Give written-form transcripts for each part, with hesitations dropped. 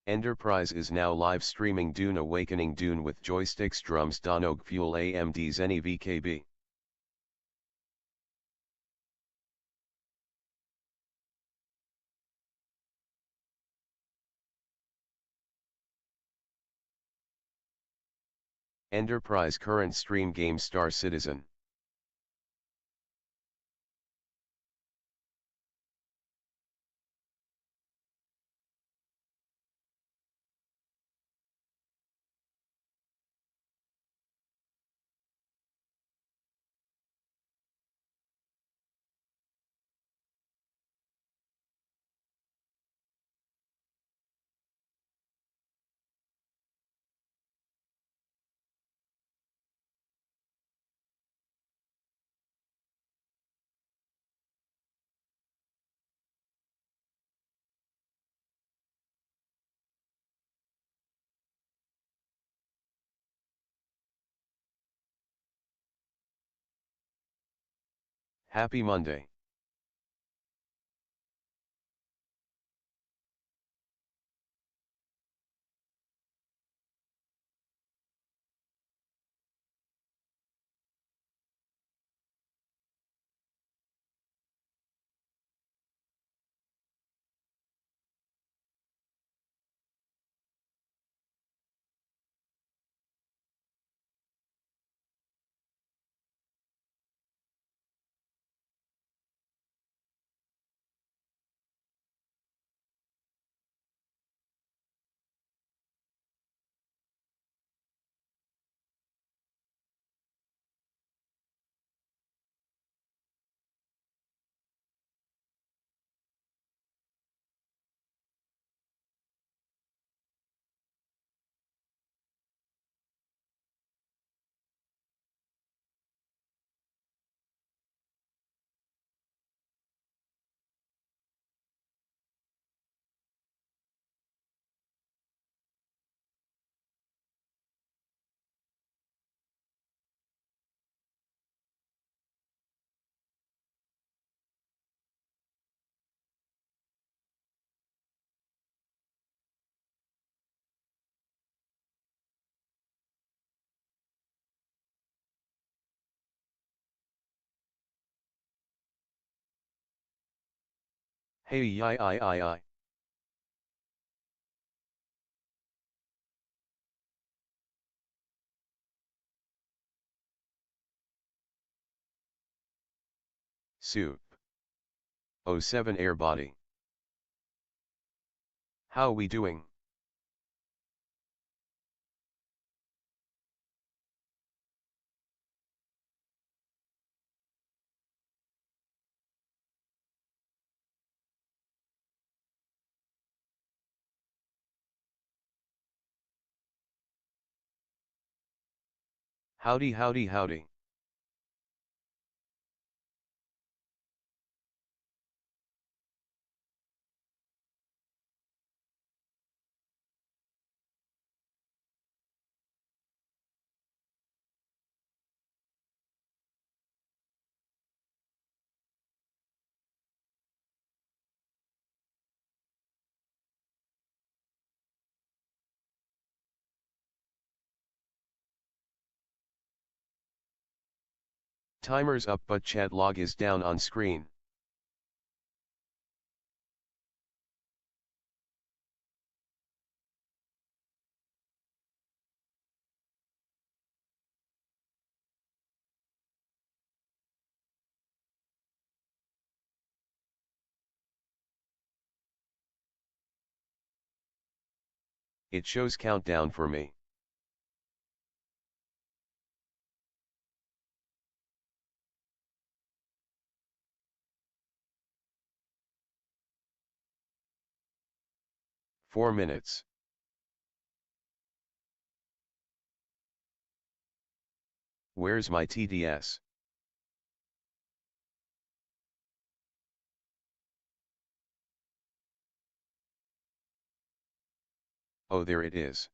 Enterprise is now live streaming Dune Awakening Dune with joysticks drums Donog Fuel AMD Zenny VKB. Enterprise current stream game Star Citizen. Happy Monday. Hey yi. Soup. O7 air body. How we doing? Howdy. 'Timer's up but chat log is down on screen. It shows countdown for me. Four minutes. Where's my TDS? Oh, there it is.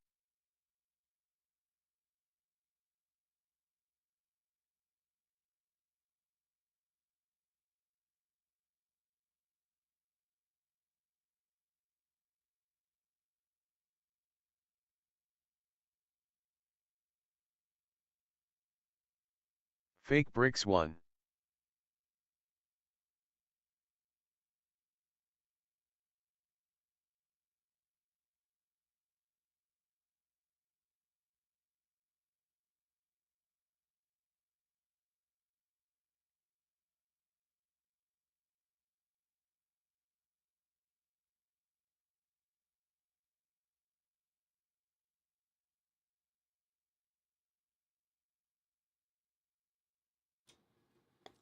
Fake bricks 1.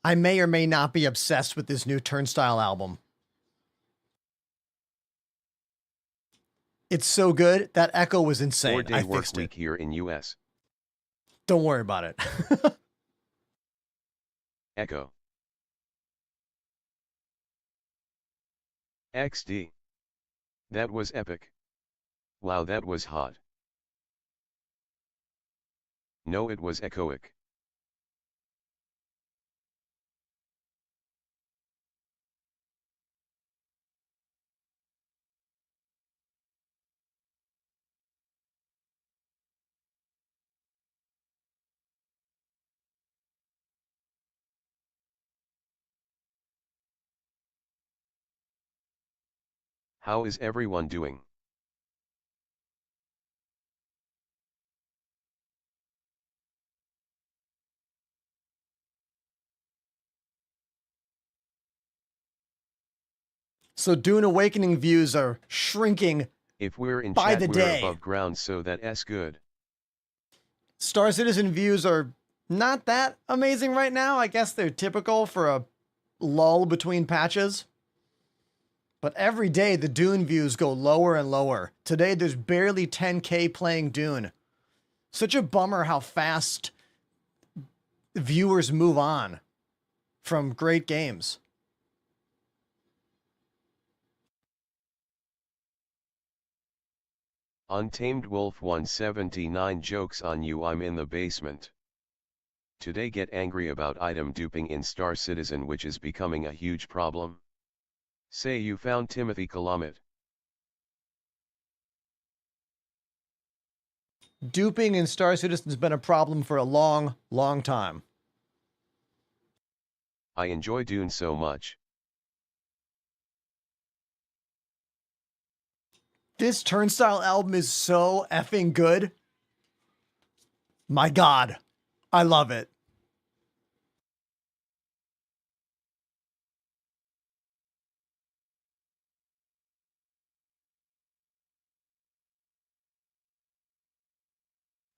I may or may not be obsessed with this new Turnstile album. It's so good. That echo was insane. 4-day I work fixed week it. here in US. Don't worry about it. Echo. XD. That was epic. Wow, that was hot. No, it was echoic. How is everyone doing? So Dune Awakening views are shrinking If we're in by chat, the we're day. above ground, so that's good. Star Citizen views are not that amazing right now. I guess they're typical for a lull between patches. But every day the Dune views go lower and lower. Today there's barely 10K playing Dune. Such a bummer how fast viewers move on from great games. Untamed Wolf 179 jokes on you, I'm in the basement. Today get angry about item duping in Star Citizen, which is becoming a huge problem. Say you found Timothy Calumet. Duping in Star Citizen's been a problem for a long, long time. I enjoy Dune so much. This Turnstile album is so effing good. My God, I love it.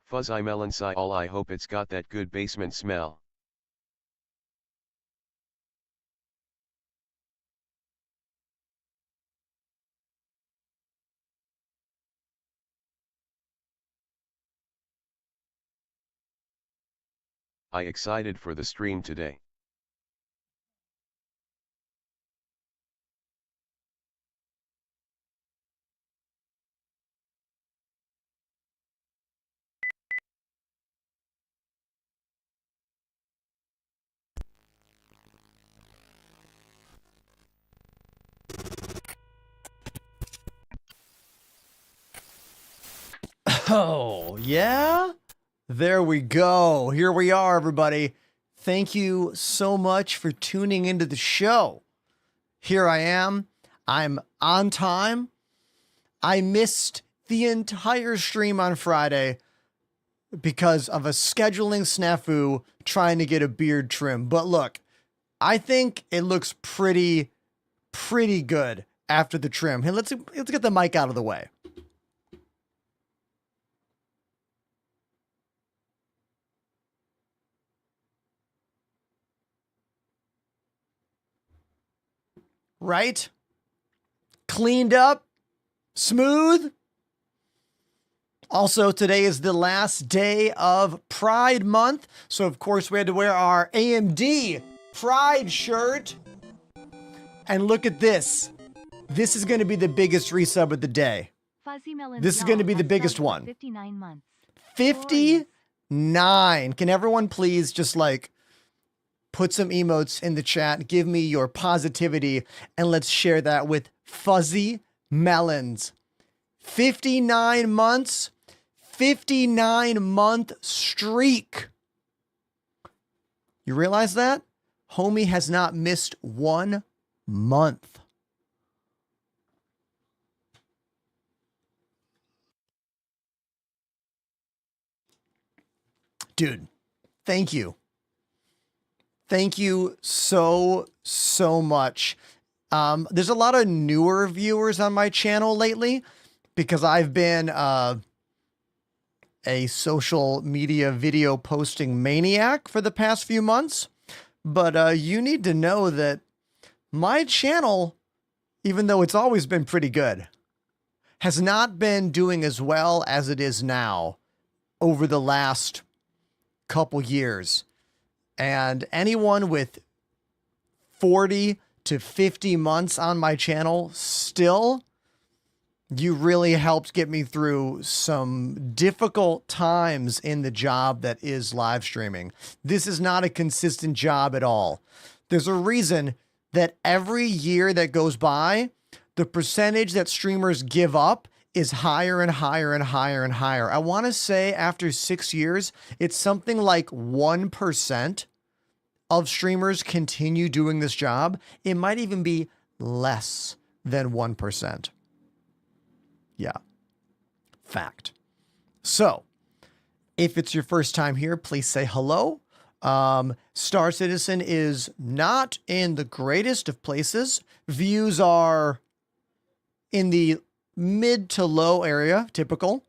Fuzz I melon sigh all, I hope it's got that good basement smell. I excited for the stream today. Oh, yeah? There we go. Here we are, everybody. Thank you so much for tuning into the show. Here I am. I'm on time. I missed the entire stream on Friday because of a scheduling snafu trying to get a beard trim. But look, I think it looks pretty good after the trim. Hey, let's get the mic out of the way. Right? Cleaned up, smooth. Also, today is the last day of Pride Month. So, of course, we had to wear our AMD Pride shirt. And look at this. This is going to be the biggest resub of the day. This is going to be the biggest one. 59 months. 59. Can everyone please just like put some emotes in the chat, give me your positivity, and let's share that with Fuzzy Melons. 59 months, 59-month streak. You realize that? Homie has not missed 1 month. Dude, thank you. Thank you so much. There's a lot of newer viewers on my channel lately because I've been a social media video posting maniac for the past few months. But you need to know that my channel, even though it's always been pretty good, has not been doing as well as it is now over the last couple years. And anyone with 40 to 50 months on my channel still, you really helped get me through some difficult times in the job that is live streaming. This is not a consistent job at all. There's a reason that every year that goes by, the percentage that streamers give up is higher and higher and higher and higher. I want to say after 6 years, it's something like 1% of streamers continue doing this job. It might even be less than 1%. Yeah. Fact. So, if it's your first time here, please say hello. Star Citizen is not in the greatest of places. Views are in the mid to low area, typical.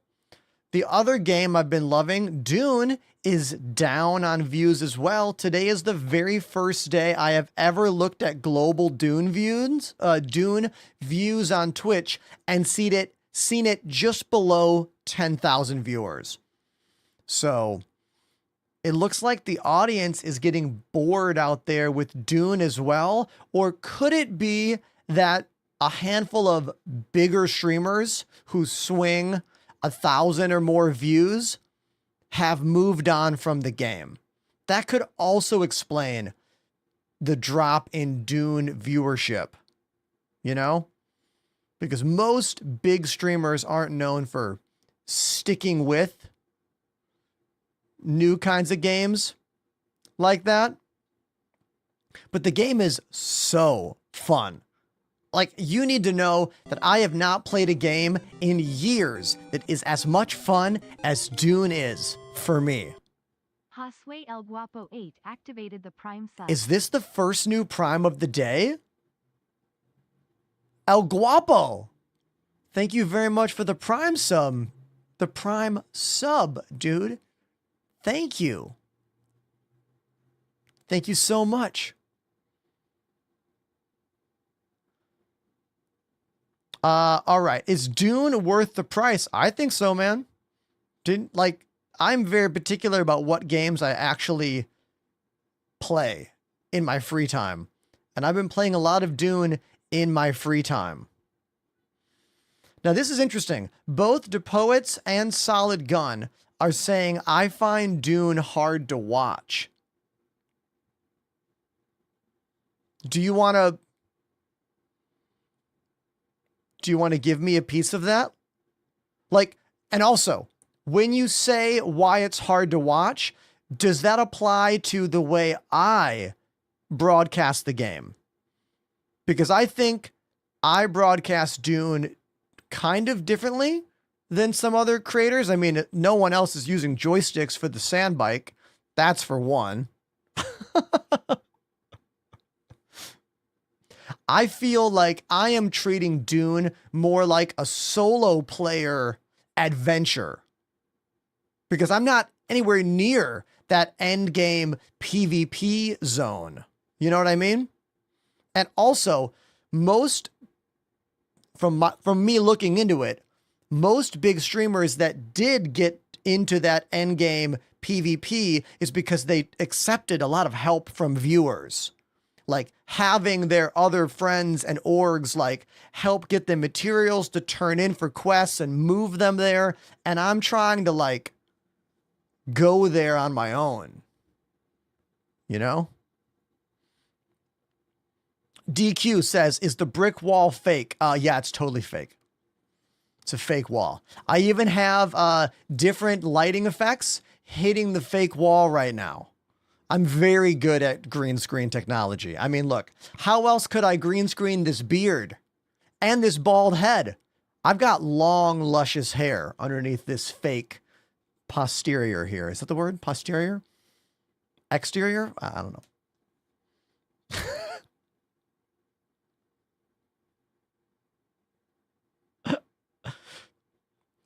The other game I've been loving, Dune, is down on views as well. Today is the very first day I have ever looked at global Dune views on Twitch and seen it just below 10,000 viewers. So it looks like the audience is getting bored out there with Dune as well. Or could it be that a handful of bigger streamers who swing 1,000 or more views have moved on from the game? That could also explain the drop in Dune viewership, you know? Because most big streamers aren't known for sticking with new kinds of games like that. But the game is so fun. Like, you need to know that I have not played a game in years that is as much fun as Dune is for me. Hasway El Guapo 8 activated the Prime sub. Is this the first new Prime of the day? El Guapo, thank you very much for the Prime sub. The Prime sub, dude. Thank you. Thank you so much. All right. Is Dune worth the price? I think so, man. I'm very particular about what games I actually play in my free time. And I've been playing a lot of Dune in my free time. Now, this is interesting. Both DePoets and Solid Gun are saying, I find Dune hard to watch. Do you want to give me a piece of that? Like, and also, when you say why it's hard to watch, does that apply to the way I broadcast the game? Because I think I broadcast Dune kind of differently than some other creators. I mean, no one else is using joysticks for the sand bike. That's for one. I feel like I am treating Dune more like a solo player adventure because I'm not anywhere near that end game PvP zone. You know what I mean? And also, from me looking into it, most big streamers that did get into that end game PvP is because they accepted a lot of help from viewers. Like having their other friends and orgs like help get the materials to turn in for quests and move them there. And I'm trying to like go there on my own, you know? DQ says, is the brick wall fake? Yeah, it's totally fake. It's a fake wall. I even have different lighting effects hitting the fake wall right now. I'm very good at green screen technology. I mean, look, how else could I green screen this beard and this bald head? I've got long, luscious hair underneath this fake posterior here. Is that the word? Posterior? Exterior? I don't know.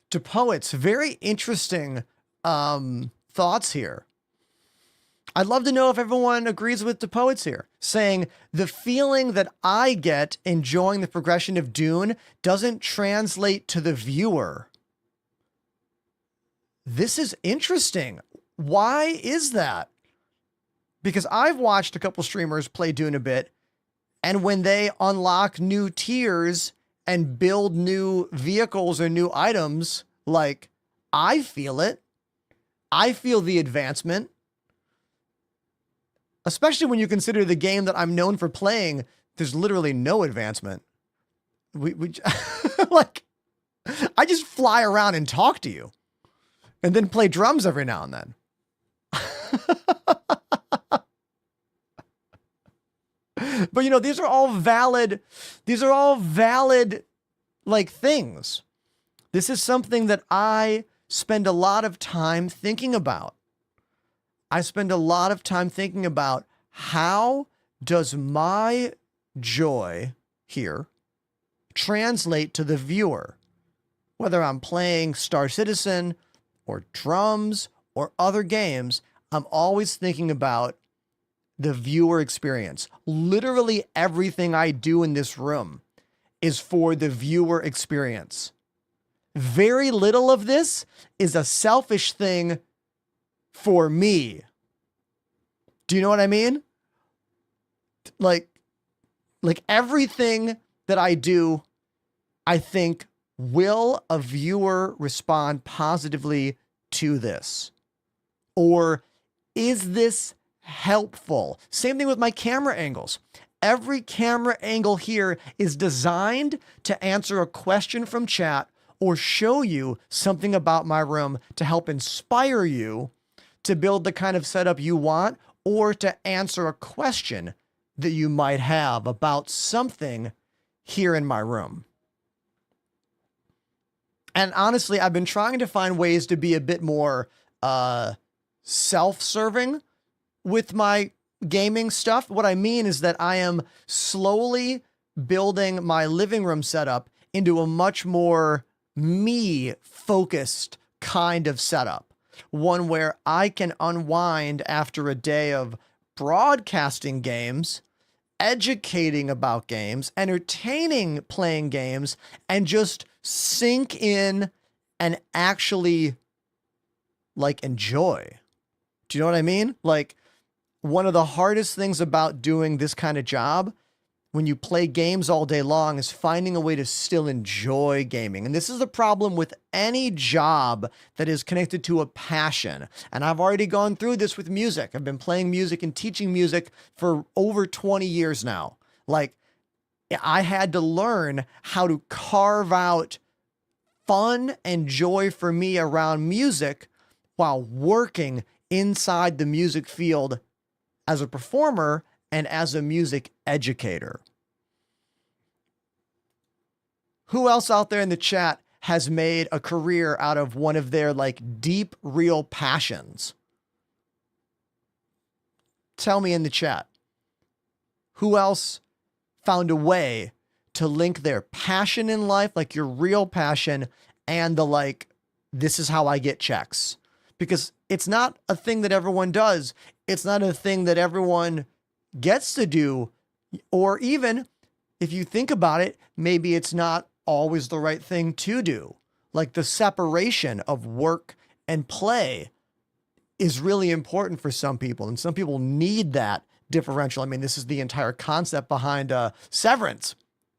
To poets, very interesting thoughts here. I'd love to know if everyone agrees with the poets here, saying the feeling that I get enjoying the progression of Dune doesn't translate to the viewer. This is interesting. Why is that? Because I've watched a couple streamers play Dune a bit, and when they unlock new tiers and build new vehicles or new items, like, I feel it. I feel the advancement. Especially when you consider the game that I'm known for playing, there's literally no advancement. We like, I just fly around and talk to you and then play drums every now and then. But you know, these are all valid like things. This is something that I spend a lot of time thinking about. I spend a lot of time thinking about how does my joy here translate to the viewer? Whether I'm playing Star Citizen or drums or other games, I'm always thinking about the viewer experience. Literally everything I do in this room is for the viewer experience. Very little of this is a selfish thing for me. Do you know what I mean? Like everything that I do, I think, will a viewer respond positively to this? Or is this helpful? Same thing with my camera angles. Every camera angle here is designed to answer a question from chat or show you something about my room to help inspire you to build the kind of setup you want, or to answer a question that you might have about something here in my room. And honestly, I've been trying to find ways to be a bit more self-serving with my gaming stuff. What I mean is that I am slowly building my living room setup into a much more me-focused kind of setup. One where I can unwind after a day of broadcasting games, educating about games, entertaining playing games, and just sink in and actually like enjoy. Do you know what I mean? Like, one of the hardest things about doing this kind of job when you play games all day long is finding a way to still enjoy gaming. And this is the problem with any job that is connected to a passion. And I've already gone through this with music. I've been playing music and teaching music for over 20 years now. Like, I had to learn how to carve out fun and joy for me around music while working inside the music field as a performer and as a music educator. Who else out there in the chat has made a career out of one of their like deep, real passions? Tell me in the chat. Who else found a way to link their passion in life, like your real passion, and the like, this is how I get checks? Because it's not a thing that everyone does. It's not a thing that everyone gets to do, or even if you think about it, maybe it's not always the right thing to do. Like, the separation of work and play is really important for some people, and some people need that differential. I mean, this is the entire concept behind Severance.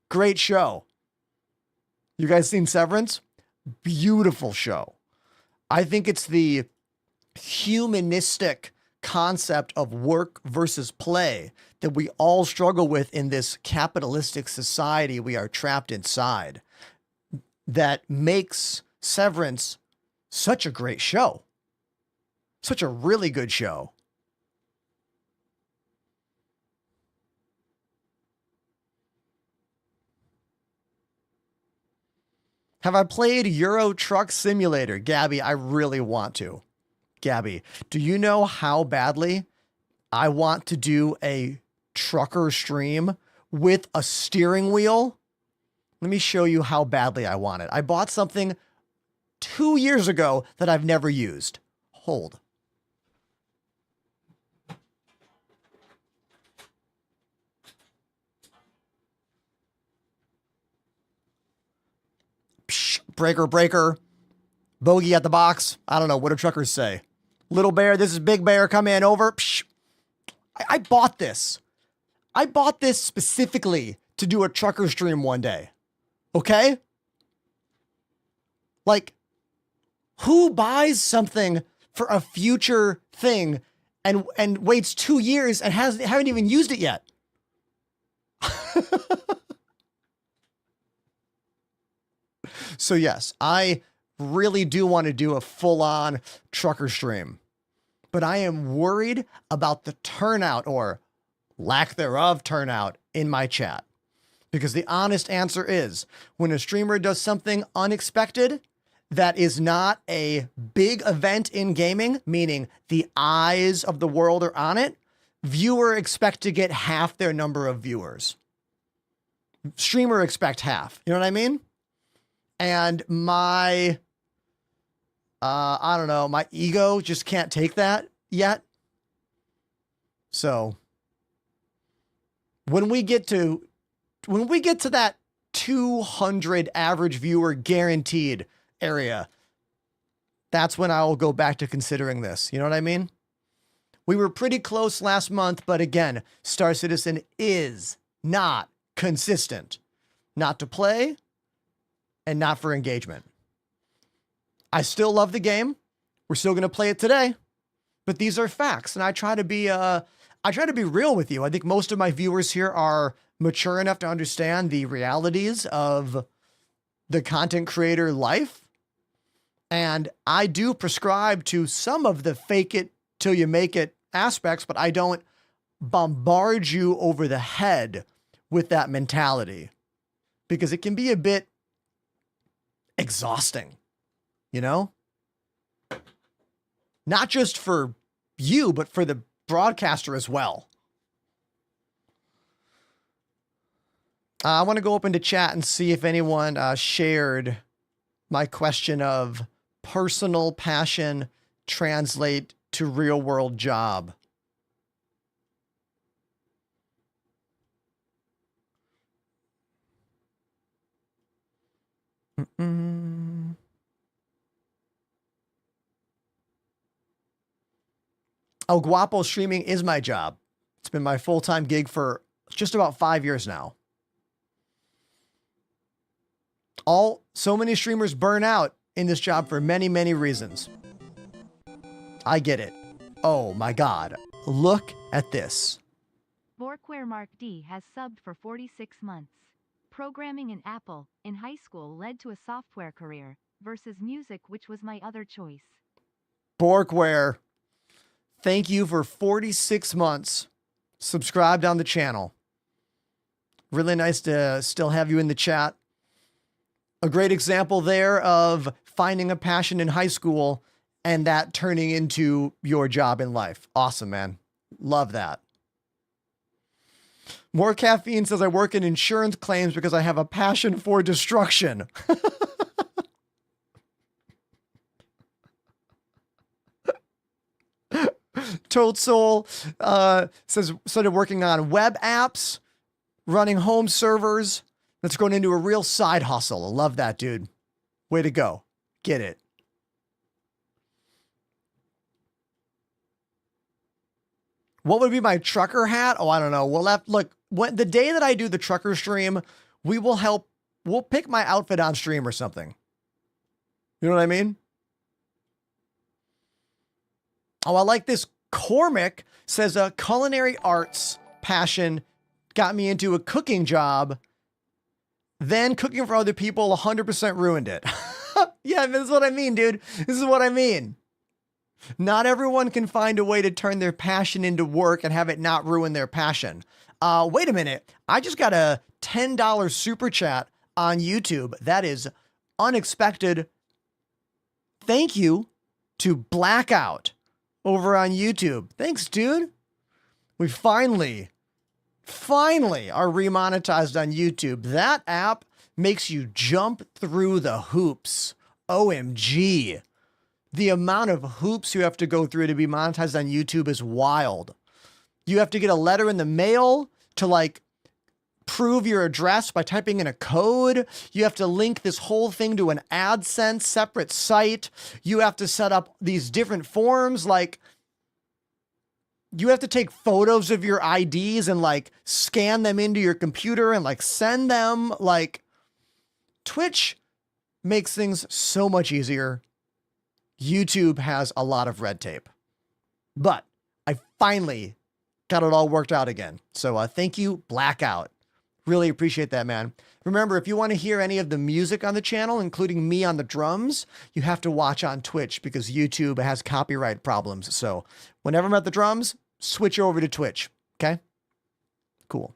Great show. You guys seen Severance? Beautiful show. I think it's the humanistic concept of work versus play that we all struggle with in this capitalistic society we are trapped inside, that makes Severance such a great show. Such a really good show. Have I played Euro Truck Simulator? Gabby, I really want to. Gabby, do you know how badly I want to do a trucker stream with a steering wheel? Let me show you how badly I want it. I bought something 2 years ago that I've never used. Hold. Psh, breaker, breaker. Bogey at the box. I don't know. What do truckers say? Little bear, this is Big Bear. Come in over. Psh. I bought this. I bought this specifically to do a trucker stream one day. Okay? Like, who buys something for a future thing and waits 2 years and haven't even used it yet? So yes, I really do want to do a full-on trucker stream, but I am worried about the turnout or lack thereof turnout in my chat. Because the honest answer is, when a streamer does something unexpected that is not a big event in gaming, meaning the eyes of the world are on it, viewer expect to get half their number of viewers. Streamer expect half. You know what I mean? And my, I don't know, my ego just can't take that yet. So when we get to that 200 average viewer guaranteed area, that's when I will go back to considering this. You know what I mean? We were pretty close last month, but again, Star Citizen is not consistent. Not to play and not for engagement. I still love the game. We're still going to play it today, but these are facts. And I try to be real with you. I think most of my viewers here are mature enough to understand the realities of the content creator life. And I do prescribe to some of the fake it till you make it aspects, but I don't bombard you over the head with that mentality because it can be a bit exhausting, you know? Not just for you, but for the broadcaster as well. I want to go open to chat and see if anyone shared my question of personal passion translate to real world job. Oh, Guapo streaming is my job. It's been my full-time gig for just about 5 years now. So many streamers burn out in this job for many, many reasons. I get it. Oh my God. Look at this. Borkware Mark D has subbed for 46 months. Programming in Apple in high school led to a software career versus music, which was my other choice. Borkware, thank you for 46 months. Subscribed on the channel. Really nice to still have you in the chat. A great example there of finding a passion in high school and that turning into your job in life. Awesome, man. Love that. More Caffeine says I work in insurance claims because I have a passion for destruction. Toad Soul says started working on web apps, running home servers. That's going into a real side hustle. I love that, dude. Way to go. Get it. What would be my trucker hat? Oh, I don't know. Look, the day that I do the trucker stream, we'll pick my outfit on stream or something. You know what I mean? Oh, I like this. Cormac says a culinary arts passion got me into a cooking job. Then cooking for other people 100% ruined it. Yeah, this is what I mean, dude. This is what I mean. Not everyone can find a way to turn their passion into work and have it not ruin their passion. Wait a minute. I just got a $10 super chat on YouTube. That is unexpected thank you to Blackout over on YouTube. Thanks, dude. We finally are remonetized on YouTube. That app makes you jump through the hoops. OMG. The amount of hoops you have to go through to be monetized on YouTube is wild. You have to get a letter in the mail to like prove your address by typing in a code. You have to link this whole thing to an AdSense separate site. You have to set up these different forms. Like, you have to take photos of your IDs and like scan them into your computer and like send them. Like, Twitch makes things so much easier. YouTube has a lot of red tape, but I finally got it all worked out again. So thank you, Blackout. Really appreciate that, man. Remember, if you want to hear any of the music on the channel, including me on the drums, you have to watch on Twitch because YouTube has copyright problems. So whenever I'm at the drums, switch over to Twitch. Okay? Cool.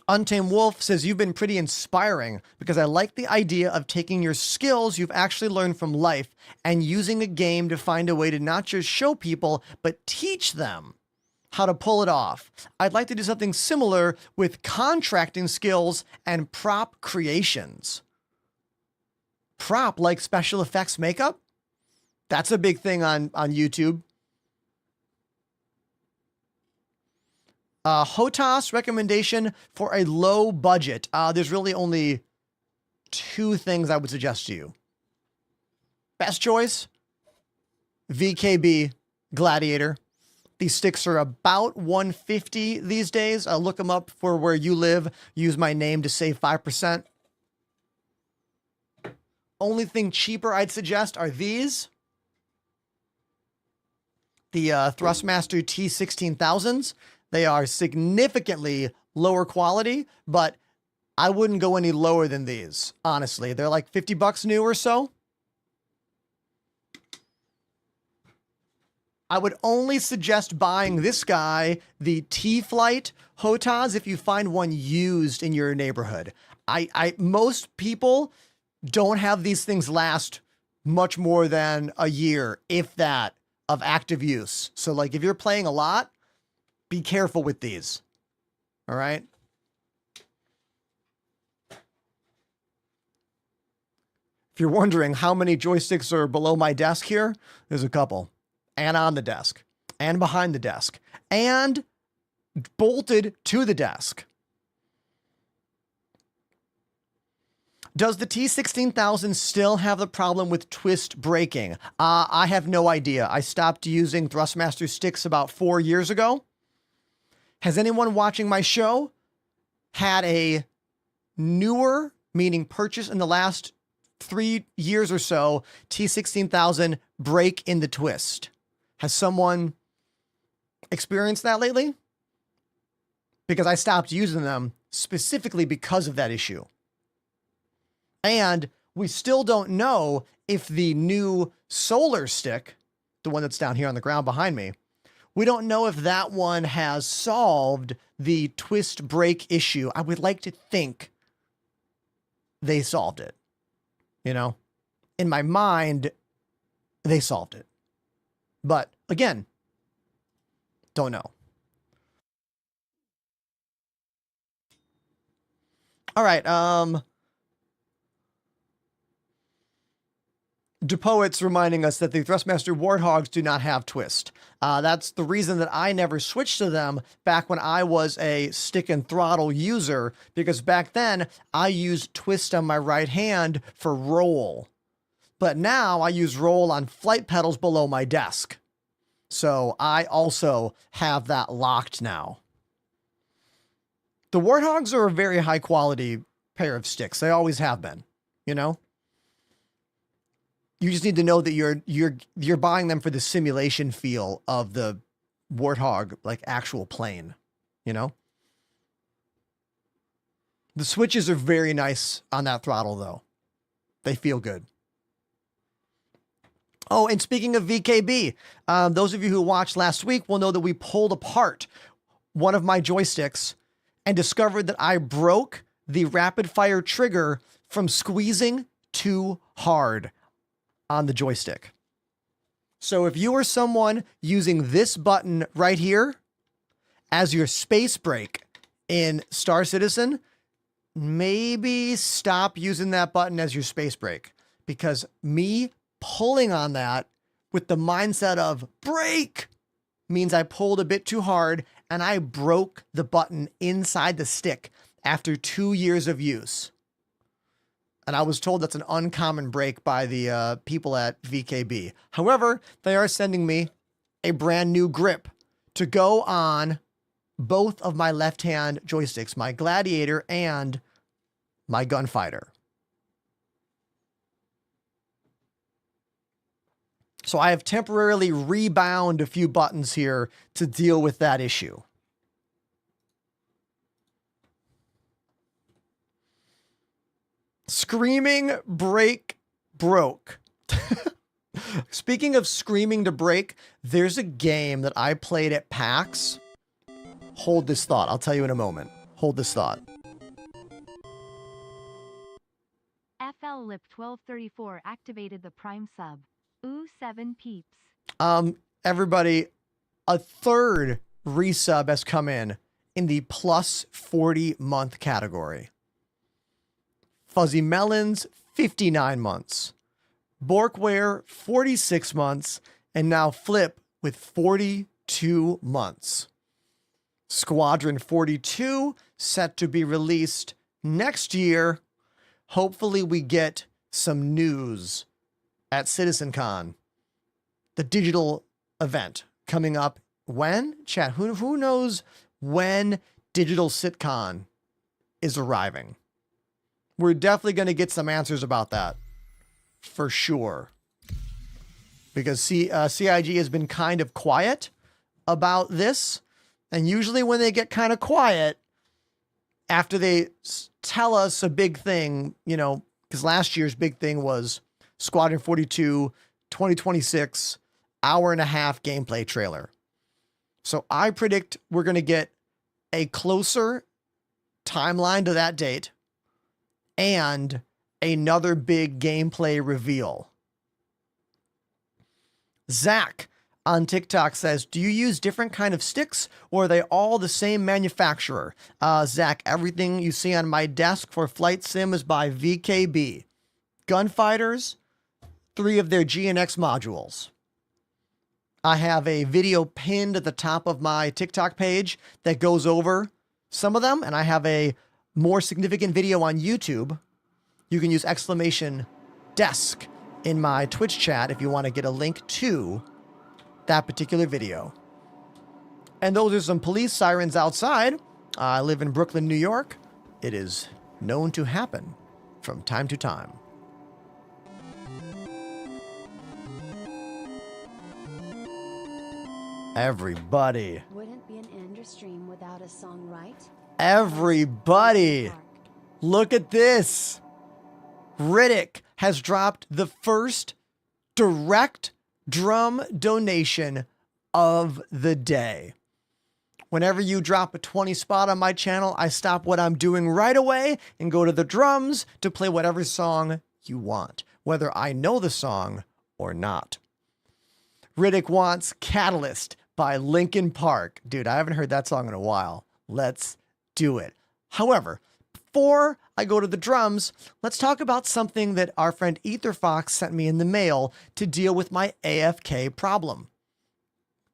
Untamed Wolf says, you've been pretty inspiring because I like the idea of taking your skills you've actually learned from life and using a game to find a way to not just show people, but teach them how to pull it off. I'd like to do something similar with contracting skills and prop creations. Prop like special effects makeup? That's a big thing on YouTube. Hotas recommendation for a low budget. There's really only two things I would suggest to you. Best choice, VKB Gladiator. These sticks are about $150 these days. Look them up for where you live. Use my name to save 5%. Only thing cheaper I'd suggest are these. The Thrustmaster T16000s. They are significantly lower quality, but I wouldn't go any lower than these, honestly. They're like $50 new or so. I would only suggest buying this guy, the T-Flight Hotas, if you find one used in your neighborhood. Most people don't have these things last much more than a year, if that, of active use. So like if you're playing a lot, be careful with these. All right. If you're wondering how many joysticks are below my desk here, there's a couple. And on the desk. And behind the desk. And bolted to the desk. Does the T16000 still have the problem with twist breaking? I have no idea. I stopped using Thrustmaster sticks about 4 years ago. Has anyone watching my show had a newer, meaning purchase in the last 3 years or so, T16000 break in the twist? Has someone experienced that lately? Because I stopped using them specifically because of that issue. And we still don't know if the new solar stick, the one that's down here on the ground behind me, we don't know if that one has solved the twist break issue. I would like to think they solved it. You know, in my mind, they solved it. But again, don't know. All right. DePoet's reminding us that the Thrustmaster Warthogs do not have twist. That's the reason that I never switched to them back when I was a stick and throttle user, because back then I used twist on my right hand for roll. But now I use roll on flight pedals below my desk. So I also have that locked now. The Warthogs are a very high quality pair of sticks. They always have been, you know? You just need to know that you're buying them for the simulation feel of the Warthog, like actual plane, you know? The switches are very nice on that throttle though. They feel good. Oh, and speaking of VKB, those of you who watched last week will know that we pulled apart one of my joysticks and discovered that I broke the rapid fire trigger from squeezing too hard on the joystick. So if you are someone using this button right here as your space brake in Star Citizen, maybe stop using that button as your space brake, because me pulling on that with the mindset of brake means I pulled a bit too hard and I broke the button inside the stick after 2 years of use. And I was told that's an uncommon break by the people at VKB. However, they are sending me a brand new grip to go on both of my left-hand joysticks, my Gladiator and my Gunfighter. So I have temporarily rebound a few buttons here to deal with that issue. Screaming break broke. Speaking of screaming to break, there's a game that I played at PAX. Hold this thought. I'll tell you in a moment. Hold this thought. FL Lip 1234 activated the Prime sub. Ooh, 7 peeps. Everybody, a third resub has come in the plus 40 month category. Fuzzy Melons, 59 months. Borkware, 46 months. And now Flip with 42 months. Squadron 42, set to be released next year. Hopefully we get some news at CitizenCon. The digital event coming up when? Chat, who knows when Digital CitCon is arriving? We're definitely going to get some answers about that. For sure. Because CIG has been kind of quiet about this. And usually when they get kind of quiet, after they tell us a big thing, you know, because last year's big thing was Squadron 42, 2026, hour-and-a-half gameplay trailer. So I predict we're going to get a closer timeline to that date and another big gameplay reveal. Zach on TikTok says, do you use different kind of sticks or are they all the same manufacturer? Zach, everything you see on my desk for Flight Sim is by VKB. Gunfighters, 3 of their GNX modules. I have a video pinned at the top of my TikTok page that goes over some of them, and I have a more significant video on YouTube. You can use !desk in my Twitch chat if you want to get a link to that particular video. And those are some police sirens outside. I live in Brooklyn, New York. It is known to happen from time to time. Everybody. Wouldn't be an Ender stream without a song, right? Everybody. Look at this. Riddick has dropped the first direct drum donation of the day. Whenever you drop a 20 spot on my channel, I stop what I'm doing right away and go to the drums to play whatever song you want, whether I know the song or not. Riddick wants Catalyst by Linkin Park. Dude, I haven't heard that song in a while. Let's do it. However, before I go to the drums, let's talk about something that our friend EtherFox sent me in the mail to deal with my AFK problem.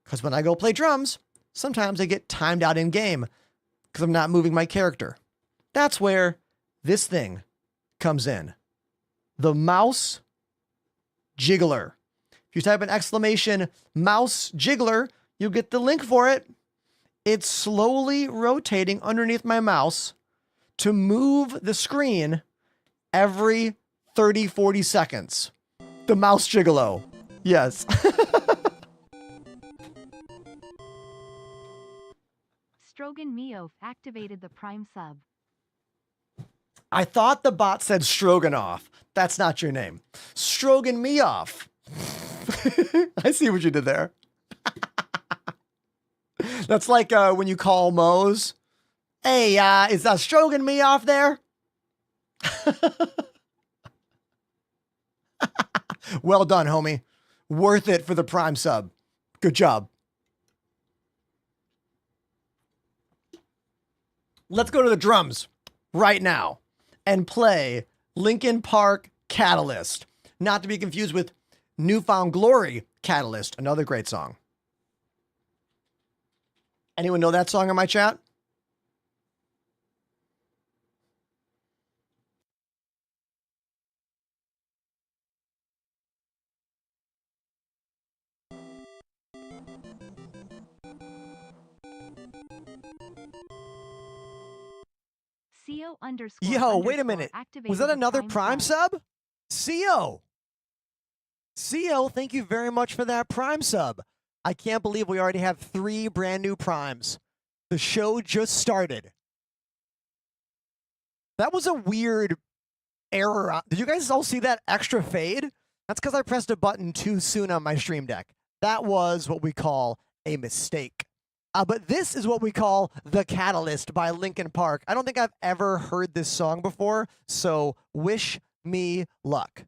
Because when I go play drums, sometimes I get timed out in game because I'm not moving my character. That's where this thing comes in. The mouse jiggler. If you type an !mouse jiggler, you'll get the link for it. It's slowly rotating underneath my mouse to move the screen every 30, 40 seconds. The mouse gigolo. Yes. Strogan Meof activated the Prime sub. I thought the bot said Stroganoff. That's not your name. Strogan me off. I see what you did there. That's like when you call Moe's Hey, is Strogan me off there? Well done, homie. Worth it for the Prime sub. Good job. Let's go to the drums right now and play Linkin Park Catalyst. Not to be confused with Newfound Glory Catalyst, another great song. Anyone know that song in my chat? CO underscore Yo, wait a underscore minute. activated Was that the another Prime sub? CO. CO, thank you very much for that Prime sub. I can't believe we already have 3 brand new Primes. The show just started. That was a weird error. Did you guys all see that extra fade? That's because I pressed a button too soon on my Stream Deck. That was what we call a mistake. But this is what we call The Catalyst by Linkin Park. I don't think I've ever heard this song before, so wish me luck.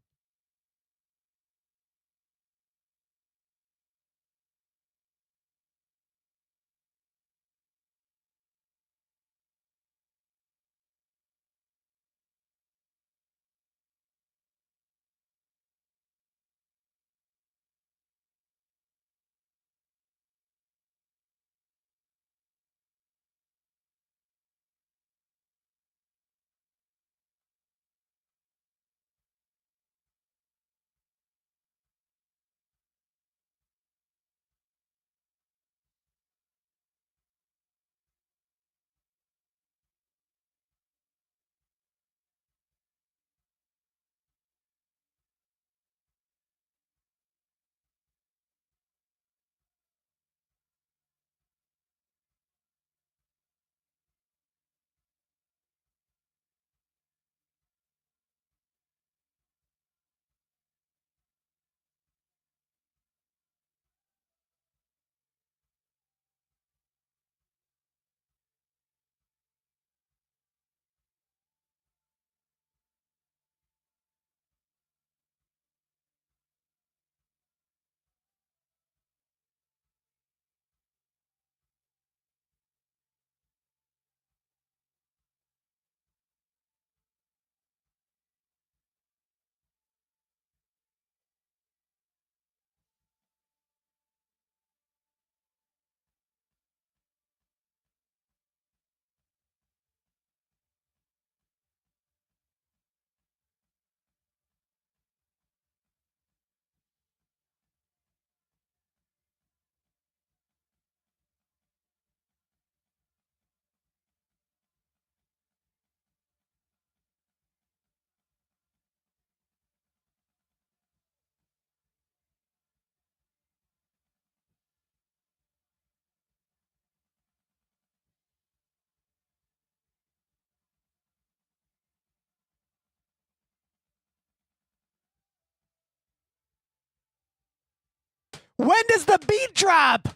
When does the beat drop?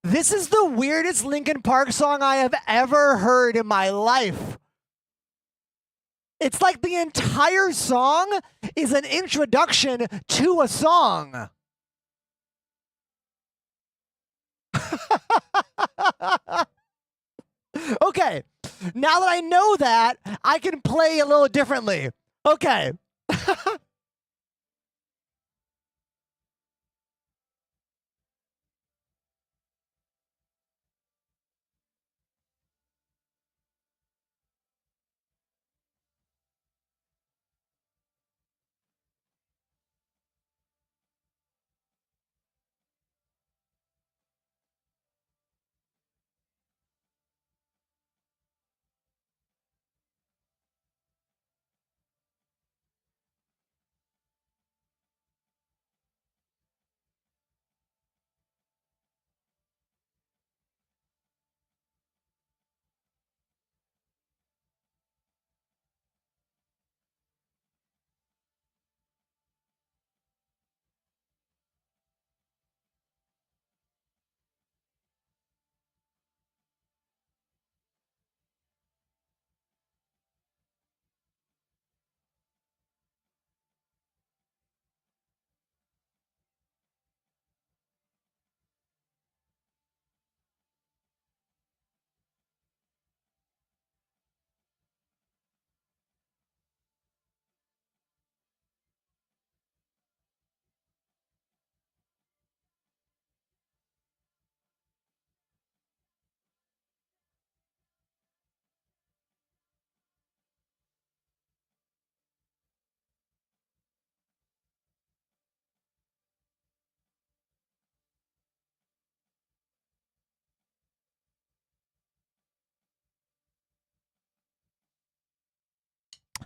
This is the weirdest Linkin Park song I have ever heard in my life. It's like the entire song is an introduction to a song. Okay, now that I know that, I can play a little differently. Okay.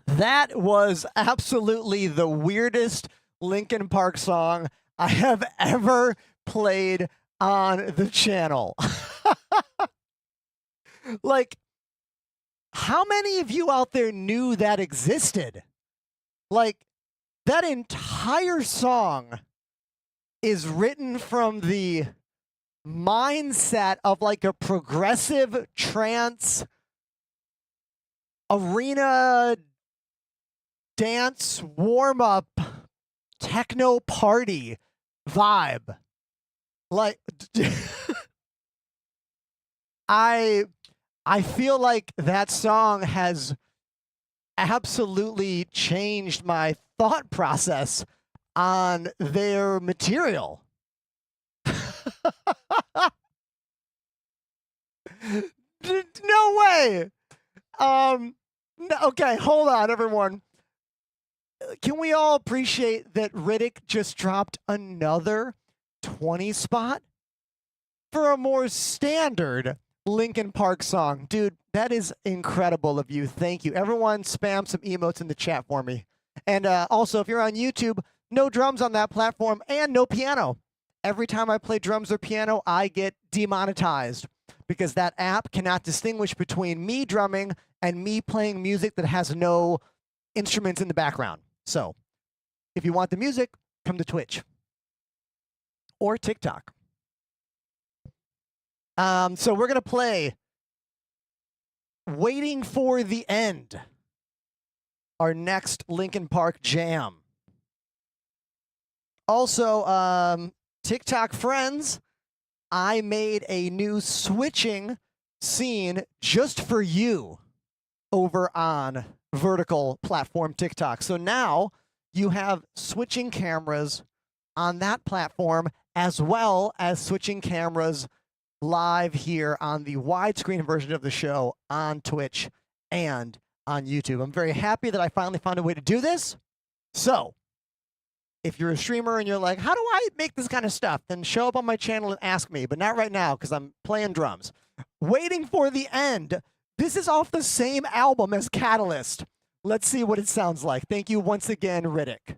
That was absolutely the weirdest Linkin Park song I have ever played on the channel. Like, how many of you out there knew that existed? Like, that entire song is written from the mindset of like a progressive trance arena dance warm up techno party vibe. Like I feel like that song has absolutely changed my thought process on their material. No way. Okay, hold on, everyone. Can we all appreciate that Riddick just dropped another 20 spot for a more standard Linkin Park song? Dude, that is incredible of you. Thank you. Everyone spam some emotes in the chat for me. And also, if you're on YouTube, no drums on that platform and no piano. Every time I play drums or piano, I get demonetized because that app cannot distinguish between me drumming and me playing music that has no instruments in the background. So if you want the music, come to Twitch or TikTok. So we're going to play Waiting for the End, our next Linkin Park jam. Also, TikTok friends, I made a new switching scene just for you over on vertical platform TikTok. So now you have switching cameras on that platform as well as switching cameras live here on the widescreen version of the show on Twitch and on YouTube. I'm very happy that I finally found a way to do this. So if you're a streamer and you're like, how do I make this kind of stuff? Then show up on my channel and ask me, but not right now because I'm playing drums. Waiting for the End. This is off the same album as Catalyst. Let's see what it sounds like. Thank you once again, Riddick.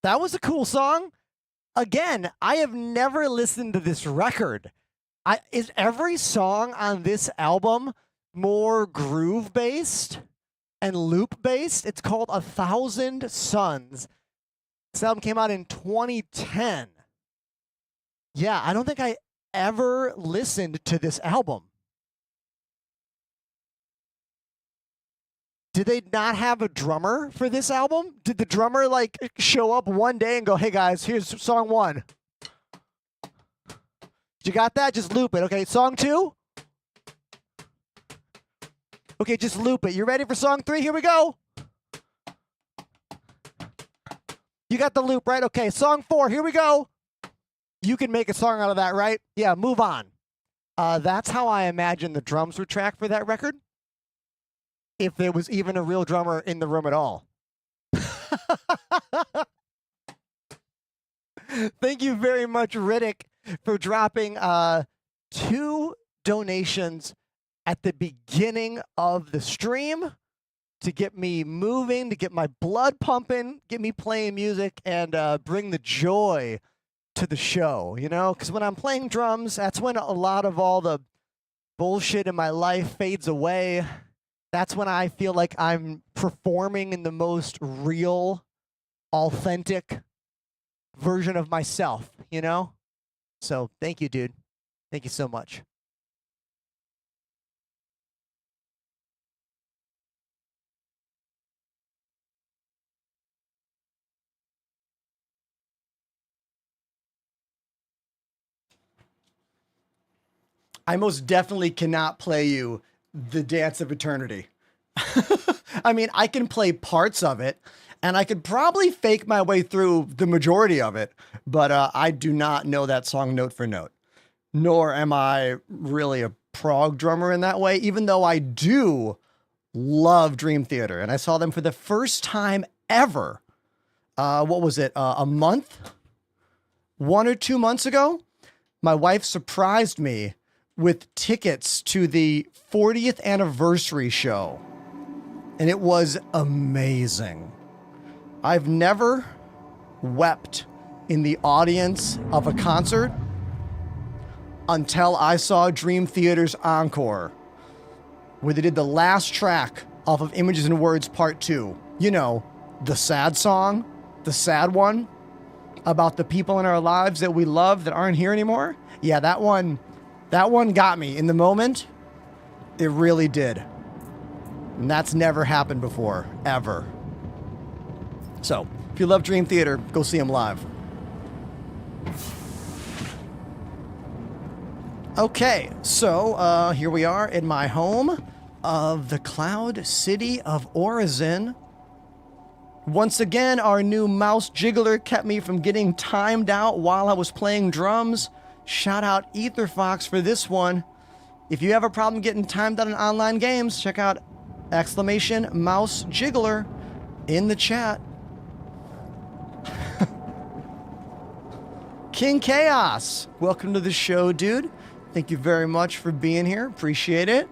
That was a cool song. Again, I have never listened to this record. Is every song on this album more groove based and loop based? It's called 1,000 Suns. This album came out in 2010. Yeah, I don't think I ever listened to this album. Did they not have a drummer for this album? Did the drummer like show up one day and go, "Hey guys, here's song 1. You got that? Just loop it. Okay, song 2? Okay, just loop it. You ready for song 3? Here we go. You got the loop, right? Okay, song 4. Here we go. You can make a song out of that, right? Yeah, move on. That's how I imagine the drums were tracked for that record. If there was even a real drummer in the room at all. Thank you very much, Riddick, for dropping 2 donations at the beginning of the stream to get me moving, to get my blood pumping, get me playing music, and bring the joy to the show, you know? Because when I'm playing drums, that's when a lot of all the bullshit in my life fades away. That's when I feel like I'm performing in the most real, authentic version of myself, you know? So thank you, dude. Thank you so much. I most definitely cannot play you the Dance of Eternity. I mean, I can play parts of it, and I could probably fake my way through the majority of it, but I do not know that song note for note. Nor am I really a prog drummer in that way, even though I do love Dream Theater. And I saw them for the first time ever. What was it? A month? 1 or 2 months ago? My wife surprised me with tickets to the 40th anniversary show. And it was amazing. I've never wept in the audience of a concert until I saw Dream Theater's Encore, where they did the last track off of Images and Words Part 2. You know, the sad song, the sad one, about the people in our lives that we love that aren't here anymore. Yeah, that one got me in the moment. It really did. And that's never happened before, ever. So, if you love Dream Theater, go see them live. Okay, so here we are in my home of the Cloud City of Orizon. Once again, our new mouse jiggler kept me from getting timed out while I was playing drums. Shout out EtherFox for this one. If you have a problem getting timed out in online games, check out !mouse jiggler in the chat. King Chaos, welcome to the show, dude. Thank you very much for being here. Appreciate it.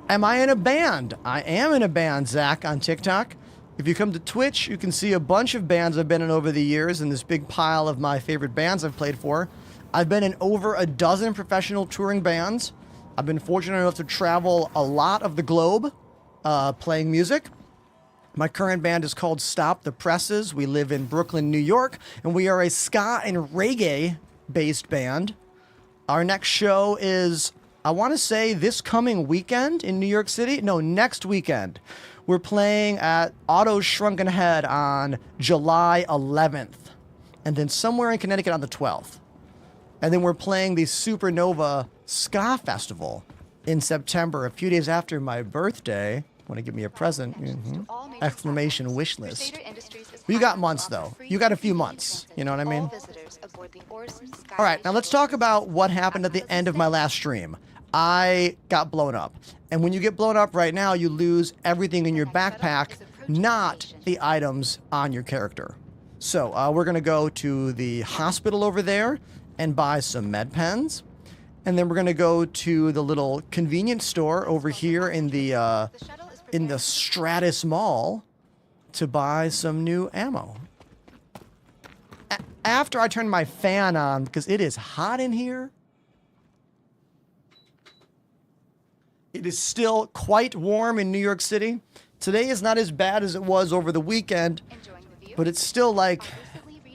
Am I in a band? I am in a band, Zach, on TikTok. If you come to Twitch, you can see a bunch of bands I've been in over the years and this big pile of my favorite bands I've played for. I've been in over a dozen professional touring bands. I've been fortunate enough to travel a lot of the globe playing music. My current band is called Stop the Presses. We live in Brooklyn, New York, and we are a ska and reggae-based band. Our next show is, I want to say, this coming weekend in New York City. No, next weekend. We're playing at Otto's Shrunken Head on July 11th, and then somewhere in Connecticut on the 12th. And then we're playing the Supernova Ska Festival in September, a few days after my birthday. Want to give me a present? Mm-hmm. Exclamation wish list. You got months, though. You got a few months. You know what I mean? All right, now let's talk about what happened at the end of my last stream. I got blown up. And when you get blown up right now, you lose everything in your backpack, not the items on your character. So we're going to go to the hospital over there and buy some med pens. And then we're going to go to the little convenience store over here in the Stratus Mall to buy some new ammo. After I turn my fan on, because it is hot in here. It is still quite warm in New York City. Today is not as bad as it was over the weekend, but it's still like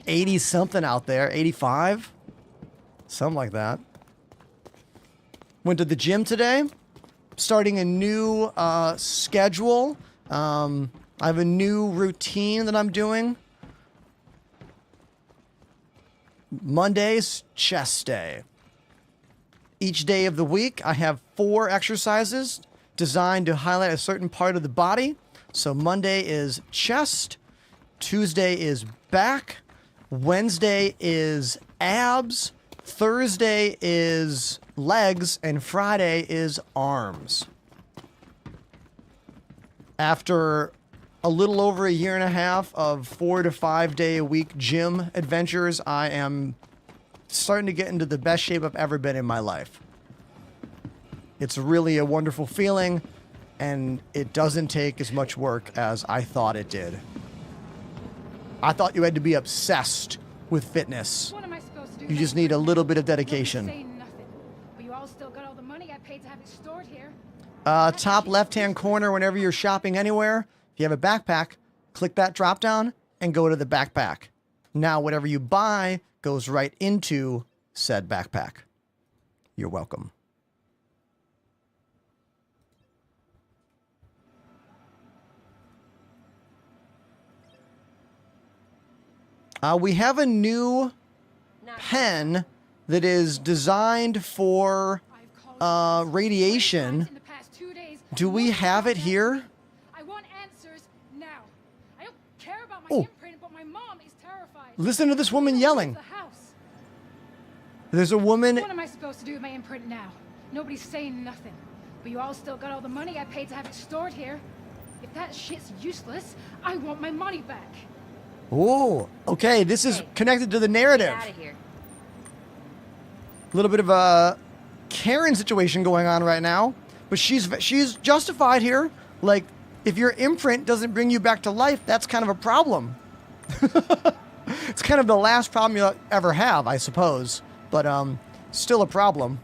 80 something out there, 85, something like that. Went to the gym today, starting a new schedule. I have a new routine that I'm doing. Monday's chest day. Each day of the week, I have 4 exercises designed to highlight a certain part of the body. So Monday is chest, Tuesday is back, Wednesday is abs, Thursday is legs, and Friday is arms. After a little over a year and a half of 4 to 5 day a week gym adventures, I am starting to get into the best shape I've ever been in my life. It's really a wonderful feeling, and it doesn't take as much work as I thought it did. I thought you had to be obsessed with fitness. What am I supposed to do? You just need a little bit of dedication. Saying nothing. But you all still got all the money I paid to have it stored here. Top left-hand corner whenever you're shopping anywhere. If you have a backpack, click that drop down and go to the backpack. Now, whatever you buy goes right into said backpack. You're welcome. We have a new pen that is designed for radiation. Do we have it here? I want answers now. I don't care about my Oh. imprint, but my mom is terrified. Listen to this woman yelling. The house. There's a woman. What am I supposed to do with my imprint now? Nobody's saying nothing. But you all still got all the money I paid to have it stored here. If that shit's useless, I want my money back. Oh, okay. This is connected to the narrative. Get out of here. A little bit of a Karen situation going on right now, but she's justified here. Like, if your imprint doesn't bring you back to life, that's kind of a problem. It's kind of the last problem you'll ever have, I suppose, but still a problem.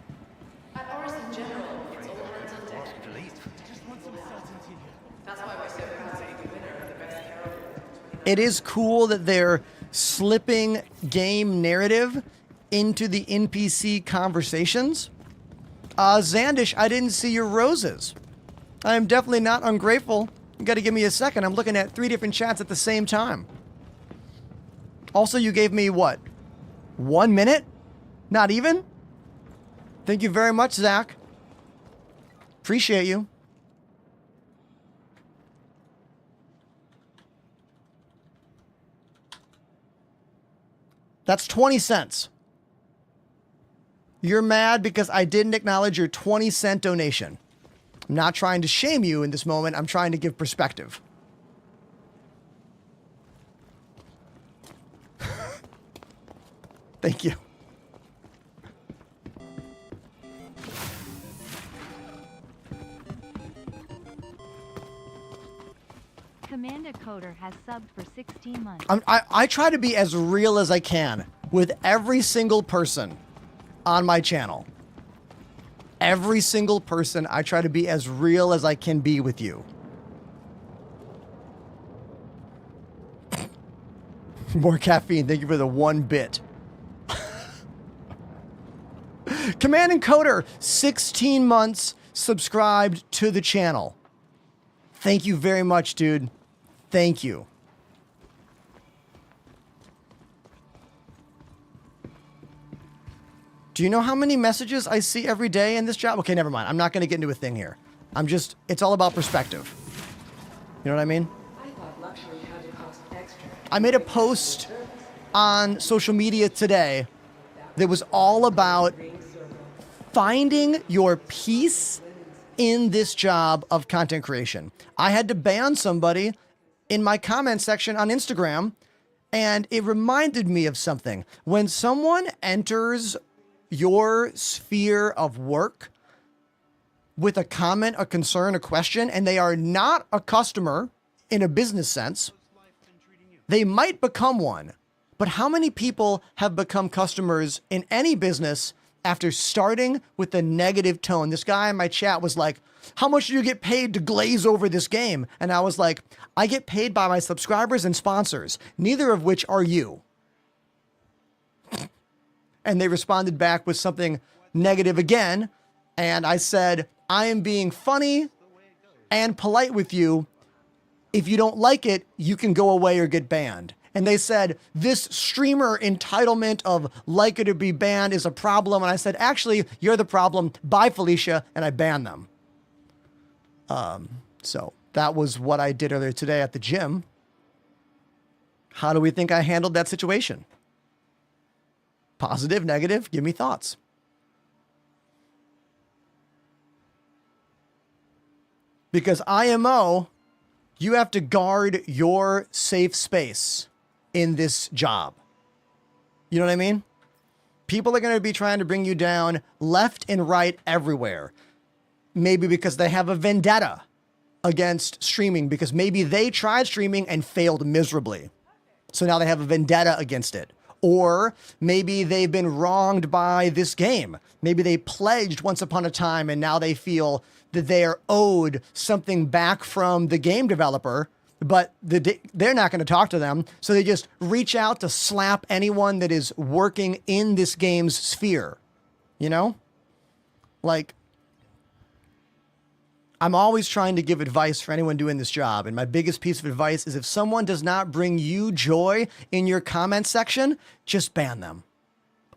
It is cool that they're slipping game narrative into the NPC conversations. Zandish, I didn't see your roses. I am definitely not ungrateful. You got to give me a second. I'm looking at 3 different chats at the same time. Also, you gave me what? 1 minute? Not even? Thank you very much, Zach. Appreciate you. That's 20 cents. You're mad because I didn't acknowledge your 20-cent donation. I'm not trying to shame you in this moment. I'm trying to give perspective. Thank you. Commander Coder has subbed for 16 months. I try to be as real as I can with every single person on my channel. Every single person, I try to be as real as I can be with you. More caffeine. Thank you for the 1 bit. Command and Coder, 16 months subscribed to the channel. Thank you very much, dude. Thank you. Do you know how many messages I see every day in this job? Okay, never mind. I'm not going to get into a thing here. It's all about perspective. You know what I mean? I made a post on social media today that was all about finding your peace in this job of content creation. I had to ban somebody in my comment section on Instagram, and it reminded me of something. When someone enters your sphere of work with a comment, a concern, a question, and they are not a customer in a business sense, They might become one, but how many people have become customers in any business after starting with a negative tone? This guy in my chat was like, how much do you get paid to glaze over this game? And I was like, I get paid by my subscribers and sponsors, neither of which are you. And they responded back with something negative again. And I said, I am being funny and polite with you. If you don't like it, you can go away or get banned. And they said, this streamer entitlement of like it or be banned is a problem. And I said, actually, you're the problem. Bye, Felicia. And I banned them. So that was what I did earlier today at the gym. How do we think I handled that situation? Positive, negative, give me thoughts. Because IMO, you have to guard your safe space in this job. You know what I mean? People are going to be trying to bring you down left and right everywhere. Maybe because they have a vendetta against streaming, because maybe they tried streaming and failed miserably. So now they have a vendetta against it. Or maybe they've been wronged by this game. Maybe they pledged once upon a time and now they feel that they are owed something back from the game developer, but they're not going to talk to them. So they just reach out to slap anyone that is working in this game's sphere. You know? Like, I'm always trying to give advice for anyone doing this job. And my biggest piece of advice is if someone does not bring you joy in your comment section, just ban them.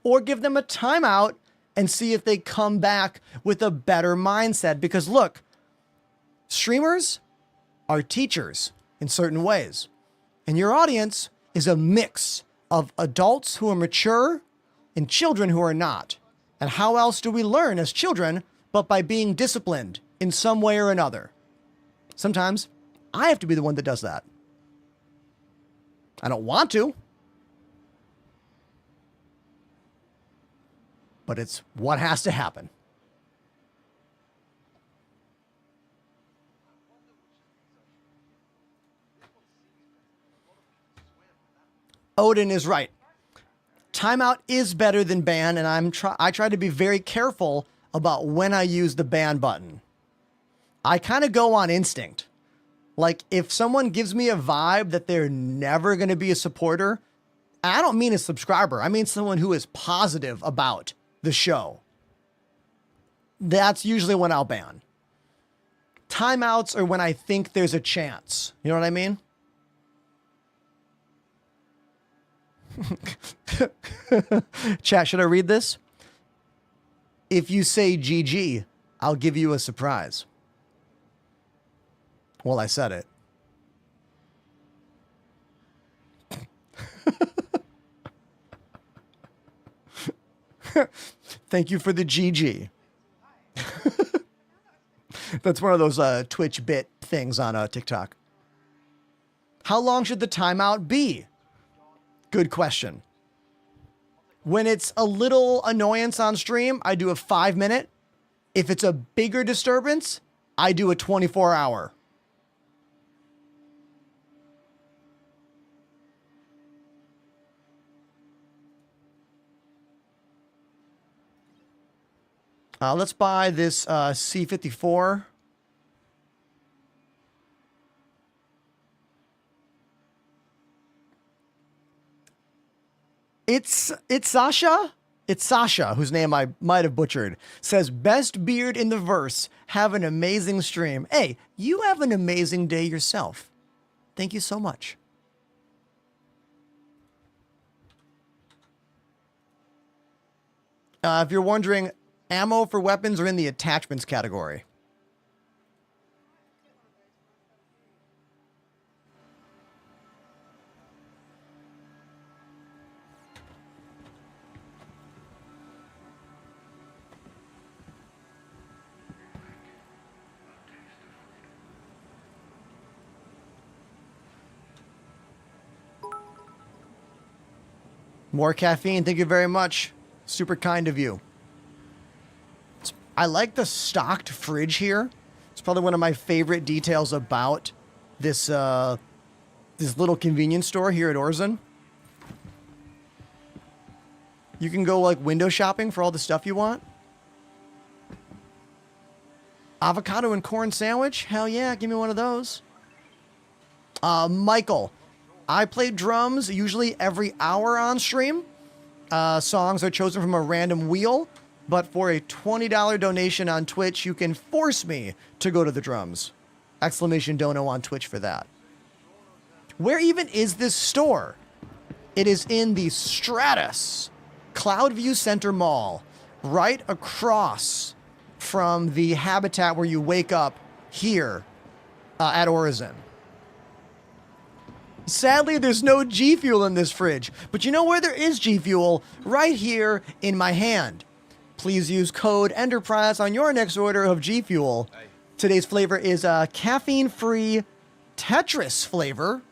Or give them a timeout and see if they come back with a better mindset. Because look, streamers are teachers in certain ways. And your audience is a mix of adults who are mature and children who are not. And how else do we learn as children but by being disciplined in some way or another? Sometimes I have to be the one that does that. I don't want to, but it's what has to happen. Odin is right. Timeout is better than ban, and I try to be very careful about when I use the ban button. I kind of go on instinct. Like, if someone gives me a vibe that they're never going to be a supporter, I don't mean a subscriber. I mean someone who is positive about the show. That's usually when I'll ban. Timeouts are when I think there's a chance. You know what I mean? Chat, should I read this? If you say GG, I'll give you a surprise. Well, I said it. Thank you for the GG. That's one of those Twitch bit things on TikTok. How long should the timeout be? Good question. When it's a little annoyance on stream, I do a 5-minute. If it's a bigger disturbance, I do a 24-hour. Let's buy this C54. It's Sasha. It's Sasha, whose name I might have butchered. Says, best beard in the verse. Have an amazing stream. Hey, you have an amazing day yourself. Thank you so much. If you're wondering, ammo for weapons are in the attachments category. More caffeine. Thank you very much. Super kind of you. I like the stocked fridge here. It's probably one of my favorite details about this this little convenience store here at Orzen. You can go like window shopping for all the stuff you want. Avocado and corn sandwich? Hell yeah, give me one of those. Michael, I play drums usually every hour on stream. Songs are chosen from a random wheel, but for a $20 donation on Twitch, you can force me to go to the drums. Exclamation dono on Twitch for that. Where even is this store? It is in the Stratus Cloudview Center Mall, right across from the habitat where you wake up here at Orzen. Sadly, there's no G Fuel in this fridge, but you know where there is G Fuel? Right here in my hand. Please use code ENTERPRISE on your next order of G Fuel. Today's flavor is a caffeine-free Tetris flavor.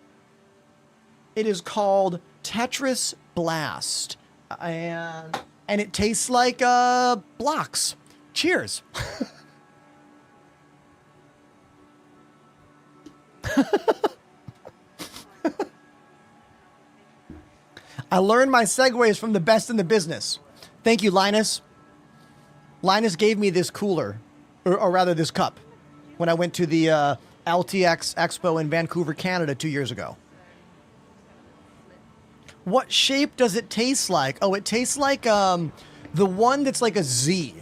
It is called Tetris Blast. And it tastes like blocks. Cheers. I learned my segues from the best in the business. Thank you, Linus. Linus gave me this cooler, or rather this cup, when I went to the LTX Expo in Vancouver, Canada 2 years ago. What shape does it taste like? Oh, it tastes like the one that's like a Z.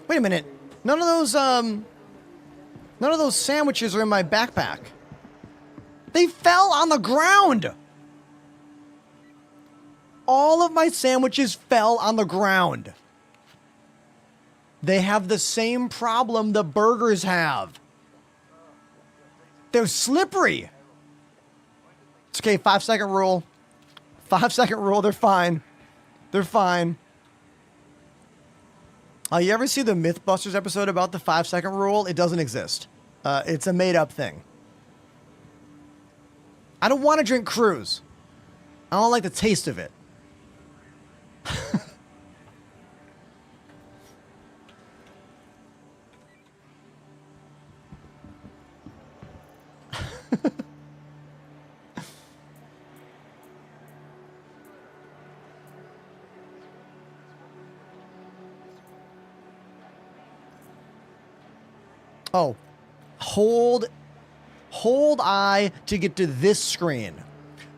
Wait a minute. None of those sandwiches are in my backpack. They fell on the ground. All of my sandwiches fell on the ground. They have the same problem the burgers have. They're slippery. It's okay, 5-second rule. 5-second rule, they're fine. They're fine. You ever see the Mythbusters episode about the 5-second rule? It doesn't exist. It's a made-up thing. I don't want to drink Cruise. I don't like the taste of it. Oh, hold I to get to this screen.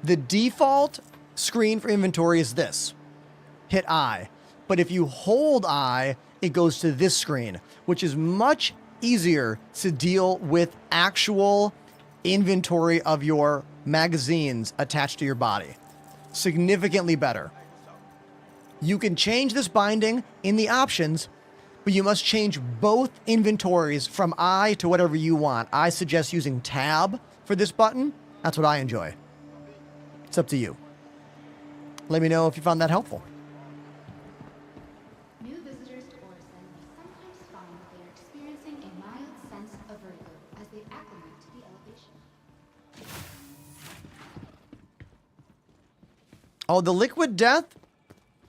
The default screen for inventory is this. Hit I. But if you hold I, it goes to this screen, which is much easier to deal with actual inventory of your magazines attached to your body. Significantly better. You can change this binding in the options, but you must change both inventories from I to whatever you want. I suggest using tab for this button. That's what I enjoy. It's up to you. Let me know if you found that helpful. New visitors to Orson sometimes find that they are experiencing a mild sense of vertigo as they acclimate to the elevation. Oh, the Liquid Death?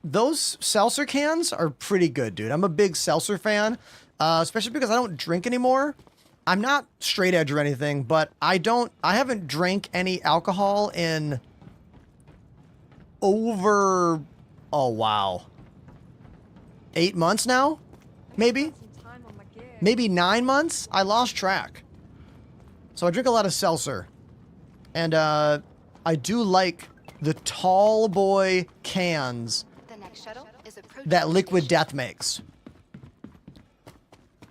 Those seltzer cans are pretty good, dude. I'm a big seltzer fan, especially because I don't drink anymore. I'm not straight edge or anything, but I haven't drank any alcohol in over, oh wow, 8 months now? Maybe? Maybe 9 months? I lost track. So I drink a lot of seltzer. And I do like the tall boy cans that Liquid Death makes.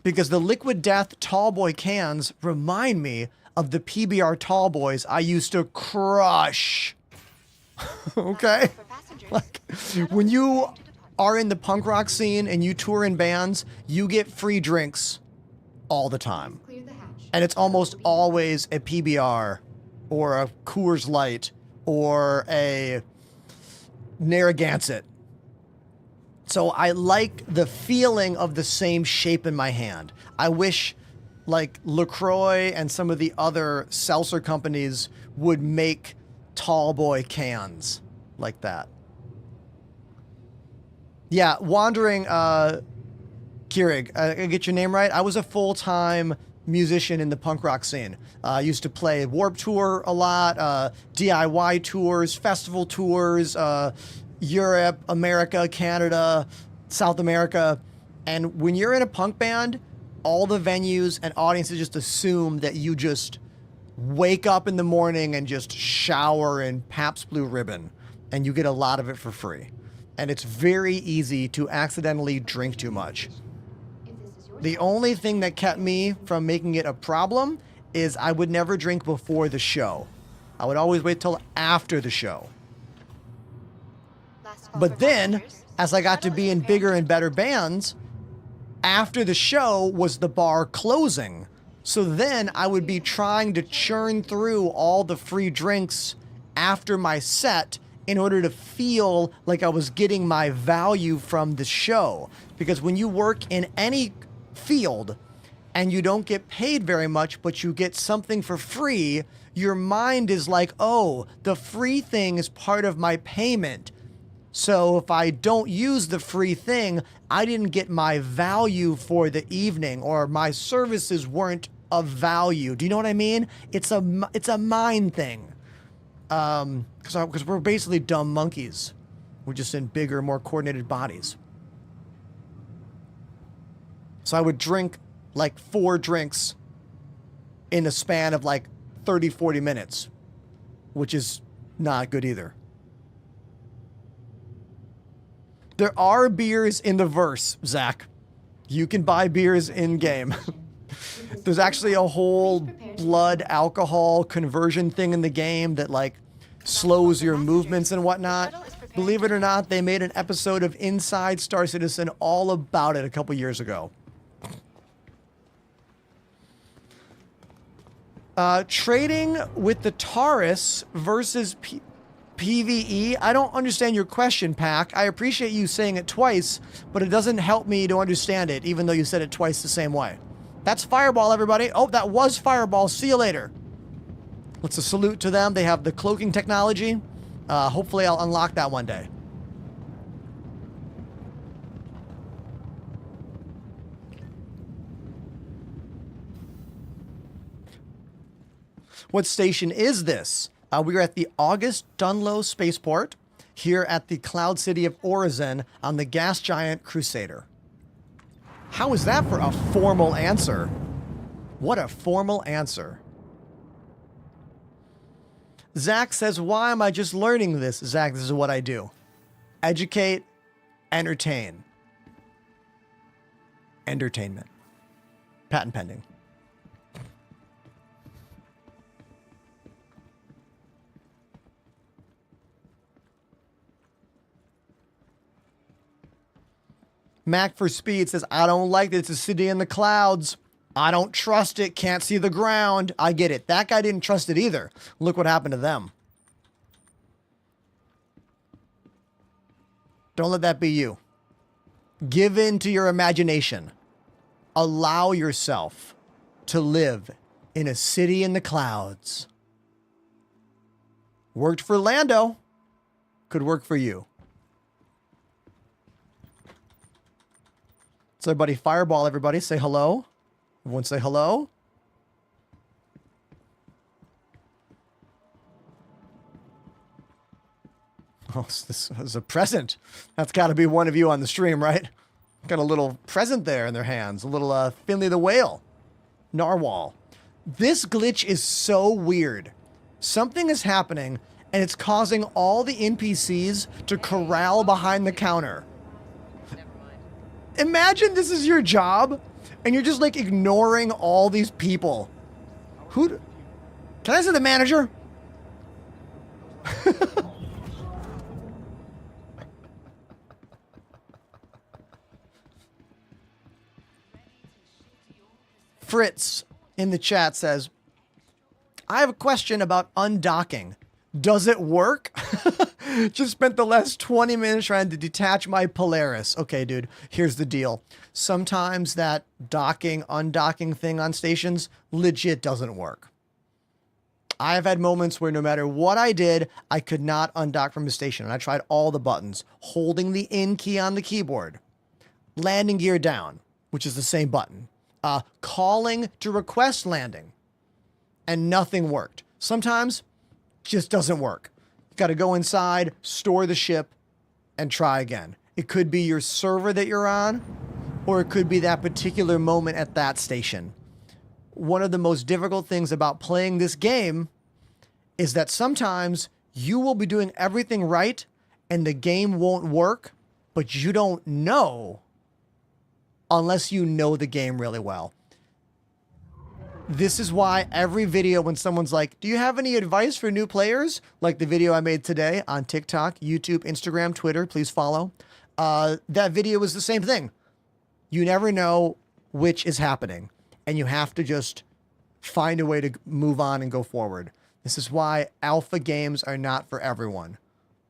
Because the Liquid Death Tallboy cans remind me of the PBR Tallboys I used to crush. Okay? Like, when you are in the punk rock scene and you tour in bands, you get free drinks all the time. And it's almost always a PBR or a Coors Light or a Narragansett. So I like the feeling of the same shape in my hand. I wish like LaCroix and some of the other seltzer companies would make tall boy cans like that. Yeah, Wandering Keurig, I get your name right. I was a full-time musician in the punk rock scene. I used to play Warped Tour a lot, DIY tours, festival tours, Europe, America, Canada, South America. And when you're in a punk band, all the venues and audiences just assume that you just wake up in the morning and just shower in Pabst Blue Ribbon, and you get a lot of it for free. And it's very easy to accidentally drink too much. The only thing that kept me from making it a problem is I would never drink before the show. I would always wait till after the show. But then, as I got to be in bigger and better bands, after the show was the bar closing. So then I would be trying to churn through all the free drinks after my set in order to feel like I was getting my value from the show. Because when you work in any field and you don't get paid very much, but you get something for free, your mind is like, oh, the free thing is part of my payment. So if I don't use the free thing, I didn't get my value for the evening, or my services weren't of value. Do you know what I mean? It's a mind thing. Because we're basically dumb monkeys. We're just in bigger, more coordinated bodies. So I would drink like 4 drinks in a span of like 30, 40 minutes, which is not good either. There are beers in the verse, Zach. You can buy beers in game. There's actually a whole blood alcohol conversion thing in the game that like slows your movements and whatnot. Believe it or not, they made an episode of Inside Star Citizen all about it a couple years ago. Trading with the Taurus versus PvE. I don't understand your question, Pac. I appreciate you saying it twice, but it doesn't help me to understand it, even though you said it twice the same way. That's Fireball, everybody. Oh, that was Fireball. See you later. Let's a salute to them. They have the cloaking technology. Hopefully I'll unlock that one day. What station is this? We are at the August Dunlow Spaceport here at the Cloud City of Orizen on the gas giant Crusader. How is that for a formal answer? What a formal answer. Zach says, why am I just learning this? Zach, this is what I do. Educate, entertain. Entertainment. Patent pending. Mac for Speed says, I don't like it. It's a city in the clouds. I don't trust it. Can't see the ground. I get it. That guy didn't trust it either. Look what happened to them. Don't let that be you. Give in to your imagination. Allow yourself to live in a city in the clouds. Worked for Lando. Could work for you. So everybody, Fireball, everybody. Say hello. Everyone say hello. Oh, this is a present. That's got to be one of you on the stream, right? Got a little present there in their hands. A little Finley the Whale. Narwhal. This glitch is so weird. Something is happening, and it's causing all the NPCs to corral behind the counter. Imagine this is your job, and you're just like ignoring all these people. Can I say the manager? Fritz in the chat says, I have a question about undocking. Does it work? Just spent the last 20 minutes trying to detach my Polaris. Okay, dude, here's the deal. Sometimes that docking, undocking thing on stations legit doesn't work. I have had moments where no matter what I did, I could not undock from the station. And I tried all the buttons, holding the in key on the keyboard, landing gear down, which is the same button, calling to request landing, and nothing worked. Sometimes just doesn't work. You got to go inside, store the ship, and try again. It could be your server that you're on, or it could be that particular moment at that station. One of the most difficult things about playing this game is that sometimes you will be doing everything right and the game won't work, but you don't know unless you know the game really well. This is why every video when someone's like, do you have any advice for new players? Like the video I made today on TikTok, YouTube, Instagram, Twitter, please follow. That video was the same thing. You never know which is happening, and you have to just find a way to move on and go forward. This is why alpha games are not for everyone.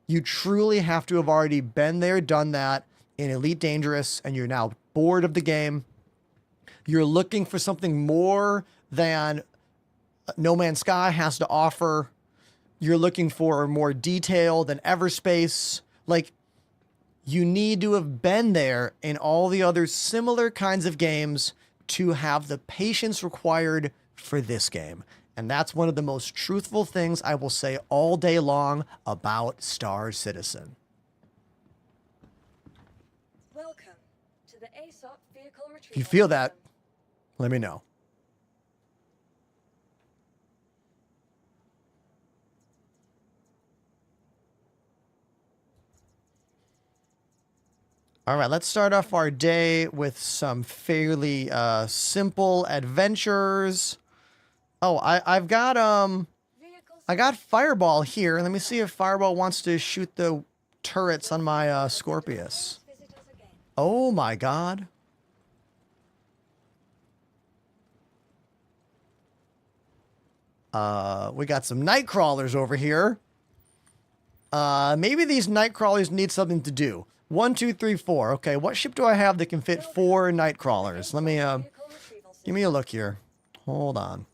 You truly have to have already been there, done that in Elite Dangerous, and you're now bored of the game. You're looking for something more than No Man's Sky has to offer. You're looking for more detail than Everspace. Like, you need to have been there in all the other similar kinds of games to have the patience required for this game. And that's one of the most truthful things I will say all day long about Star Citizen. Welcome to the ASOP vehicle retrieval. If you feel that, let me know. All right, let's start off our day with some fairly simple adventures. Oh, I got Fireball here. Let me see if Fireball wants to shoot the turrets on my Scorpius. Oh my God. We got some night crawlers over here. Maybe these night crawlers need something to do. 1, 2, 3, 4. Okay, what ship do I have that can fit 4 night crawlers? Let me, give me a look here. Hold on.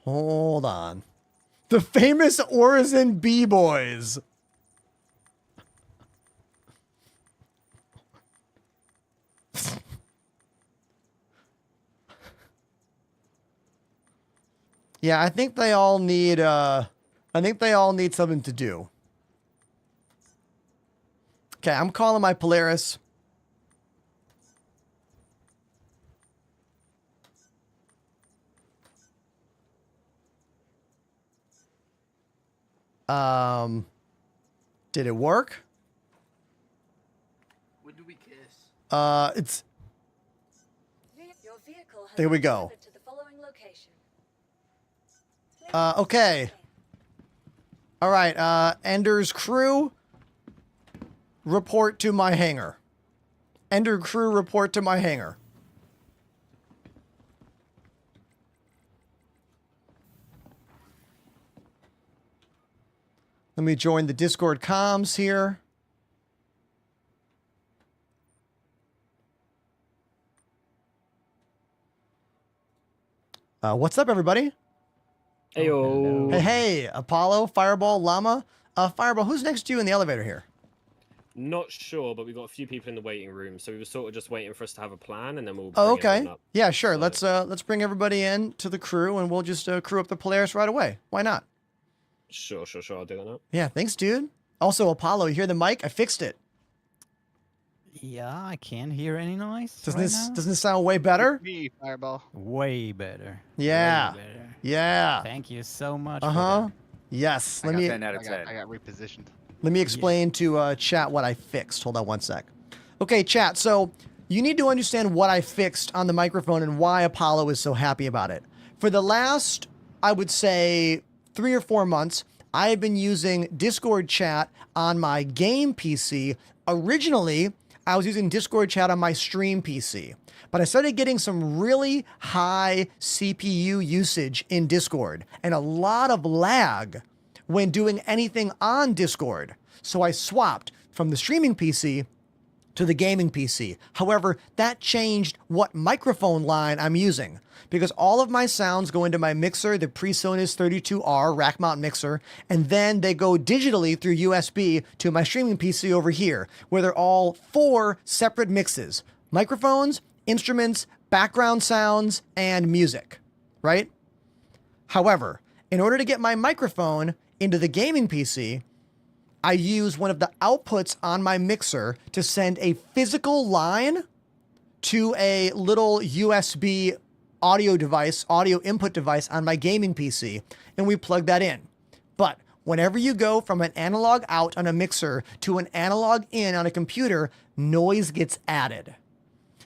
Hold on. The famous Orison B-Boys. Yeah, I think they all need, something to do. Okay, I'm calling my Polaris. Did it work? When do we kiss? It's... There we go. Okay. All right, Ender's crew, report to my hangar. Ender crew, report to my hangar. Let me join the Discord comms here. What's up, everybody? Heyo. Hey, hey, Apollo, Fireball, Llama. Fireball, who's next to you in the elevator here? Not sure, but we've got a few people in the waiting room, so we were sort of just waiting for us to have a plan, and then we'll. Oh, bring everyone okay. up. Yeah, sure. So- Let's bring everybody in to the crew, and we'll just crew up the Polaris right away. Why not? Sure. I'll do that now. Yeah, thanks, dude. Also, Apollo, you hear the mic? I fixed it. Yeah, I can't hear any noise. Doesn't right this now. doesn't this sound way better? Me, Fireball. Way better. Yeah. Way better. Yeah. Thank you so much. for Uh-huh. that. Yes. I Let got me 10 out of 10. I got repositioned. Let me explain to chat what I fixed. Hold on one sec. Okay, chat. So you need to understand what I fixed on the microphone and why Apollo is so happy about it. For the last, I would say, 3 or 4 months, I have been using Discord chat on my game PC. Originally, I was using Discord chat on my stream PC, but I started getting some really high CPU usage in Discord and a lot of lag when doing anything on Discord. So I swapped from the streaming PC to the gaming PC. However, that changed what microphone line I'm using because all of my sounds go into my mixer, the PreSonus 32R rack mount mixer, and then they go digitally through USB to my streaming PC over here, where they're all 4 separate mixes: microphones, instruments, background sounds, and music, right? However, in order to get my microphone into the gaming PC, I use one of the outputs on my mixer to send a physical line to a little USB audio device, audio input device on my gaming PC, and we plug that in. But whenever you go from an analog out on a mixer to an analog in on a computer, noise gets added.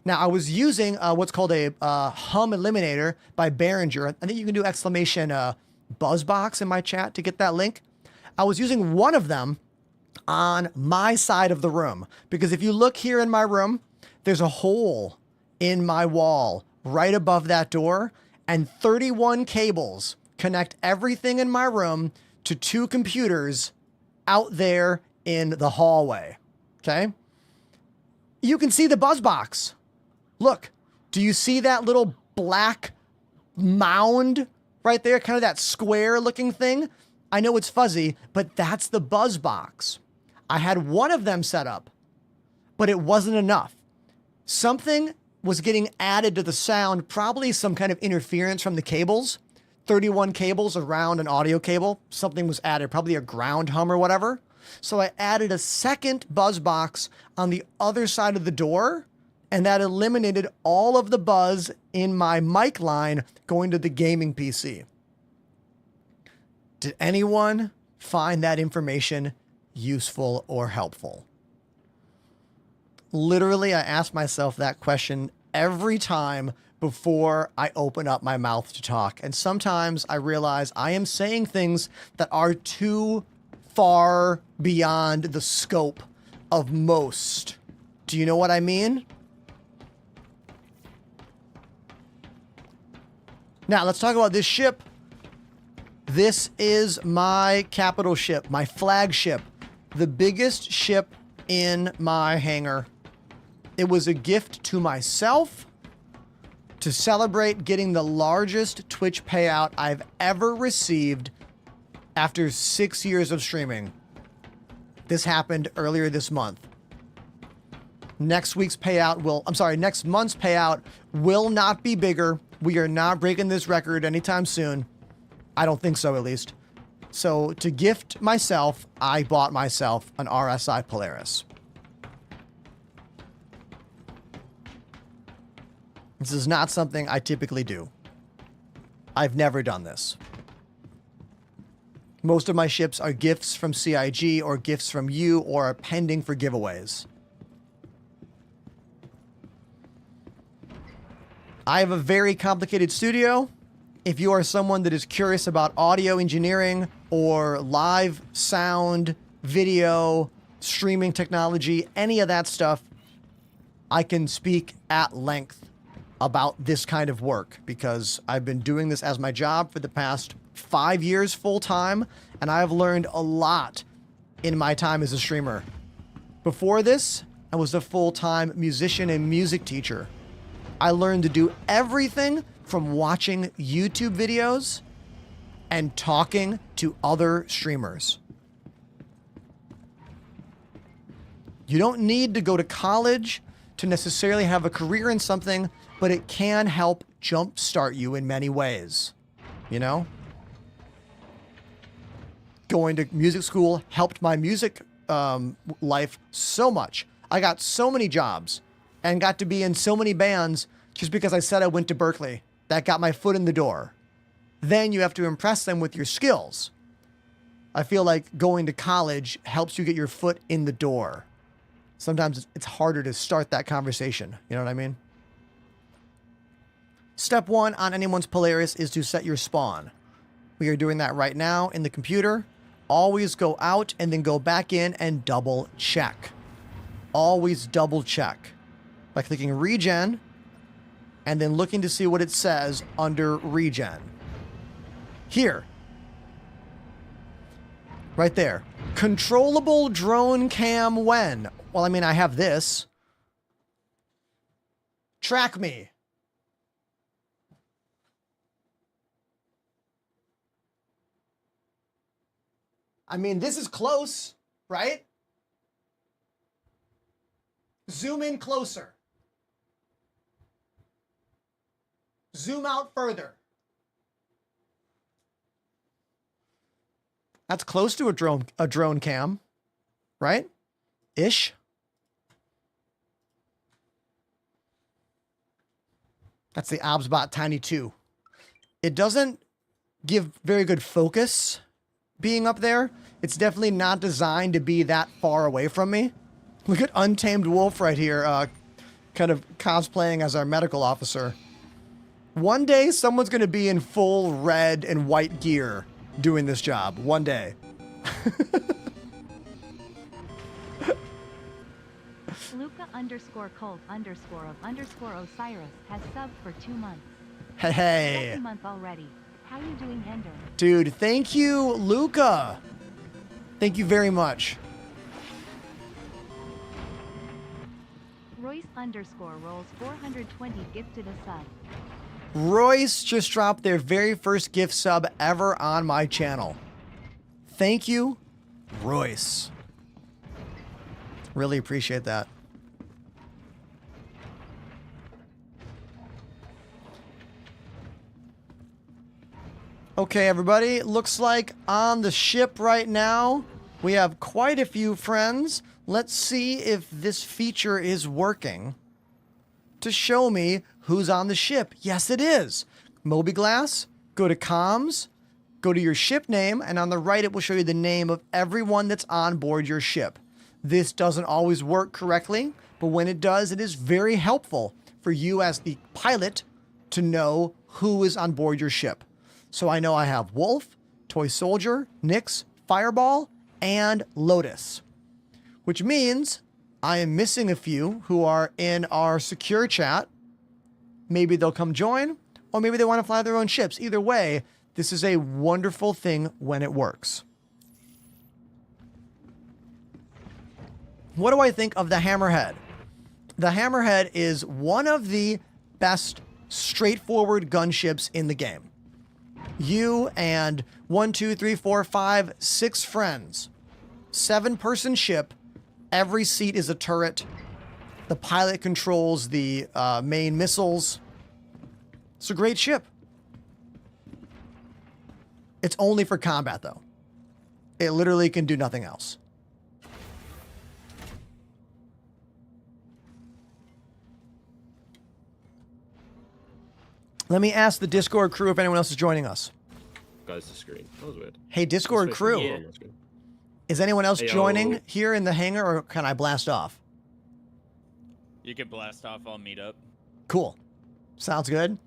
Now, I was using what's called a hum eliminator by Behringer. I think you can do exclamation buzzbox in my chat to get that link. I was using one of them on my side of the room, because if you look here in my room, there's a hole in my wall right above that door, and 31 cables connect everything in my room to 2 computers out there in the hallway. Okay? You can see the buzz box. Look, do you see that little black mound right there? Kind of that square looking thing. I know it's fuzzy, but that's the buzz box. I had one of them set up, but it wasn't enough. Something was getting added to the sound, probably some kind of interference from the cables. 31 cables around an audio cable. Something was added, probably a ground hum or whatever. So I added a second buzz box on the other side of the door, and that eliminated all of the buzz in my mic line going to the gaming PC. Did anyone find that information useful or helpful? Literally, I ask myself that question every time before I open up my mouth to talk. And sometimes I realize I am saying things that are too far beyond the scope of most. Do you know what I mean? Now, let's talk about this ship. This is my capital ship, my flagship, the biggest ship in my hangar. It was a gift to myself to celebrate getting the largest Twitch payout I've ever received after 6 years of streaming. This happened earlier this month. Next month's payout will not be bigger. We are not breaking this record anytime soon. I don't think so, at least. So to gift myself, I bought myself an RSI Polaris. This is not something I typically do. I've never done this. Most of my ships are gifts from CIG or gifts from you or are pending for giveaways. I have a very complicated studio. If you are someone that is curious about audio engineering or live sound, video, streaming technology, any of that stuff, I can speak at length about this kind of work because I've been doing this as my job for the past 5 years full time, and I have learned a lot in my time as a streamer. Before this, I was a full-time musician and music teacher. I learned to do everything from watching YouTube videos and talking to other streamers. You don't need to go to college to necessarily have a career in something, but it can help jumpstart you in many ways. You know? Going to music school helped my music life so much. I got so many jobs and got to be in so many bands just because I said I went to Berkeley. That got my foot in the door. Then you have to impress them with your skills. I feel like going to college helps you get your foot in the door. Sometimes it's harder to start that conversation. You know what I mean? Step 1 on anyone's Polaris is to set your spawn. We are doing that right now in the computer. Always go out and then go back in and double check. Always double check by clicking regen and then looking to see what it says under regen. Here. Right there. Controllable drone cam when? Well, I mean, I have this. Track me. I mean, this is close, right? Zoom in closer. Zoom out further. That's close to a drone cam, right? Ish. That's the ObsBot Tiny 2. It doesn't give very good focus being up there. It's definitely not designed to be that far away from me. Look at Untamed Wolf right here, kind of cosplaying as our medical officer. One day, someone's going to be in full red and white gear doing this job. One day. Luca_Colt_of_Osiris has subbed for 2 months. Hey. Second month already. How you doing, Ender? Dude, thank you, Luca. Thank you very much. Royce_rolls 420 gifted a sub. Royce just dropped their very first gift sub ever on my channel. Thank you, Royce. Really appreciate that. Okay, everybody, looks like on the ship right now, we have quite a few friends. Let's see if this feature is working to show me who's on the ship. Yes, it is. Mobiglass, go to comms, go to your ship name, and on the right, it will show you the name of everyone that's on board your ship. This doesn't always work correctly, but when it does, it is very helpful for you as the pilot to know who is on board your ship. So I know I have Wolf, Toy Soldier, Nyx, Fireball, and Lotus, which means I am missing a few who are in our secure chat. Maybe they'll come join, or maybe they want to fly their own ships. Either way, this is a wonderful thing when it works. What do I think of the Hammerhead? The Hammerhead is one of the best straightforward gunships in the game. You and 1, 2, 3, 4, 5, 6 friends. 7-person ship. Every seat is a turret. The pilot controls the main missiles. It's a great ship. It's only for combat, though. It literally can do nothing else. Let me ask the Discord crew if anyone else is joining us. Guys, the screen. That was weird. Hey, Discord crew. Is anyone else joining here in the hangar, or can I blast off? You can blast off. I'll meet up. Cool. Sounds good.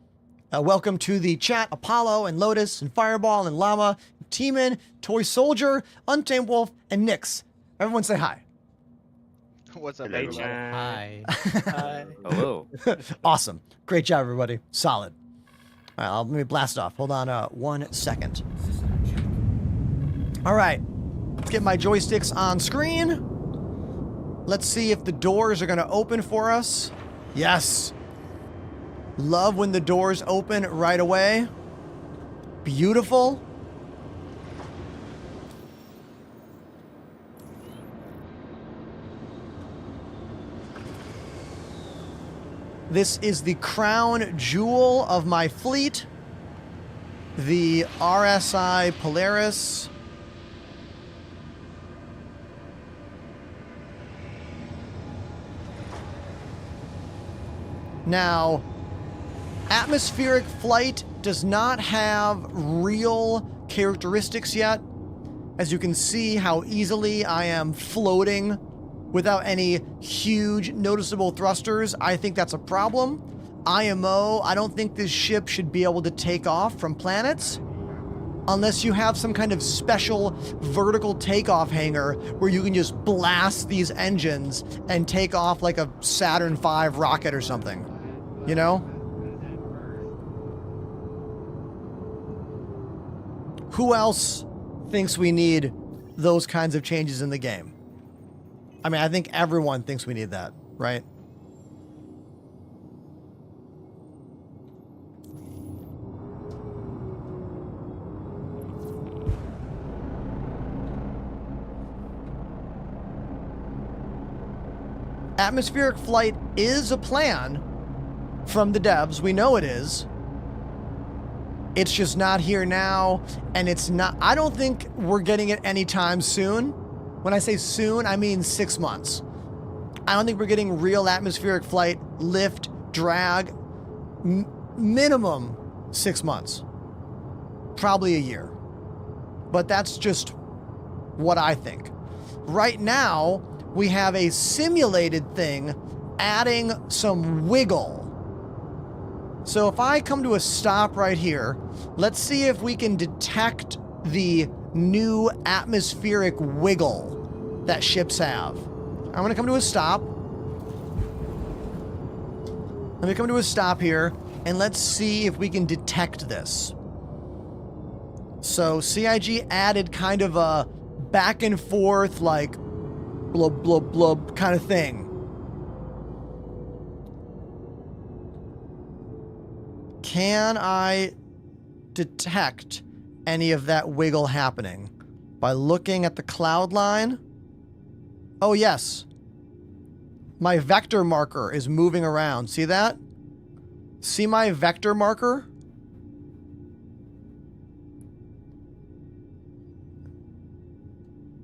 Welcome to the chat, Apollo and Lotus and Fireball and Llama, Teeman, Toy Soldier, Untamed Wolf, and Nyx. Everyone say hi. What's up, Hello, everybody? Hi. Hi. Hello. Awesome. Great job, everybody. Solid. All right, let me blast off. Hold on 1 second. All right. Let's get my joysticks on screen. Let's see if the doors are going to open for us. Yes. Love when the doors open right away. Beautiful. This is the crown jewel of my fleet, the RSI Polaris. Now, atmospheric flight does not have real characteristics yet. As you can see how easily I am floating without any huge noticeable thrusters. I think that's a problem. IMO, I don't think this ship should be able to take off from planets unless you have some kind of special vertical takeoff hangar where you can just blast these engines and take off like a Saturn V rocket or something, you know? Who else thinks we need those kinds of changes in the game? I mean, I think everyone thinks we need that, right? atmospheric flight is a plan from the devs. We know it is. It's just not here now, and it's not. I don't think we're getting it anytime soon. When I say soon, I mean 6 months. I don't think we're getting real atmospheric flight, lift, drag, minimum 6 months. Probably a year. But that's just what I think. Right now, we have a simulated thing adding some wiggle. So if I come to a stop right here, let's see if we can detect the new atmospheric wiggle that ships have. I'm going to come to a stop. Let me come to a stop here, and let's see if we can detect this. So CIG added kind of a back and forth, like blub, blub, blub kind of thing. Can I detect any of that wiggle happening by looking at the cloud line? Oh, yes. My vector marker is moving around. See that? See my vector marker?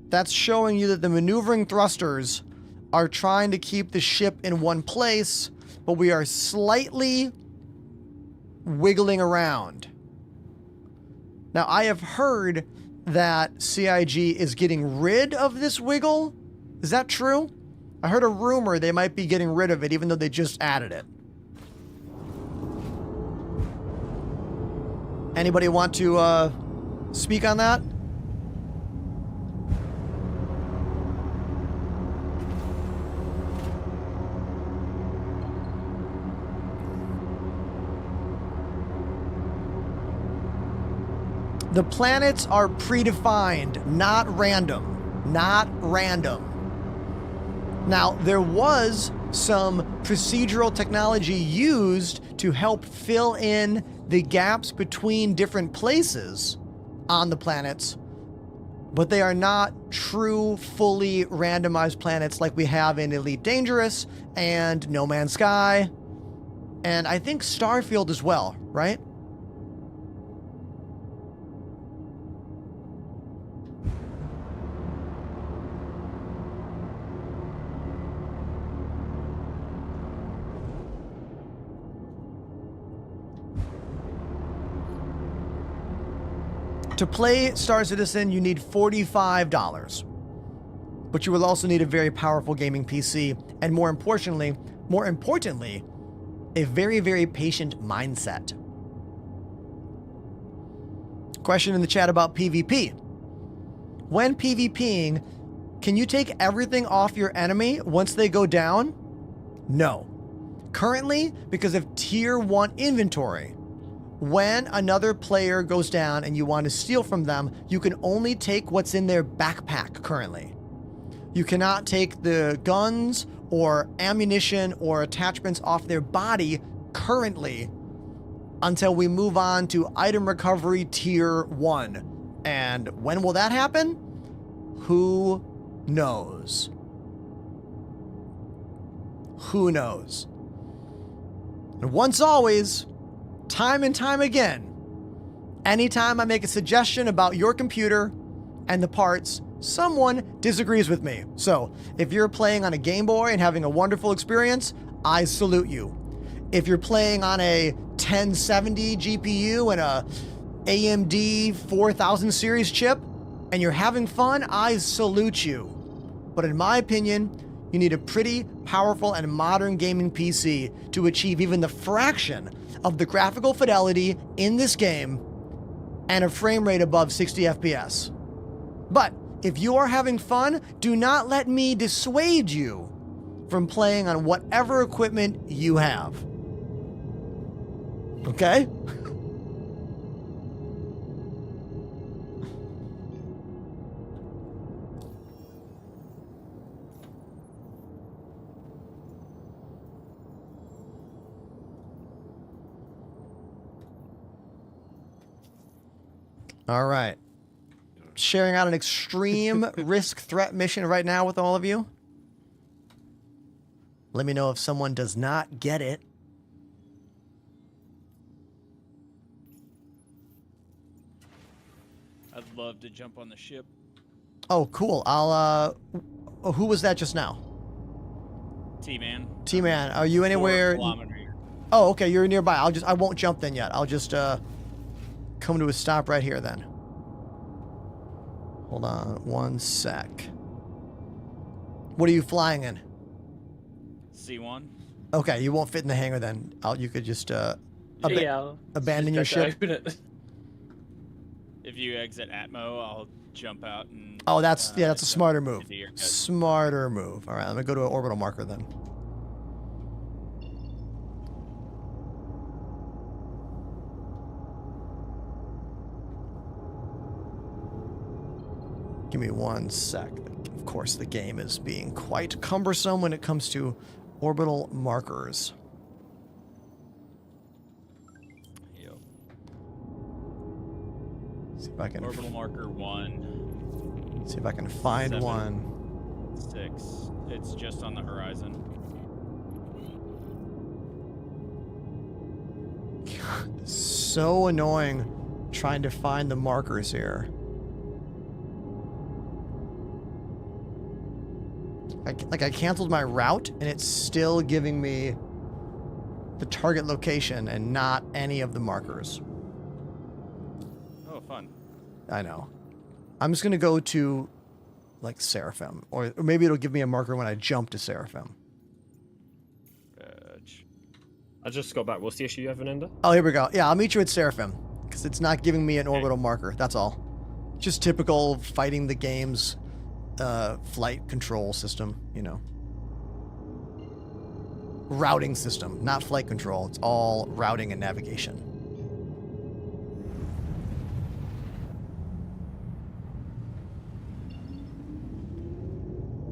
That's showing you that the maneuvering thrusters are trying to keep the ship in one place, but we are slightly wiggling around. Now, I have heard that CIG is getting rid of this wiggle. Is that true? I heard a rumor they might be getting rid of it, even though they just added it. Anybody want to speak on that? The planets are predefined, not random. Not random. Now, there was some procedural technology used to help fill in the gaps between different places on the planets, but they are not true, fully randomized planets like we have in Elite Dangerous and No Man's Sky, and I think Starfield as well, right? To play Star Citizen, you need $45. But you will also need a very powerful gaming PC, and more importantly, a very, very patient mindset. Question in the chat about PvP. When PvPing, can you take everything off your enemy once they go down? No. Currently, because of Tier 1 inventory, when another player goes down and you want to steal from them, you can only take what's in their backpack currently. You cannot take the guns or ammunition or attachments off their body currently until we move on to item recovery Tier 1. And when will that happen? Who knows? Who knows? And once always, time and time again, anytime I make a suggestion about your computer and the parts, someone disagrees with me. So if you're playing on a Game Boy and having a wonderful experience, I salute you. If you're playing on a 1070 GPU and a AMD 4000 series chip and you're having fun, I salute you. But in my opinion, you need a pretty powerful and modern gaming PC to achieve even the fraction of the graphical fidelity in this game and a frame rate above 60 FPS. But if you are having fun, do not let me dissuade you from playing on whatever equipment you have. Okay? All right. Sharing out an extreme risk threat mission right now with all of you. Let me know if someone does not get it. I'd love to jump on the ship. Oh, cool. I'll, who was that just now? T-Man. T-Man, are you anywhere? 4 kilometers. Oh, okay, you're nearby. I won't jump then yet. I'll just, come to a stop right here then. Hold on one sec. What are you flying in? C1. Okay, you won't fit in the hangar then. You could just, abandon your Just try to ship. open it. If you exit Atmo, I'll jump out and... Oh, that's a jump smarter move. into your guys'. Smarter move. All right, let me go to an orbital marker then. Give me one sec. Of course, the game is being quite cumbersome when it comes to orbital markers. Yep. See if I can. Orbital marker 1. See if I can find 7, one. 6. It's just on the horizon. God, so annoying trying to find the markers here. I canceled my route and it's still giving me the target location and not any of the markers. Oh, fun. I know. I'm just gonna go to like Seraphim, or maybe it'll give me a marker when I jump to Seraphim. I just got back. What's the issue you have, Ender? Oh, here we go. Yeah, I'll meet you at Seraphim because it's not giving me an orbital marker. That's all. Just typical fighting the game's flight control system, you know. Routing system, not flight control. It's all routing and navigation.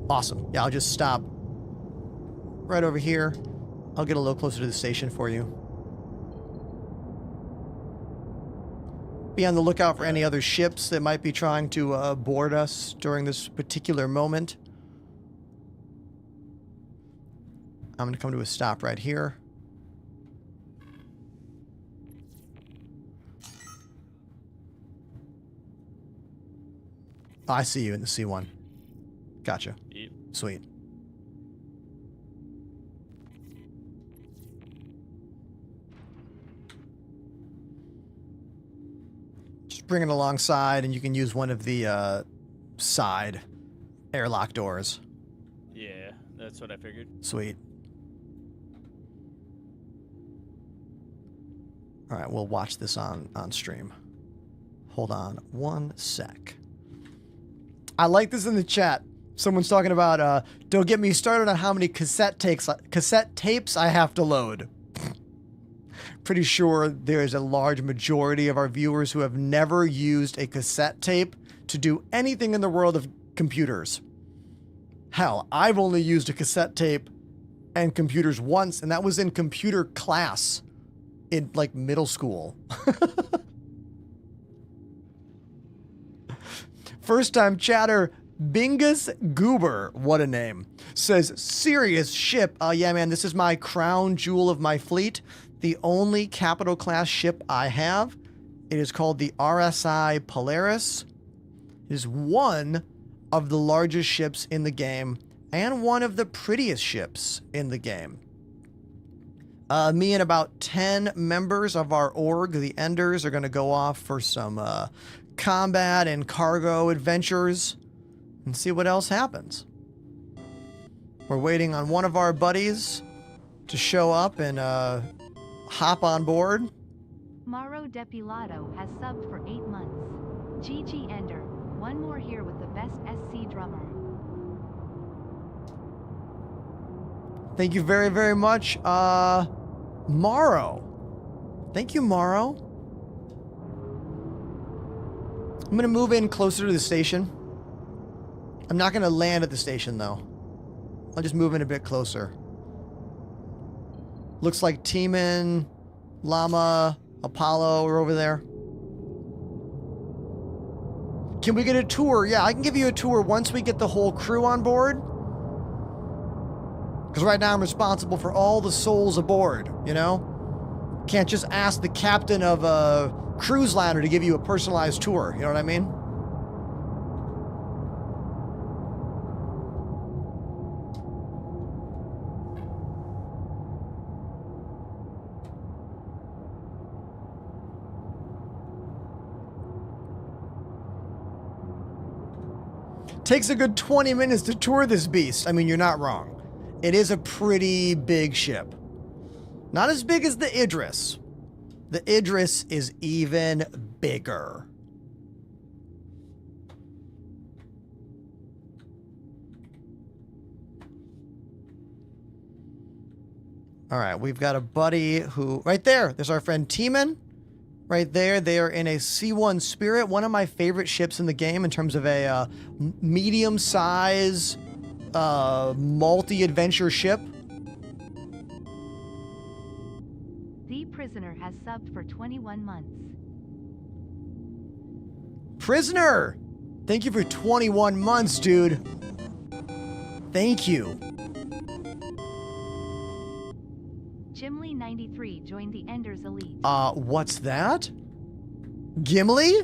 Awesome. Yeah, I'll just stop right over here. I'll get a little closer to the station for you. Be on the lookout for any other ships that might be trying to board us during this particular moment. I'm going to come to a stop right here. Oh, I see you in the C1. Gotcha. Yep. Sweet. Just bring it alongside, and you can use one of the side airlock doors. Yeah, that's what I figured. Sweet. All right, we'll watch this on stream. Hold on one sec. I like this in the chat. Someone's talking about, don't get me started on how many cassette tapes I have to load. Pretty sure there's a large majority of our viewers who have never used a cassette tape to do anything in the world of computers. Hell, I've only used a cassette tape and computers once, and that was in computer class in, like, middle school. First time chatter, Bingus Goober, what a name, says, serious ship. Yeah, man, this is my crown jewel of my fleet. The only capital class ship I have. It is called the RSI Polaris. It is one of the largest ships in the game and one of the prettiest ships in the game. Me and about 10 members of our org, the Enders, are going to go off for some combat and cargo adventures and see what else happens. We're waiting on one of our buddies to show up and hop on board. Maro Depilado has subbed for 8 months. GG Ender, one more here with the best SC drummer. Thank you very, very much, Maro. Thank you, Maro. I'm going to move in closer to the station. I'm not going to land at the station, though. I'll just move in a bit closer. Looks like Teeman, Llama, Apollo are over there. Can we get a tour? Yeah, I can give you a tour once we get the whole crew on board. Because right now I'm responsible for all the souls aboard, you know? Can't just ask the captain of a cruise liner to give you a personalized tour, you know what I mean? Takes a good 20 minutes to tour this beast. I mean, you're not wrong. It is a pretty big ship. Not as big as the Idris. The Idris is even bigger. All right, we've got a buddy who... Right there, there's our friend Teeman. Right there, they are in a C1 Spirit, one of my favorite ships in the game in terms of a medium-size multi-adventure ship. The prisoner has subbed for 21 months. Prisoner! Thank you for 21 months, dude. Thank you. Gimli93 joined the Enders Elite. What's that? Gimli?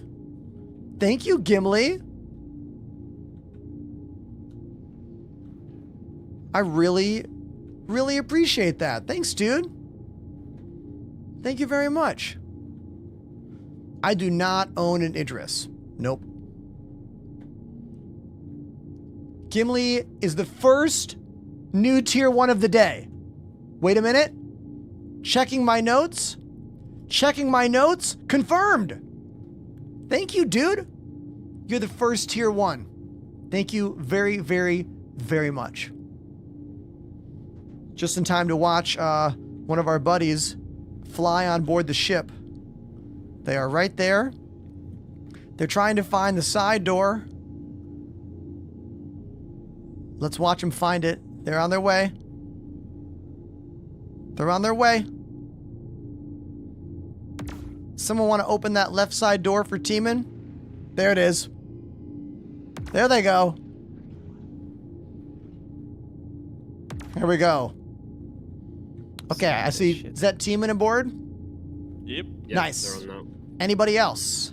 Thank you, Gimli. I really, really appreciate that. Thanks, dude. Thank you very much. I do not own an Idris. Nope. Gimli is the first new tier 1 of the day. Wait a minute. Checking my notes. Checking my notes. Confirmed. Thank you, dude. You're the first tier 1. Thank you very, very, very much. Just in time to watch one of our buddies fly on board the ship. They are right there. They're trying to find the side door. Let's watch them find it. They're on their way. They're on their way. Someone want to open that left side door for Teeman? There it is. There they go. Here we go. Okay, I see. Is that Teeman aboard? Yep. Nice. They're on now. Anybody else?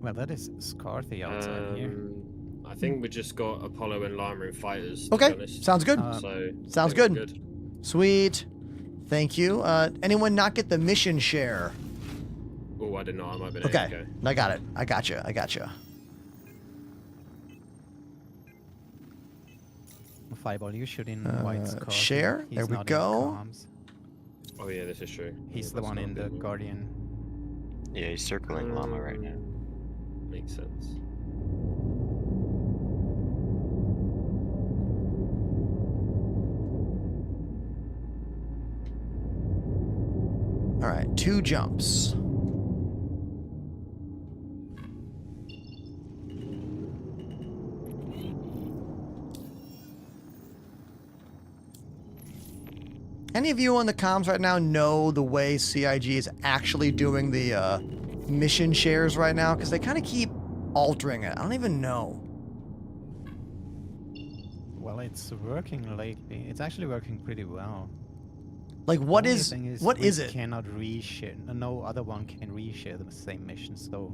Well, that is Scarthy outside here. I think we just got Apollo and Llama in fighters. To Okay, be honest. sounds good. So Sounds I think good. we're Sweet. Thank you. Anyone not get the mission share? Oh, I didn't know. I might be. Okay, I got it. I gotcha. I gotcha. Fireball, you should invite Scarthy. Share? He's There we not in go. comms. Oh yeah, this is true. He's Yeah, the that's one not in the good. Guardian. Yeah, he's circling Llama right now. Makes sense. All right, 2 jumps. Any of you on the comms right now know the way CIG is actually doing the mission shares right now? Because they kind of keep altering it. I don't even know. Well, it's working lately. It's actually working pretty well. Like, what The only is thing what we is it? Cannot reshare. No other one can reshare the same mission. So,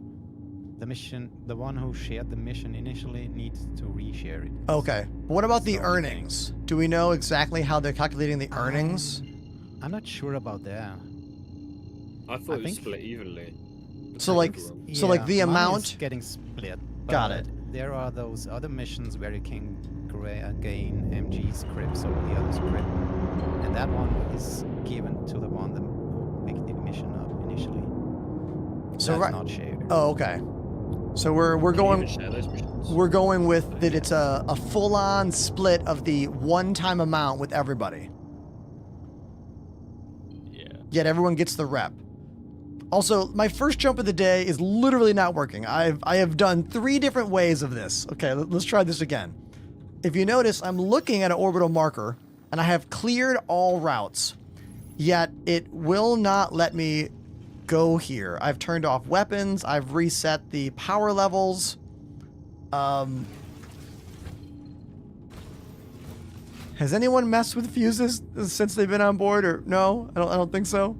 the mission, the one who shared the mission initially needs to reshare it. Okay. What about the That's the only thing. earnings? Do we know exactly how they're calculating the earnings? I'm not sure about that. I thought I it was think- split evenly. So like, Everyone. so like the mine is amount. getting split. Got but it. There are those other missions where you can gain MG scripts over the other script, and that one is given to the one that picked the mission up initially. So That's right. not shared. Oh, okay. So we're Can you going even share those missions? we're going with that. It's a full-on split of the one-time amount with everybody. Yeah. Yet everyone gets the rep. Also, my first jump of the day is literally not working. I have done 3 different ways of this. Okay, let's try this again. If you notice, I'm looking at an orbital marker, and I have cleared all routes. Yet it will not let me go here. I've turned off weapons. I've reset the power levels. Has anyone messed with fuses since they've been on board, or no? I don't think so.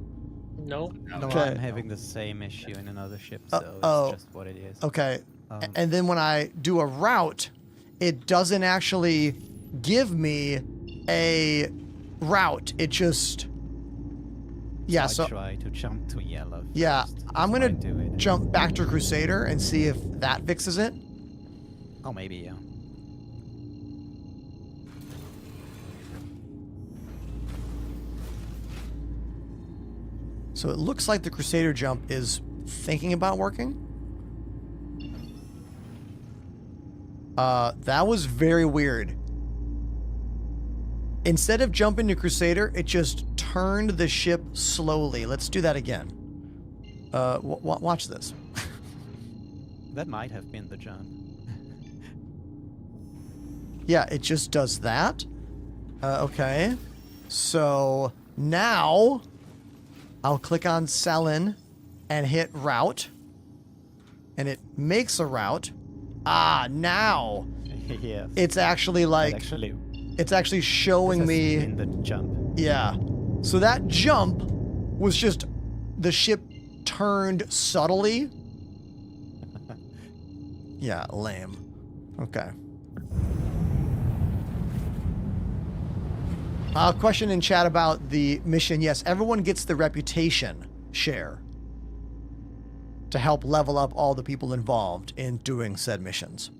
No. No, Okay. I'm having the same issue in another ship, so oh. it's just what it is. Okay. Um, And then when I do a route, it doesn't actually give me a route. It just... Yeah, so so... I try to jump to yellow Yeah, first I'm before I gonna do it. jump back to Crusader and see if that fixes it. Oh, maybe, yeah. So it looks like the Crusader jump is thinking about working. That was very weird. Instead of jumping to Crusader, it just turned the ship slowly. Let's do that again. Watch this. That might have been the jump. Yeah, it just does that. Okay. So now I'll click on Selin and hit route. And it makes a route. Ah, now Yes. it's actually like... Actually, It's actually showing this has me... been the jump. Yeah. So that jump was just the ship turned subtly. Yeah, lame. Okay. Question in chat about the mission. Yes, everyone gets the reputation share to help level up all the people involved in doing said missions.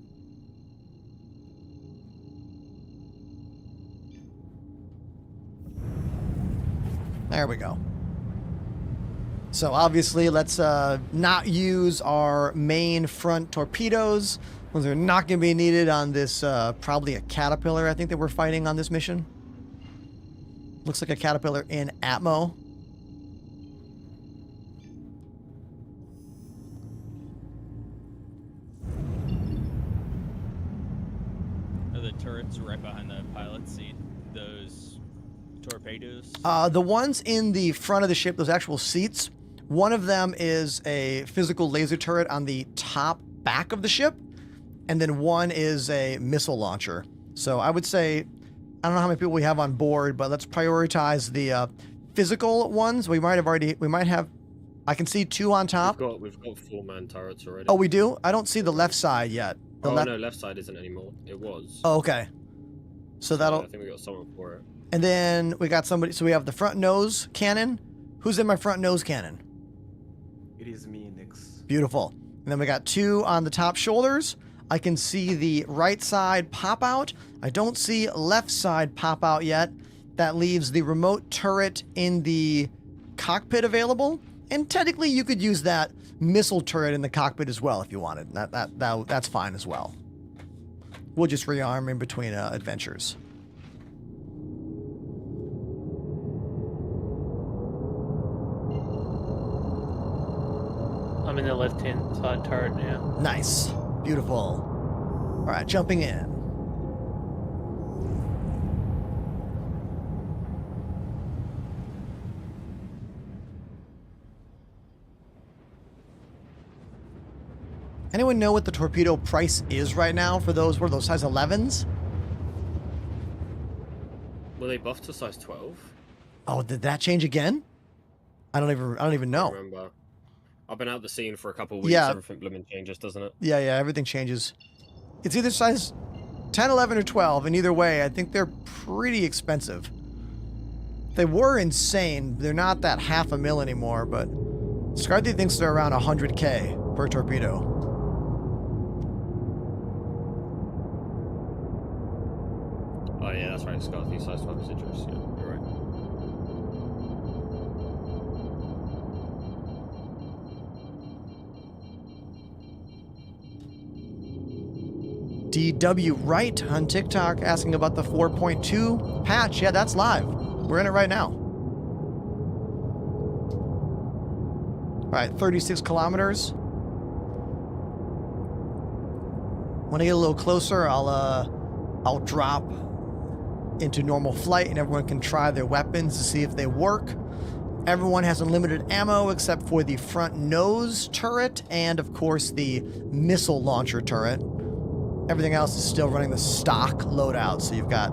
There we go. So obviously, let's not use our main front torpedoes. Those are not going to be needed on this, probably a Caterpillar, I think that we're fighting on this mission. Looks like a Caterpillar in Atmo. Are the turrets right behind the pilot seat? Those torpedoes? The ones in the front of the ship, those actual seats, one of them is a physical laser turret on the top back of the ship, and then one is a missile launcher. So I would say, I don't know how many people we have on board, but let's prioritize the physical ones. We might have, I can see two on top. We've got 4-man turrets already. Oh, we do? I don't see the left side yet. No, left side isn't anymore. It was. Oh, okay. So that'll... I think we got someone for it. And then we got somebody, so we have the front nose cannon. Who's in my front nose cannon? It is me, Nix. Beautiful. And then we got two on the top shoulders. I can see the right side pop out. I don't see left side pop out yet. That leaves the remote turret in the cockpit available. And technically you could use that missile turret in the cockpit as well if you wanted. That's fine as well. We'll just rearm in between adventures. I'm in the left-hand side turret now. Nice. Beautiful. All right, jumping in. Anyone know what the torpedo price is right now for those, what are those, size 11s? Were they buffed to size 12? Oh, did that change again? I don't even know. I remember. I've been out the scene for a couple of weeks. Yeah. Everything blooming changes, doesn't it? Yeah, everything changes. It's either size 10, 11, or 12, and either way, I think they're pretty expensive. They were insane. They're not that $500,000 anymore, but Scarthy thinks they're around 100K per torpedo. Oh yeah, that's right. Scarthy size 12 is interesting. Yeah, you're right. DW Wright on TikTok asking about the 4.2 patch. Yeah, that's live. We're in it right now. All right, 36 kilometers. When I get a little closer, I'll drop into normal flight and everyone can try their weapons to see if they work. Everyone has unlimited ammo except for the front nose turret and, of course, the missile launcher turret. Everything else is still running the stock loadout, so you've got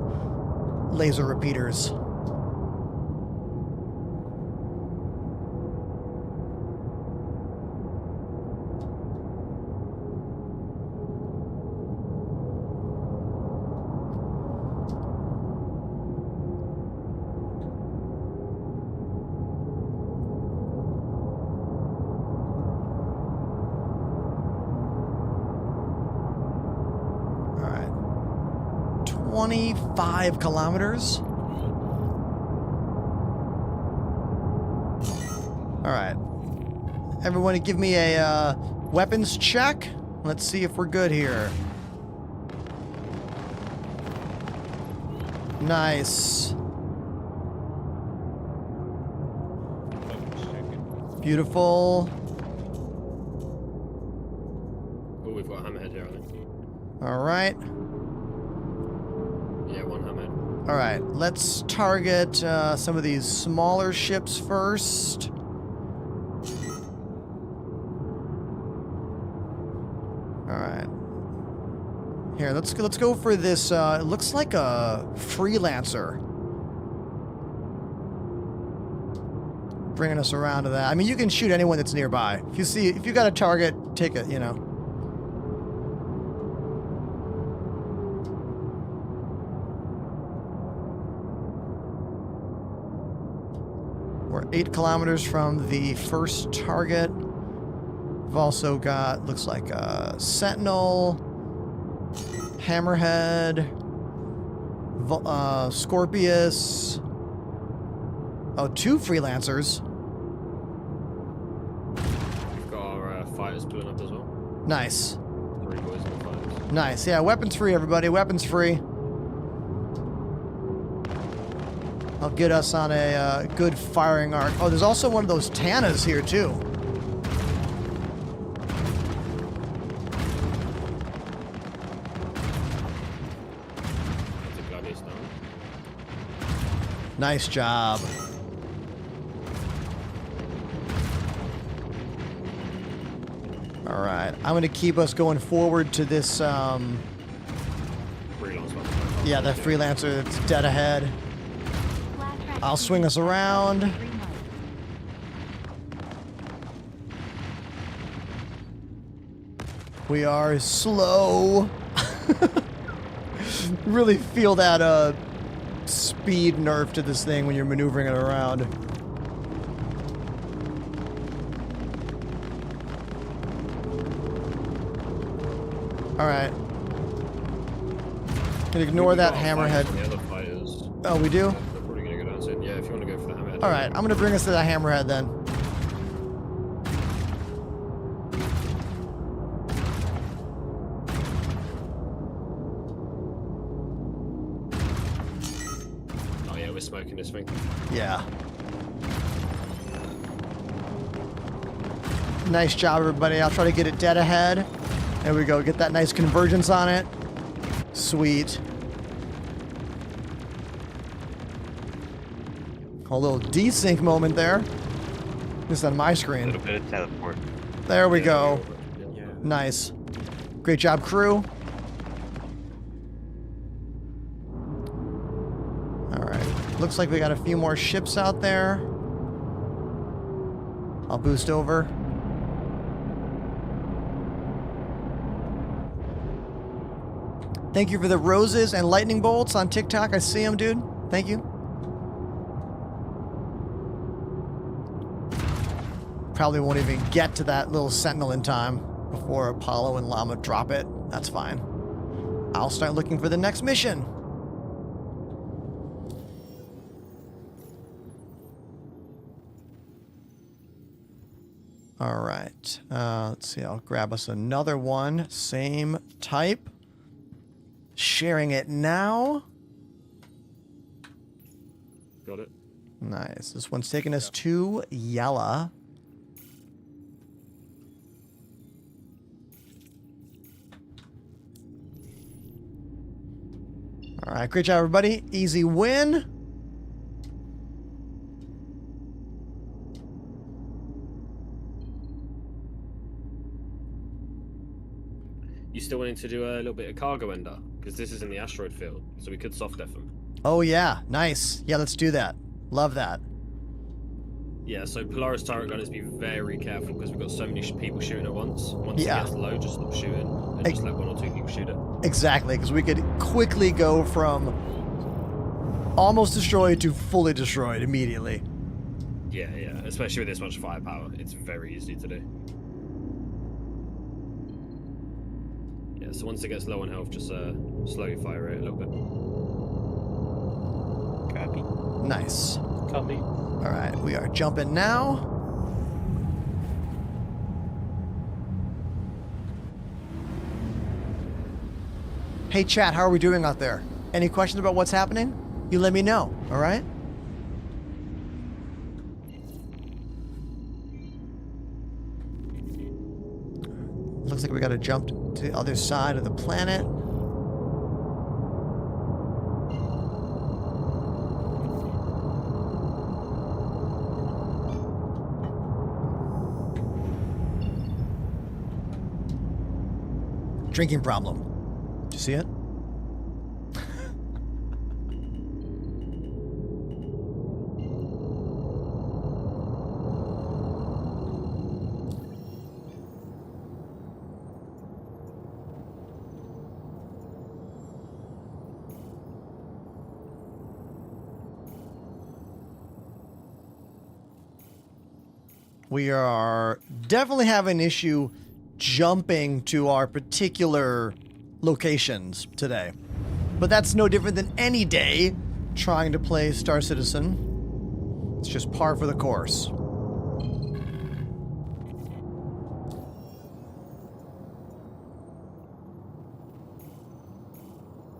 laser repeaters. All right. 25 kilometers. All right. Everyone give me a weapons check. Let's see if we're good here. Nice. Beautiful. Oh, we've got a hammerhead here, I think. All right. Yeah, one hammerhead. All right. Let's target some of these smaller ships first. All right. Here, let's go for this. It looks like a freelancer. Bringing us around to that. I mean, you can shoot anyone that's nearby. If you got a target, take it. You know. We're 8 kilometers from the first target. We've also got, looks like a Sentinel, Hammerhead, Scorpius. Oh, 2 freelancers. We've got our fighters pulling up as well. Nice. 3 boys and fighters. Nice. Yeah, weapons free, everybody. Weapons free. I'll get us on a good firing arc. Oh, there's also one of those Tanas here, too. That's a gladius now. Nice job. All right. I'm going to keep us going forward to this, Freelance one. yeah, that freelancer that's dead ahead. I'll swing us around. We are slow. Really feel that speed nerf to this thing when you're maneuvering it around. All right. Can ignore that hammerhead. The other fighters. Oh, we do? They're probably going to go down soon. Yeah, if you want to go for the hammerhead. All right, I'm going to bring us to that hammerhead then. Oh yeah, we're smoking this thing. Yeah. Nice job, everybody. I'll try to get it dead ahead. There we go. Get that nice convergence on it. Sweet. A little desync moment there. Just on my A screen. little bit of teleport. There we go. Yeah. Nice. Great job, crew. Alright. Looks like we got a few more ships out there. I'll boost over. Thank you for the roses and lightning bolts on TikTok. I see them, dude. Thank you. Probably won't even get to that little sentinel in time before Apollo and Llama drop it. That's fine. I'll start looking for the next mission. All right. Let's see. I'll grab us another one. Same type. Sharing it now. Got it. Nice. This one's taking us to Yella. All right. Great job, everybody. Easy win. You still wanting to do a little bit of cargo ender? Because this is in the asteroid field, so we could soft F them. Oh yeah, nice. Yeah, let's do that. Love that. Yeah, so Polaris turret gunners, be very careful because we've got so many people shooting at once. Once it gets low, just stop shooting and just let 1 or 2 people shoot it. Exactly, because we could quickly go from almost destroyed to fully destroyed immediately. Yeah, especially with this much firepower, it's very easy to do. Yeah, so once it gets low on health, just slowly fire it a little bit. Copy. Nice. Copy. All right, we are jumping now. Hey chat, how are we doing out there? Any questions about what's happening? You let me know, all right? Looks like we gotta jump to the other side of the planet. Drinking problem. Do you see it? We are definitely having an issue jumping to our particular locations today. But that's no different than any day trying to play Star Citizen. It's just par for the course.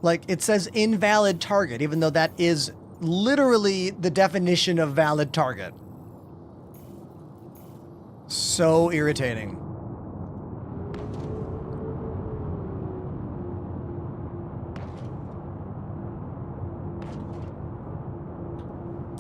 Like, it says invalid target, even though that is literally the definition of valid target. So irritating.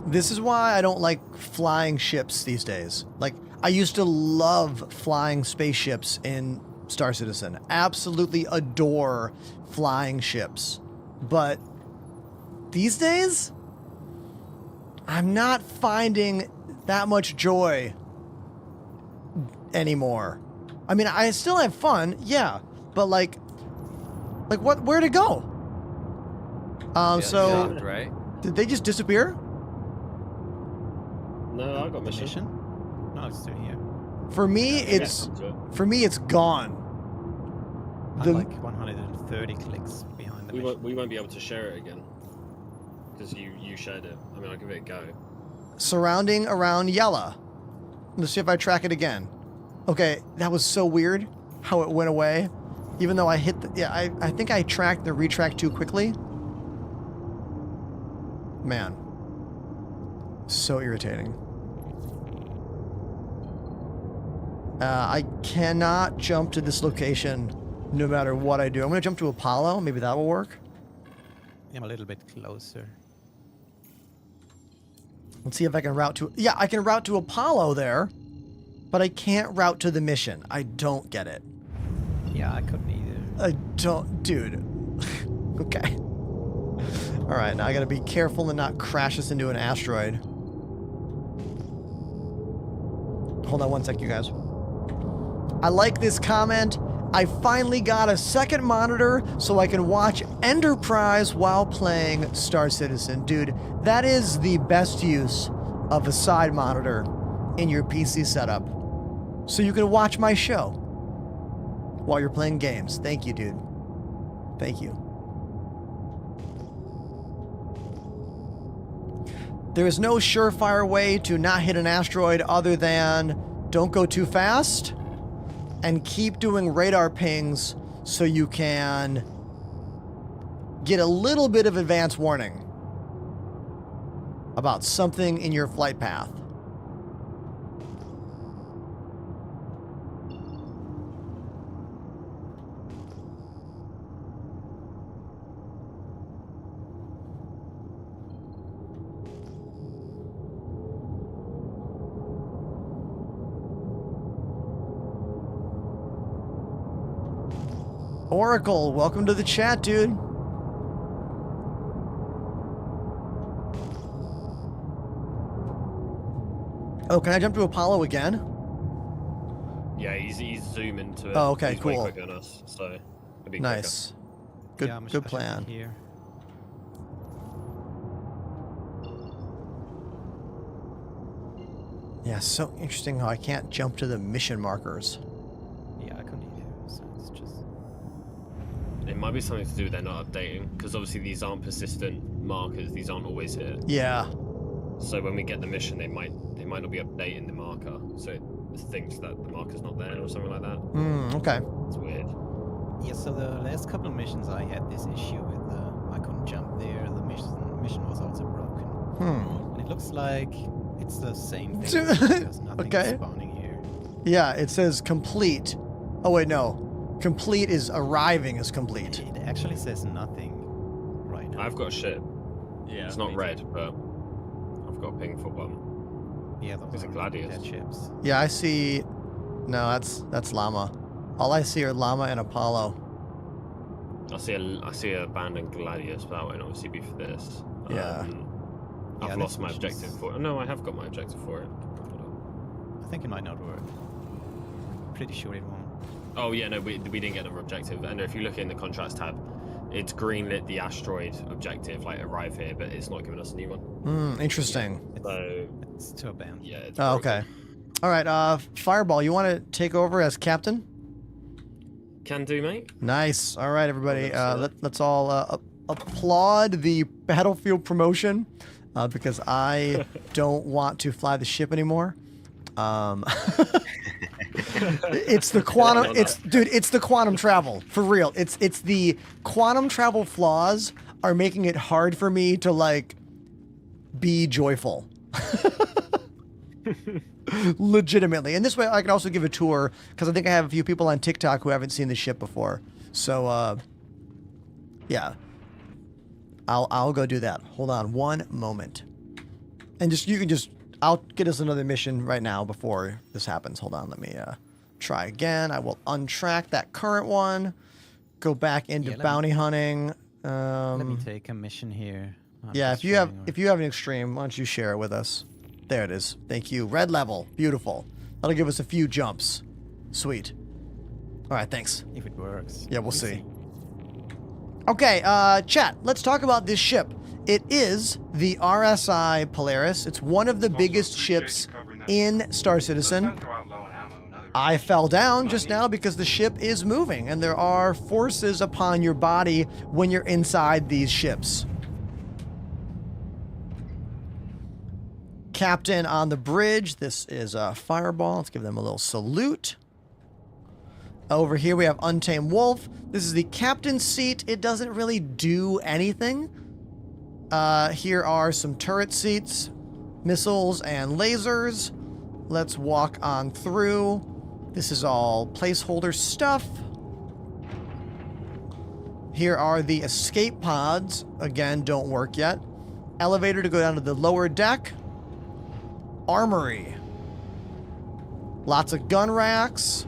This is why I don't like flying ships these days. Like, I used to love flying spaceships in Star Citizen. Absolutely adore flying ships. But these days, I'm not finding that much joy anymore. I mean, I still have fun, yeah, but like what? Where to go? So right? Did they just disappear? No, I got mission. No, it's still here. For me, it's gone. I'm like 130 clicks behind the mission. We won't be able to share it again because you shared it. I mean, I'll give it a go. Surrounding around Yella. Let's see if I track it again. Okay, that was so weird how it went away. Even though I hit the... Yeah, I think I tracked the retrack too quickly. Man. So irritating. I cannot jump to this location no matter what I do. I'm going to jump to Apollo. Maybe that will work. I'm a little bit closer. Let's see if I can route to... Yeah, I can route to Apollo there. But I can't route to the mission. I don't get it. Yeah, I couldn't either. I don't... Dude. Okay. Alright, now I gotta be careful and not crash us into an asteroid. Hold on one sec, you guys. I like this comment. I finally got a second monitor so I can watch Enterprise while playing Star Citizen. Dude, that is the best use of a side monitor in your PC setup. So you can watch my show while you're playing games. Thank you, dude. Thank you. There is no surefire way to not hit an asteroid other than don't go too fast and keep doing radar pings so you can get a little bit of advance warning about something in your flight path. Oracle, welcome to the chat, dude. Oh, can I jump to Apollo again? Yeah, he's zooming to it. Oh, okay, he's cool. way quicker than us, so it'd be Nice. Good, Yeah, good plan. Here. Yeah, so interesting how I can't jump to the mission markers. Yeah, I couldn't either. So it's just. It might be something to do with they're not updating, because obviously these aren't persistent markers. These aren't always here. Yeah. So when we get the mission, they might not be updating the marker, so it thinks that the marker's not there or something like that. Okay. It's weird. Yeah, so the last couple of missions I had this issue with. I couldn't jump there. The mission was also broken. And it looks like it's the same thing. There's nothing spawning here. Yeah, it says complete. Oh wait, no. Complete is arriving is complete. It actually says nothing right now. I've got a ship. Yeah. It's not red, but I've got a ping for one. Yeah, those are gladiators. Ships. Yeah, I see. No, that's Llama. All I see are Llama and Apollo. I see a abandoned gladius, but that won't obviously be for this. Yeah. I've lost my objective for it. No, I have got my objective for it. I think it might not work. Pretty sure it won't. Oh yeah, no, we didn't get another objective. And if you look in the contrast tab, it's greenlit the asteroid objective, like arrive here, but it's not giving us a new one. Interesting. So it's to abandon. Yeah. It's okay. All right. Fireball, you want to take over as captain? Can do, mate. Nice. All right, everybody. Let's all applaud the battlefield promotion because I don't want to fly the ship anymore. It's the quantum. It's the quantum travel for real. It's the quantum travel flaws are making it hard for me to like be joyful. Legitimately. And this way I can also give a tour because I think I have a few people on TikTok who haven't seen the ship before. So yeah. I'll go do that. Hold on one moment. And I'll get us another mission right now before this happens. Hold on, let me try again. I will untrack that current one. Go back into bounty hunting. Let me take a mission here. Yeah, if you have an extreme, why don't you share it with us? There it is. Thank you. Red level. Beautiful. That'll give us a few jumps. Sweet. All right, thanks. If it works. Yeah, we'll see. Okay, chat, let's talk about this ship. It is the RSI Polaris. It's one of the biggest ships in Star Citizen. I fell down just now because the ship is moving, and there are forces upon your body when you're inside these ships. Captain on the bridge. This is Fireball. Let's give them a little salute. Over here we have Untamed Wolf. This is the captain's seat. It doesn't really do anything. Here are some turret seats, missiles and lasers. Let's walk on through. This is all placeholder stuff. Here are the escape pods. Again, don't work yet. Elevator to go down to the lower deck. Armory. Lots of gun racks.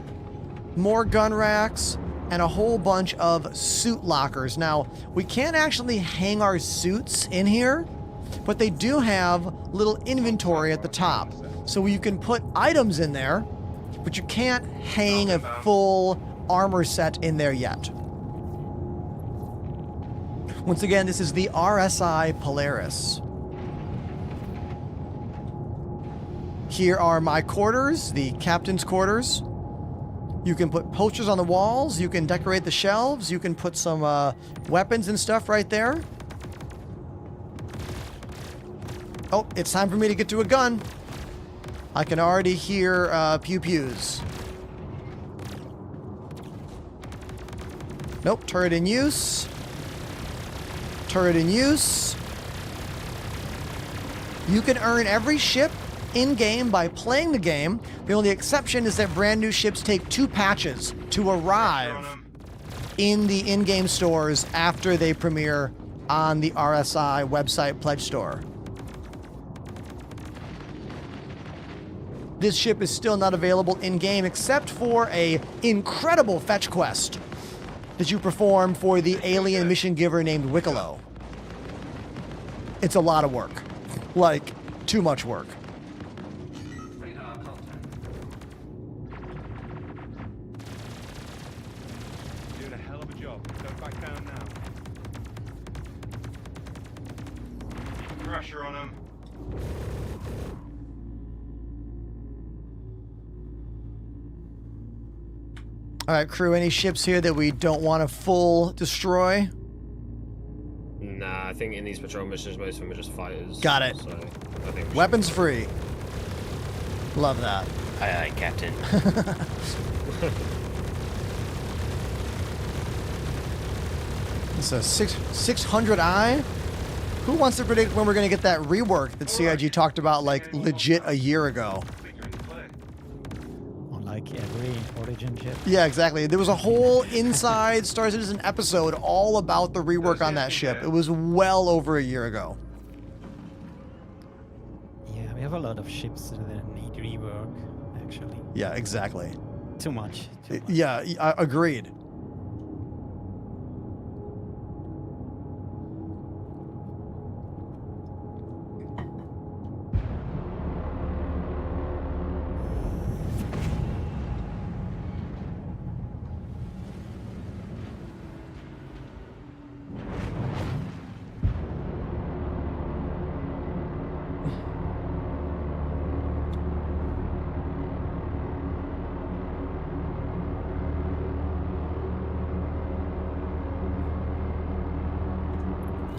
More gun racks. And a whole bunch of suit lockers. Now, we can't actually hang our suits in here, but they do have little inventory at the top. So you can put items in there, but you can't hang a full armor set in there yet. Once again, this is the RSI Polaris. Here are my quarters, the captain's quarters. You can put posters on the walls. You can decorate the shelves. You can put some weapons and stuff right there. Oh, it's time for me to get to a gun. I can already hear pew-pews. Nope, turret in use. Turret in use. You can earn every ship in-game by playing the game. The only exception is that brand new ships take 2 patches to arrive in the in-game stores after they premiere on the RSI website pledge store. This ship is still not available in-game except for a incredible fetch quest that you perform for the alien mission giver named Wicklow. It's a lot of work. Like, too much work. All right, crew, any ships here that we don't want to full destroy? Nah, I think in these patrol missions, most of them are just fighters. Got it. So I think Weapons free. Love that. Aye, aye, Captain. It's a 600i. Who wants to predict when we're going to get that rework that CIG talked about like legit a year ago? On like every Origin ship. Yeah, exactly. There was a whole Inside Star Citizen episode all about the rework on that ship. It was well over a year ago. Yeah, we have a lot of ships that need rework, actually. Yeah, exactly. Too much. Yeah, agreed.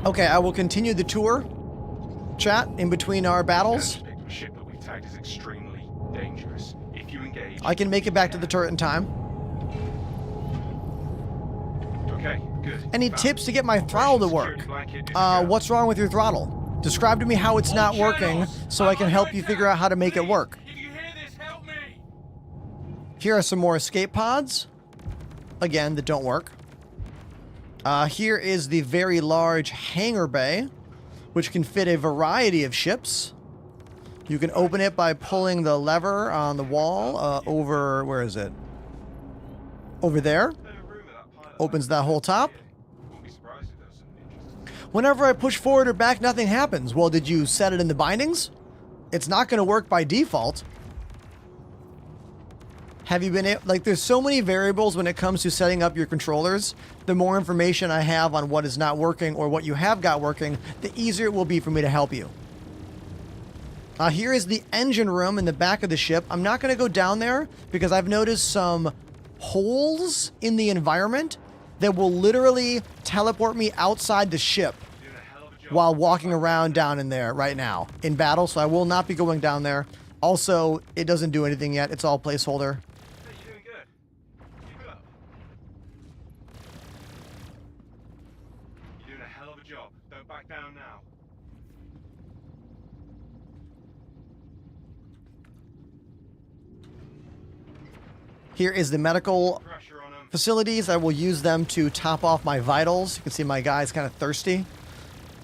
Okay, I will continue the tour. Chat in between our battles. The ship that we've tagged is extremely dangerous. If you engage, I can make it back to the turret in time. Okay, good. Any tips to get my throttle to work? What's wrong with your throttle? Describe to me how it's not working so I can help you figure out how to make it work. Here are some more escape pods. Again, that don't work. Here is the very large hangar bay, which can fit a variety of ships. You can open it by pulling the lever on the wall over, where is it? Over there. Opens that whole top. Whenever I push forward or back, nothing happens. Well, did you set it in the bindings? It's not going to work by default. Have you been able, like, there's so many variables when it comes to setting up your controllers. The more information I have on what is not working or what you have got working, the easier it will be for me to help you. Here is the engine room in the back of the ship. I'm not going to go down there because I've noticed some holes in the environment that will literally teleport me outside the ship while walking around down in there right now in battle. So I will not be going down there. Also, it doesn't do anything yet. It's all placeholder. Down now. Here is the medical facilities. I will use them to top off my vitals. You can see my guy's kind of thirsty.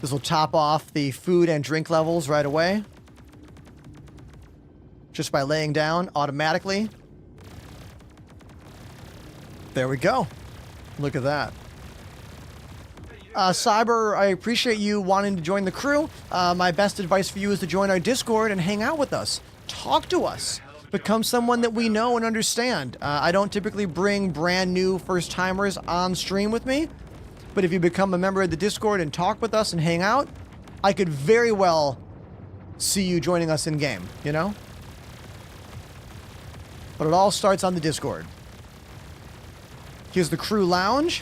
This will top off the food and drink levels right away. Just by laying down automatically. There we go. Look at that. Cyber, I appreciate you wanting to join the crew. My best advice for you is to join our Discord and hang out with us. Talk to us. Become someone that we know and understand. I don't typically bring brand new first-timers on stream with me, but if you become a member of the Discord and talk with us and hang out, I could very well see you joining us in-game, you know? But it all starts on the Discord. Here's the crew lounge.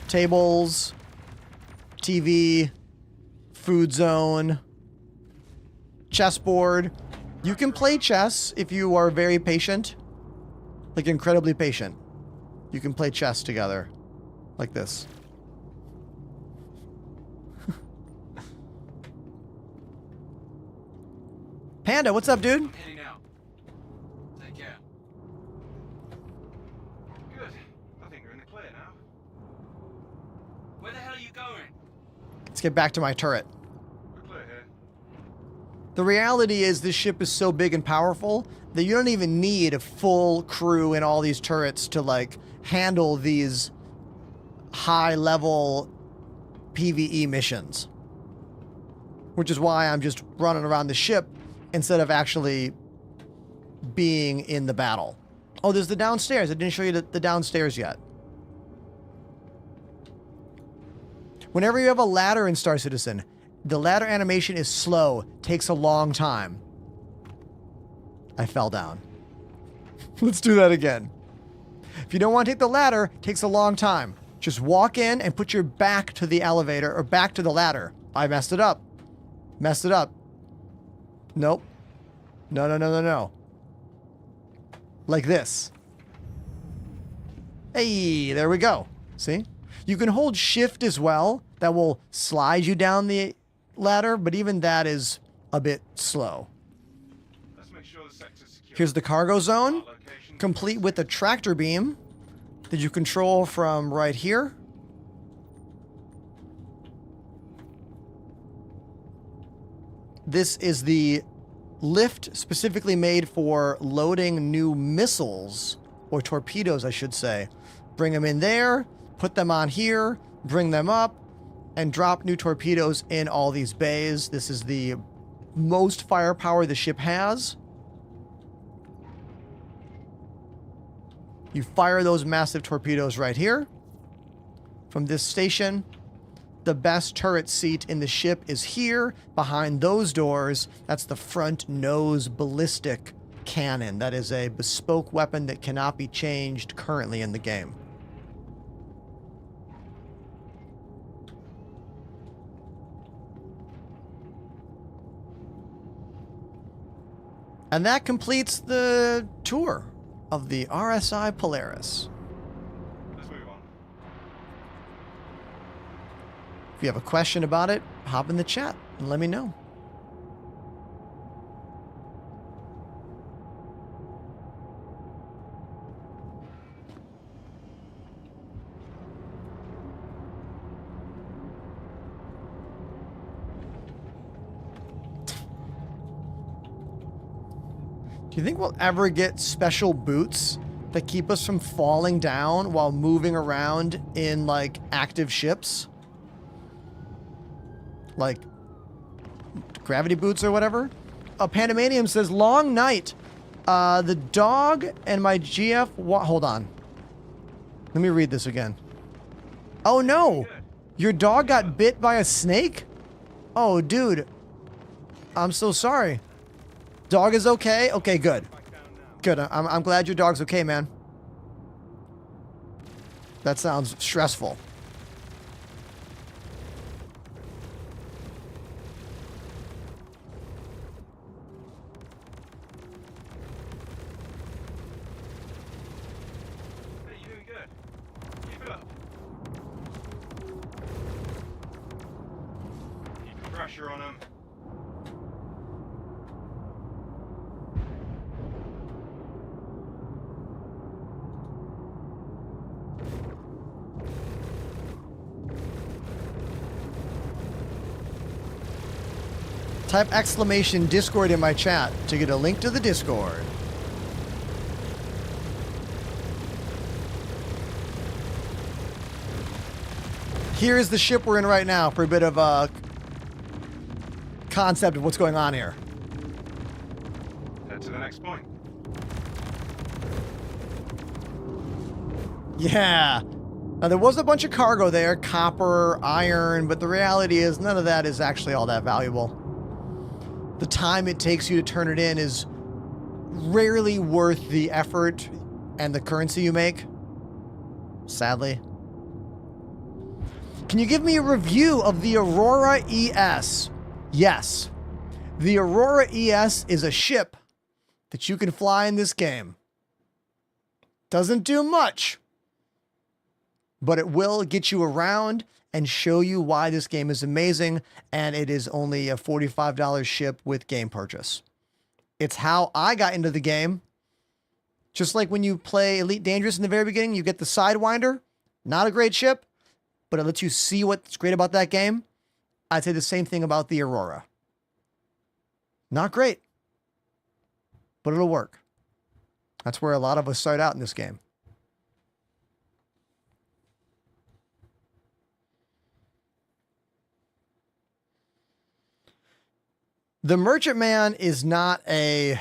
Tables, TV, food zone, chessboard. You can play chess if you are very patient, like incredibly patient. You can play chess together, like this. Panda, what's up, dude? Heading out. Take care. Good. I think we're in the clear now. Where the hell are you going? Let's get back to my turret. We're clear here. The reality is this ship is so big and powerful that you don't even need a full crew in all these turrets to like handle these high level PvE missions. Which is why I'm just running around the ship instead of actually being in the battle. Oh, there's the downstairs. I didn't show you the downstairs yet. Whenever you have a ladder in Star Citizen, the ladder animation is slow, takes a long time. I fell down. Let's do that again. If you don't want to take the ladder, it takes a long time. Just walk in and put your back to the elevator or back to the ladder. I messed it up. Messed it up. Nope. No, no, no, no, no. Like this. Hey, there we go. See? You can hold shift as well. That will slide you down the ladder, but even that is a bit slow. Let's make sure the sector's secure. Here's the cargo zone, complete with the tractor beam that you control from right here. This is the lift specifically made for loading new missiles, or torpedoes, I should say. Bring them in there, put them on here, bring them up, and drop new torpedoes in all these bays. This is the most firepower the ship has. You fire those massive torpedoes right here. From this station, the best turret seat in the ship is here, behind those doors. That's the front nose ballistic cannon. That is a bespoke weapon that cannot be changed currently in the game. And that completes the tour of the RSI Polaris. Let's move on. If you have a question about it, hop in the chat and let me know. Do you think we'll ever get special boots that keep us from falling down while moving around in, like, active ships? Like, gravity boots or whatever? Pandemanium says, long night. The dog and my GF... Hold on. Let me read this again. Oh, no. Your dog got bit by a snake? Oh, dude. I'm so sorry. Dog is okay? Okay, good. Good. I'm glad your dog's okay, man. That sounds stressful. Hey, you're doing good. Keep it up. Keep the pressure on him. Type exclamation Discord in my chat to get a link to the Discord. Here is the ship we're in right now for a bit of a concept of what's going on here. Head to the next point. Yeah. Now, there was a bunch of cargo there, copper, iron, but the reality is none of that is actually all that valuable. The time it takes you to turn it in is rarely worth the effort and the currency you make. Sadly. Can you give me a review of the Aurora ES? Yes. The Aurora ES is a ship that you can fly in this game. Doesn't do much, but it will get you around and show you why this game is amazing, and it is only a $45 ship with game purchase. It's how I got into the game. Just like when you play Elite Dangerous in the very beginning, you get the Sidewinder. Not a great ship, but it lets you see what's great about that game. I'd say the same thing about the Aurora. Not great, but it'll work. That's where a lot of us start out in this game. The Merchantman is not a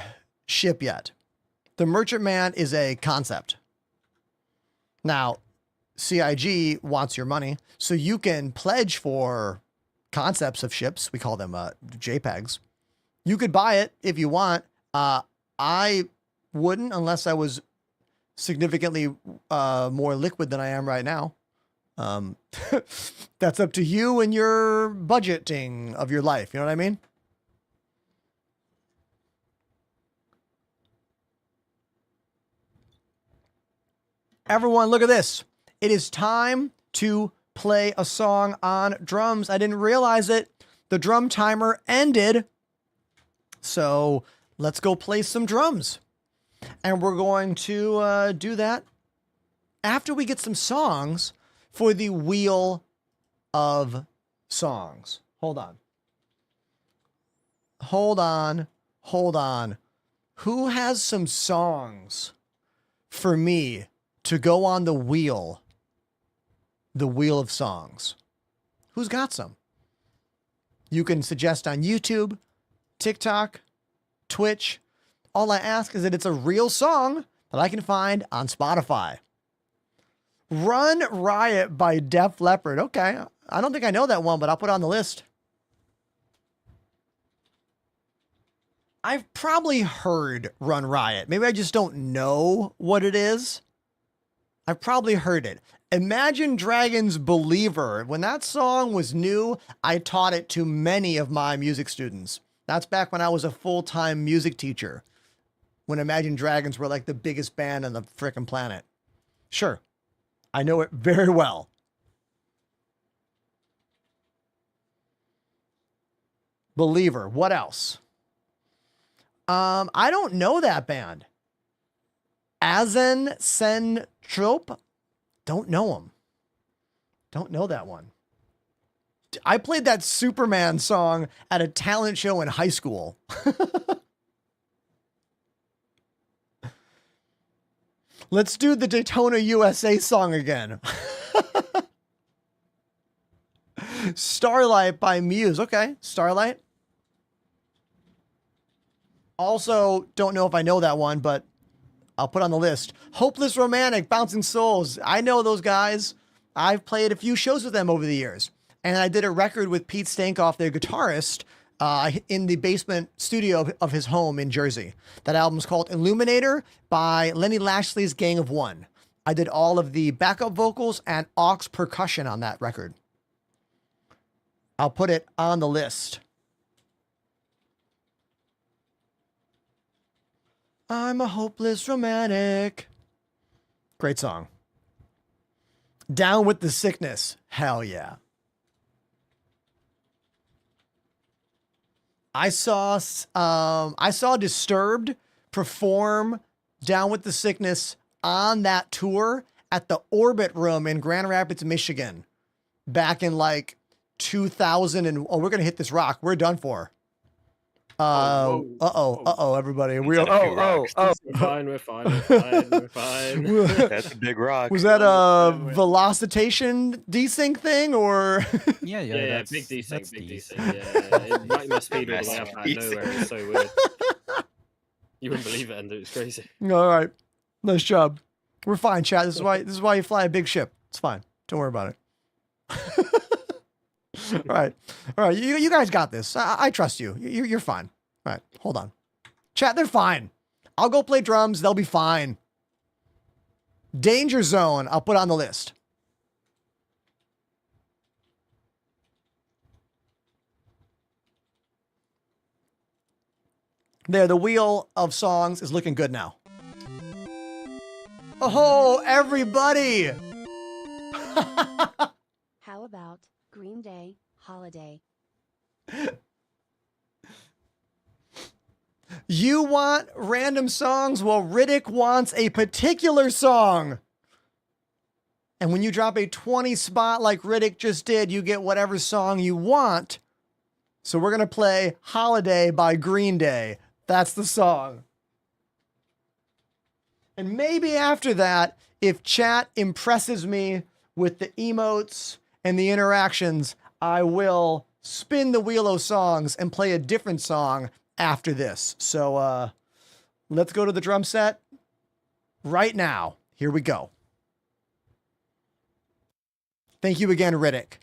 ship yet. The Merchantman is a concept. Now, CIG wants your money, so you can pledge for concepts of ships. We call them JPEGs. You could buy it if you want. I wouldn't unless I was significantly more liquid than I am right now. That's up to you and your budgeting of your life. You know what I mean? Everyone, look at this. It is time to play a song on drums. I didn't realize it. The drum timer ended. So let's go play some drums. And we're going to do that after we get some songs for the Wheel of Songs. Hold on. Hold on. Hold on. Who has some songs for me to go on the wheel of songs? Who's got some? You can suggest on YouTube, TikTok, Twitch. All I ask is that it's a real song that I can find on Spotify. Run Riot by Def Leppard. Okay, I don't think I know that one, but I'll put it on the list. I've probably heard Run Riot. Maybe I just don't know what it is. I've probably heard it. Imagine Dragons' Believer. When that song was new, I taught it to many of my music students. That's back when I was a full-time music teacher. When Imagine Dragons were like the biggest band on the frickin' planet. Sure. I know it very well. Believer. What else? I don't know that band. Azen Sen Trope? Don't know him. Don't know that one. I played that Superman song at a talent show in high school. Let's do the Daytona USA song again. Starlight by Muse. Okay, Starlight. Also, don't know if I know that one, but I'll put on the list. Hopeless Romantic, Bouncing Souls. I know those guys. I've played a few shows with them over the years. And I did a record with Pete Stankoff, their guitarist, in the basement studio of his home in Jersey. That album's called Illuminator by Lenny Lashley's Gang of One. I did all of the backup vocals and aux percussion on that record. I'll put it on the list. I'm a hopeless romantic. Great song. Down with the Sickness. Hell yeah. I saw Disturbed perform Down with the Sickness on that tour at the Orbit Room in Grand Rapids, Michigan, back in like 2000. And we're gonna hit this rock. We're done for. Everybody. We're fine. We're fine. That's a big rock. Was that a velocitation desync thing or? Yeah, big desync. Yeah, it might my speed all the way up out of nowhere. It's so weird. You wouldn't believe it, Andrew. It's crazy. All right, nice job. We're fine, chat. This is why you fly a big ship. It's fine. Don't worry about it. All right. You guys got this. I trust you. You're fine. All right. Hold on. Chat, they're fine. I'll go play drums. They'll be fine. Danger Zone. I'll put on the list. There, the Wheel of Songs is looking good now. Oh, everybody. How about Green Day, Holiday? You want random songs? Well, Riddick wants a particular song. And when you drop a 20 spot like Riddick just did, you get whatever song you want. So we're going to play Holiday by Green Day. That's the song. And maybe after that, if chat impresses me with the emotes and the interactions, I will spin the wheel of songs and play a different song after this. So let's go to the drum set right now. Here we go. Thank you again, Riddick.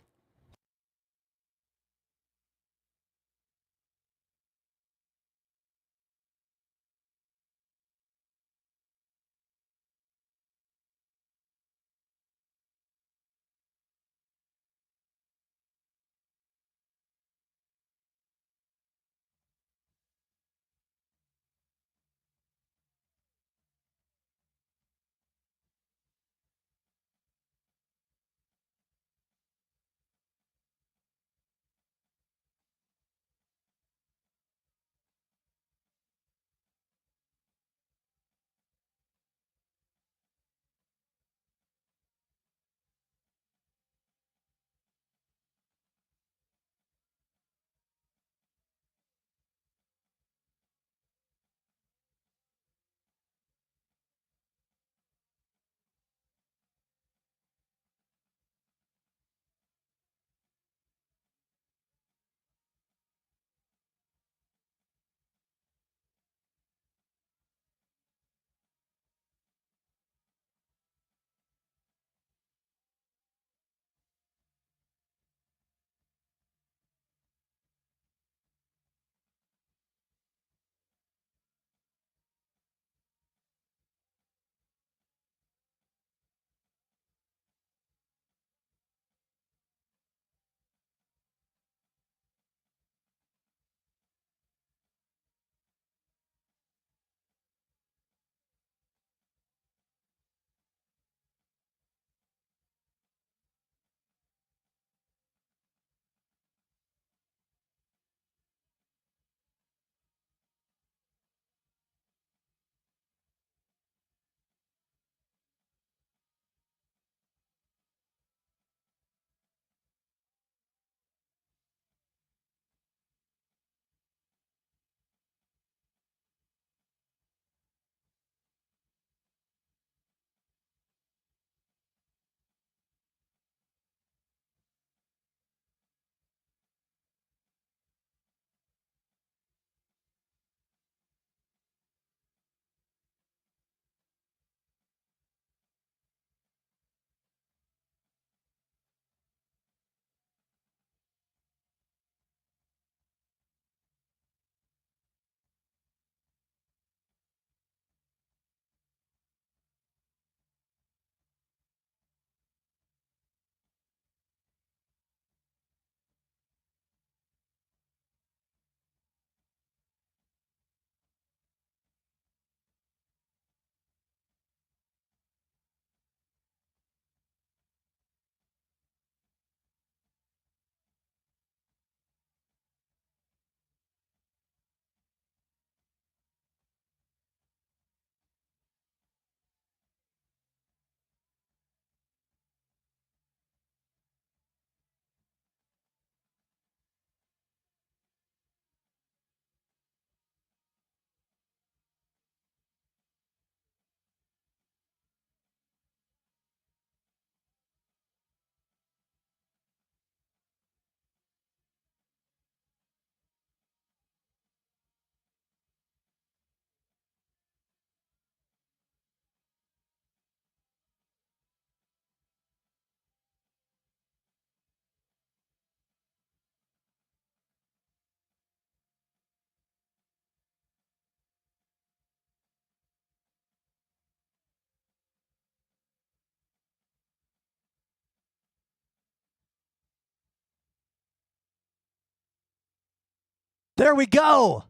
There we go.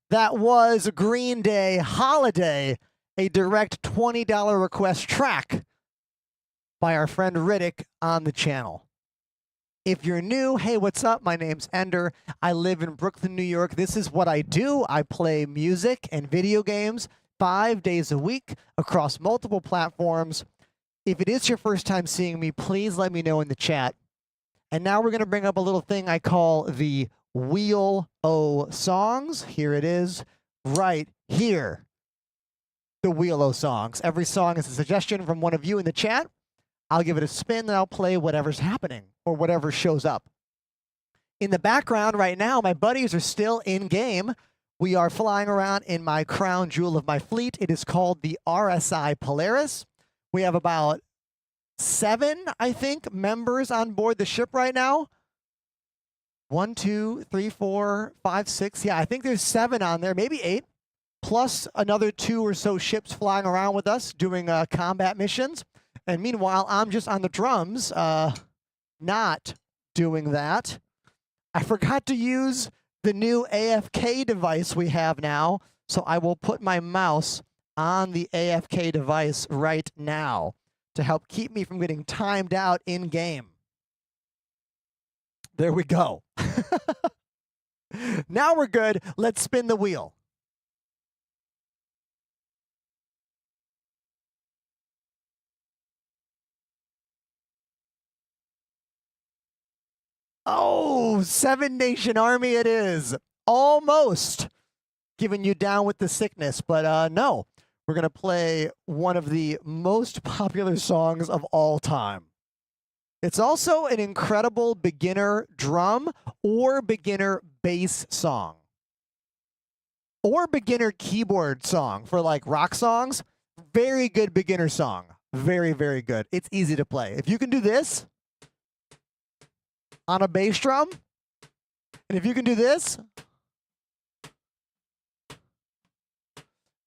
That was Green Day Holiday, a direct $20 request track by our friend Riddick on the channel. If you're new, hey, what's up? My name's Ender. I live in Brooklyn, New York. This is what I do. I play music and video games 5 days a week across multiple platforms. If it is your first time seeing me, please let me know in the chat. And now we're going to bring up a little thing I call the Wheel O Songs. Here it is, right here. The Wheel O Songs. Every song is a suggestion from one of you in the chat. I'll give it a spin, and I'll play whatever's happening or whatever shows up. In the background right now, my buddies are still in game. We are flying around in my crown jewel of my fleet. It is called the RSI Polaris. We have about 7, I think, members on board the ship right now. 1, 2, 3, 4, 5, 6. Yeah, I think there's 7 on there, maybe 8, plus another 2 or so ships flying around with us doing combat missions. And meanwhile, I'm just on the drums, not doing that. I forgot to use the new AFK device we have now, so I will put my mouse on the AFK device right now to help keep me from getting timed out in game. There we go. Now we're good. Let's spin the wheel. Oh, 7 Nation Army it is. Almost giving you down with the sickness, but no. We're going to play one of the most popular songs of all time. It's also an incredible beginner drum or beginner bass song. Or beginner keyboard song for like rock songs. Very good beginner song. Very, very good. It's easy to play. If you can do this on a bass drum, and if you can do this,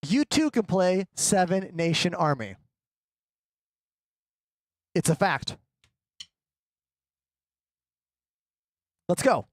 you too can play 7 Nation Army. It's a fact. Let's go.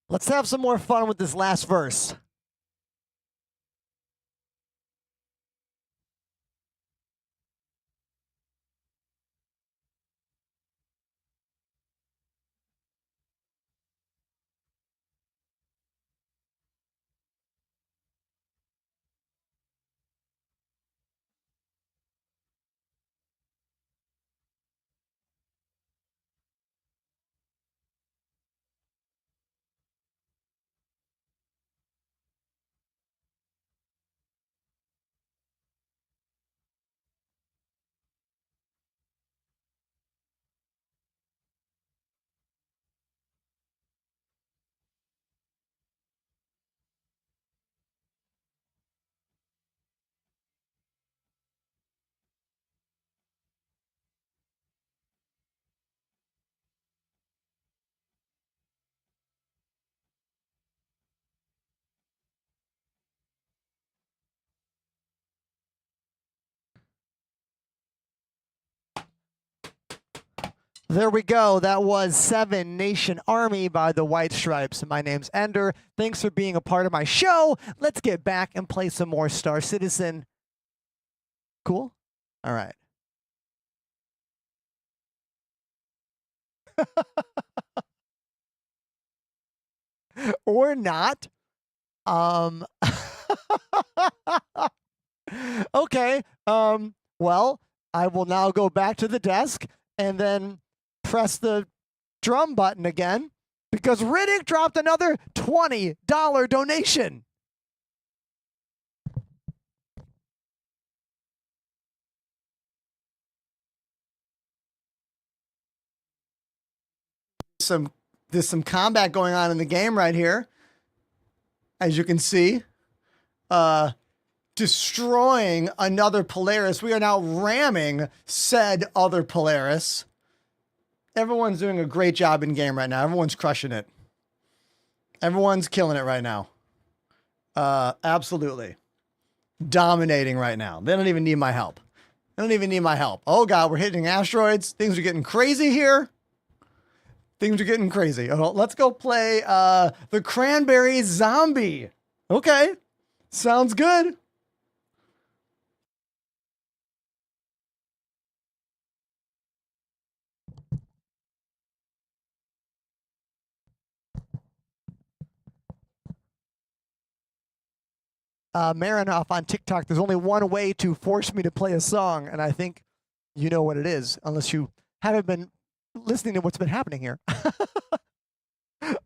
Let's have some more fun with this last verse. There we go. That was Seven Nation Army by the White Stripes. My name's Ender. Thanks for being a part of my show. Let's get back and play some more Star Citizen. Cool? All right. Or not. Okay. Well, I will now go back to the desk and then press the drum button again because Riddick dropped another $20 donation. There's some combat going on in the game right here. As you can see, destroying another Polaris. We are now ramming said other Polaris. Everyone's doing a great job in game right now. Everyone's crushing it. Everyone's killing it right now. Absolutely. Dominating right now. They don't even need my help. They don't even need my help. Oh God, we're hitting asteroids. Things are getting crazy here. Things are getting crazy. Oh, let's go play the Cranberry Zombie. Okay. Sounds good. Marinoff on TikTok, there's only one way to force me to play a song, and I think you know what it is, unless you haven't been listening to what's been happening here.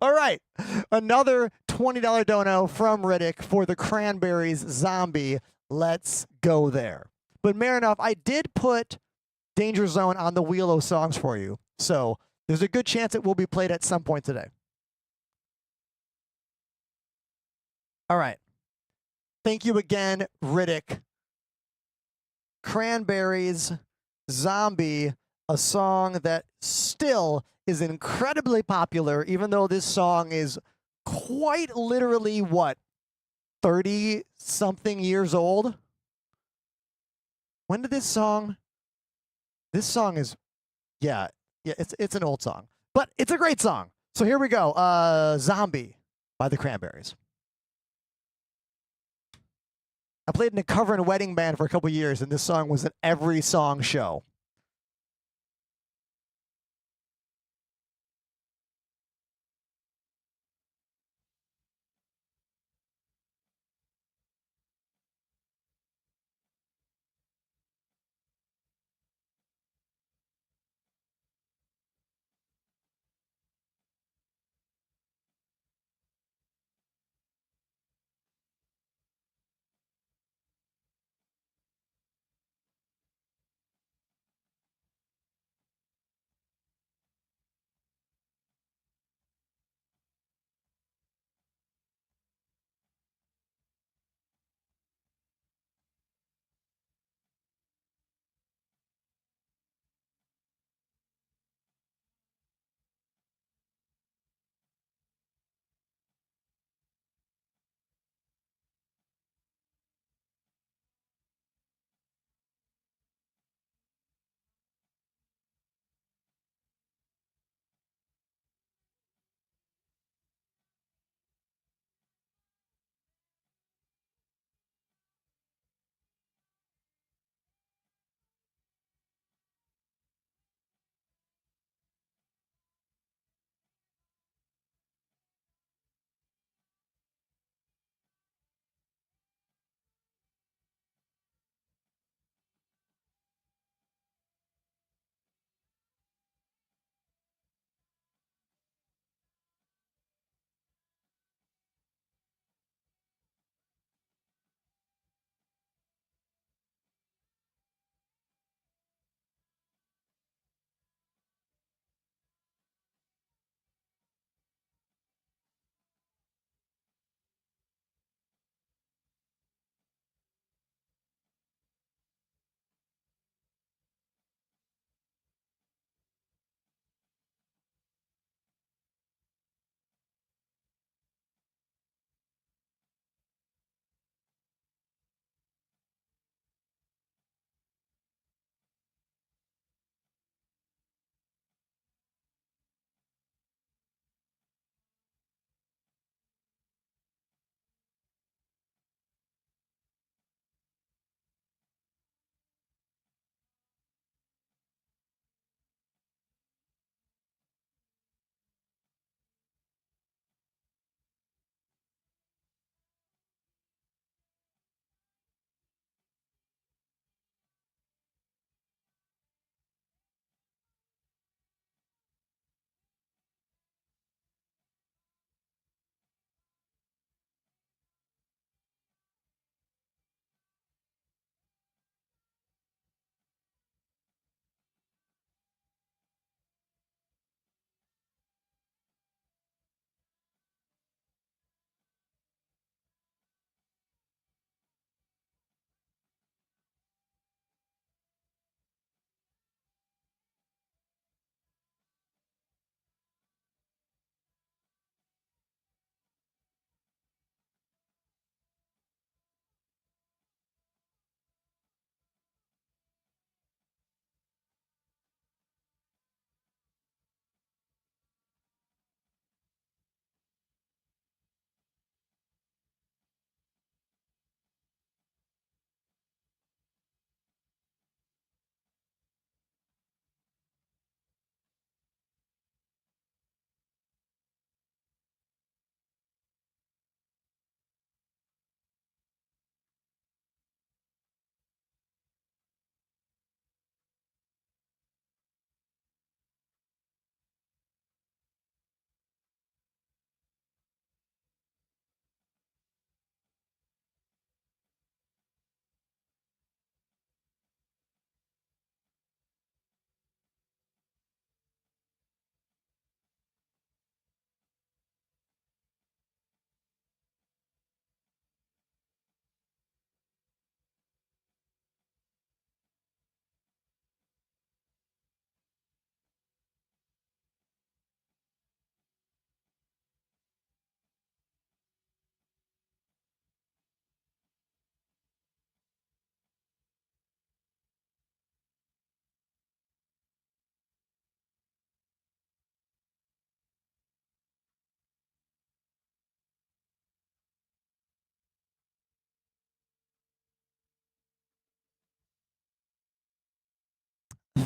All right, another $20 dono from Riddick for the Cranberries Zombie. Let's go there. But Marinoff, I did put Danger Zone on the wheel of songs for you, so there's a good chance it will be played at some point today. All right. Thank you again, Riddick. Cranberries, Zombie, a song that still is incredibly popular, even though this song is quite literally, what, 30-something years old? When did this song is, yeah, it's an old song, but it's a great song. So here we go, Zombie by the Cranberries. I played in a cover and wedding band for a couple years, and this song was in every song show.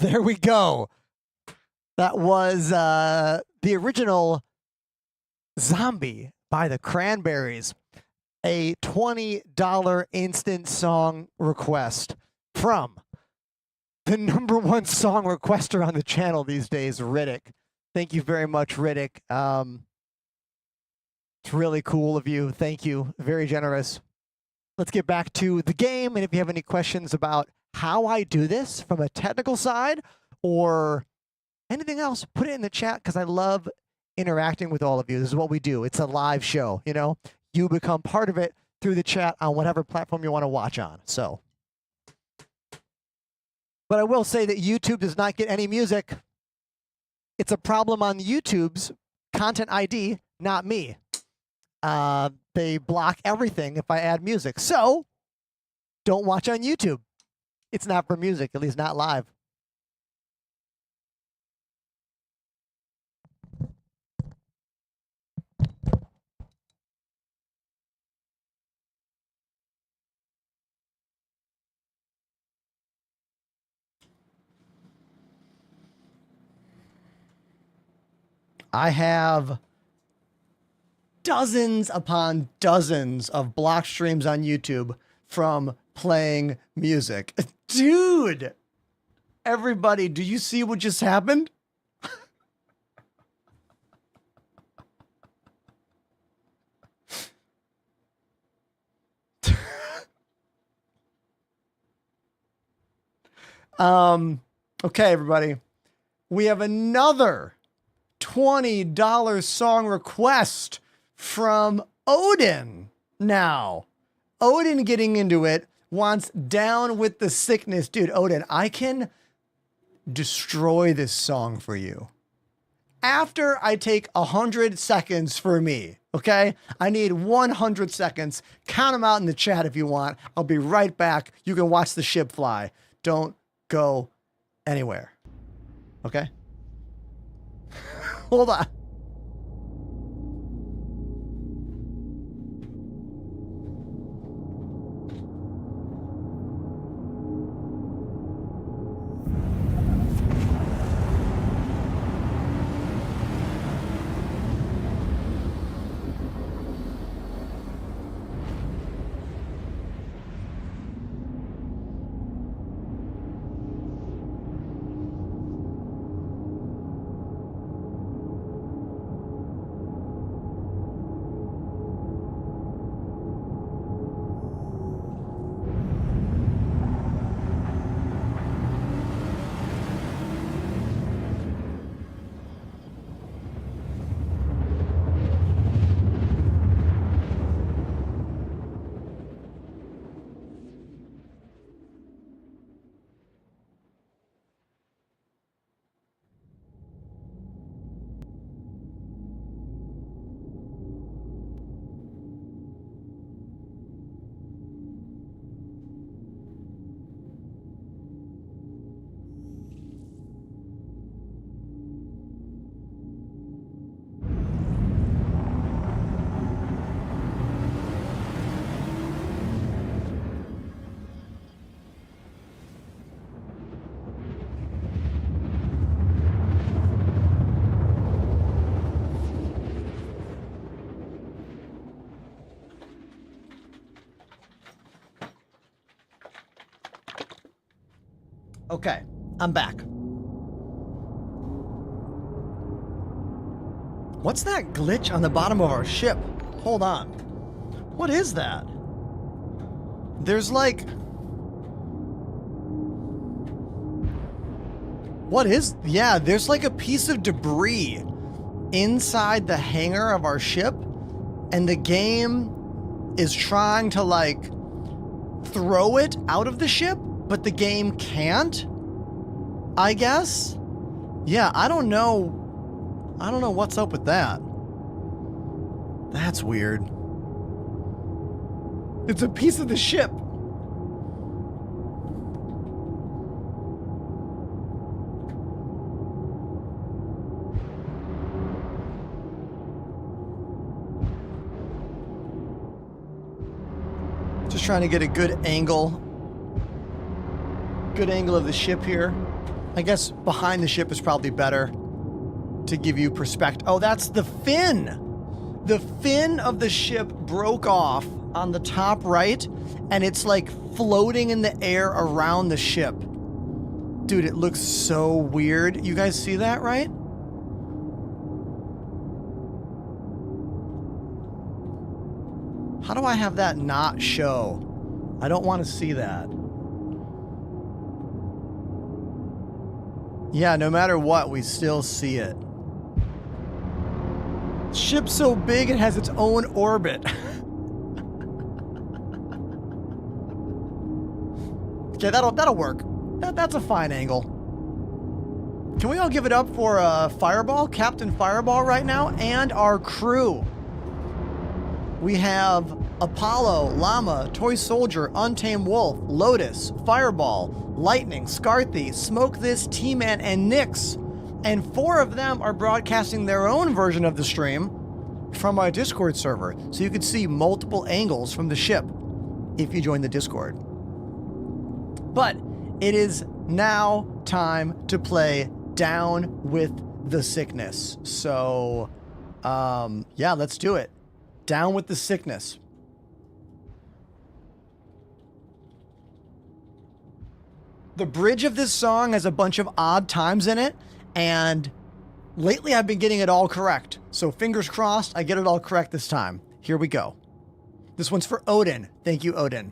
There we go. That was the original Zombie by the Cranberries. A $20 instant song request from the #1 song requester on the channel these days, Riddick. Thank you very much, Riddick. It's really cool of you. Thank you. Very generous. Let's get back to the game. And if you have any questions about how I do this from a technical side or anything else, put it in the chat because I love interacting with all of you. This is what we do. It's a live show, you know? You become part of it through the chat on whatever platform you want to watch on. So, but I will say that YouTube does not get any music. It's a problem on YouTube's content ID, not me. They block everything if I add music. So, don't watch on YouTube. It's not for music, at least not live. I have dozens upon dozens of block streams on YouTube from playing music. Dude, everybody, do you see what just happened? Okay, everybody. We have another $20 song request from Odin now. Odin getting into it, wants Down with the Sickness. Dude, Odin, I can destroy this song for you. After I take 100 seconds for me, okay? I need 100 seconds. Count them out in the chat if you want. I'll be right back. You can watch the ship fly. Don't go anywhere. Okay? Hold on. Okay, I'm back. What's that glitch on the bottom of our ship? Hold on. What is that? There's like... What is... Yeah, there's like a piece of debris inside the hangar of our ship, and the game is trying to like throw it out of the ship, but the game can't, I guess? Yeah, I don't know what's up with that. That's weird. It's a piece of the ship. Just trying to get a good angle. Good angle of the ship here. I guess behind the ship is probably better to give you perspective. Oh, that's the fin. The fin of the ship broke off on the top right, and it's like floating in the air around the ship. Dude, it looks so weird. You guys see that, right? How do I have that not show? I don't want to see that. Yeah, no matter what, we still see it. Ship's so big it has its own orbit. Okay, that'll work. That's a fine angle. Can we all give it up for Fireball, Captain Fireball right now, and our crew? We have Apollo, Llama, Toy Soldier, Untamed Wolf, Lotus, Fireball, Lightning, Scarthy, Smoke This, T-Man, and Nyx. And 4 of them are broadcasting their own version of the stream from our Discord server. So you can see multiple angles from the ship if you join the Discord. But it is now time to play Down with the Sickness. So, yeah, let's do it. Down with the Sickness. The bridge of this song has a bunch of odd times in it, and lately I've been getting it all correct. So fingers crossed I get it all correct this time. Here we go. This one's for Odin. Thank you, Odin.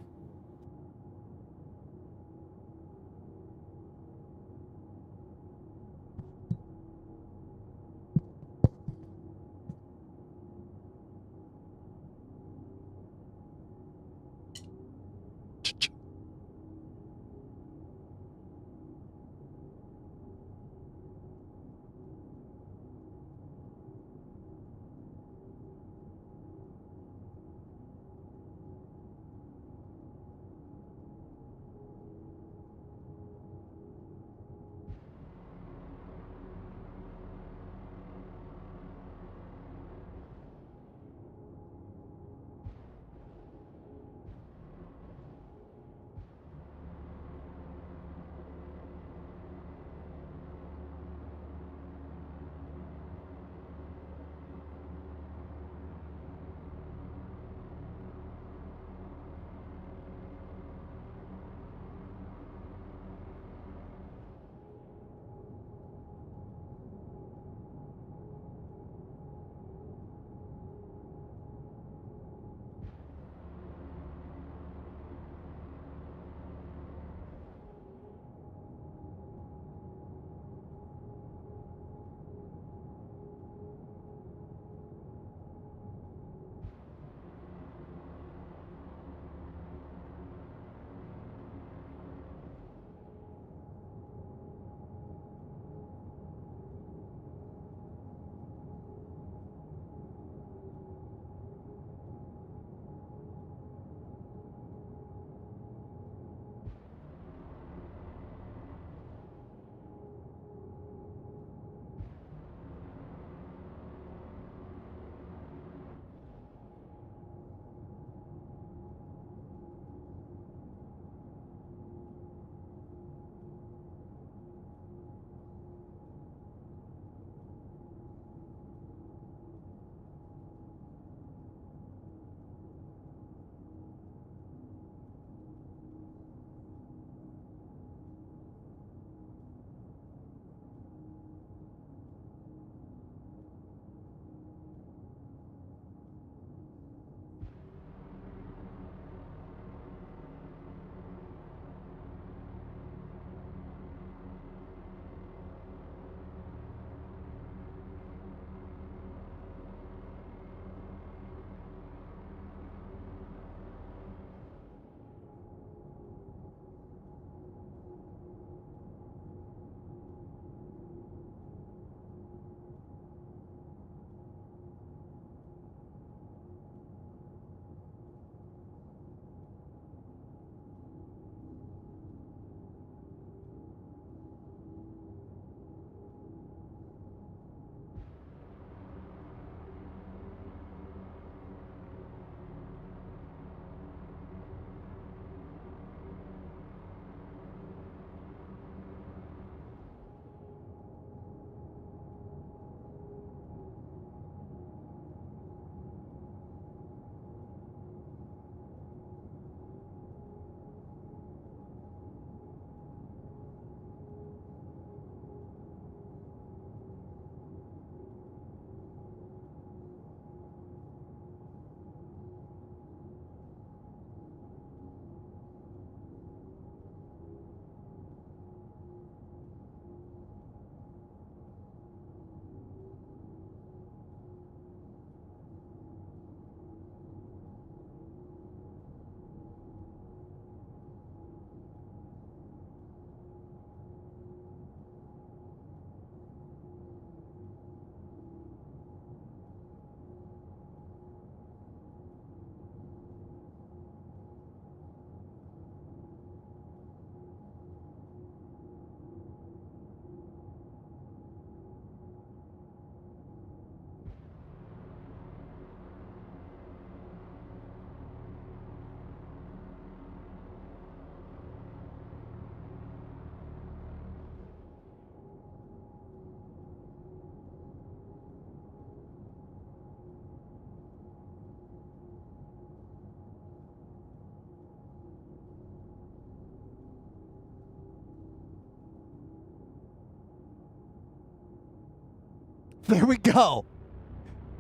There we go.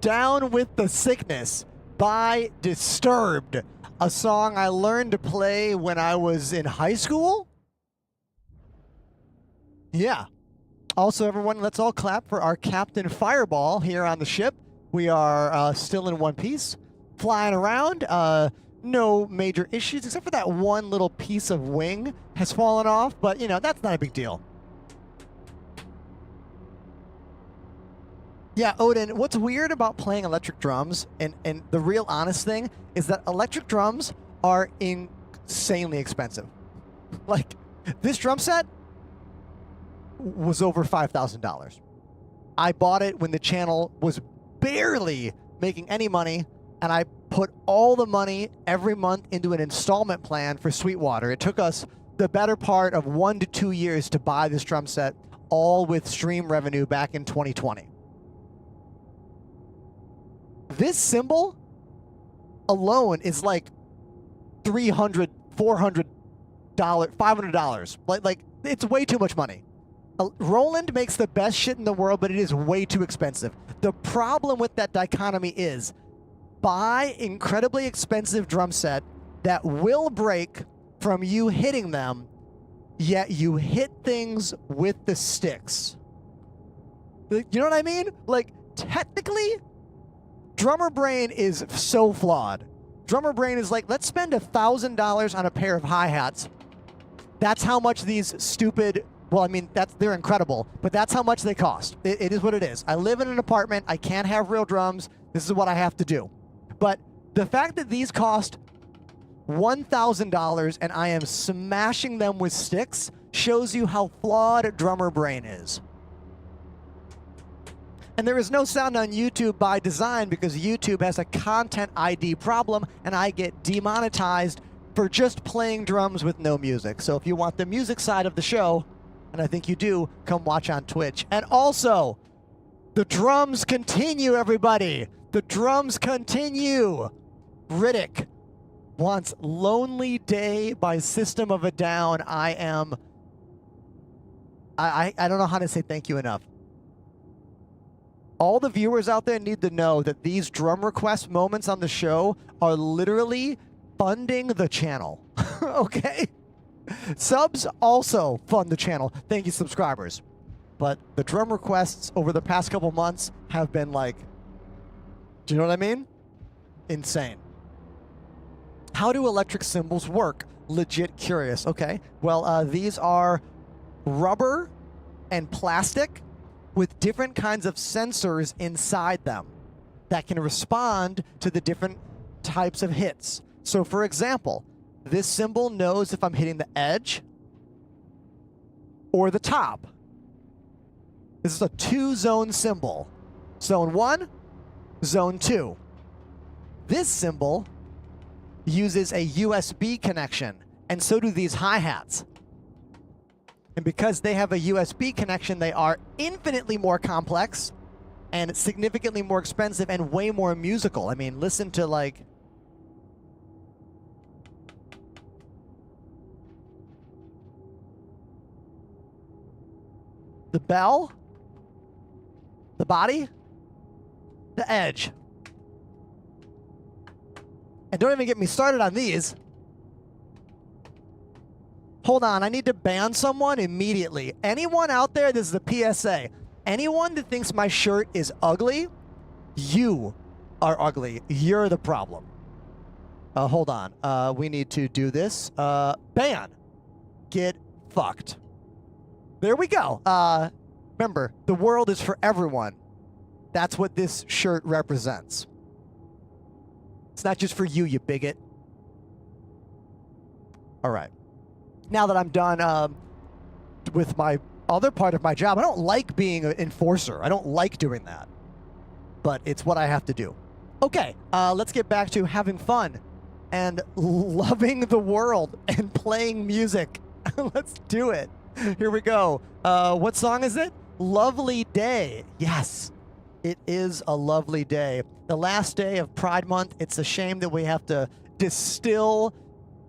Down with the Sickness by Disturbed, a song I learned to play when I was in high school. Yeah. Also, everyone, let's all clap for our Captain Fireball here on the ship. We are still in one piece, flying around. No major issues, except for that one little piece of wing has fallen off, but, you know, that's not a big deal. Yeah, Odin, what's weird about playing electric drums, and the real honest thing, is that electric drums are insanely expensive. Like, this drum set was over $5,000. I bought it when the channel was barely making any money, and I put all the money every month into an installment plan for Sweetwater. It took us the better part of 1 to 2 years to buy this drum set, all with stream revenue back in 2020. This cymbal alone is like $300, $400, $500. Like it's way too much money. Roland makes the best shit in the world, but it is way too expensive. The problem with that dichotomy is buy incredibly expensive drum set that will break from you hitting them, yet you hit things with the sticks. You know what I mean? Like, technically, drummer brain is so flawed. Drummer brain is like, let's spend $1,000 on a pair of hi-hats. That's how much these stupid, well, I mean, they're incredible, but that's how much they cost. It is what it is. I live in an apartment. I can't have real drums. This is what I have to do. But the fact that these cost $1,000 and I am smashing them with sticks shows you how flawed drummer brain is. And there is no sound on YouTube by design because YouTube has a content ID problem and I get demonetized for just playing drums with no music. So if you want the music side of the show, and I think you do, come watch on Twitch. And also, the drums continue, everybody. The drums continue. Riddick wants Lonely Day by System of a Down. I don't know how to say thank you enough. All the viewers out there need to know that these drum request moments on the show are literally funding the channel. Okay? Subs also fund the channel. Thank you, subscribers. But the drum requests over the past couple months have been like, do you know what I mean? Insane. How do electric cymbals work? Legit curious. Okay. Well, these are rubber and plastic with different kinds of sensors inside them that can respond to the different types of hits. So for example, this cymbal knows if I'm hitting the edge or the top. This is a 2-zone cymbal. Zone 1, Zone 2. This cymbal uses a USB connection, and so do these hi-hats. And because they have a USB connection, they are infinitely more complex and significantly more expensive and way more musical. I mean, listen to like... the bell, the body, the edge. And don't even get me started on these. Hold on, I need to ban someone immediately. Anyone out there, this is a PSA. Anyone that thinks my shirt is ugly, you are ugly. You're the problem. Hold on. We need to do this. Ban. Get fucked. There we go. Remember, the world is for everyone. That's what this shirt represents. It's not just for you, you bigot. All right. Now that I'm done with my other part of my job, I don't like being an enforcer. I don't like doing that. But it's what I have to do. Okay, let's get back to having fun and loving the world and playing music. Let's do it. Here we go. What song is it? Lovely Day. Yes, it is a lovely day. The last day of Pride Month. It's a shame that we have to distill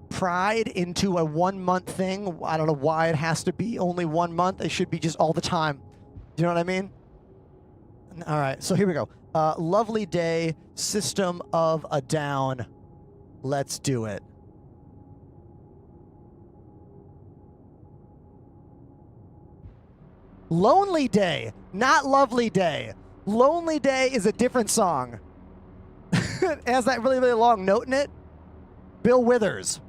Pride into a 1-month thing. I don't know why it has to be only 1 month. It should be just all the time. Do you know what I mean? All right, so here we go. Lovely day, System of a Down. Let's do it. Lonely Day, not Lovely Day. Lonely Day is a different song. It has that really, really long note in it. Bill Withers.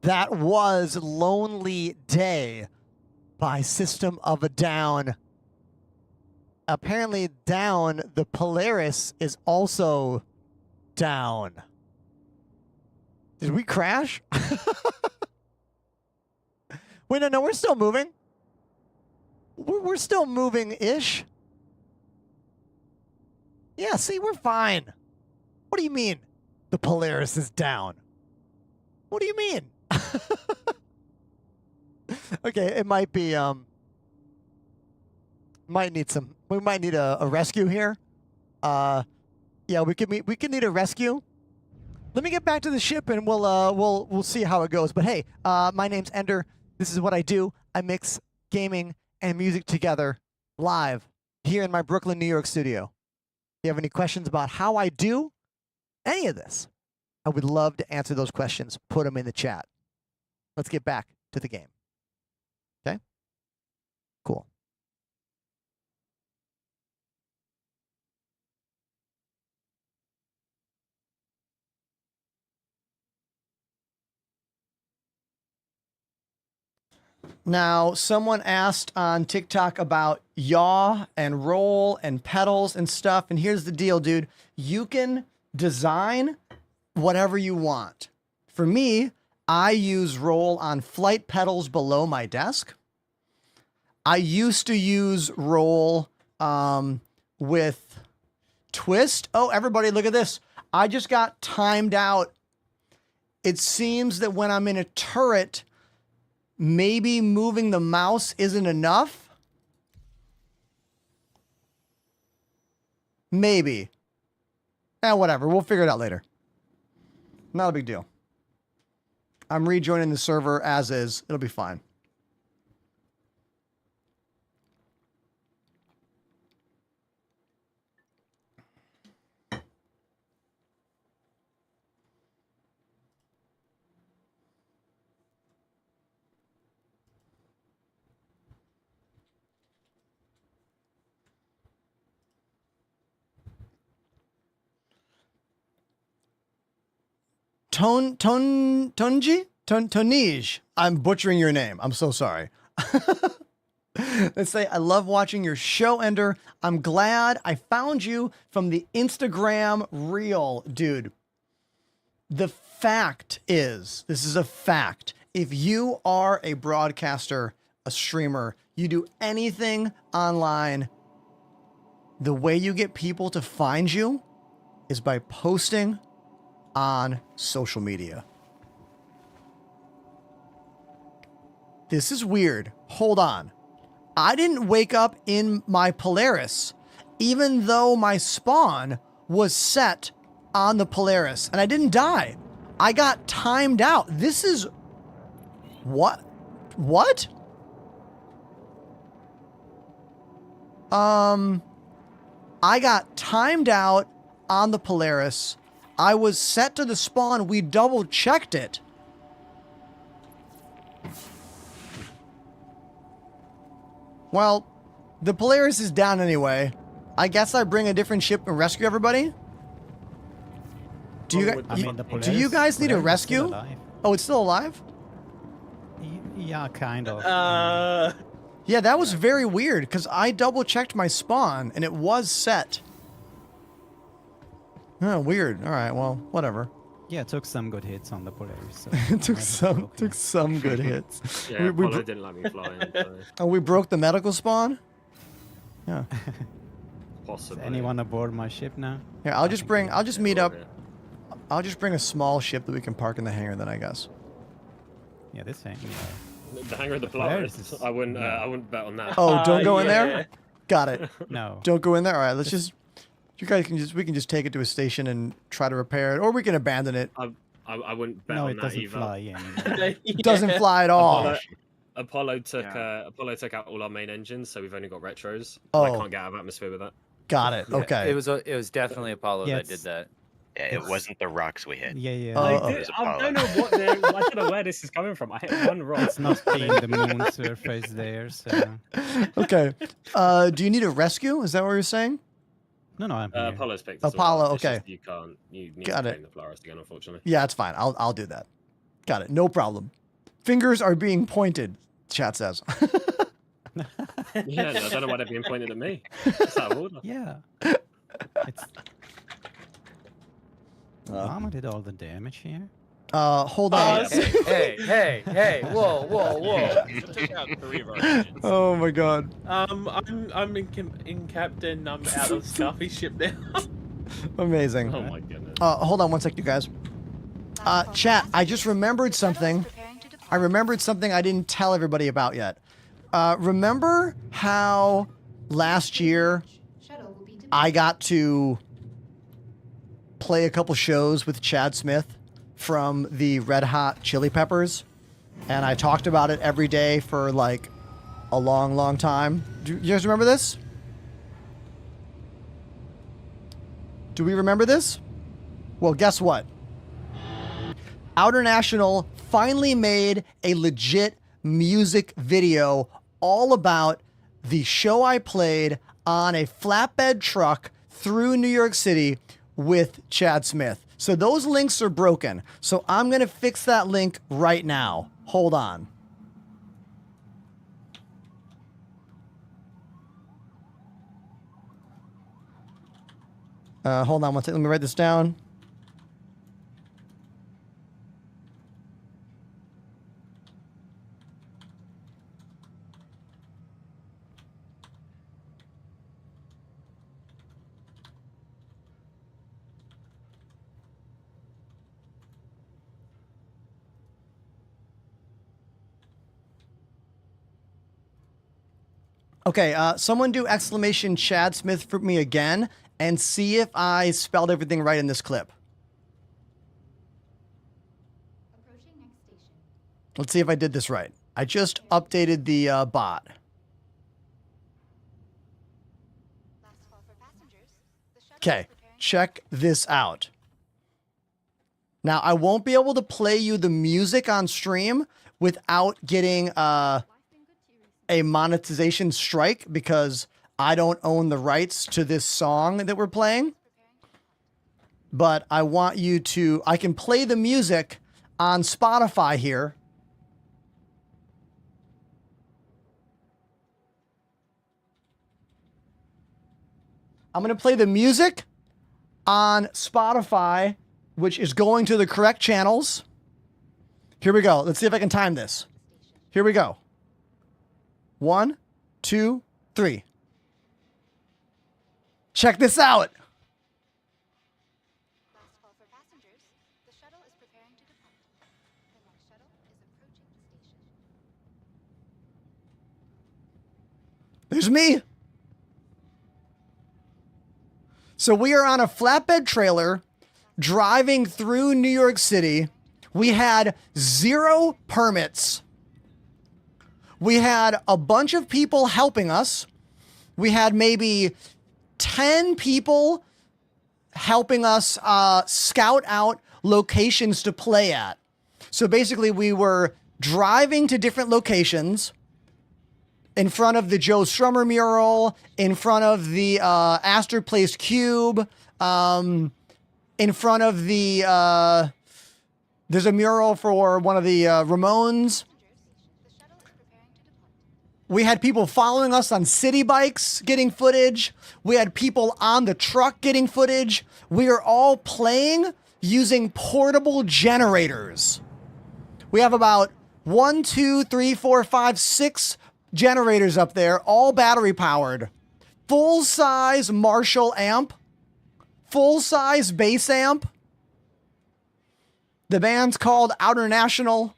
That was Lonely Day by System of a Down. Apparently down, the Polaris is also down. Did we crash? Wait, no, we're still moving. We're still moving-ish. Yeah, see, we're fine. What do you mean the Polaris is down? What do you mean? Okay, it might be, we might need a rescue here. Yeah, we could need a rescue. Let me get back to the ship and we'll see how it goes. But hey, my name's Ender. This is what I do. I mix gaming and music together live here in my Brooklyn, New York studio. If you have any questions about how I do any of this, I would love to answer those questions. Put them in the chat. Let's get back to the game. Okay? Cool. Now, someone asked on TikTok about yaw and roll and pedals and stuff. And here's the deal, dude. You can design whatever you want. For me, I use roll on flight pedals below my desk. I used to use roll with twist. Oh, everybody, look at this. I just got timed out. It seems that when I'm in a turret, maybe moving the mouse isn't enough. Maybe. Whatever. We'll figure it out later. Not a big deal. I'm rejoining the server as is. It'll be fine. Tonij. I'm butchering your name. I'm so sorry. Let's say, I love watching your show, Ender. I'm glad I found you from the Instagram reel, dude. The fact is, this is a fact. If you are a broadcaster, a streamer, you do anything online, the way you get people to find you is by posting on social media. This is weird. Hold on. I didn't wake up in my Polaris, even though my spawn was set on the Polaris, and I didn't die. I got timed out. This is... What? What? I got timed out on the Polaris. I was set to the spawn. We double checked it. Well, the Polaris is down anyway. I guess I bring a different ship and rescue everybody. Do you guys need a rescue? Oh, it's still alive? Yeah, kind of. Yeah, that was very weird because I double checked my spawn and it was set. Oh, weird. All right, well, whatever. Yeah, it took some good hits on the Polaris. So It took some good hits. Yeah, Apollo didn't let me fly in. So. Oh, we broke the medical spawn? Yeah. Possibly. Is anyone aboard my ship now? Here, I'll just bring a small ship that we can park in the hangar then, I guess. Yeah, this hangar. The hangar of the Polaris. I wouldn't bet on that. Oh, don't go in there? Got it. No. Don't go in there? All right, let's just... You guys we can just take it to a station and try to repair it, or we can abandon it. I wouldn't bet on that either. No, it doesn't fly. It doesn't fly at all. Apollo took out all our main engines, so we've only got retros. Oh. I can't get out of atmosphere with that. Got it. Okay. It was definitely Apollo that did that. Yeah, it wasn't the rocks we hit. Yeah. I don't know where this is coming from. I hit one rock. It's not being the moon surface there, so... Okay. Do you need a rescue? Is that what you're saying? No, I'm here. Apollo's picked Apollo, it's okay. Just you can't. You need Got to it. claim the Polaris again, unfortunately. Yeah, it's fine. I'll do that. Got it. No problem. Fingers are being pointed, chat says. Yeah, I don't know why they're being pointed at me. It's out of order. Yeah. It's... Mama did all the damage here. Hold on. Hey, whoa. Took out 3 of our engines. Oh my god. I'm in captain. I'm out of Scarfy ship now. Amazing. Oh my goodness. Hold on one sec, you guys. Chat, I just remembered something. I remembered something I didn't tell everybody about yet. Remember how last year I got to play a couple shows with Chad Smith from the Red Hot Chili Peppers, and I talked about it every day for like a long time. Do you guys remember this? Do we remember this? Well, guess what? Outer National finally made a legit music video all about the show I played on a flatbed truck through New York City with Chad Smith. So those links are broken. So I'm going to fix that link right now. Hold on. Hold on one second. Let me write this down. Okay, someone do exclamation Chad Smith for me again and see if I spelled everything right in this clip. Approaching next Let's see if I did this right. I just updated the bot. Okay, check this out. Now, I won't be able to play you the music on stream without getting a monetization strike because I don't own the rights to this song that we're playing. But I want you to... I can play the music on Spotify here. I'm going to play the music on Spotify, which is going to the correct channels. Here we go. Let's see if I can time this. Here we go. 1, 2, 3. Check this out. There's me. So we are on a flatbed trailer driving through New York City. We had 0 permits. We had a bunch of people helping us. We had maybe 10 people helping us scout out locations to play at. So basically we were driving to different locations in front of the Joe Strummer mural, in front of the Astor Place Cube, in front of the, there's a mural for one of the Ramones. We had people following us on city bikes getting footage. We had people on the truck getting footage. We are all playing using portable generators. We have about 1, 2, 3, 4, 5, 6 generators up there, all battery powered. Full-size Marshall amp. Full-size bass amp. The band's called Outer National.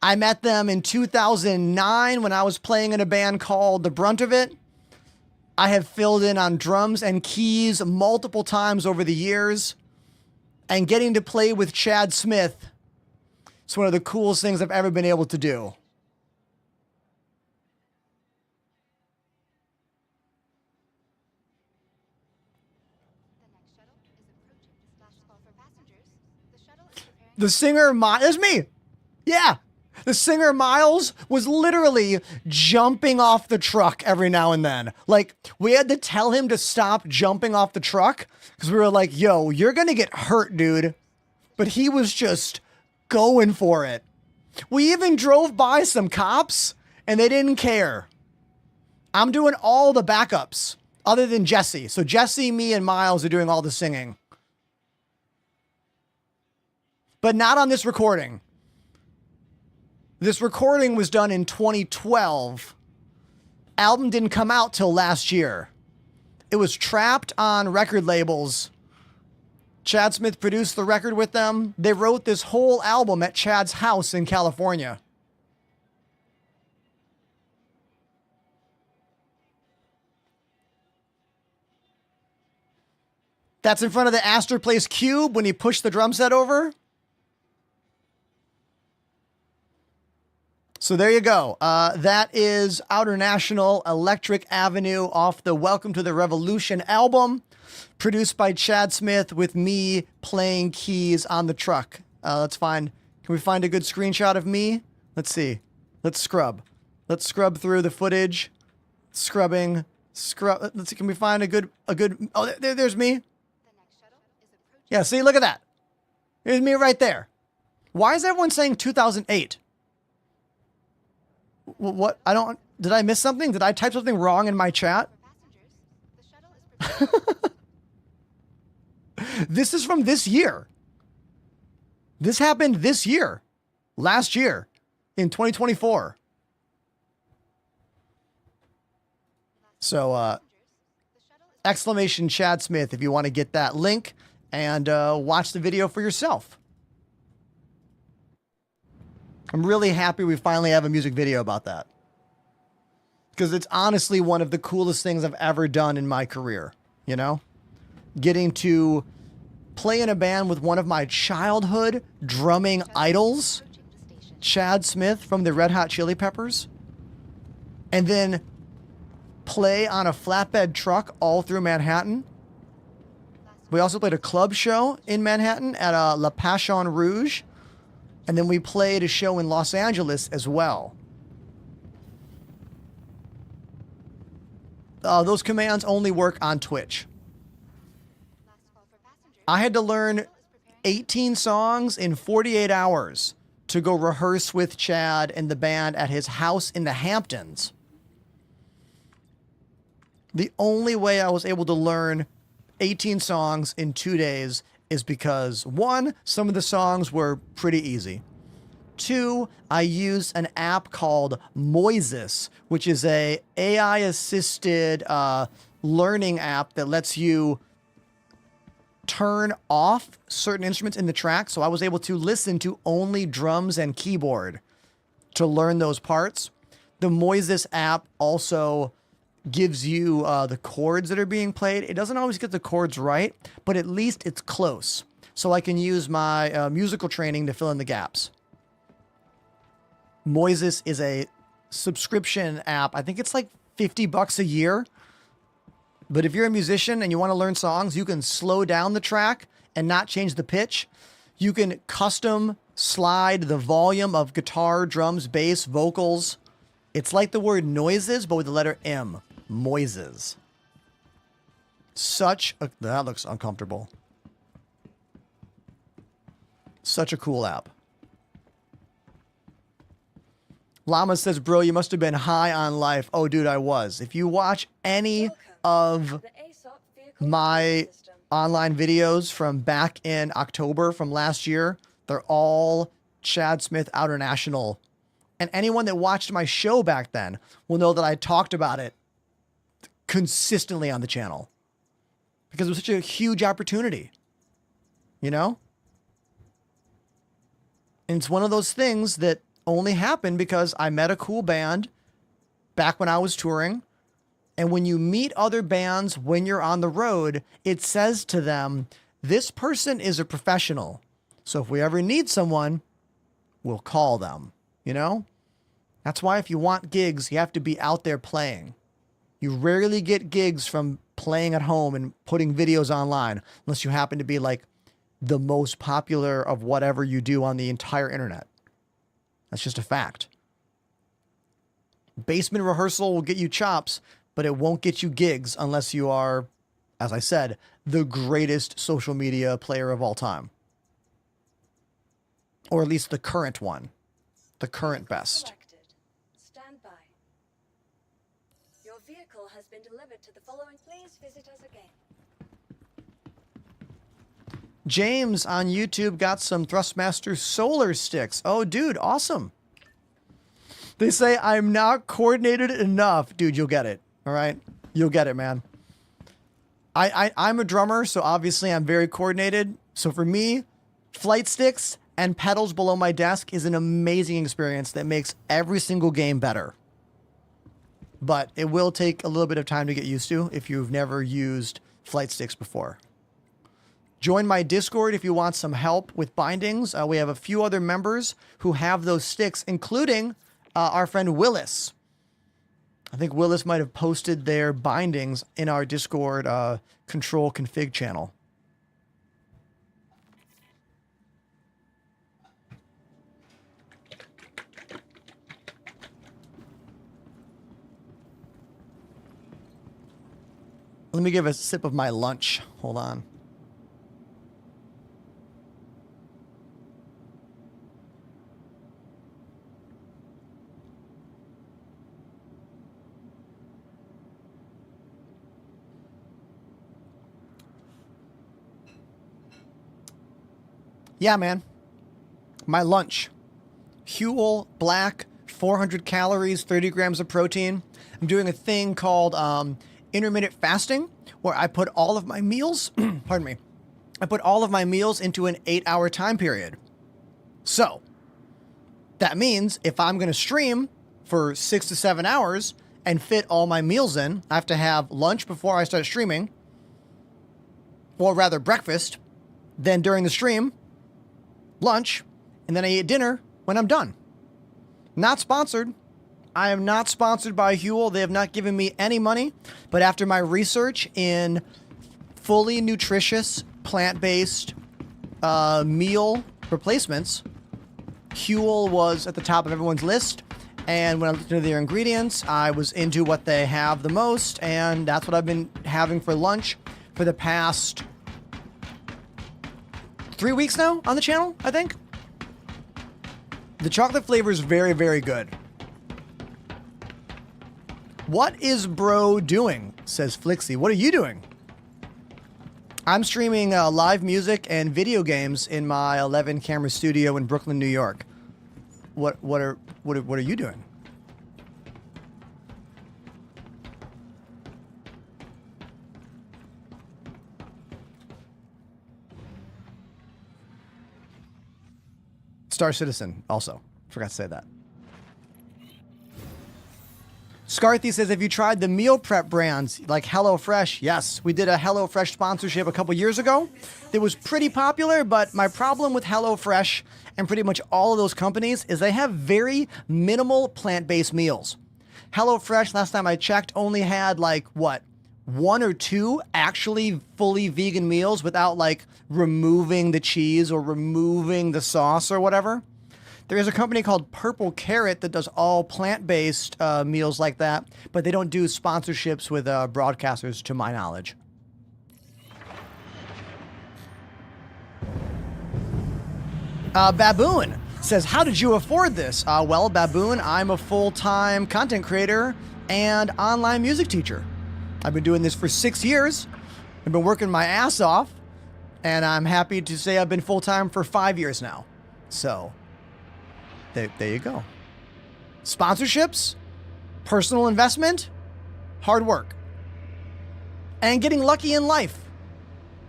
I met them in 2009 when I was playing in a band called The Brunt of It. I have filled in on drums and keys multiple times over the years. And getting to play with Chad Smith is one of the coolest things I've ever been able to do. The singer, there's me. Yeah. The singer Miles was literally jumping off the truck every now and then. Like, we had to tell him to stop jumping off the truck because we were like, yo, you're going to get hurt, dude. But he was just going for it. We even drove by some cops and they didn't care. I'm doing all the backups other than Jesse. So Jesse, me, and Miles are doing all the singing. But not on this recording. This recording was done in 2012. Album didn't come out till last year. It was trapped on record labels. Chad Smith produced the record with them. They wrote this whole album at Chad's house in California. That's in front of the Astor Place Cube when he pushed the drum set over. So there you go. That is Outer National, Electric Avenue off the Welcome to the Revolution album, produced by Chad Smith with me playing keys on the truck. Let's find, can we find a good screenshot of me? Let's see. Let's scrub. Let's scrub through the footage. Scrubbing, scrub. Let's see. Can we find a good, oh, there's me. Yeah, see, look at that. Here's me right there. Why is everyone saying 2008? What? I don't... Did I miss something? Did I type something wrong in my chat? This is from this year. This happened this year. Last year. In 2024. So, exclamation Chad Smith if you want to get that link and watch the video for yourself. I'm really happy we finally have a music video about that. Because it's honestly one of the coolest things I've ever done in my career. You know? Getting to play in a band with one of my childhood drumming idols Chad Smith from the Red Hot Chili Peppers, and then play on a flatbed truck all through Manhattan. We also played a club show in Manhattan at La Passion Rouge, and then we played a show in Los Angeles as well. Those commands only work on Twitch. I had to learn 18 songs in 48 hours to go rehearse with Chad and the band at his house in the Hamptons. The only way I was able to learn 18 songs in 2 days is because, one, some of the songs were pretty easy. Two, I used an app called Moises, which is a AI-assisted learning app that lets you turn off certain instruments in the track. So I was able to listen to only drums and keyboard to learn those parts. The Moises app also gives you the chords that are being played. It doesn't always get the chords right, but at least it's close. So I can use my musical training to fill in the gaps. Moises is a subscription app. I think it's like $50 a year. But if you're a musician and you want to learn songs, you can slow down the track and not change the pitch. You can custom slide the volume of guitar, drums, bass, vocals. It's like the word noises, but with the letter M. Moises. That looks uncomfortable. Such a cool app. Llama says, bro, you must have been high on life. Oh, dude, I was. If you watch any of my online videos from back in October from last year, they're all Chad Smith Outer National. And anyone that watched my show back then will know that I talked about it consistently on the channel because it was such a huge opportunity, you know? And it's one of those things that only happened because I met a cool band back when I was touring. And when you meet other bands when you're on the road, it says to them, this person is a professional. So if we ever need someone, we'll call them, you know? That's why if you want gigs, you have to be out there playing. You rarely get gigs from playing at home and putting videos online, unless you happen to be like the most popular of whatever you do on the entire internet. That's just a fact. Basement rehearsal will get you chops, but it won't get you gigs unless you are, as I said, the greatest social media player of all time. Or at least the current one. The current best. Stand by. Your vehicle has been delivered to the following. Please visit us again. James on YouTube got some Thrustmaster solar sticks. Oh, dude, awesome. They say I'm not coordinated enough. Dude, you'll get it. All right? You'll get it, man. I'm a drummer, so obviously I'm very coordinated. So for me, flight sticks and pedals below my desk is an amazing experience that makes every single game better. But it will take a little bit of time to get used to if you've never used flight sticks before. Join my Discord if you want some help with bindings. We have a few other members who have those sticks, including our friend Willis. I think Willis might have posted their bindings in our Discord control config channel. Let me give a sip of my lunch. Hold on. Yeah, man. My lunch. Huel Black, 400 calories, 30 grams of protein. I'm doing a thing called intermittent fasting, where I put all of my meals, pardon me, I put all of my meals into an 8-hour time period. So, that means if I'm going to stream for 6 to 7 hours and fit all my meals in, I have to have lunch before I start streaming, or rather breakfast, then during the stream, lunch, and then I eat dinner when I'm done. Not sponsored. I am not sponsored by Huel. They have not given me any money. But after my research in fully nutritious, plant-based meal replacements, Huel was at the top of everyone's list. And when I looked into their ingredients, I was into what they have the most. And that's what I've been having for lunch for the past 3 weeks now on the channel, I think. The chocolate flavor is very, very good. What is bro doing? Says Flixie. What are you doing? I'm streaming live music and video games in my 11 camera studio in Brooklyn, New York. What are you doing? Star Citizen, also. Forgot to say that. Scarthy says, have you tried the meal prep brands like HelloFresh? Yes, we did a HelloFresh sponsorship a couple years ago. It was pretty popular, but my problem with HelloFresh and pretty much all of those companies is they have very minimal plant-based meals. HelloFresh, last time I checked, only had like, what, 1 or 2 actually fully vegan meals without like removing the cheese or removing the sauce or whatever. There is a company called Purple Carrot that does all plant-based meals like that, but they don't do sponsorships with broadcasters, to my knowledge. Baboon says, how did you afford this? Well, Baboon, I'm a full-time content creator and online music teacher. I've been doing this for 6 years. I've been working my ass off, and I'm happy to say I've been full-time for 5 years now. So, there you go. Sponsorships, personal investment, hard work, and getting lucky in life.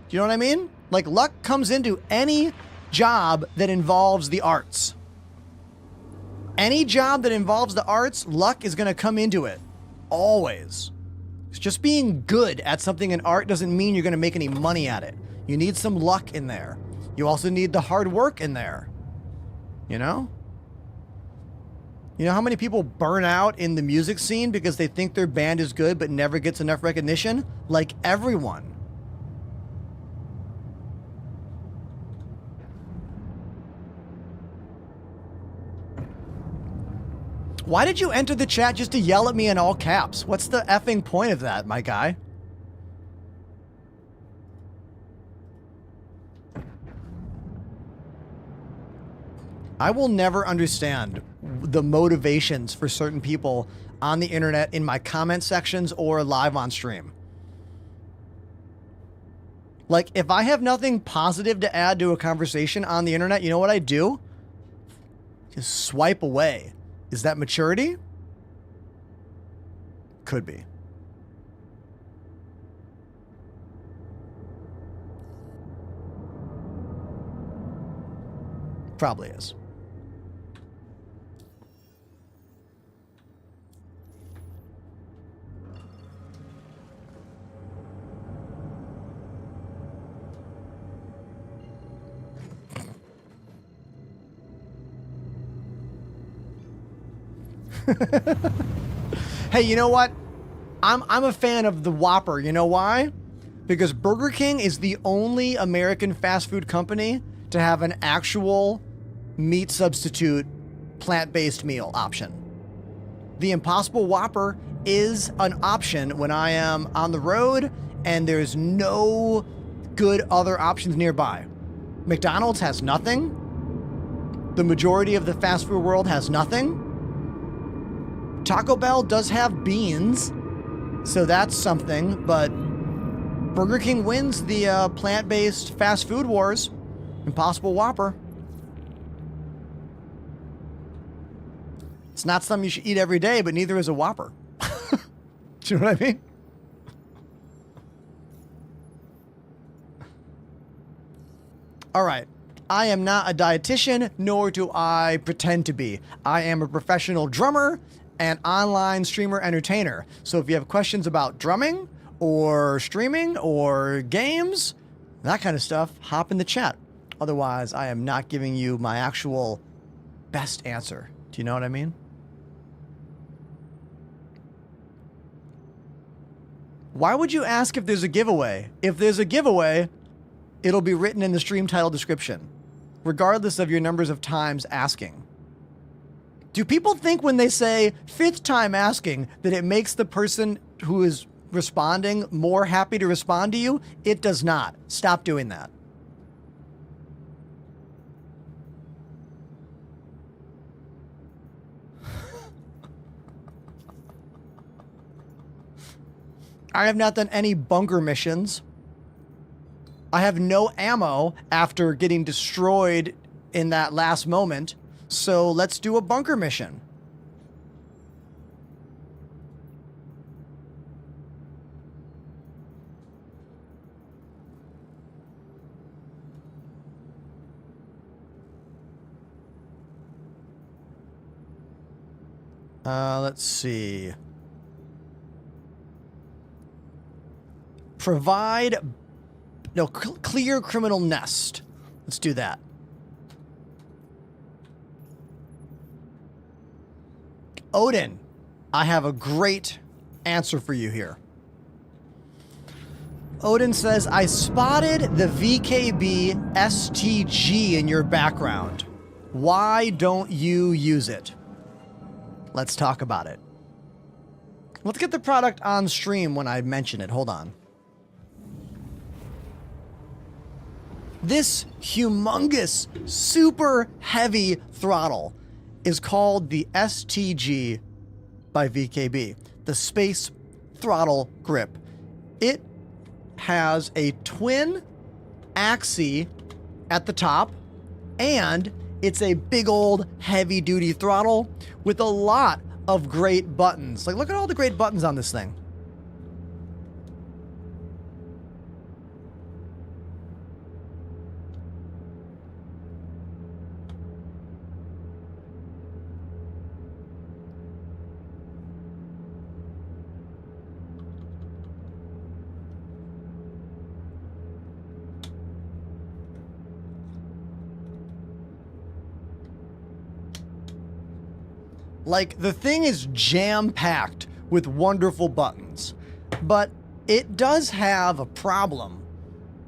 Do you know what I mean? Like, luck comes into any job that involves the arts. Any job that involves the arts, luck is going to come into it. Always. Just being good at something in art doesn't mean you're going to make any money at it. You need some luck in there. You also need the hard work in there. You know? You know how many people burn out in the music scene because they think their band is good but never gets enough recognition? Like everyone. Why did you enter the chat just to yell at me in all caps? What's the effing point of that, my guy? I will never understand the motivations for certain people on the internet in my comment sections or live on stream. Like, if I have nothing positive to add to a conversation on the internet, you know what I do? Just swipe away. Is that maturity? Could be. Probably is. Hey, you know what? I'm a fan of the Whopper. You know why? Because Burger King is the only American fast food company to have an actual meat substitute plant-based meal option. The Impossible Whopper is an option when I am on the road and there's no good other options nearby. McDonald's has nothing. The majority of the fast food world has nothing. Taco Bell does have beans, so that's something, but Burger King wins the plant-based fast food wars. Impossible Whopper. It's not something you should eat every day, but neither is a Whopper. Do you know what I mean? All right. I am not a dietitian, nor do I pretend to be. I am a professional drummer and online streamer entertainer. So if you have questions about drumming or streaming or games, that kind of stuff, hop in the chat. Otherwise, I am not giving you my actual best answer Do you know what I mean? Why would you ask if there's a giveaway? If there's a giveaway, it'll be written in the stream title description, regardless of your numbers of times asking. Do people think when they say 5th time asking that it makes the person who is responding more happy to respond to you? It does not. Stop doing that. I have not done any bunker missions. I have no ammo after getting destroyed in that last moment. So let's do a bunker mission. Let's see. Clear criminal nest. Let's do that. Odin, I have a great answer for you here. Odin says, I spotted the VKB STG in your background. Why don't you use it? Let's talk about it. Let's get the product on stream when I mention it. Hold on. This humongous, super heavy throttle is called the STG by VKB, the Space Throttle Grip. It has a twin axis at the top, and it's a big old heavy-duty throttle with a lot of great buttons. Like, look at all the great buttons on this thing. Like, the thing is jam-packed with wonderful buttons, but it does have a problem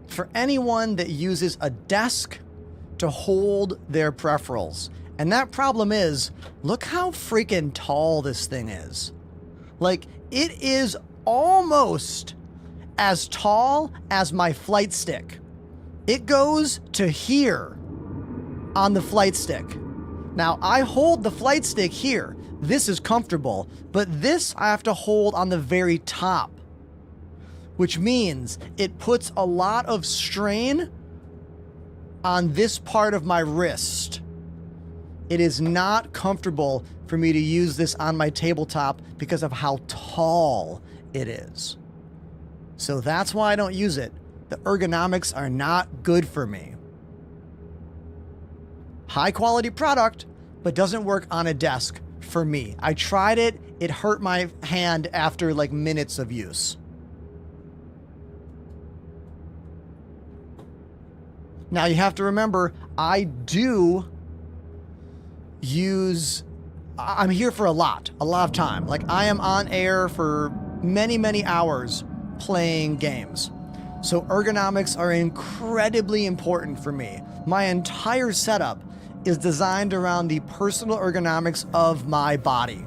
for anyone that uses a desk to hold their peripherals. And that problem is, look how freaking tall this thing is. Like, it is almost as tall as my flight stick. It goes to here on the flight stick. Now, I hold the flight stick here. This is comfortable, but this I have to hold on the very top, which means it puts a lot of strain on this part of my wrist. It is not comfortable for me to use this on my tabletop because of how tall it is. So that's why I don't use it. The ergonomics are not good for me. High quality product, but doesn't work on a desk for me. I tried it. It hurt my hand after like minutes of use. Now you have to remember, I'm here for a lot of time. Like, I am on air for many, many hours playing games. So ergonomics are incredibly important for me. My entire setup is designed around the personal ergonomics of my body.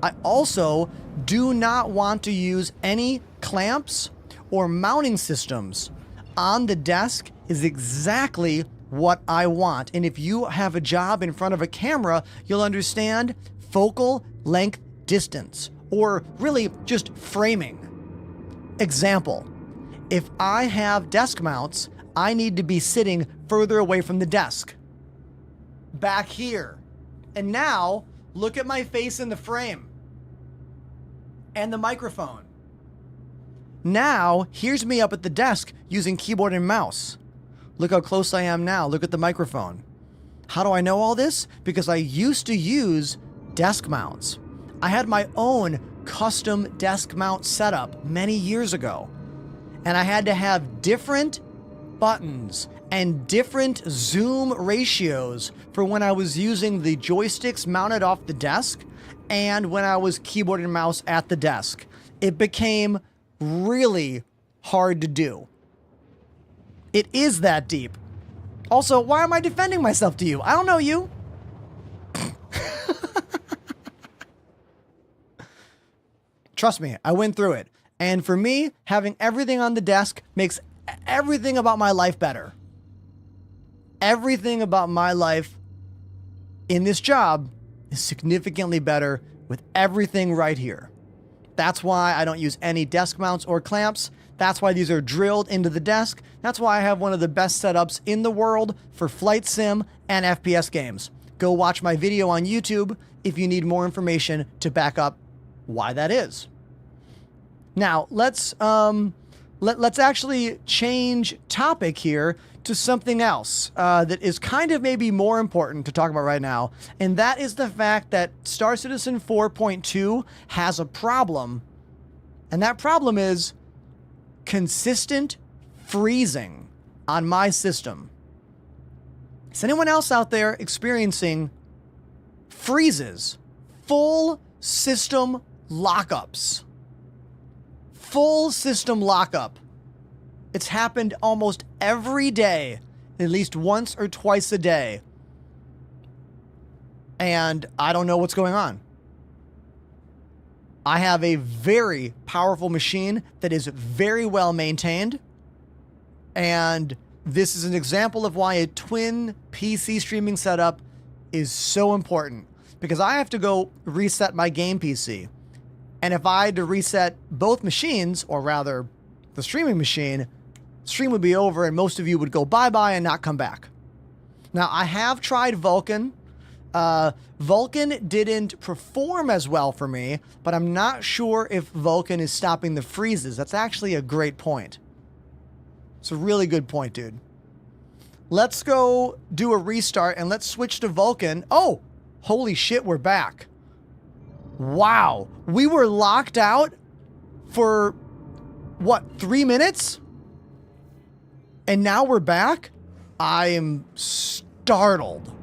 I also do not want to use any clamps or mounting systems on the desk is exactly what I want. And if you have a job in front of a camera, you'll understand focal length distance, or really just framing. Example, if I have desk mounts, I need to be sitting further away from the desk. Back here. And now, look at my face in the frame. And the microphone. Now, here's me up at the desk using keyboard and mouse. Look how close I am now. Look at the microphone. How do I know all this? Because I used to use desk mounts. I had my own custom desk mount setup many years ago. And I had to have different buttons and different zoom ratios for when I was using the joysticks mounted off the desk and when I was keyboard and mouse at the desk. It became really hard to do. It is that deep. Also, why am I defending myself to you? I don't know you. Trust me, I went through it. And for me, having everything on the desk makes everything about my life better. Everything about my life in this job is significantly better with everything right here. That's why I don't use any desk mounts or clamps. That's why these are drilled into the desk. That's why I have one of the best setups in the world for flight sim and FPS games. Go watch my video on YouTube if you need more information to back up why that is. Now, let's actually change topic here to something else that is kind of maybe more important to talk about right now, and that is the fact that Star Citizen 4.2 has a problem, and that problem is consistent freezing on my system. Is anyone else out there experiencing freezes, full system lockups? Full system lockup. It's happened almost every day, at least once or twice a day. And I don't know what's going on. I have a very powerful machine that is very well maintained. And this is an example of why a twin PC streaming setup is so important. Because I have to go reset my game PC. And if I had to reset both machines, or rather the streaming machine, stream would be over and most of you would go bye-bye and not come back. Now, I have tried Vulkan. Vulkan didn't perform as well for me, but I'm not sure if Vulkan is stopping the freezes. That's actually a great point. It's a really good point, dude. Let's go do a restart and let's switch to Vulkan. Oh, holy shit, we're back. Wow, we were locked out for, what, 3 minutes? And now we're back? I am startled.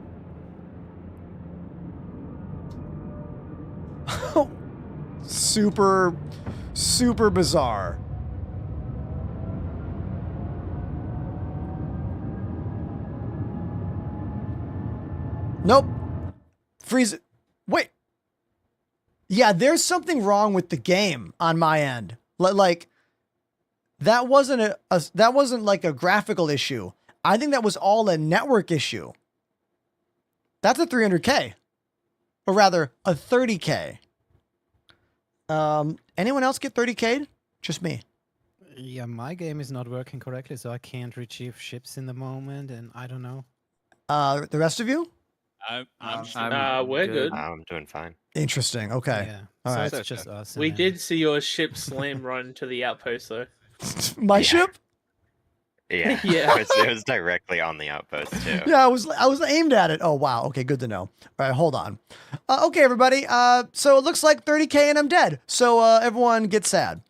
Super bizarre. Nope. Freeze it. Wait. Yeah, there's something wrong with the game on my end. Like, that wasn't that wasn't like a graphical issue. I think that was all a network issue. That's a 300K. Or rather, a 30K. Anyone else get 30K'd? Just me. Yeah, my game is not working correctly, so I can't retrieve ships in the moment, and I don't know. The rest of you? We're good. I'm doing fine. Interesting. Okay. Yeah. All So right. it's just us. We did see your ship slam run to the outpost, though. My ship? Yeah. Yeah. It was directly on the outpost too. Yeah, I was aimed at it. Oh wow. Okay, good to know. All right, hold on. Okay, everybody. So it looks like 30K and I'm dead. So everyone get sad.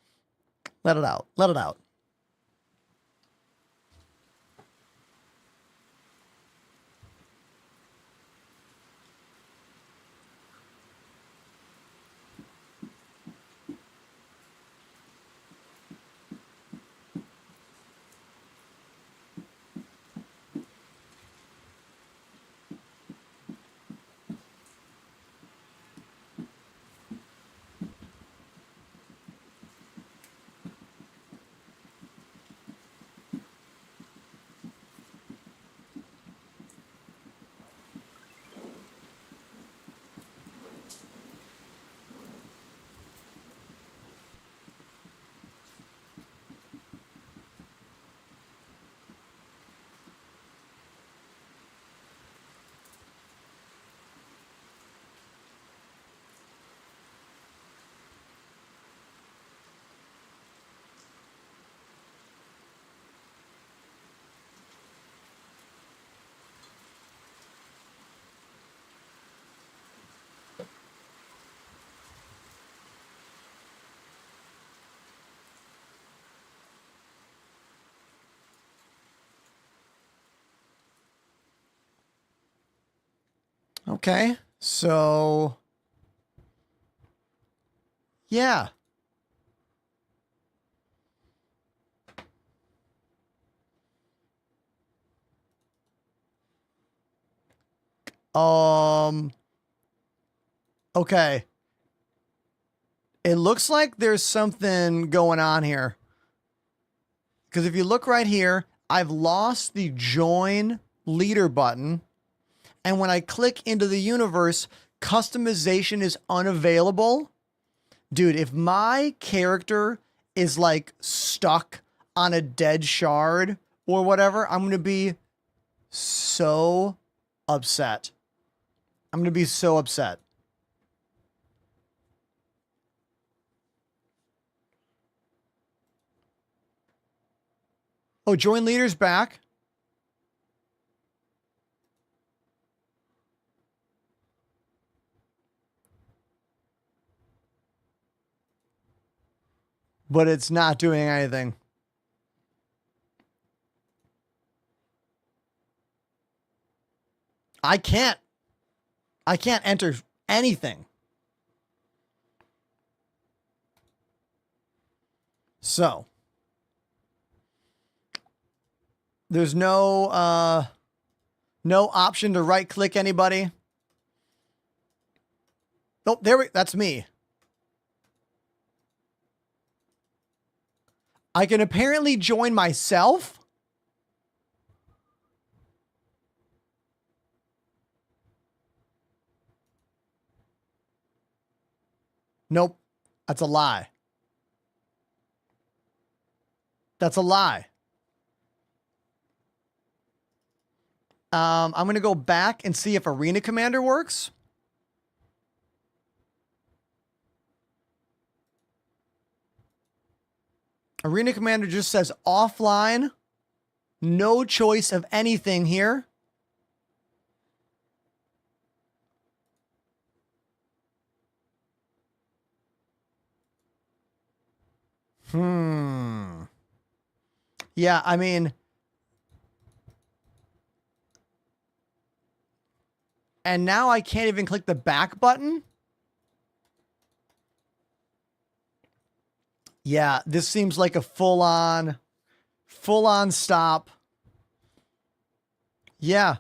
Let it out. Let it out. Okay, so yeah. Okay. It looks like there's something going on here. Because if you look right here, I've lost the join leader button. And when I click into the universe, customization is unavailable. Dude, if my character is like stuck on a dead shard or whatever, I'm going to be so upset. I'm going to be so upset. Oh, join leader's back. But it's not doing anything. I can't enter anything. So there's no option to right click anybody. Oh, that's me. I can apparently join myself. Nope. That's a lie. That's a lie. I'm going to go back and see if Arena Commander works. Arena Commander just says offline. No choice of anything here. Yeah, I mean, and now I can't even click the back button. Yeah, this seems like a full-on stop. Yeah,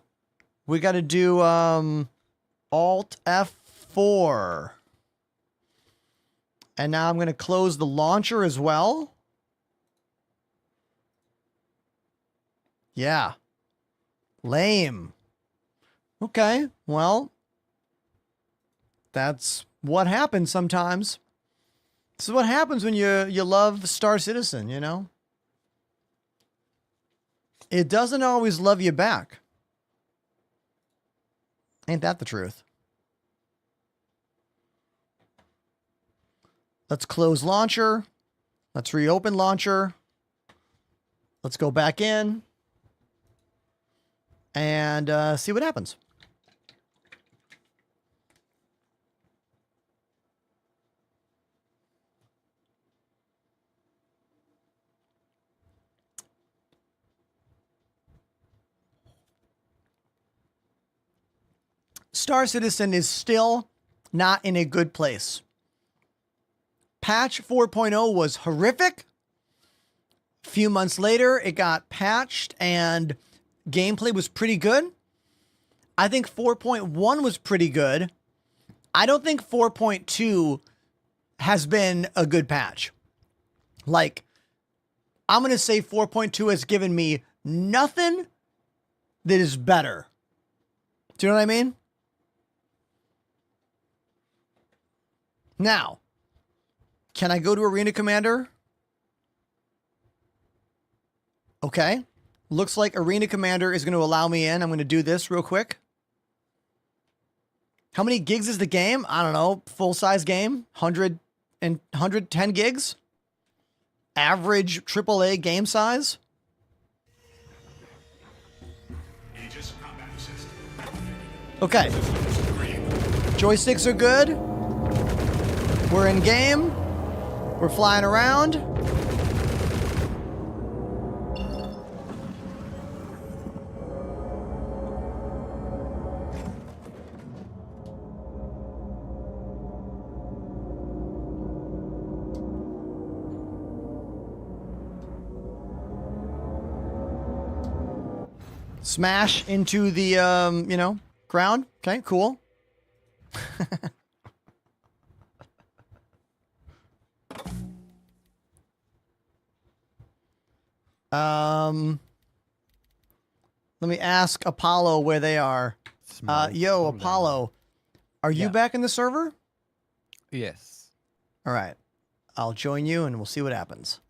we got to do Alt F4. And now I'm going to close the launcher as well. Yeah. Lame. Okay, well, that's what happens sometimes. This is what happens when you love Star Citizen, you know? It doesn't always love you back. Ain't that the truth? Let's close launcher. Let's reopen launcher. Let's go back in and see what happens. Star Citizen is still not in a good place. Patch 4.0 was horrific. A few months later, it got patched and gameplay was pretty good. I think 4.1 was pretty good. I don't think 4.2 has been a good patch. Like, I'm going to say 4.2 has given me nothing that is better. Do you know what I mean? Now, can I go to Arena Commander? Okay. Looks like Arena Commander is going to allow me in. I'm going to do this real quick. How many gigs is the game? I don't know. Full-size game? 110 gigs? Average AAA game size? Okay. Joysticks are good. We're in game. We're flying around. Smash into the, you know, ground. Okay, cool. Let me ask Apollo where they are. Yo, Apollo, are you back in the server? Yes. All right. I'll join you and we'll see what happens.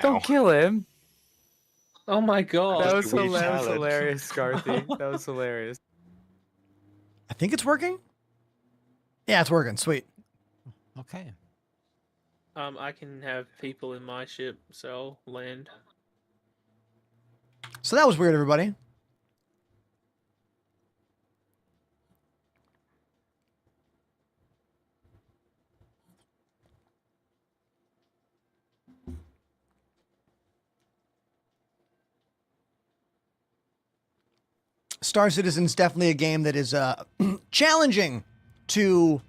Don't kill him. Oh my god. That was hilarious, Scarthy. That was hilarious. I think it's working. Yeah, it's working. Sweet. Okay. I can have people in my ship, so I'll land. So that was weird, everybody. Star Citizen's definitely a game that is challenging to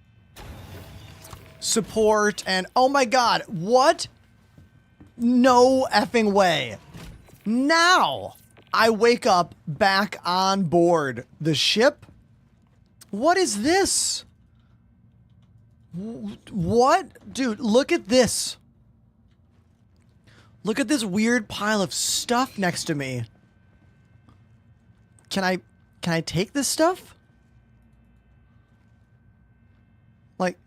support, and oh my god, what? No effing way. Now I wake up back on board the ship. What is this? What? Dude, look at this. Look at this weird pile of stuff next to me. Can I take this stuff? Like,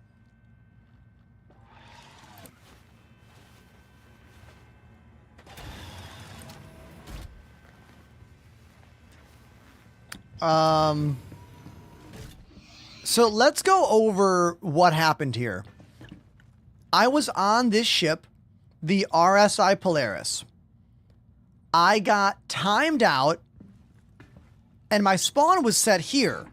so let's go over what happened here. I was on this ship, the RSI Polaris. I got timed out and my spawn was set here.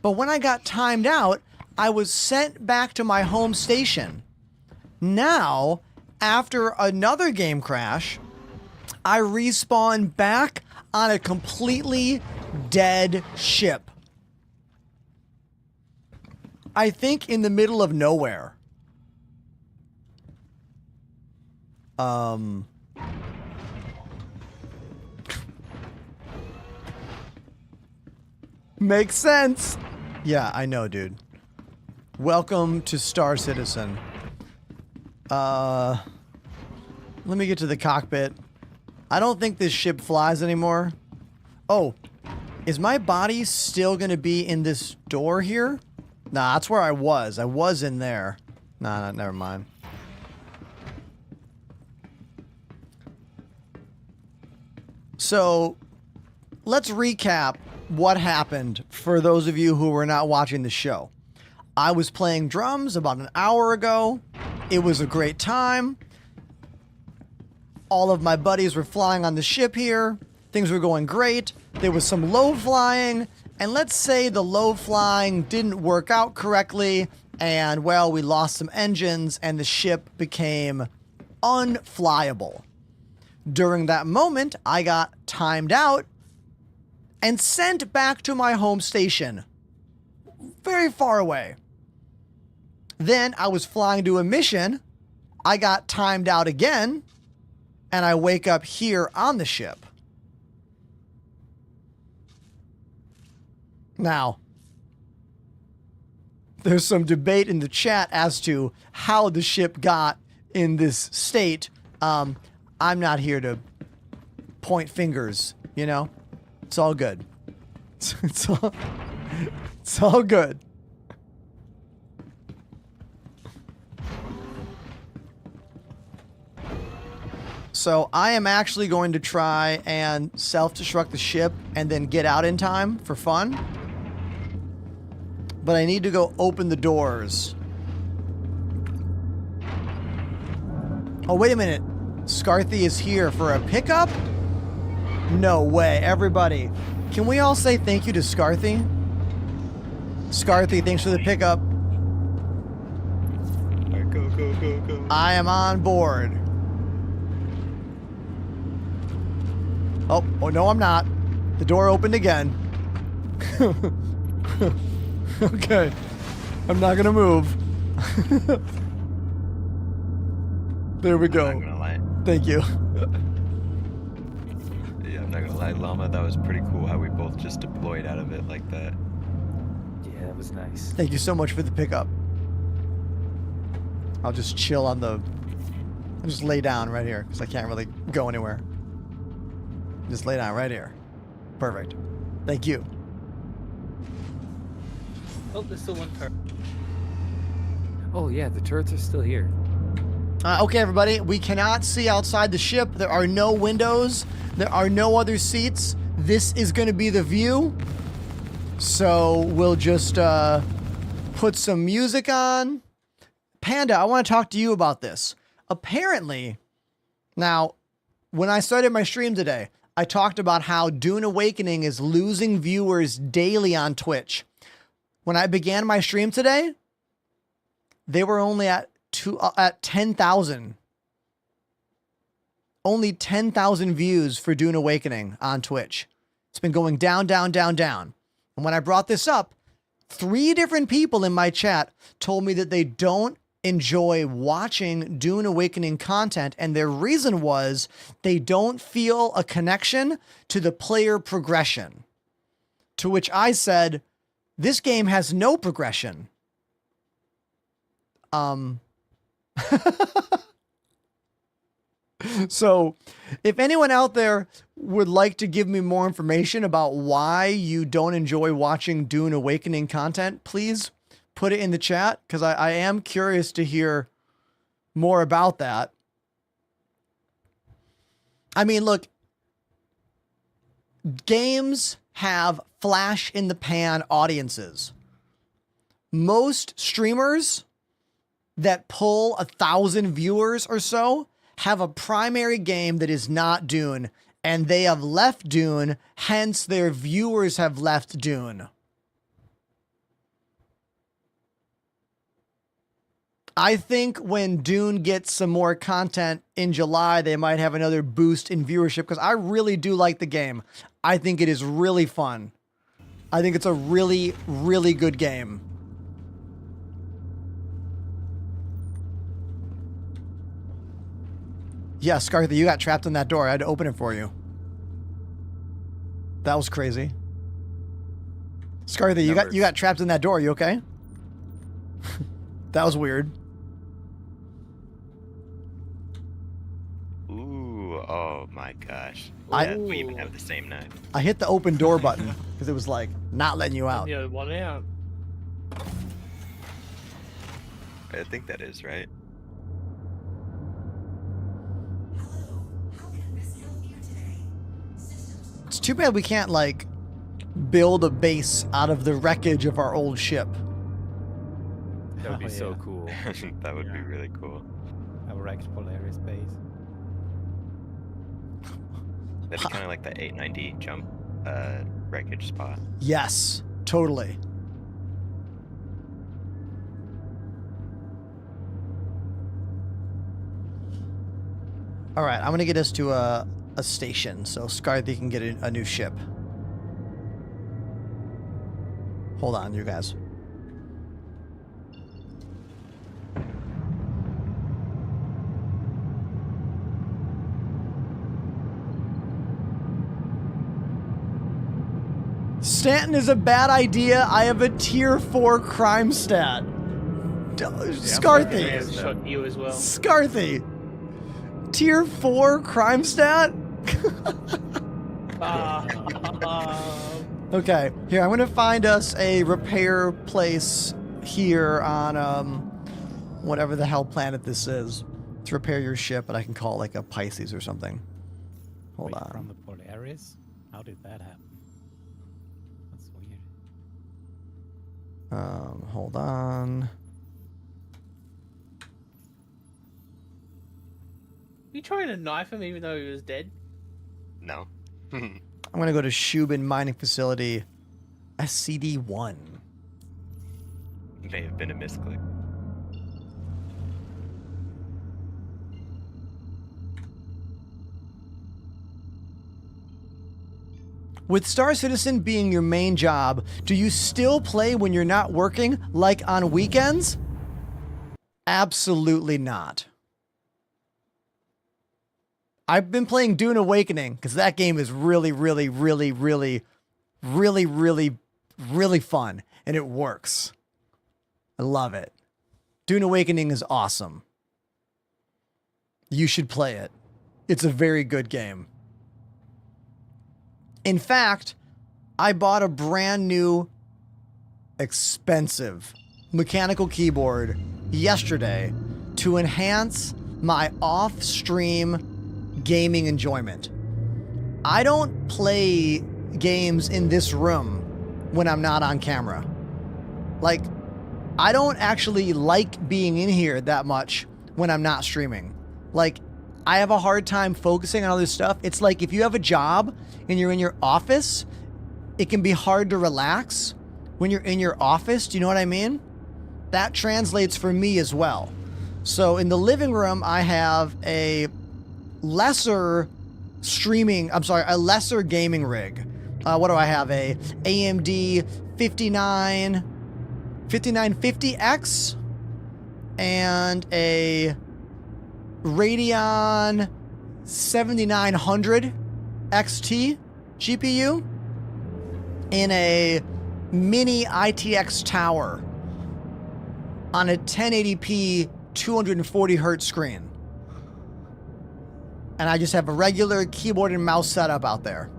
But when I got timed out, I was sent back to my home station. Now, after another game crash, I respawn back on a completely dead ship. I think in the middle of nowhere. Makes sense. Yeah, I know, dude. Welcome to Star Citizen. Let me get to the cockpit. I don't think this ship flies anymore. Oh, is my body still gonna be in this door here? Nah, that's where I was. I was in there. Nah, never mind. So, let's recap what happened for those of you who were not watching the show. I was playing drums about an hour ago. It was a great time. All of my buddies were flying on the ship here. Things were going great. There was some low flying, and let's say the low flying didn't work out correctly, and well, we lost some engines and the ship became unflyable. During that moment, I got timed out and sent back to my home station, very far away. Then I was flying to a mission. I got timed out again, and I wake up here on the ship. Now, there's some debate in the chat as to how the ship got in this state. I'm not here to point fingers, you know? It's all good. It's all good. So I am actually going to try and self-destruct the ship and then get out in time for fun. But I need to go open the doors. Oh, wait a minute. Scarthy is here for a pickup? No way. Everybody, can we all say thank you to Scarthy? Scarthy, thanks for the pickup. All right, go. I am on board. Oh, no, I'm not. The door opened again. Okay. I'm not gonna move. There we go. I'm not gonna lie. Thank you. Yeah, I'm Not gonna lie, Llama, that was pretty cool how we both just deployed out of it like that. Yeah, that was nice. Thank you so much for the pickup. I'll just chill on the... I'll just lay down right here because I can't really go anywhere. Just lay down right here. Perfect. Thank you. Oh, there's still one turret. Oh yeah, the turrets are still here. Okay, everybody. We cannot see outside the ship. There are no windows. There are no other seats. This is going to be the view. So we'll just put some music on. Panda, I want to talk to you about this. Apparently, now, when I started my stream today, I talked about how Dune Awakening is losing viewers daily on Twitch. When I began my stream today, they were only at 10,000. Only 10,000 views for Dune Awakening on Twitch. It's been going down, down, down, down. And when I brought this up, 3 different people in my chat told me that they don't enjoy watching Dune Awakening content, and their reason was they don't feel a connection to the player progression. To which I said, this game has no progression. So, if anyone out there would like to give me more information about why you don't enjoy watching Dune Awakening content, please put it in the chat, because I am curious to hear more about that. I mean, look, games have flash in the pan audiences. Most streamers that pull 1,000 viewers or so have a primary game that is not Dune, and they have left Dune, hence their viewers have left Dune. I think when Dune gets some more content in July, they might have another boost in viewership, because I really do like the game. I think it is really fun. I think it's a really, really good game. Yeah, Scarthy, you got trapped in that door. I had to open it for you. That was crazy. Scarthy, you got trapped in that door. You okay? That was weird. Ooh, oh my gosh. Yeah, we even have the same knife. I hit the open door button because it was like not letting you out. Yeah, one out. I think that is right. It's too bad we can't, like, build a base out of the wreckage of our old ship. That would be so cool. That would be really cool. A wrecked Polaris base. That'd be kind of like the 890 jump wreckage spot. Yes, totally. All right, I'm going to get us to a station so Scarthy can get a new ship. Hold on, you guys. Stanton is a bad idea. I have a tier 4 crime stat. Scarthy. Yeah, shot you as well. Scarthy. Tier 4 crime stat? Okay, here, I'm going to find us a repair place here on whatever the hell planet this is to repair your ship, but I can call it like a Pisces or something. Hold on. From the Polaris? How did that happen? That's weird. Hold on. You trying to knife him even though he was dead? No. I'm going to go to Shubin Mining Facility, SCD-1. May have been a misclick. With Star Citizen being your main job, do you still play when you're not working, like on weekends? Absolutely not. I've been playing Dune Awakening because that game is really, really, really, really, really, really, really fun. And it works. I love it. Dune Awakening is awesome. You should play it. It's a very good game. In fact, I bought a brand new, expensive mechanical keyboard yesterday to enhance my off-stream gaming enjoyment. I don't play games in this room when I'm not on camera. Like, I don't actually like being in here that much when I'm not streaming. Like, I have a hard time focusing on other stuff. It's like if you have a job and you're in your office, it can be hard to relax when you're in your office. Do you know what I mean? That translates for me as well. So in the living room, I have a lesser gaming rig. What do I have? A AMD 5950X and a Radeon 7900 XT GPU in a mini ITX tower on a 1080p 240 hertz screen. And I just have a regular keyboard and mouse setup out there.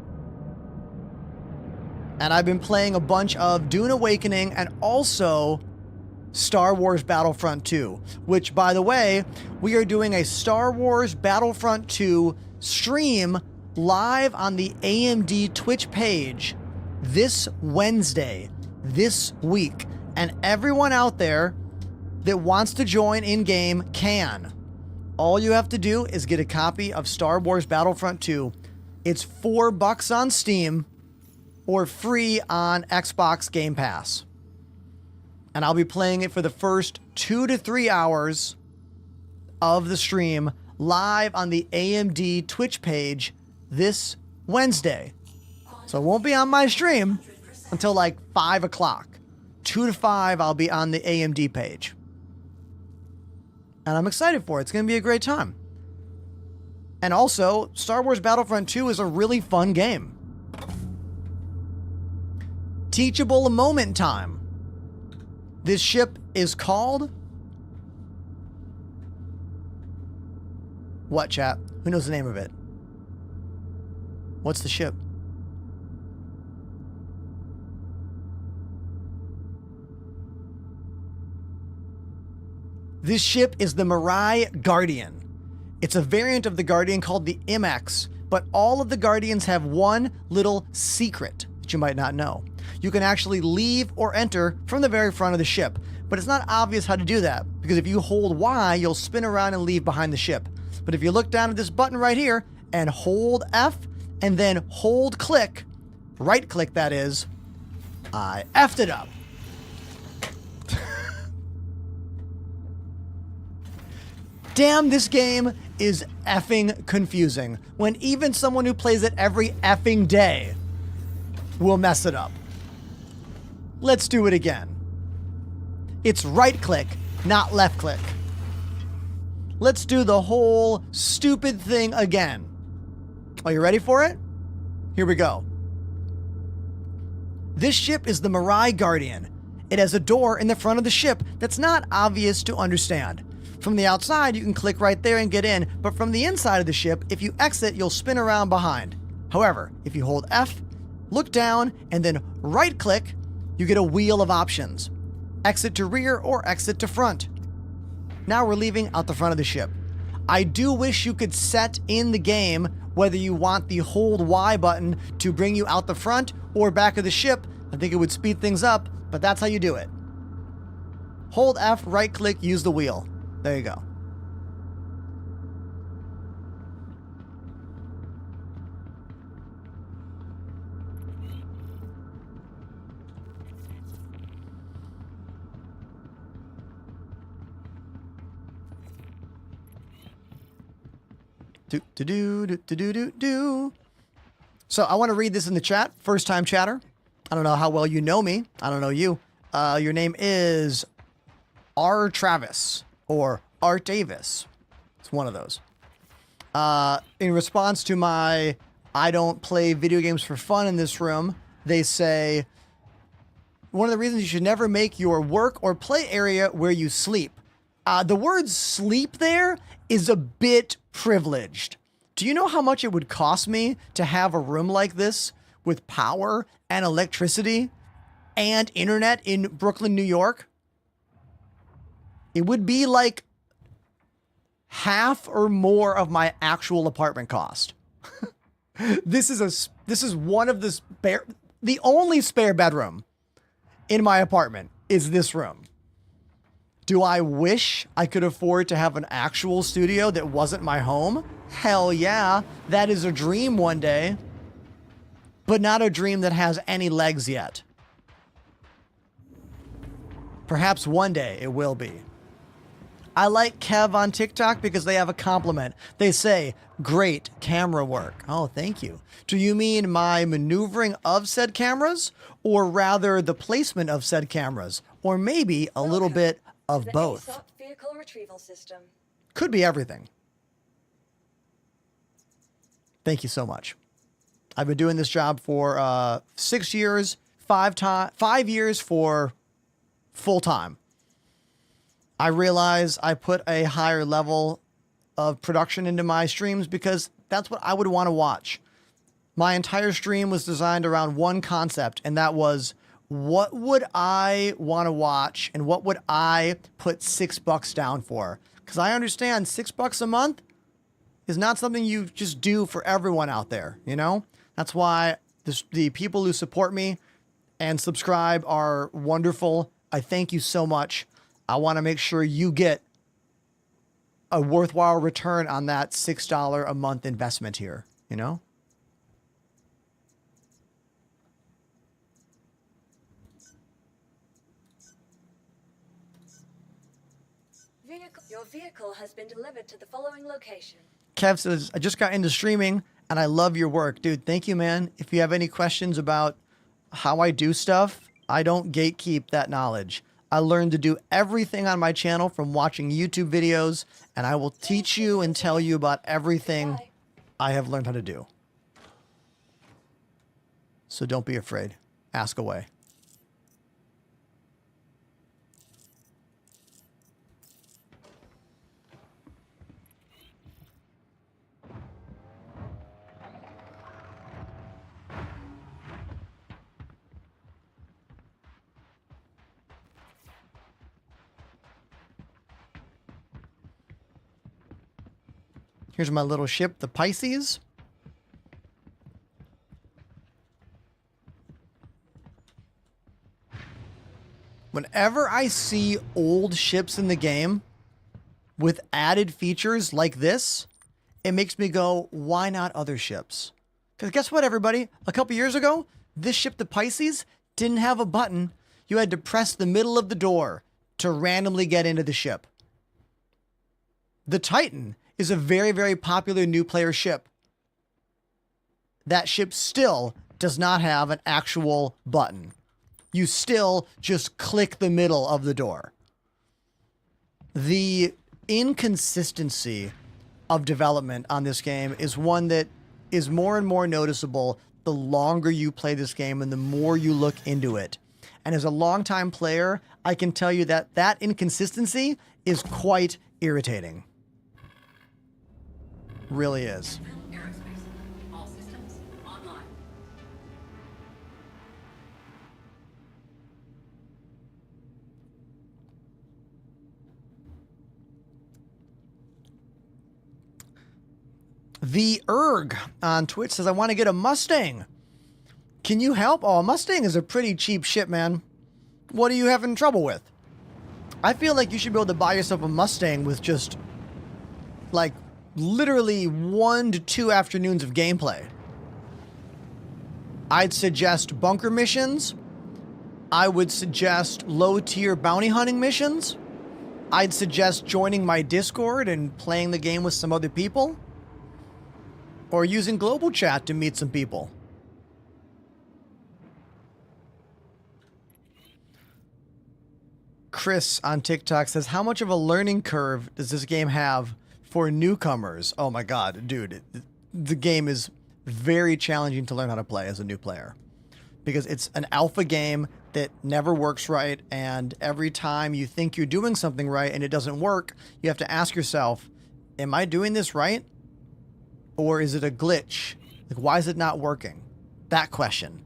And I've been playing a bunch of Dune Awakening and also Star Wars Battlefront 2, which, by the way, we are doing a Star Wars Battlefront 2 stream live on the AMD Twitch page this Wednesday, this week. And everyone out there that wants to join in-game can. All you have to do is get a copy of Star Wars Battlefront 2. It's $4 on Steam or free on Xbox Game Pass. And I'll be playing it for the first 2 to 3 hours of the stream live on the AMD Twitch page this Wednesday. So it won't be on my stream until like 5 o'clock. 2 to 5, I'll be on the AMD page. And I'm excited for it. It's going to be a great time. And also, Star Wars Battlefront 2 is a really fun game. Teachable moment time. This ship is called... What, chat? Who knows the name of it? What's the ship? This ship is the Mirai Guardian. It's a variant of the Guardian called the MX, but all of the Guardians have one little secret that you might not know. You can actually leave or enter from the very front of the ship, but it's not obvious how to do that, because if you hold Y, you'll spin around and leave behind the ship. But if you look down at this button right here and hold F and then hold click, right click that is, I effed it up. Damn, this game is effing confusing when even someone who plays it every effing day will mess it up. Let's do it again. It's right click, not left click. Let's do the whole stupid thing again. Are you ready for it? Here we go. This ship is the Mirai Guardian. It has a door in the front of the ship that's not obvious to understand. From the outside, you can click right there and get in, but from the inside of the ship, if you exit, you'll spin around behind. However, if you hold F, look down, and then right-click, you get a wheel of options. Exit to rear or exit to front. Now we're leaving out the front of the ship. I do wish you could set in the game whether you want the hold Y button to bring you out the front or back of the ship. I think it would speed things up, but that's how you do it. Hold F, right-click, use the wheel. There you go. Do. So I want to read this in the chat. First time chatter. I don't know how well you know me. I don't know you. Your name is R. Travis or Art Davis. It's one of those. In response to my I don't play video games for fun in this room, they say, one of the reasons you should never make your work or play area where you sleep. The word sleep there is a bit privileged. Do you know how much it would cost me to have a room like this with power and electricity and internet in Brooklyn, New York? It would be like half or more of my actual apartment cost. This is one of the only spare bedroom in my apartment is this room. Do I wish I could afford to have an actual studio that wasn't my home? Hell yeah, that is a dream one day, but not a dream that has any legs yet. Perhaps one day it will be. I like Kev on TikTok because they have a compliment. They say, great camera work. Oh, thank you. Do you mean my maneuvering of said cameras, or rather the placement of said cameras, or maybe a little bit of both? ASOP vehicle retrieval system. Could be everything. Thank you so much. I've been doing this job for 6 years, 5 years for full time. I realize I put a higher level of production into my streams because that's what I would want to watch. My entire stream was designed around one concept, and that was, what would I want to watch and what would I put $6 down for? Because I understand $6 a month is not something you just do for everyone out there, you know? That's why the people who support me and subscribe are wonderful. I thank you so much. I want to make sure you get a worthwhile return on that $6 a month investment here, you know? Your vehicle has been delivered to the following location. Kev says, I just got into streaming and I love your work. Dude, thank you, man. If you have any questions about how I do stuff, I don't gatekeep that knowledge. I learned to do everything on my channel from watching YouTube videos, and I will teach you and tell you about everything I have learned how to do. So don't be afraid. Ask away. Here's my little ship, the Pisces. Whenever I see old ships in the game with added features like this, it makes me go, why not other ships? Because guess what, everybody? A couple years ago, this ship, the Pisces, didn't have a button. You had to press the middle of the door to randomly get into the ship. The Titan is a very, very popular new player ship. That ship still does not have an actual button. You still just click the middle of the door. The inconsistency of development on this game is one that is more and more noticeable the longer you play this game and the more you look into it. And as a longtime player, I can tell you that that inconsistency is quite irritating. Really is. All systems online. The Erg on Twitch says, I want to get a Mustang. Can you help? Oh, a Mustang is a pretty cheap ship, man. What are you having trouble with? I feel like you should be able to buy yourself a Mustang with just, like, literally 1 to 2 afternoons of gameplay. I'd suggest bunker missions. I would suggest low-tier bounty hunting missions. I'd suggest joining my Discord and playing the game with some other people. Or using global chat to meet some people. Chris on TikTok says, how much of a learning curve does this game have for newcomers. Oh my God, dude. The game is very challenging to learn how to play as a new player because it's an alpha game that never works right. And every time you think you're doing something right and it doesn't work, you have to ask yourself, am I doing this right? Or is it a glitch? Like, why is it not working? That question.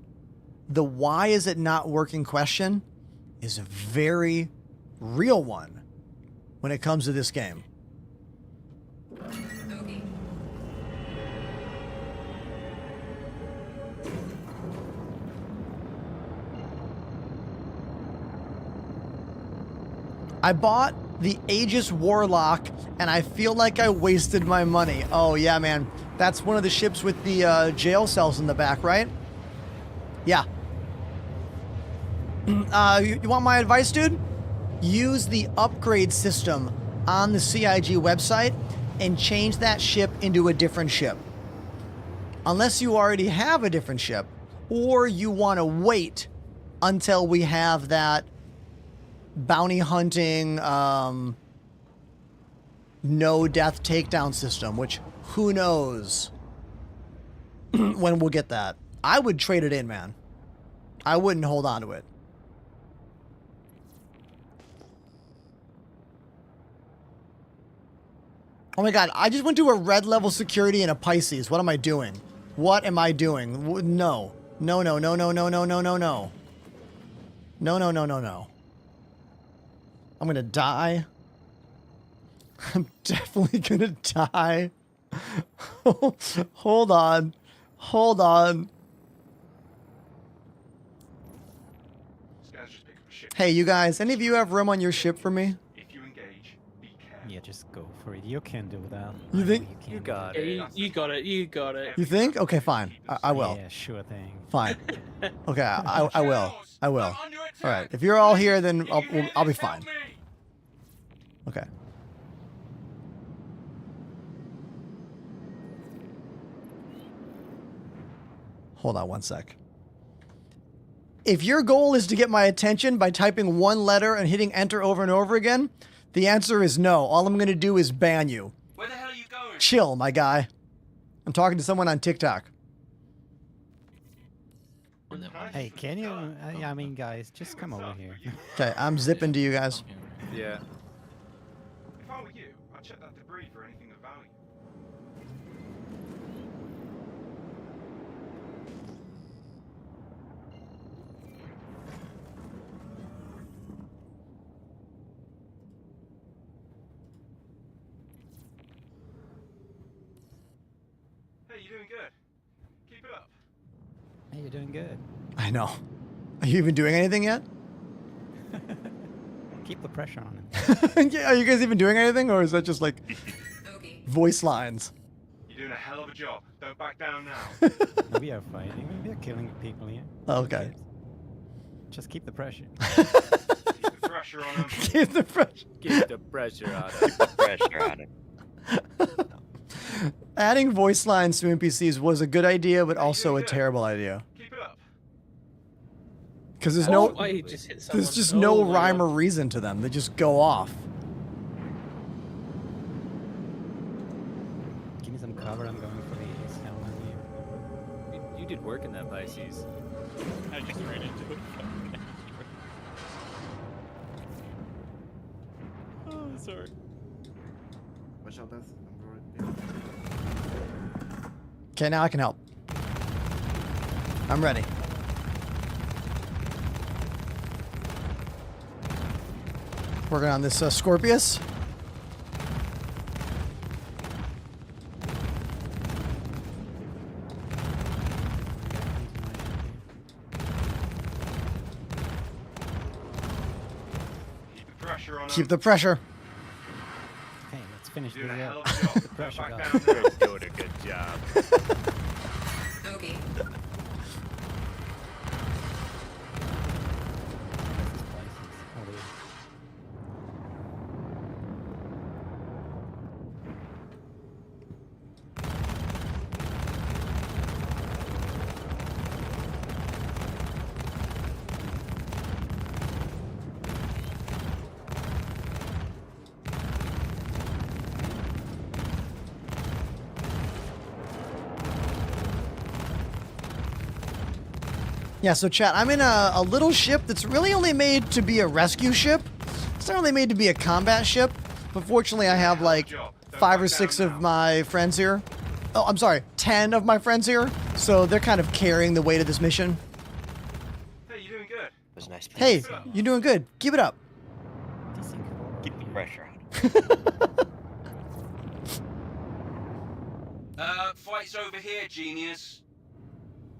The why is it not working question is a very real one when it comes to this game. I bought the Aegis Warlock, and I feel like I wasted my money. Oh, yeah, man. That's one of the ships with the jail cells in the back, right? Yeah. You want my advice, dude? Use the upgrade system on the CIG website and change that ship into a different ship. Unless you already have a different ship, or you want to wait until we have that bounty hunting, no death takedown system, which who knows when we'll get that. I would trade it in, man. I wouldn't hold on to it. Oh my God, I just went to a red level security in a Pisces. What am I doing? What am I doing? No. No, no, no, no, no, no, no, no, no. No, no, no, no, no. I'm gonna die. I'm definitely gonna die. Hold on. Hold on. Hey, you guys, any of you have room on your ship for me? Yeah, just go for it. You can do that. You think? You got it. You got it. You got it. You think? Okay, fine. I will. Yeah, sure thing. Fine. Okay, I will. I will. All right. If you're all here, then I'll be fine. Okay. Hold on one sec. If your goal is to get my attention by typing one letter and hitting enter over and over again, the answer is no. All I'm going to do is ban you. Where the hell are you going? Chill, my guy. I'm talking to someone on TikTok. Hey, can you? I mean, guys, just come over here. Okay, I'm zipping to you guys. Yeah. If I were you, I'd check that debris for anything of value. Hey, you're doing good. Keep it up. Hey, you're doing good. I know. Are you even doing anything yet? Keep the pressure on him. Yeah, are you guys even doing anything, or is that just like voice lines? You're doing a hell of a job. Don't back down now. We are fighting. We are killing people here. Okay. Just keep the pressure. Keep the pressure on him. Keep the pressure. Keep the pressure on him. Keep the pressure on him. Adding voice lines to NPCs was a good idea, but also a terrible idea. Keep it up. Because there's there's just no rhyme or reason to them. They just go off. Give me some cover. I'm going for the helmet here. You did work in that Pisces. I just ran into it. Oh, sorry. Watch out, Death. Okay, now I can help. I'm ready. Working on this Scorpius. Keep the pressure on him. Keep the pressure. Okay, let's finish You're doing a hell the of a job. pressure Don't guy. back down now. You're doing a good job. Okay. Yeah, so chat, I'm in a little ship that's really only made to be a rescue ship. It's not really made to be a combat ship. But fortunately, I have like 5 or 6 of my friends here. Oh, I'm sorry, 10 of my friends here. So they're kind of carrying the weight of this mission. Hey, you're doing good. It was nice. Hey, you're doing good. Keep it up. Keep the pressure on. Fight's over here, genius.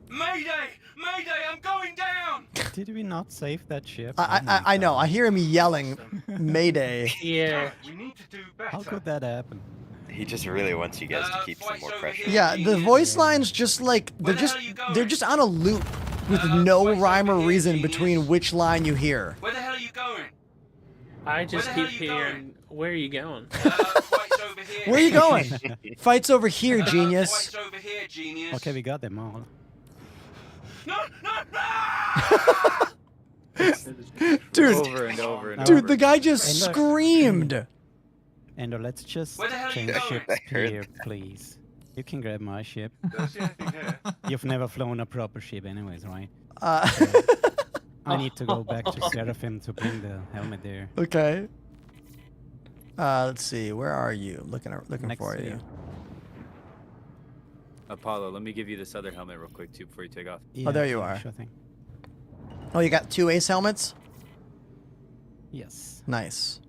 Mayday! Mayday! I'm going down! Did we not save that ship? I know. I hear him yelling, Mayday. Yeah. We need to do better. How could that happen? He just really wants you guys to keep some more pressure. Yeah, the voice lines just like they're just on a loop with no rhyme or reason between which line you hear. Where the hell are you going? I just keep hearing, where are you going? Where are you going? Fight's over here, genius. Fight's over here, genius. Okay, we got them all. No, no, no! Dude, Over and over and dude, over. the guy just screamed. Endo, let's just Where the hell are you change going? ships here, please. You can grab my ship. You've never flown a proper ship anyways, right? I need to go back to Seraphim to bring the helmet there. Okay. Let's see. Where are you? Looking Next for to you. Apollo, let me give you this other helmet real quick too before you take off. Yeah, Oh, there you are. Sure thing. Oh, you got 2 ace helmets? Yes. Nice.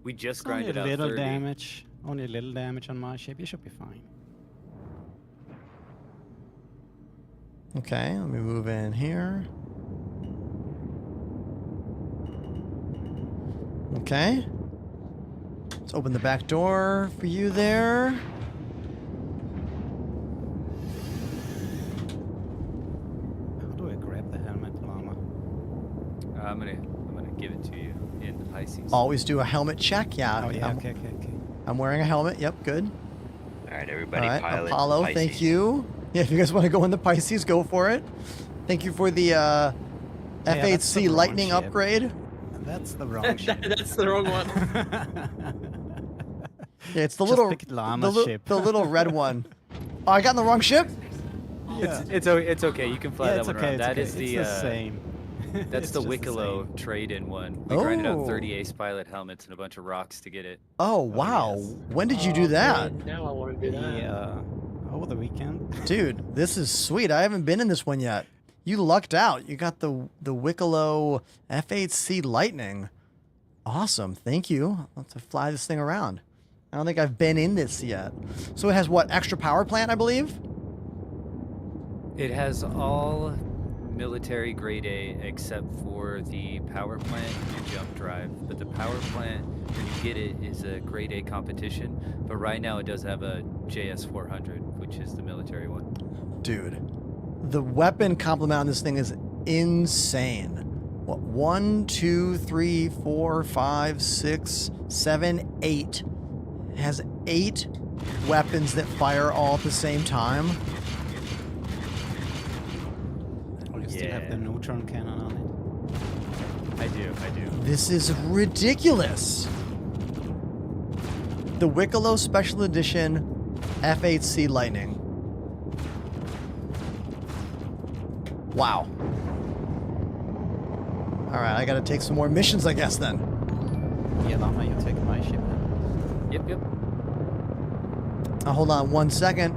We just Only grinded a out little 30. damage. Only a little damage on my ship. You should be fine. Okay, let me move in here. Okay. Let's open the back door for you there. How do I grab the helmet, Llama? I'm gonna give it to you in the Pisces. Always do a helmet check. Yeah. Oh, yeah, I'm, okay. I'm wearing a helmet. Yep, good. All right, everybody. All right, Pilot Apollo, Pisces. thank you. Yeah, if you guys want to go in the Pisces, go for it. Thank you for the that's F8C the wrong Lightning ship. upgrade. That's the wrong ship. That's the wrong one. Yeah, it's the Just little pick Llama's ship. the little red one. Oh, I got in the wrong ship? Yeah. It's okay. You can fly Yeah, that it's one okay, around. it's That okay. is the It's the same. That's It's the just the Wicklow same. trade-in one. We grinded out Oh. 30 ace pilot helmets and a bunch of rocks to get it. Oh, wow. yes. When did you do that? Man, now I want to do that. Yeah. Over the weekend. Dude, this is sweet. I haven't been in this one yet. You lucked out. You got the Wicklow F8C Lightning. Awesome. Thank you. I'll have to fly this thing around. I don't think I've been in this yet. So it has what? Extra power plant, I believe? It has all military grade A except for the power plant and jump drive. But the power plant, when you get it, is a grade A competition. But right now it does have a JS 400, which is the military one. Dude, the weapon complement on this thing is insane. What? 1, 2, 3, 4, 5, 6, 7, 8. It has 8 weapons that fire all at the same time. Oh, you still have the neutron cannon on it? I do. This is ridiculous. The Wicklow Special Edition F8C Lightning. Wow. Alright, I gotta take some more missions, I guess, then. Yeah, Llama, you take my ship. Yep. Hold on 1 second.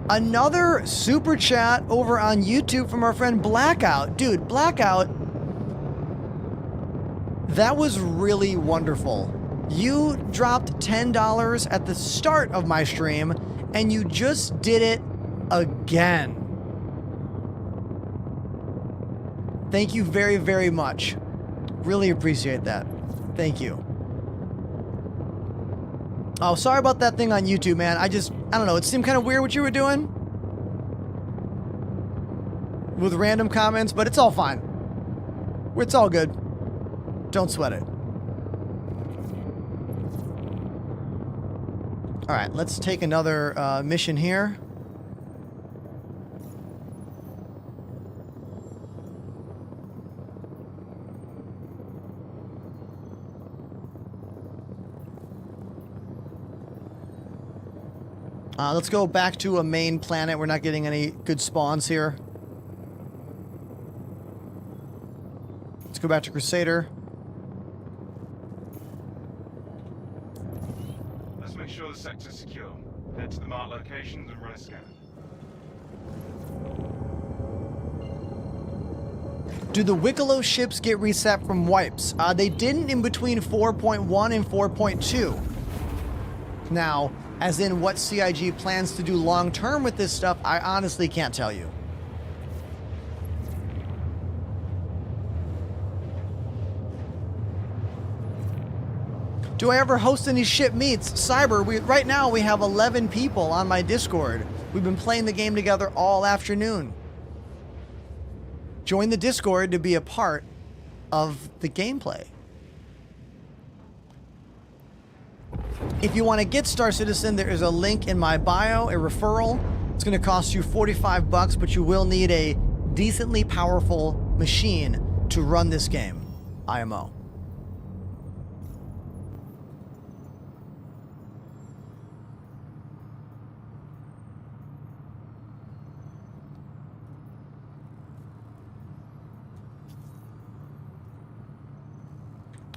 Another super chat over on YouTube from our friend Blackout. Dude, Blackout, that was really wonderful. You dropped $10 at the start of my stream, and you just did it again. Thank you very, very much. Really appreciate that. Thank you. Oh, sorry about that thing on YouTube, man. I don't know. It seemed kind of weird what you were doing with random comments, but it's all fine. It's all good. Don't sweat it. All right, let's take another mission here. Let's go back to a main planet. We're not getting any good spawns here. Let's go back to Crusader. Let's make sure the sector's secure. Head to the marked locations and run a scan. Do the Wicklow ships get reset from wipes? They didn't in between 4.1 and 4.2. Now, as in what CIG plans to do long term with this stuff, I honestly can't tell you. Do I ever host any ship meets? Cyber, right now we have 11 people on my Discord. We've been playing the game together all afternoon. Join the Discord to be a part of the gameplay. If you want to get Star Citizen, there is a link in my bio, a referral. It's going to cost you $45, but you will need a decently powerful machine to run this game. IMO.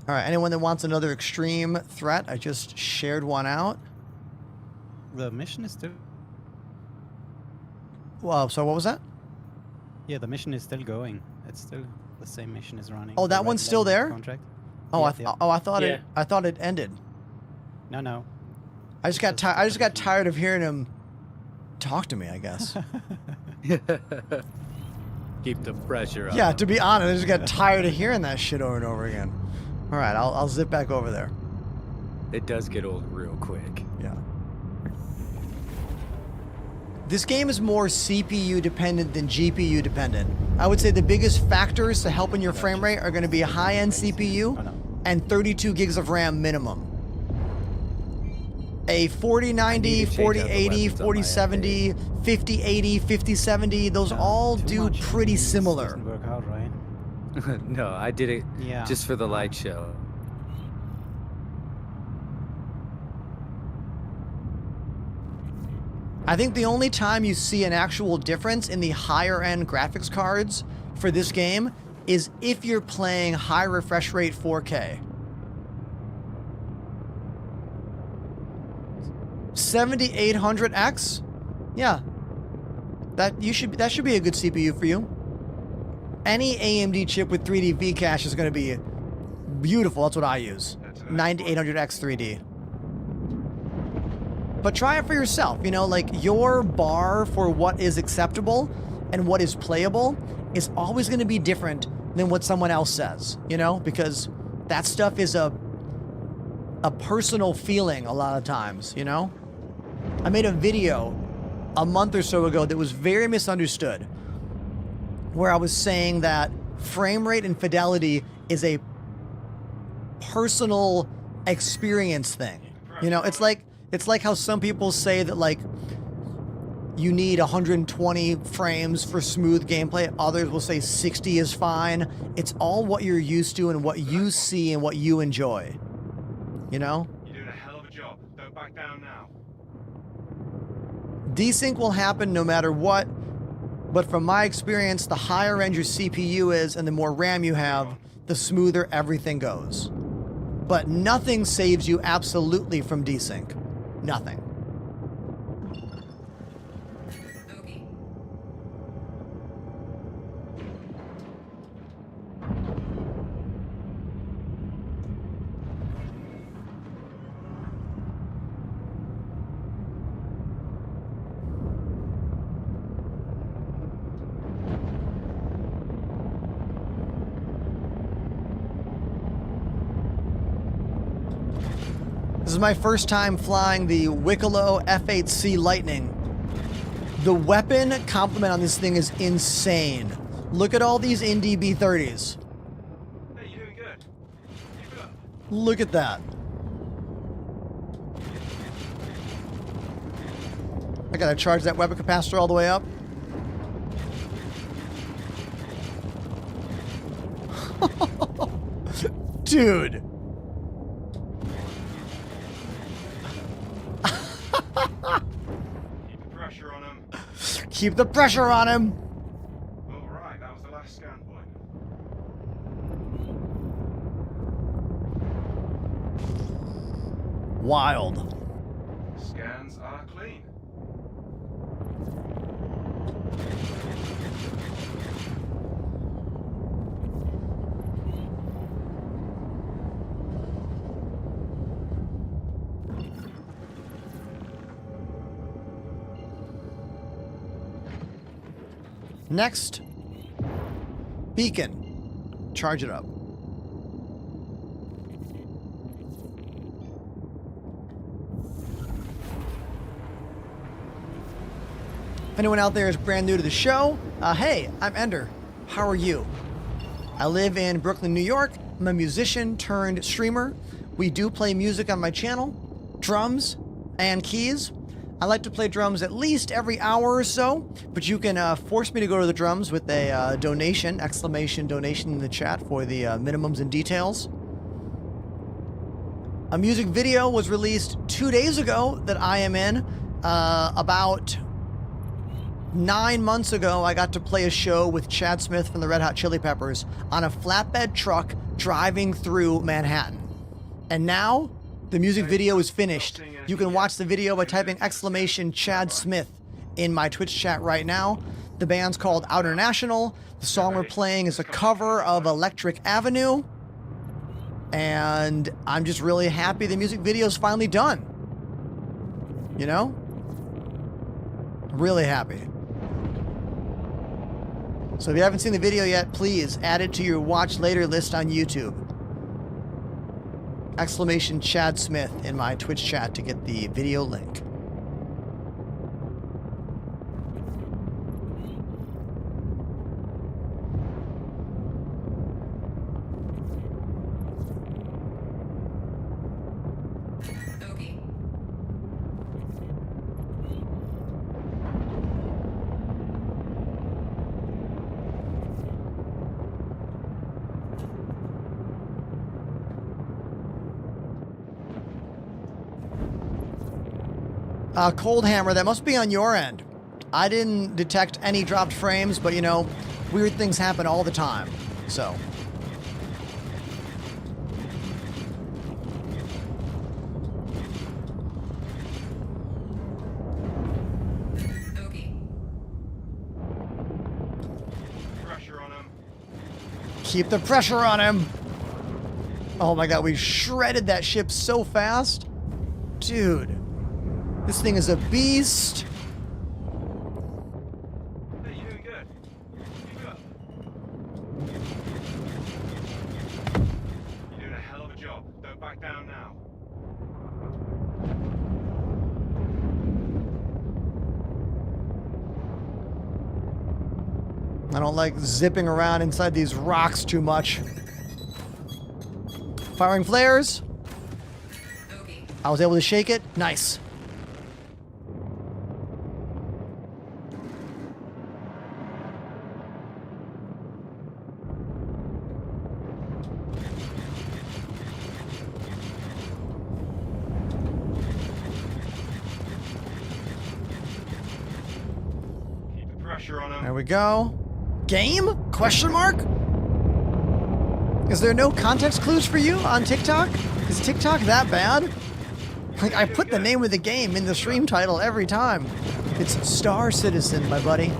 All right, anyone that wants another extreme threat, I just shared one out. The mission is still... Well, so what was that? Yeah, the mission is still going. It's still the same mission is running. Oh, that one's still there? Contract. Oh, Yeah, I thought it ended. No. I just got tired of hearing him talk to me, I guess. Keep the pressure up. Yeah, to be honest, I just got tired of hearing that shit over and over again. All right, I'll zip back over there. It does get old real quick. Yeah. This game is more CPU dependent than GPU dependent. I would say the biggest factors to helping your frame rate are going to be a high-end CPU and 32 gigs of RAM minimum. A 4090, 4080, 4070, 5080, 5070, those all do pretty similar. Doesn't work out, right? No, I did it just for the light show. I think the only time you see an actual difference in the higher end graphics cards for this game is if you're playing high refresh rate 4K. 7800X? Yeah. That should be a good CPU for you. Any AMD chip with 3D V-Cache is going to be beautiful. That's what I use. 9800X 3D. But try it for yourself. You know, like your bar for what is acceptable and what is playable is always going to be different than what someone else says, you know, because that stuff is a personal feeling a lot of times, you know? I made a video a month or so ago that was very misunderstood, where I was saying that frame rate and fidelity is a personal experience thing. You know, it's like how some people say that like you need 120 frames for smooth gameplay. Others will say 60 is fine. It's all what you're used to and what you see and what you enjoy. You know? You're doing a hell of a job. Don't back down now. Desync will happen no matter what, but from my experience, the higher end your CPU is and the more RAM you have, the smoother everything goes. But nothing saves you absolutely from desync. Nothing. This is my first time flying the Wicklow F8C Lightning. The weapon complement on this thing is insane. Look at all these Indy B-30s. Hey, you're doing good. Keep it up. Look at that. I gotta charge that weapon capacitor all the way up. Dude. Keep the pressure on him. Keep the pressure on him. All right, that was the last scan point. Wild. Scans are clean. Next, beacon. Charge it up. If anyone out there is brand new to the show, hey, I'm Ender. How are you? I live in Brooklyn, New York. I'm a musician turned streamer. We do play music on my channel, drums and keys. I like to play drums at least every hour or so, but you can force me to go to the drums with a donation, exclamation donation in the chat for the minimums and details. A music video was released 2 days ago that I am in. About 9 months ago, I got to play a show with Chad Smith from the Red Hot Chili Peppers on a flatbed truck driving through Manhattan. And now, the music video is finished. You can watch the video by typing exclamation Chad Smith in my Twitch chat right now. The band's called Outer National. The song we're playing is a cover of Electric Avenue. And I'm just really happy the music video is finally done. You know? Really happy. So if you haven't seen the video yet, please add it to your watch later list on YouTube. Exclamation Chad Smith in my Twitch chat to get the video link. Cold Hammer, that must be on your end. I didn't detect any dropped frames, but you know, weird things happen all the time, so. Pressure on him. Keep the pressure on him. Oh my god, we shredded that ship so fast. Dude. This thing is a beast. Hey, you're doing good. Keep it up. You're doing a hell of a job. Don't back down now. I don't like zipping around inside these rocks too much. Firing flares. I was able to shake it. Nice. There we go. Game? Question mark? Is there no context clues for you on TikTok? Is TikTok that bad? Like, I put the name of the game in the stream title every time. It's Star Citizen, my buddy.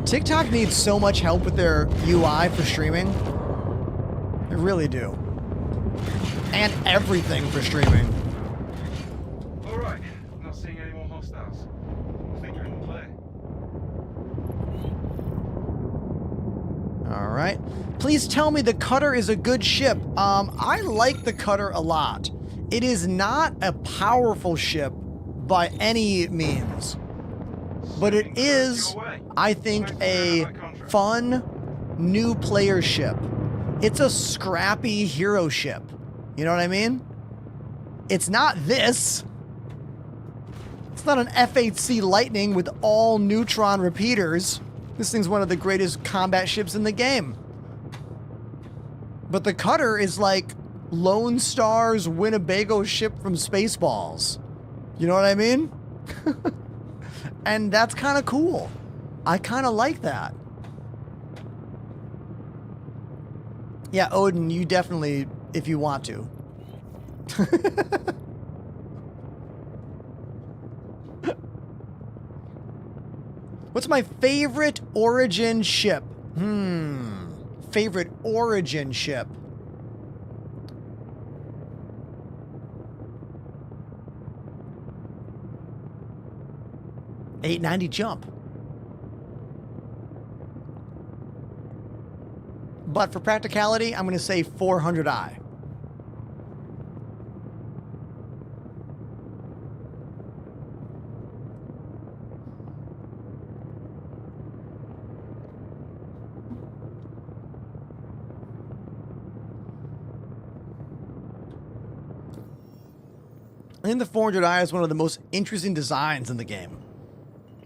TikTok needs so much help with their UI for streaming. They really do. And everything for streaming. Alright, not seeing any more hostiles. I think you're in the clear. Alright. Please tell me the Cutter is a good ship. I like the Cutter a lot. It is not a powerful ship by any means. But it is, I think, a fun new player ship. It's a scrappy hero ship. You know what I mean? It's not this. It's not an F-8C Lightning with all neutron repeaters. This thing's one of the greatest combat ships in the game. But the Cutter is like Lone Star's Winnebago ship from Spaceballs. You know what I mean? And that's kind of cool. I kind of like that. Yeah, Odin, you definitely, if you want to. What's my favorite origin ship? Favorite origin ship. $890 jump. But for practicality, I'm going to say 400i. I think the 400i is one of the most interesting designs in the game.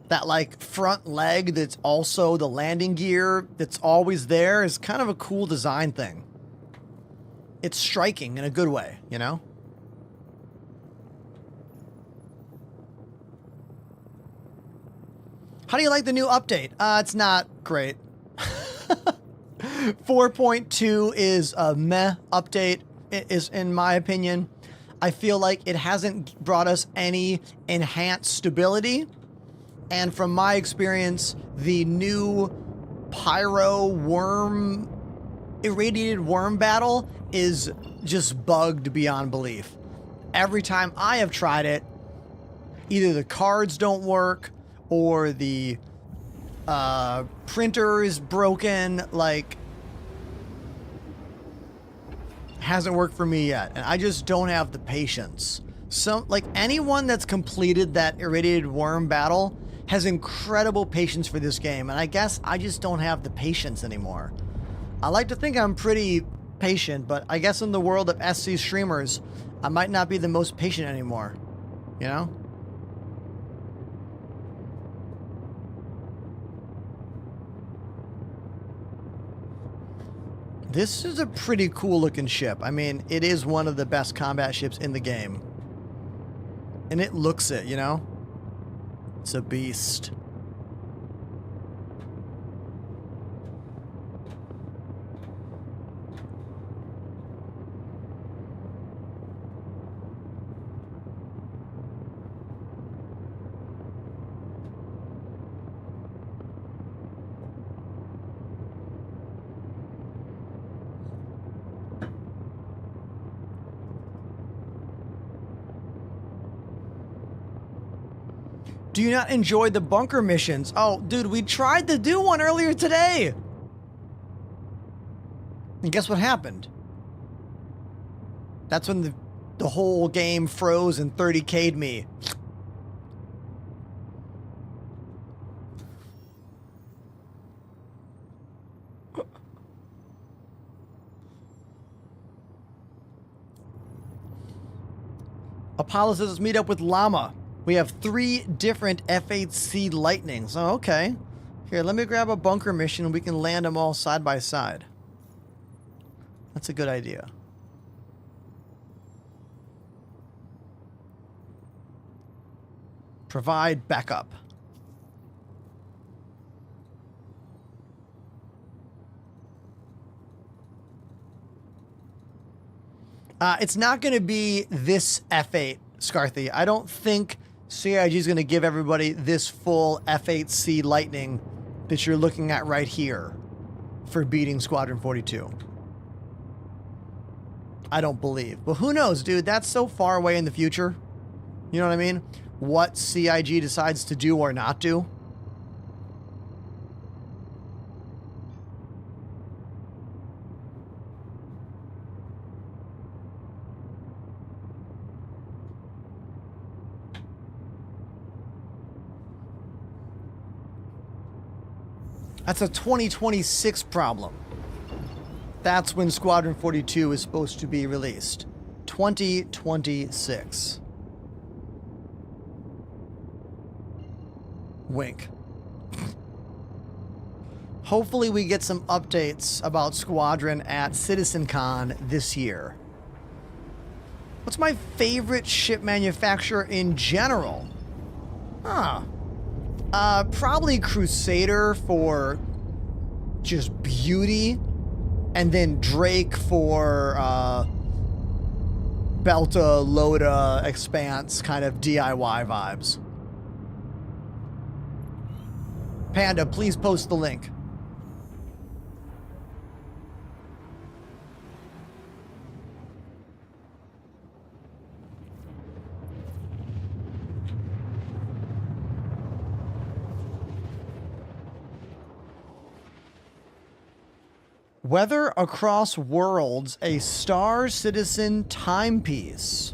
That like front leg that's also the landing gear that's always there is kind of a cool design thing. It's striking in a good way, you know? How do you like the new update? It's not great. 4.2 is a meh update, is in my opinion. I feel like it hasn't brought us any enhanced stability. And from my experience, the new pyro worm, irradiated worm battle is just bugged beyond belief. Every time I have tried it, either the cards don't work or the printer is broken, like, hasn't worked for me yet. And I just don't have the patience. So, like, anyone that's completed that irradiated worm battle has incredible patience for this game, and I guess I just don't have the patience anymore. I like to think I'm pretty patient, but I guess in the world of SC streamers, I might not be the most patient anymore, you know? This is a pretty cool looking ship. I mean, it is one of the best combat ships in the game. And it looks it, you know? It's a beast. Do you not enjoy the bunker missions? Oh, dude, we tried to do one earlier today. And guess what happened? That's when the whole game froze and 30K'd me. Apollo says, let's meet up with Llama. We have 3 different F-8C Lightnings. Oh, okay. Here, let me grab a bunker mission and we can land them all side by side. That's a good idea. Provide backup. It's not going to be this F8, Scarthy. I don't think CIG is going to give everybody this full F8C Lightning that you're looking at right here for beating Squadron 42. I don't believe. But who knows, dude? That's so far away in the future. You know what I mean? What CIG decides to do or not do. That's a 2026 problem. That's when Squadron 42 is supposed to be released. 2026. Wink. Hopefully we get some updates about Squadron at CitizenCon this year. What's my favorite ship manufacturer in general? Huh. Probably Crusader for just beauty and then Drake for Belta, Loda, Expanse kind of DIY vibes. Panda, please post the link. Weather Across Worlds, a Star Citizen timepiece.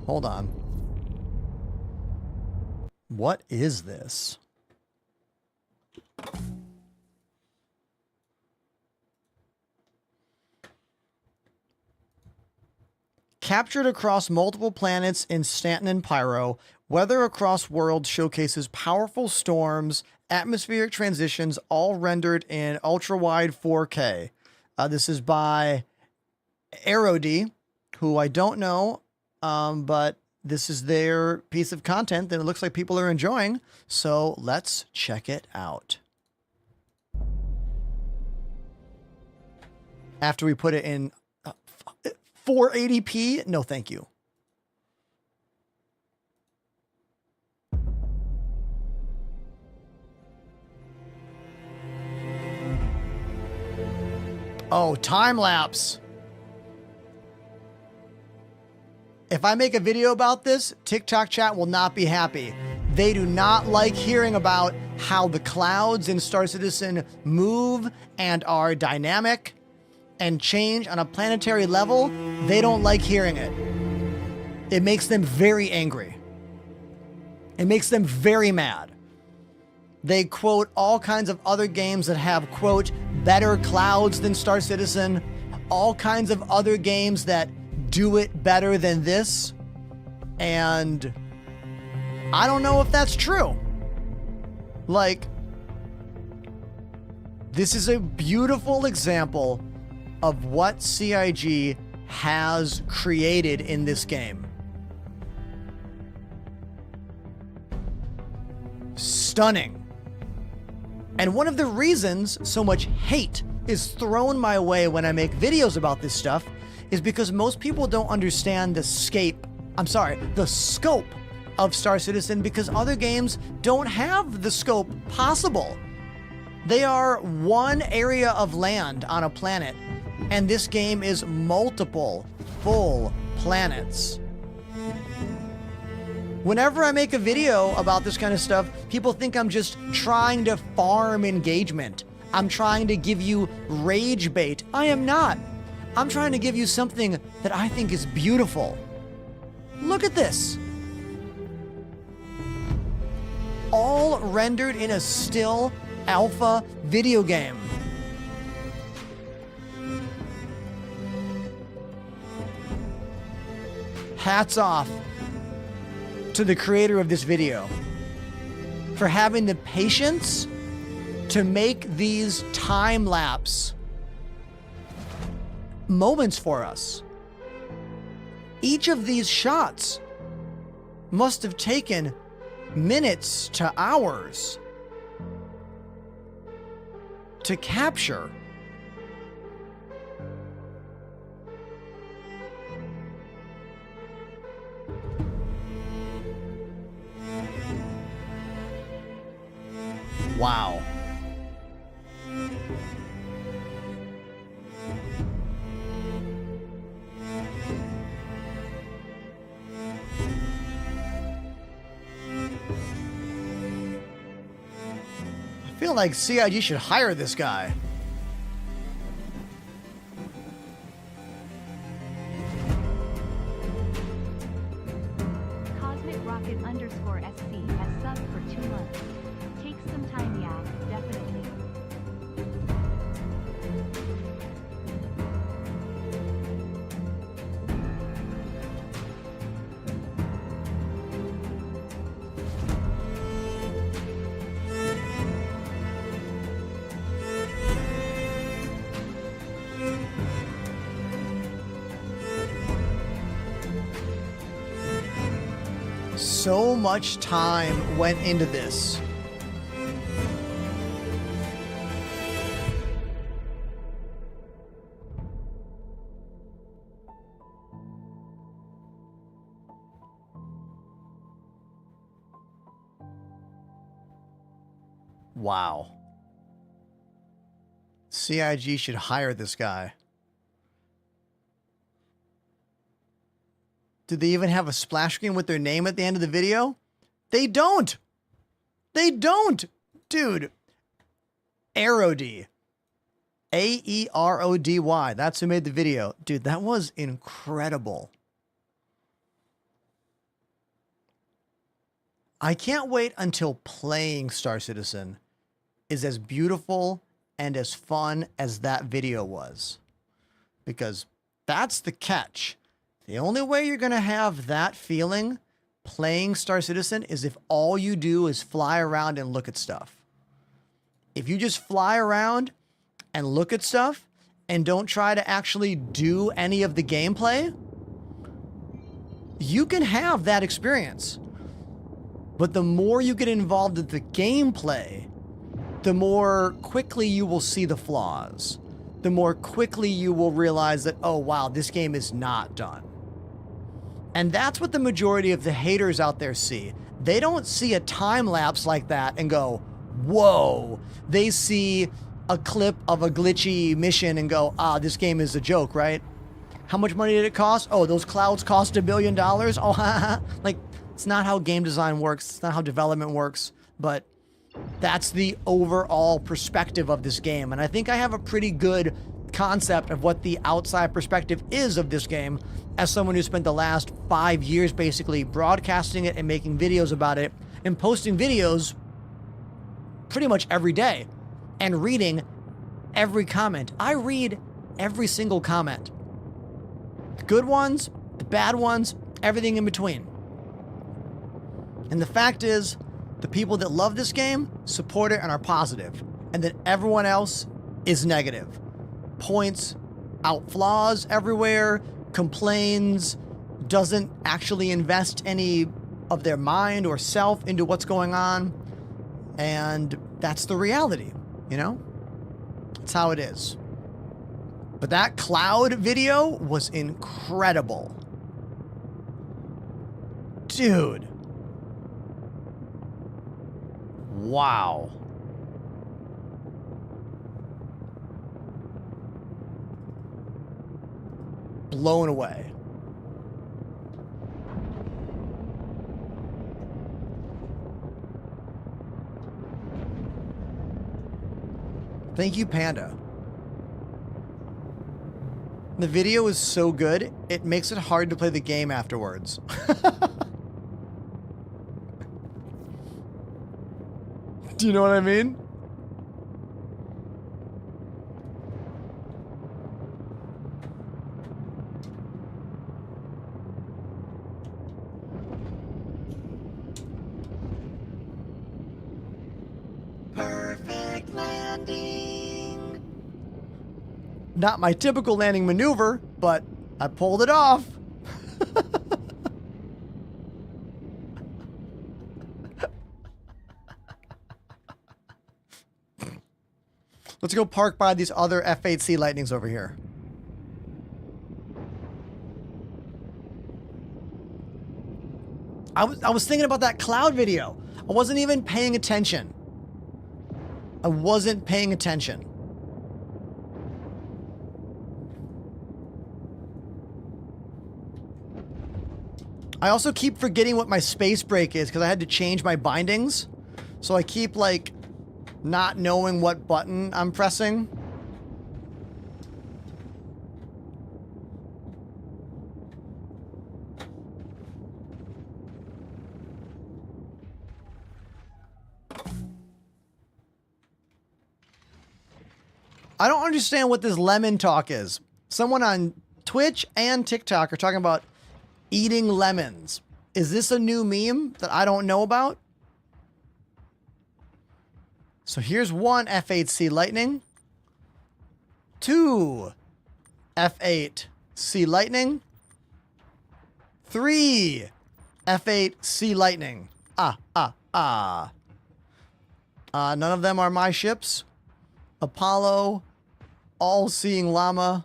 Hold on. What is this? Captured across multiple planets in Stanton and Pyro, Weather Across Worlds showcases powerful storms, atmospheric transitions, all rendered in ultra-wide 4K. This is by Aerody, who I don't know, but this is their piece of content that it looks like people are enjoying. So let's check it out. After we put it in 480p, no thank you. Oh, time lapse. If I make a video about this, TikTok chat will not be happy. They do not like hearing about how the clouds in Star Citizen move and are dynamic and change on a planetary level. They don't like hearing it. It makes them very angry. It makes them very mad. They quote all kinds of other games that have, quote, better clouds than Star Citizen, all kinds of other games that do it better than this, and I don't know if that's true. Like, this is a beautiful example of what CIG has created in this game. Stunning. And one of the reasons so much hate is thrown my way when I make videos about this stuff is because most people don't understand the scope of Star Citizen, because other games don't have the scope possible. They are one area of land on a planet, and this game is multiple full planets. Whenever I make a video about this kind of stuff, people think I'm just trying to farm engagement. I'm trying to give you rage bait. I am not. I'm trying to give you something that I think is beautiful. Look at this. All rendered in a still alpha video game. Hats off to the creator of this video for having the patience to make these time-lapse moments for us. Each of these shots must have taken minutes to hours to capture. Wow. I feel like CIG should hire this guy. Cosmic Rocket _SC has subbed for 2 months. Takes some time, yeah, definitely. So much time went into this. Wow. CIG should hire this guy. Do they even have a splash screen with their name at the end of the video? They don't. They don't. Dude. Aerody. A-E-R-O-D-Y. That's who made the video. Dude, that was incredible. I can't wait until playing Star Citizen is as beautiful and as fun as that video was. Because that's the catch. The only way you're going to have that feeling playing Star Citizen is if all you do is fly around and look at stuff. If you just fly around and look at stuff and don't try to actually do any of the gameplay, you can have that experience. But the more you get involved in the gameplay, the more quickly you will see the flaws. The more quickly you will realize that, oh wow, this game is not done. And that's what the majority of the haters out there see. They don't see a time lapse like that and go, whoa. They see a clip of a glitchy mission and go, ah, this game is a joke, right? How much money did it cost? Oh, those clouds cost $1 billion? Oh, like, it's not how game design works. It's not how development works. But that's the overall perspective of this game. And I think I have a pretty good concept of what the outside perspective is of this game as someone who spent the last 5 years basically broadcasting it and making videos about it and posting videos pretty much every day and reading every comment. I read every single comment. The good ones, the bad ones, everything in between. And the fact is, the people that love this game support it and are positive, and then everyone else is negative. Points out flaws everywhere, complains, doesn't actually invest any of their mind or self into what's going on. And that's the reality, you know? That's how it is. But that cloud video was incredible. Dude. Wow. Blown away. Thank you, Panda. The video is so good, it makes it hard to play the game afterwards. Do you know what I mean? Perfect landing. Not my typical landing maneuver, but I pulled it off. Let's go park by these other F8C Lightnings over here. I was thinking about that cloud video. I wasn't even paying attention. I wasn't paying attention. I also keep forgetting what my space brake is because I had to change my bindings. So I keep like not knowing what button I'm pressing. I don't understand what this lemon talk is. Someone on Twitch and TikTok are talking about eating lemons. Is this a new meme that I don't know about? So here's one F8C Lightning. Two F8C Lightning. Three F8C Lightning. None of them are my ships. Apollo, All-Seeing Llama.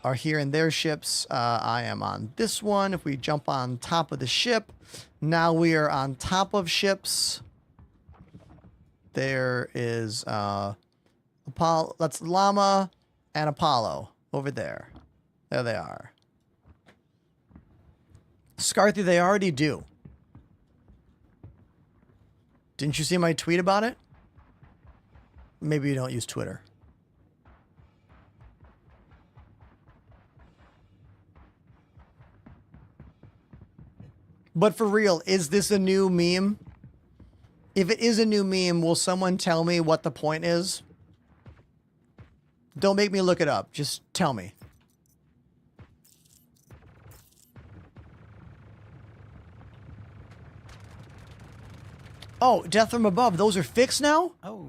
are here in their ships. I am on this one. If we jump on top of the ship, now we are on top of ships. There is Apollo. That's Llama and Apollo over there. There they are. Scarthy, they already do. Didn't you see my tweet about it? Maybe you don't use Twitter. But for real, is this a new meme? If it is a new meme, will someone tell me what the point is? Don't make me look it up. Just tell me. Oh, Death from Above. Those are fixed now? Oh.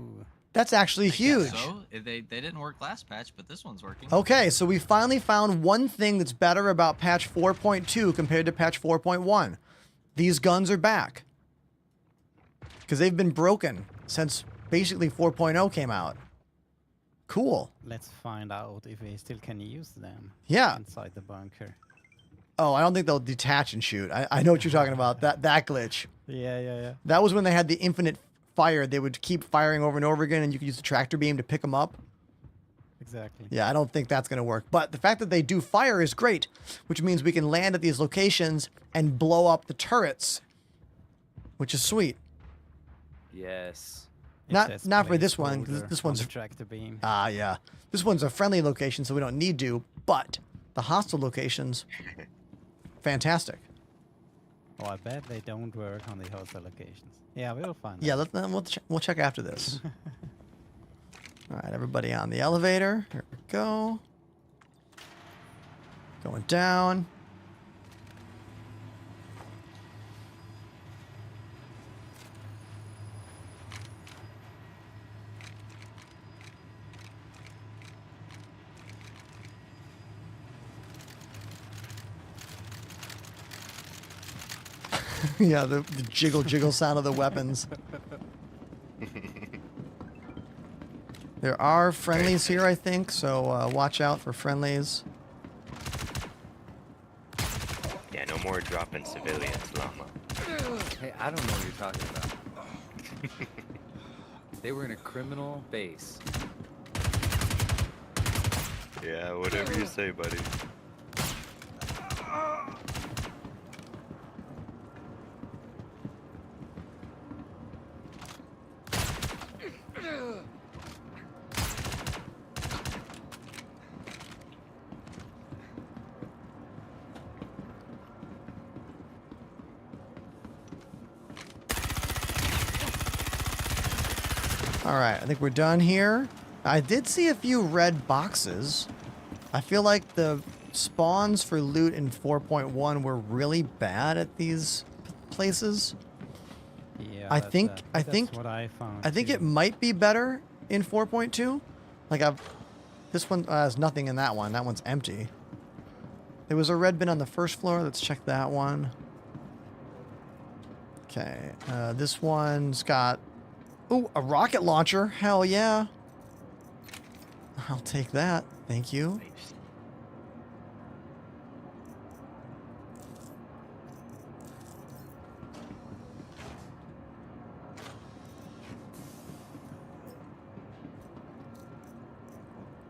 That's actually huge. So they didn't work last patch, but this one's working. Okay, so we finally found one thing that's better about patch 4.2 compared to patch 4.1. These guns are back. Because they've been broken since basically 4.0 came out. Cool. Let's find out if we still can use them. Yeah. Inside the bunker. Oh, I don't think they'll detach and shoot. I know what you're talking about. That glitch. Yeah. That was when they had the infinite fire. They would keep firing over and over again, and you could use the tractor beam to pick them up. Exactly. Yeah, I don't think that's going to work. But the fact that they do fire is great, which means we can land at these locations and blow up the turrets, which is sweet. Yes. Not for this one, because this one's tractor beam. Ah, yeah. This one's a friendly location, so we don't need to. But the hostile locations, fantastic. Oh, I bet they don't work on the hostile locations. Yeah, we'll find Yeah, out. we'll check after this. All right, everybody on the elevator. Here we go. Going down. Yeah, the jiggle sound of the weapons. There are friendlies here, I think, so watch out for friendlies. Yeah, no more dropping civilians, Llama. Hey, I don't know what you're talking about. They were in a criminal base. Yeah, whatever you say, buddy. All right, I think we're done here. I did see a few red boxes. I feel like the spawns for loot in 4.1 were really bad at these places. Yeah, I think that's what I found. I think it might be better in 4.2. Like this one has nothing in that one. That one's empty. There was a red bin on the first floor. Let's check that one. Okay, this one's got a rocket launcher. Hell yeah. I'll take that. Thank you.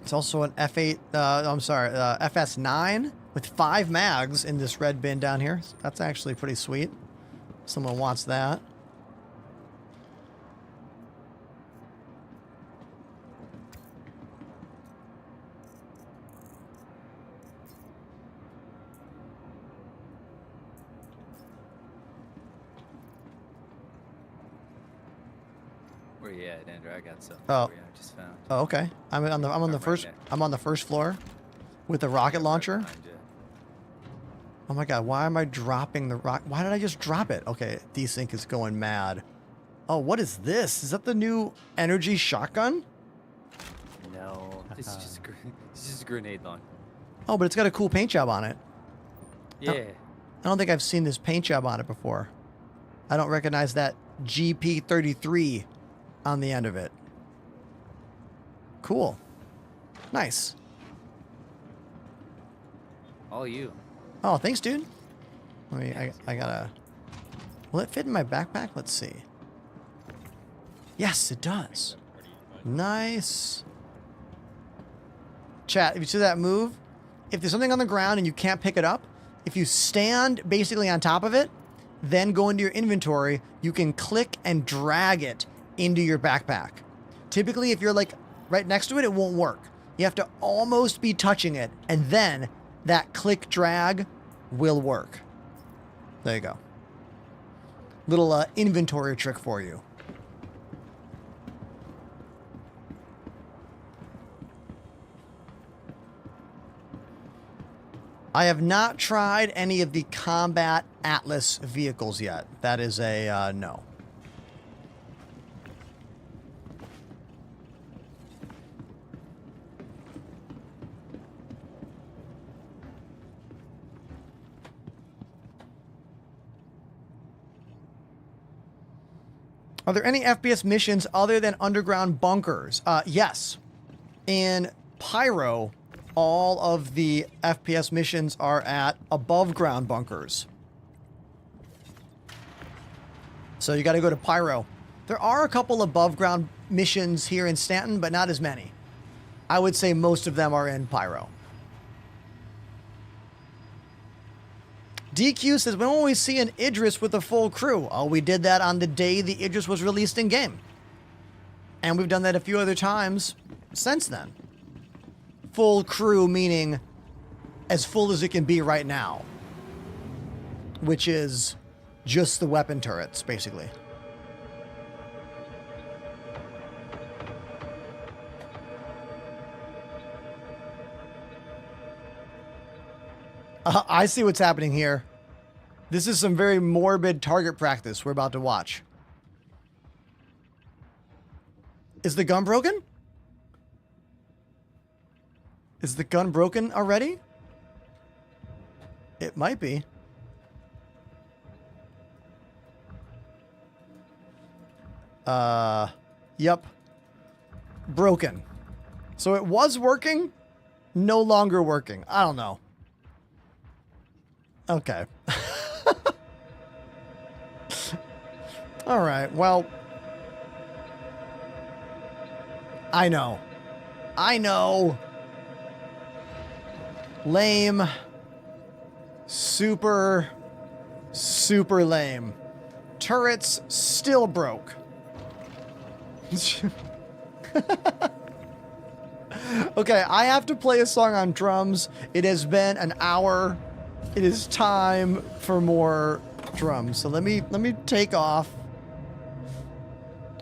It's also an F8, FS9 with 5 mags in this red bin down here. That's actually pretty sweet. Someone wants that. Where you at, Andrew? I got something Oh. for you I just found. Oh, okay. I'm on the first floor with the rocket launcher. Oh my god, why am I dropping the rock? Why did I just drop it? Okay, desync is going mad. Oh, what is this? Is that the new energy shotgun? No, it's just a grenade launcher. Oh, but it's got a cool paint job on it. Yeah. I don't think I've seen this paint job on it before. I don't recognize that GP33 on the end of it. Cool. Nice. All you. Oh, thanks, dude. Let me, I gotta... Will it fit in my backpack? Let's see. Yes, it does. Nice. Chat, if you see that move, if there's something on the ground and you can't pick it up, if you stand basically on top of it, then go into your inventory, you can click and drag it into your backpack. Typically, if you're like right next to it, it won't work. You have to almost be touching it, and then that click drag will work. There you go. Little inventory trick for you. I have not tried any of the Combat Atlas vehicles yet. That is a no. Are there any FPS missions other than underground bunkers? Yes. In Pyro, all of the FPS missions are at above ground bunkers. So you got to go to Pyro. There are a couple above ground missions here in Stanton, but not as many. I would say most of them are in Pyro. DQ says, when will we see an Idris with a full crew? Oh, we did that on the day the Idris was released in game. And we've done that a few other times since then. Full crew meaning as full as it can be right now. Which is just the weapon turrets, basically. I see what's happening here. This is some very morbid target practice we're about to watch. Is the gun broken? Is the gun broken already? It might be. Yep. Broken. So it was working, no longer working. I don't know. Okay. All right, well. I know. Lame. Super lame. Turrets still broke. Okay, I have to play a song on drums. It has been an hour. It is time for more drums. So let me take off.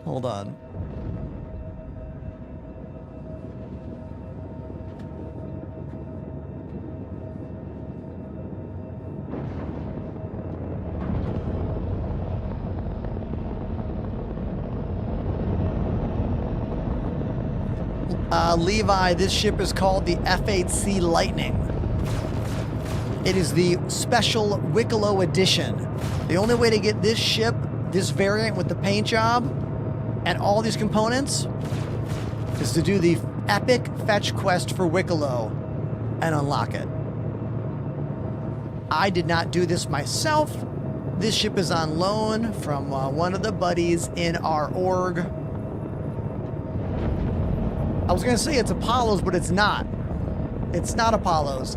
Hold on. Levi, this ship is called the F8C Lightning. It is the special Wicklow edition. The only way to get this ship, this variant with the paint job, and all these components, is to do the epic fetch quest for Wicklow and unlock it. I did not do this myself. This ship is on loan from one of the buddies in our org. I was gonna say it's Apollo's, but it's not. It's not Apollo's.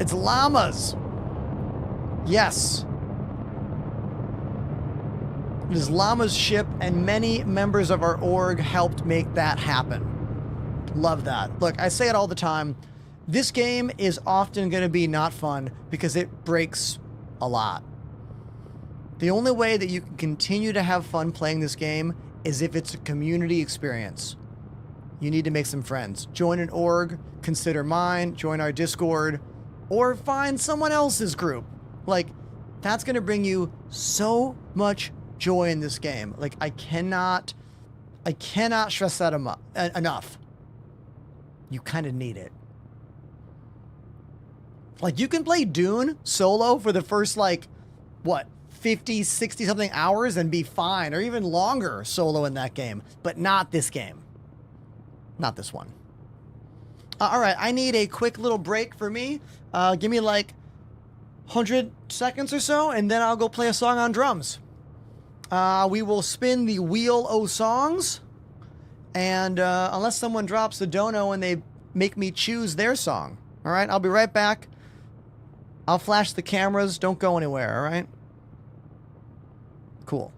It's llamas. Yes. It is Llama's ship, and many members of our org helped make that happen. Love that. Look, I say it all the time. This game is often going to be not fun because it breaks a lot. The only way that you can continue to have fun playing this game is if it's a community experience. You need to make some friends. Join an org, consider mine, join our Discord, or find someone else's group. Like, That's going to bring you so much joy in this game. Like, I cannot stress that enough. You kind of need it. Like, you can play Dune solo for the first, like, what, 50, 60 something hours and be fine, or even longer solo in that game, but not this game. Not this one. All right, I need a quick little break for me. Give me like 100 seconds or so, and then I'll go play a song on drums. We will spin the wheel o' songs, and unless someone drops the dono and they make me choose their song. All right, I'll be right back. I'll flash the cameras. Don't go anywhere, all right? Cool.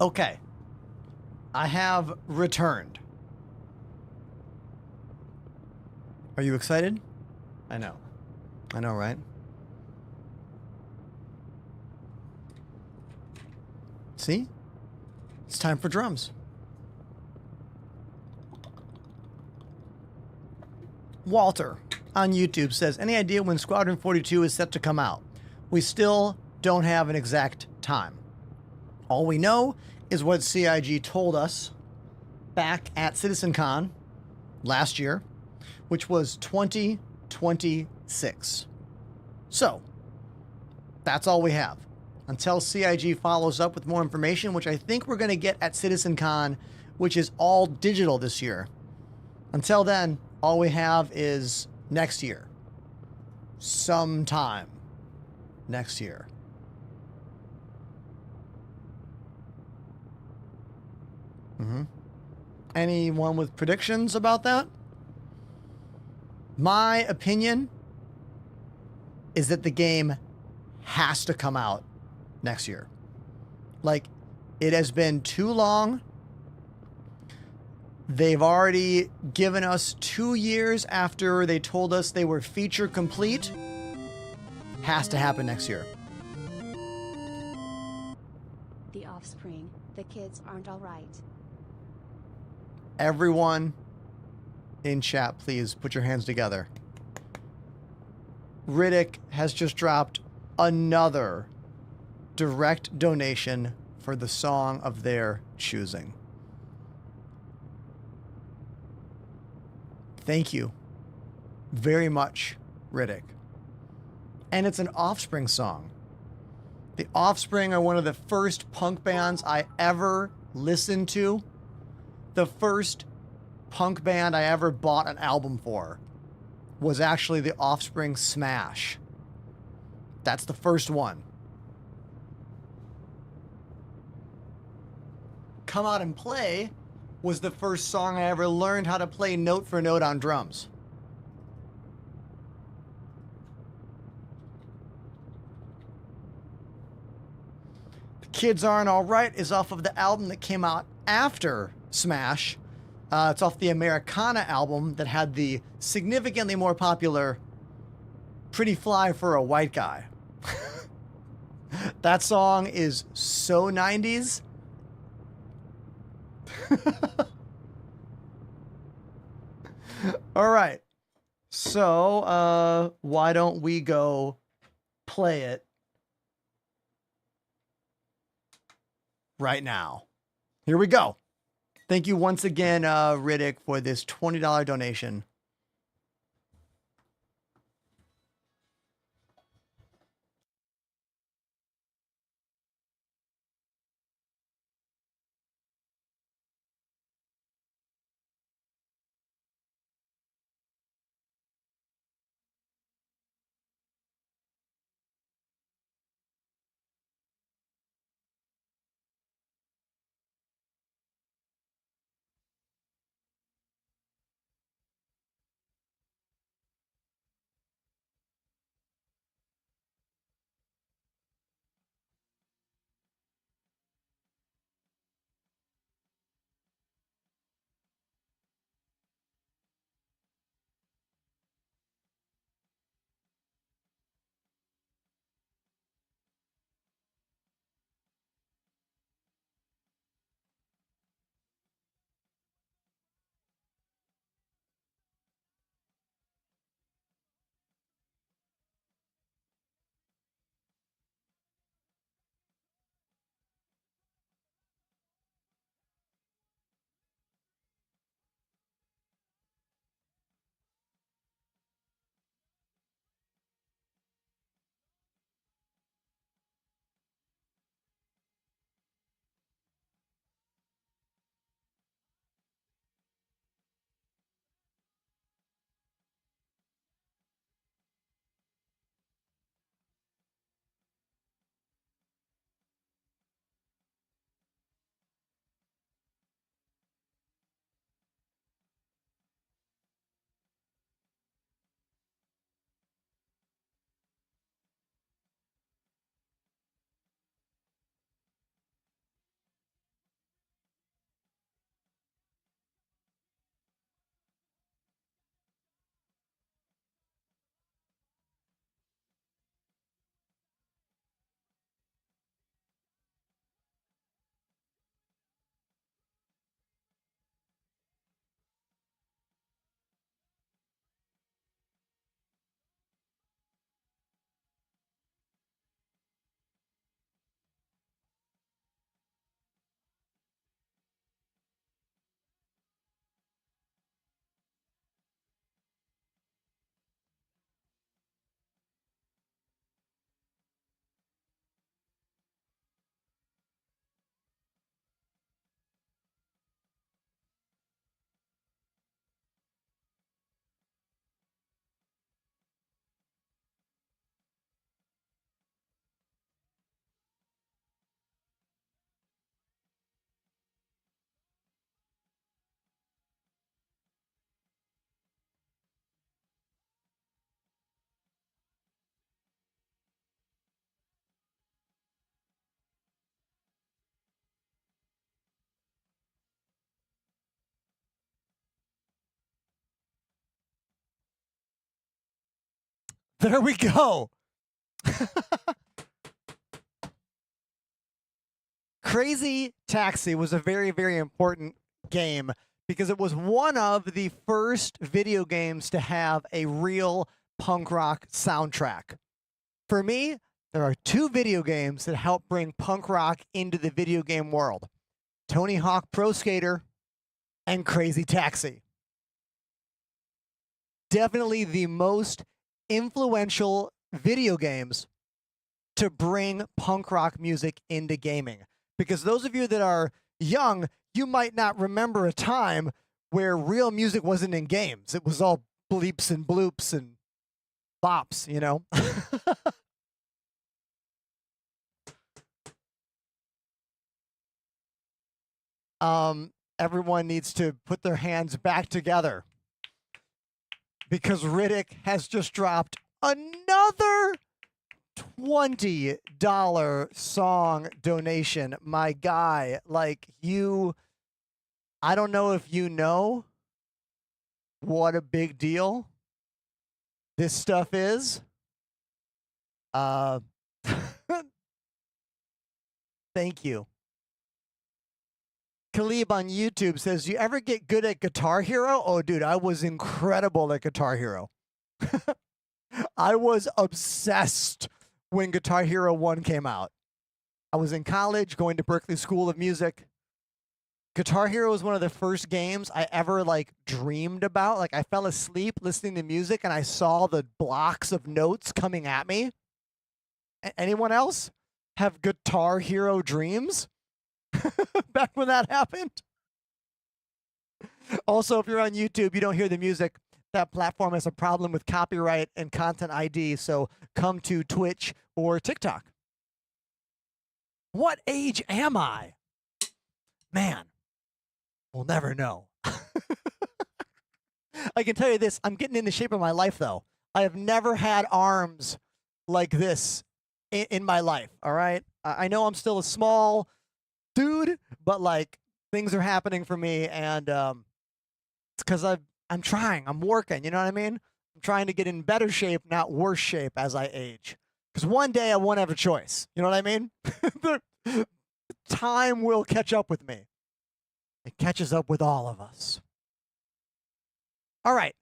Okay. I have returned. Are you excited? I know. I know, right? See? It's time for drums. Walter on YouTube says, any idea when Squadron 42 is set to come out? We still don't have an exact time. All we know is what CIG told us back at CitizenCon last year, which was 2026. So, that's all we have. Until CIG follows up with more information, which I think we're going to get at CitizenCon, which is all digital this year. Until then, all we have is next year. Sometime next year. Anyone with predictions about that? My opinion is that the game has to come out next year. Like, it has been too long. They've already given us 2 years after they told us they were feature complete. Has to happen next year. The offspring. The kids aren't all right. Everyone in chat, please put your hands together. Riddick has just dropped another direct donation for the song of their choosing. Thank you very much, Riddick. And it's an Offspring song. The Offspring are one of the first punk bands I ever listened to. The first punk band I ever bought an album for was actually the Offspring Smash. That's the first one. Come Out and Play was the first song I ever learned how to play note for note on drums. The Kids Aren't Alright is off of the album that came out after Smash. It's off the Americana album that had the significantly more popular Pretty Fly for a White Guy. That song is so 90s. All right. So, why don't we go play it right now? Here we go. Thank you once again, Riddick, for this $20 donation. There we go. Crazy Taxi was a very, very important game because it was one of the first video games to have a real punk rock soundtrack. For me, there are two video games that help bring punk rock into the video game world: Tony Hawk Pro Skater and Crazy Taxi. Definitely the most influential video games to bring punk rock music into gaming. Because those of you that are young, you might not remember a time where real music wasn't in games. It was all bleeps and bloops and bops, you know? Everyone needs to put their hands back together because Riddick has just dropped another $20 song donation. My guy, like you, I don't know if you know what a big deal this stuff is. Thank you. Khalib on YouTube says, "You ever get good at Guitar Hero?" Oh, dude, I was incredible at Guitar Hero. I was obsessed when Guitar Hero 1 came out. I was in college going to Berklee School of Music. Guitar Hero was one of the first games I ever like dreamed about. Like I fell asleep listening to music and I saw the blocks of notes coming at me. Anyone else have Guitar Hero dreams? Back when that happened. Also, if you're on YouTube, you don't hear the music. That platform has a problem with copyright and content ID, so come to Twitch or TikTok. What age am I? Man, we'll never know. I can tell you this, I'm getting in the shape of my life, though. I have never had arms like this in my life, all right? I know I'm still a small dude, but like things are happening for me, and it's because I'm trying. I'm working. You know what I mean? I'm trying to get in better shape, not worse shape as I age. Because one day I won't have a choice. You know what I mean? Time will catch up with me. It catches up with all of us. All right.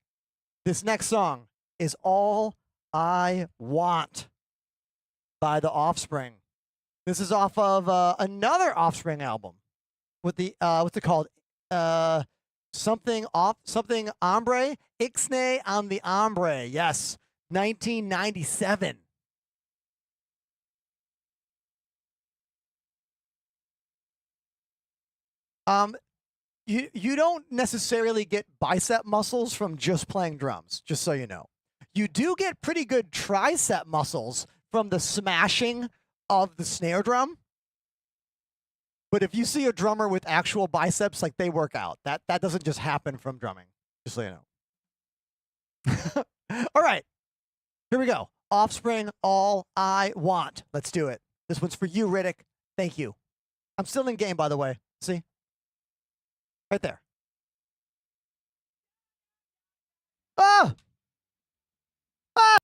This next song is All I Want by The Offspring. This is off of another Offspring album with the what's it called? Something Hombre, Ixnay on the Hombre. Yes, 1997. You don't necessarily get bicep muscles from just playing drums, just so you know. You do get pretty good tricep muscles from the smashing of the snare drum. But if you see a drummer with actual biceps, like they work out. That doesn't just happen from drumming, just so you know. All right, here we go. Offspring, All I Want. Let's do it. This one's for you, Riddick. Thank you. I'm still in game, by the way. See? Right there. Ah! Ah!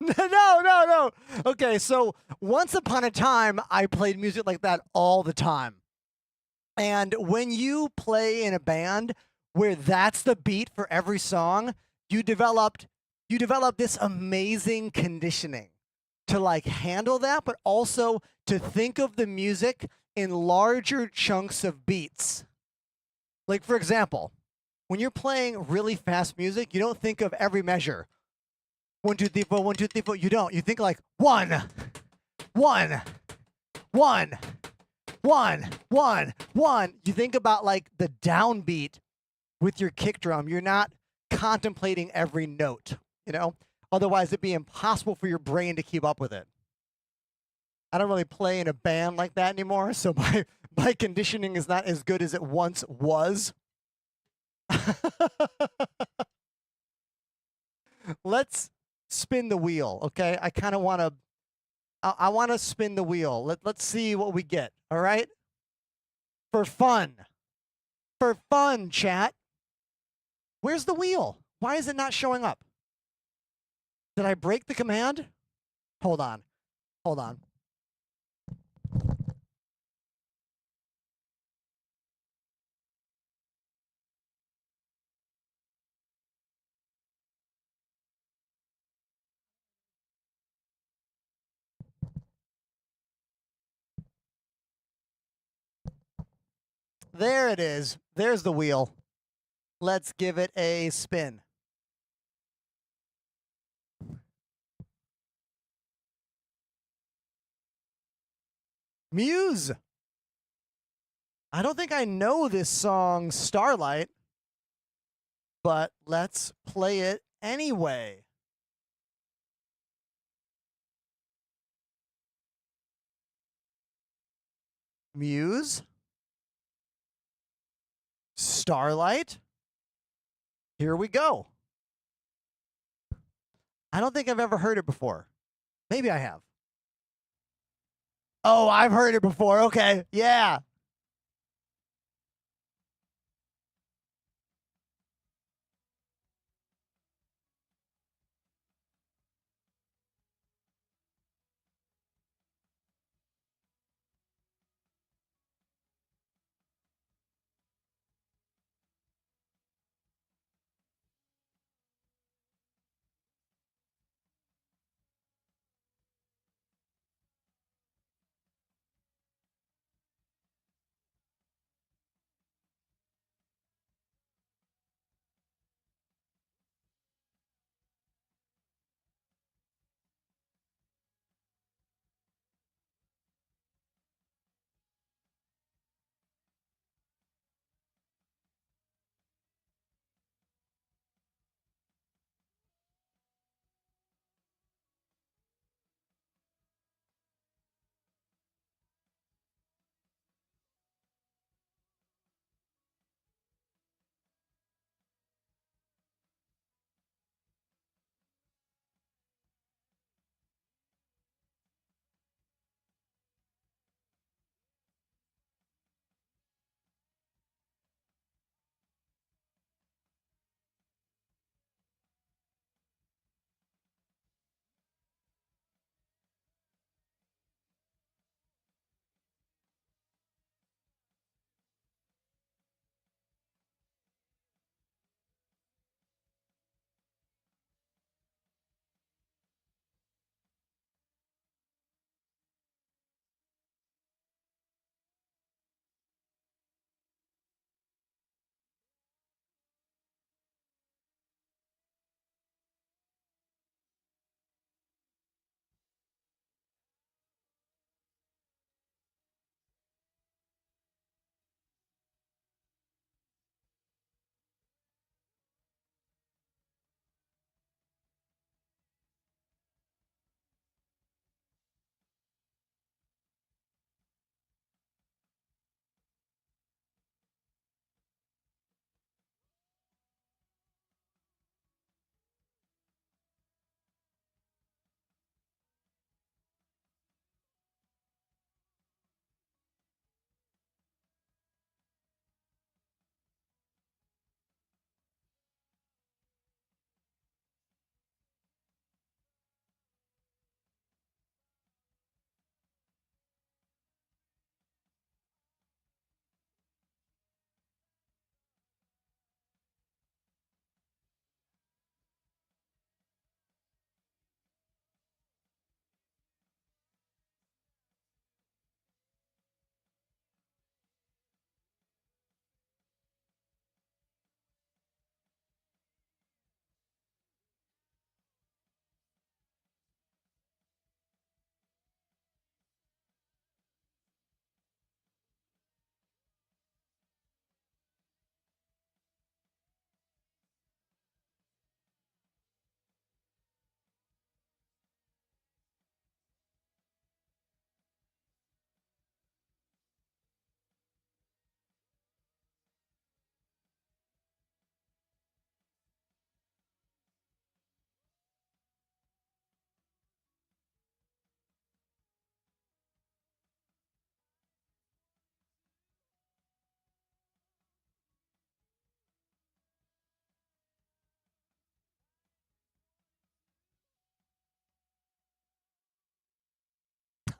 No. Okay, so once upon a time, I played music like that all the time. And when you play in a band where that's the beat for every song, you develop this amazing conditioning to like handle that, but also to think of the music in larger chunks of beats. Like for example, when you're playing really fast music, you don't think of every measure. 1, 2, 3, 4, 1, 2, 3, 4. You don't. You think like 1, 1, 1, 1, 1, 1. You think about like the downbeat with your kick drum. You're not contemplating every note, you know? Otherwise, it'd be impossible for your brain to keep up with it. I don't really play in a band like that anymore, so my conditioning is not as good as it once was. Let's spin the wheel, okay? I kind of want to. I want to spin the wheel. Let's see what we get. All right. For fun, chat. Where's the wheel? Why is it not showing up? Did I break the command? Hold on. There it is. There's the wheel. Let's give it a spin. Muse. I don't think I know this song, Starlight, but let's play it anyway. Muse. Starlight. Here we go. I don't think I've ever heard it before. Maybe I have. Oh, I've heard it before. Okay. Yeah.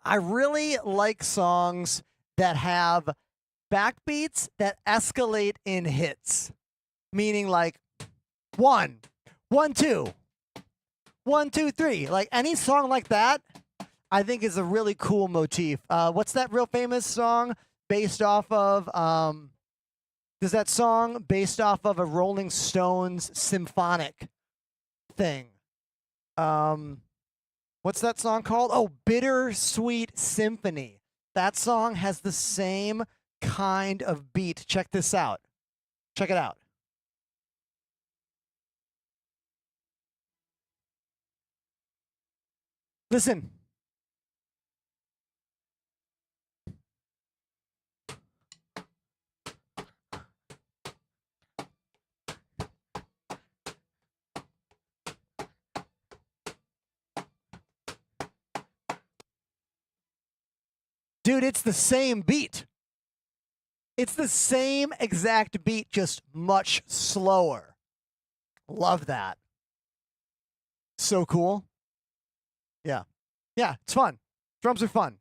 I really like songs that have backbeats that escalate in hits. Meaning like 1, 1, 2, 1, 2, 3. Like any song like that, I think is a really cool motif. What's that real famous song based off of? Is that song based off of a Rolling Stones symphonic thing? What's that song called? Oh, Bittersweet Symphony. That song has the same kind of beat. Check this out. Check it out. Listen. Dude, it's the same beat. It's the same exact beat, just much slower. Love that. So cool. Yeah. Yeah, it's fun. Drums are fun.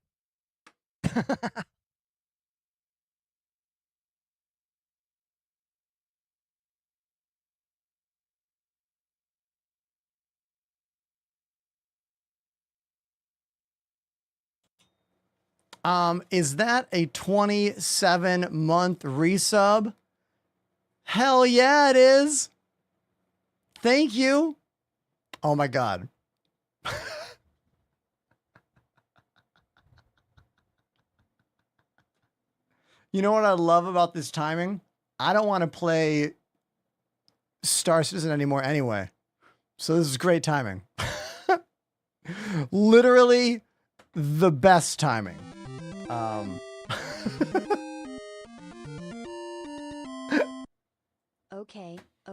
Is that a 27-month resub? Hell yeah, it is. Thank you. Oh my God. You know what I love about this timing? I don't want to play Star Citizen anymore anyway. So this is great timing. Literally the best timing.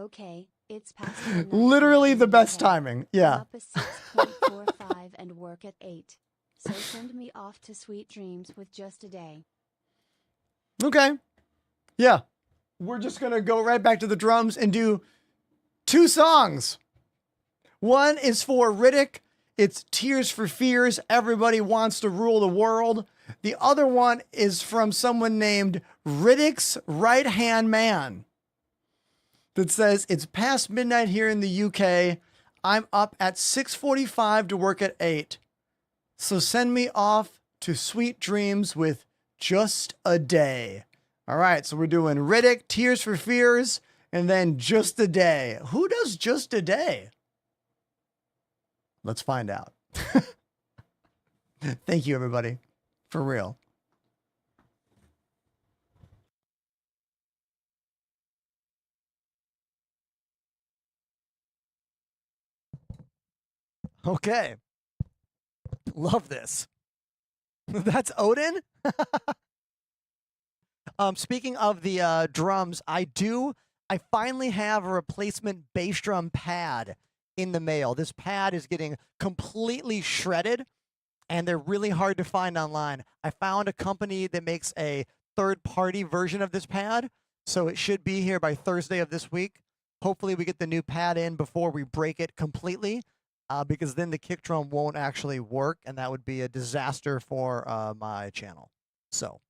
Okay, it's past midnight. Literally the best timing. Yeah. I'm up at 6.45 and work at 8. So send me off to sweet dreams with just a day. Okay. Yeah. We're just going to go right back to the drums and do 2 songs. One is for Riddick. It's Tears for Fears. Everybody wants to rule the world. The other one is from someone named Riddick's right-hand man. That says, it's past midnight here in the UK. I'm up at 6:45 to work at 8. So send me off to sweet dreams with just a day. All right, so we're doing Riddick, Tears for Fears, and then just a day. Who does just a day? Let's find out. Thank you, everybody. For real. Okay. Love this. That's Odin? Speaking of the drums, I finally have a replacement bass drum pad in the mail. This pad is getting completely shredded, and they're really hard to find online. I found a company that makes a third-party version of this pad, so it should be here by Thursday of this week. Hopefully we get the new pad in before we break it completely, because then the kick drum won't actually work, and that would be a disaster for my channel. So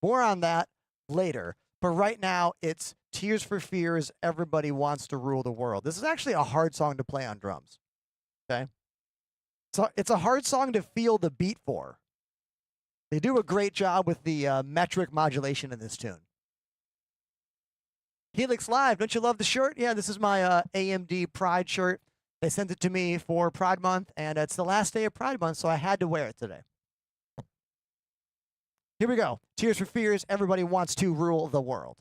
more on that later. But right now, it's Tears for Fears, Everybody Wants to Rule the World. This is actually a hard song to play on drums. Okay? So it's a hard song to feel the beat for. They do a great job with the metric modulation in this tune. Helix Live, don't you love the shirt? Yeah, this is my AMD Pride shirt. They sent it to me for Pride Month, and it's the last day of Pride Month, so I had to wear it today. Here we go. Tears for Fears, Everybody Wants to Rule the World.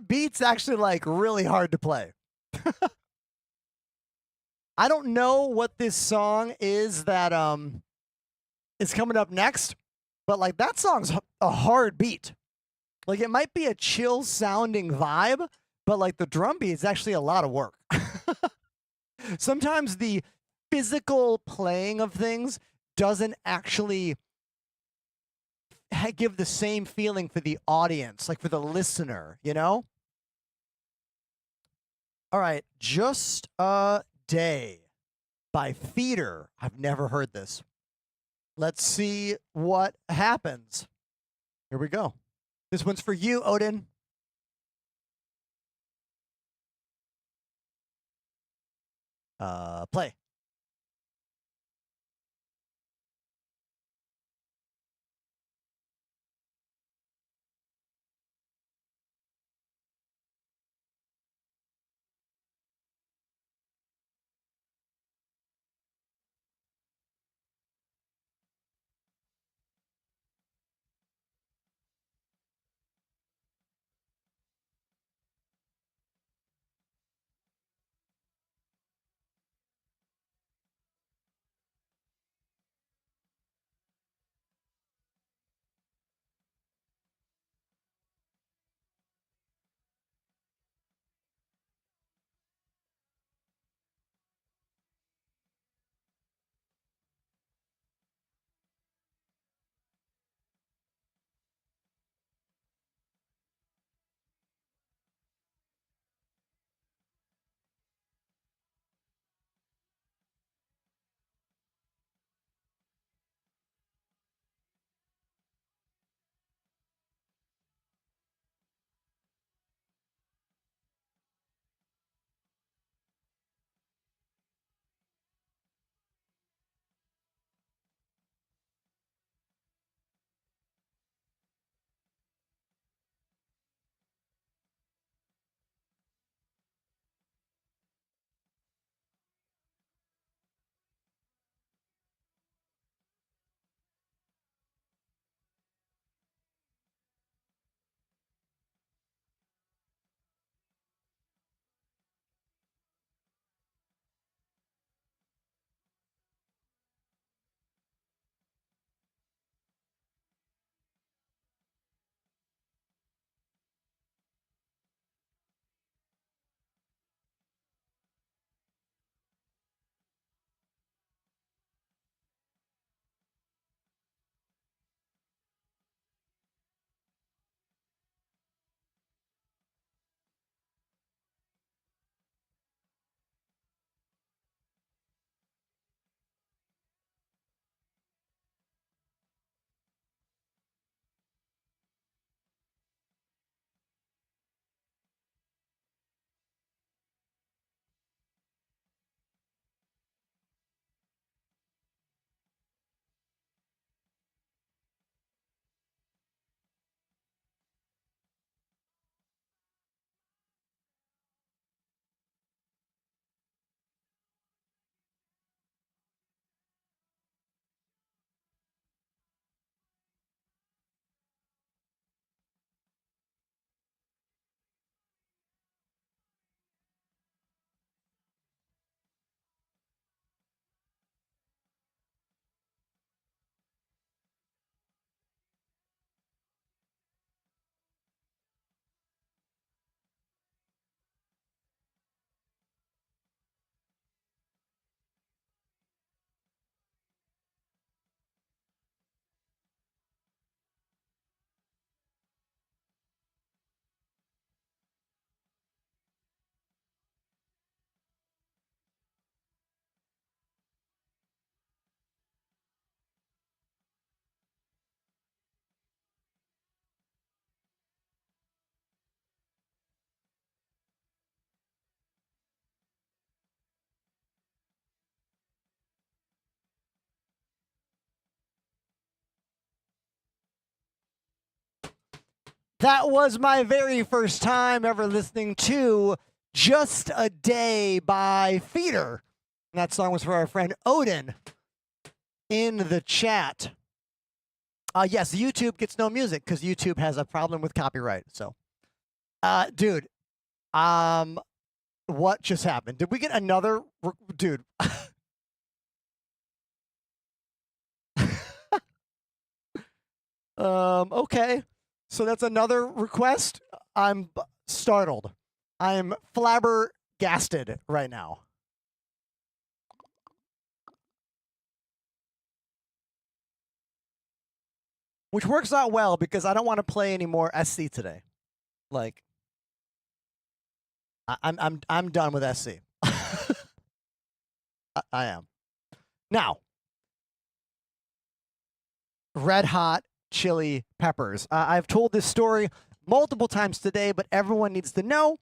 beat's actually like really hard to play. I don't know what this song is that is coming up next, but like that song's a hard beat. Like it might be a chill sounding vibe, but like the drum beat is actually a lot of work. Sometimes the physical playing of things doesn't actually give the same feeling for the audience, like for the listener, you know? All right, Just a Day by Feeder. I've never heard this. Let's see what happens. Here we go. This one's for you, Odin. Play. That was my very first time ever listening to Just a Day by Feeder. And that song was for our friend Odin in the chat. Yes, YouTube gets no music because YouTube has a problem with copyright. So Dude, what just happened? Did we get another dude? Okay. So that's another request. I'm startled. I'm flabbergasted right now. Which works out well because I don't want to play any more SC today. Like, I'm done with SC. I am. Now, Red Hot Chili Peppers. I've told this story multiple times today, but everyone needs to know.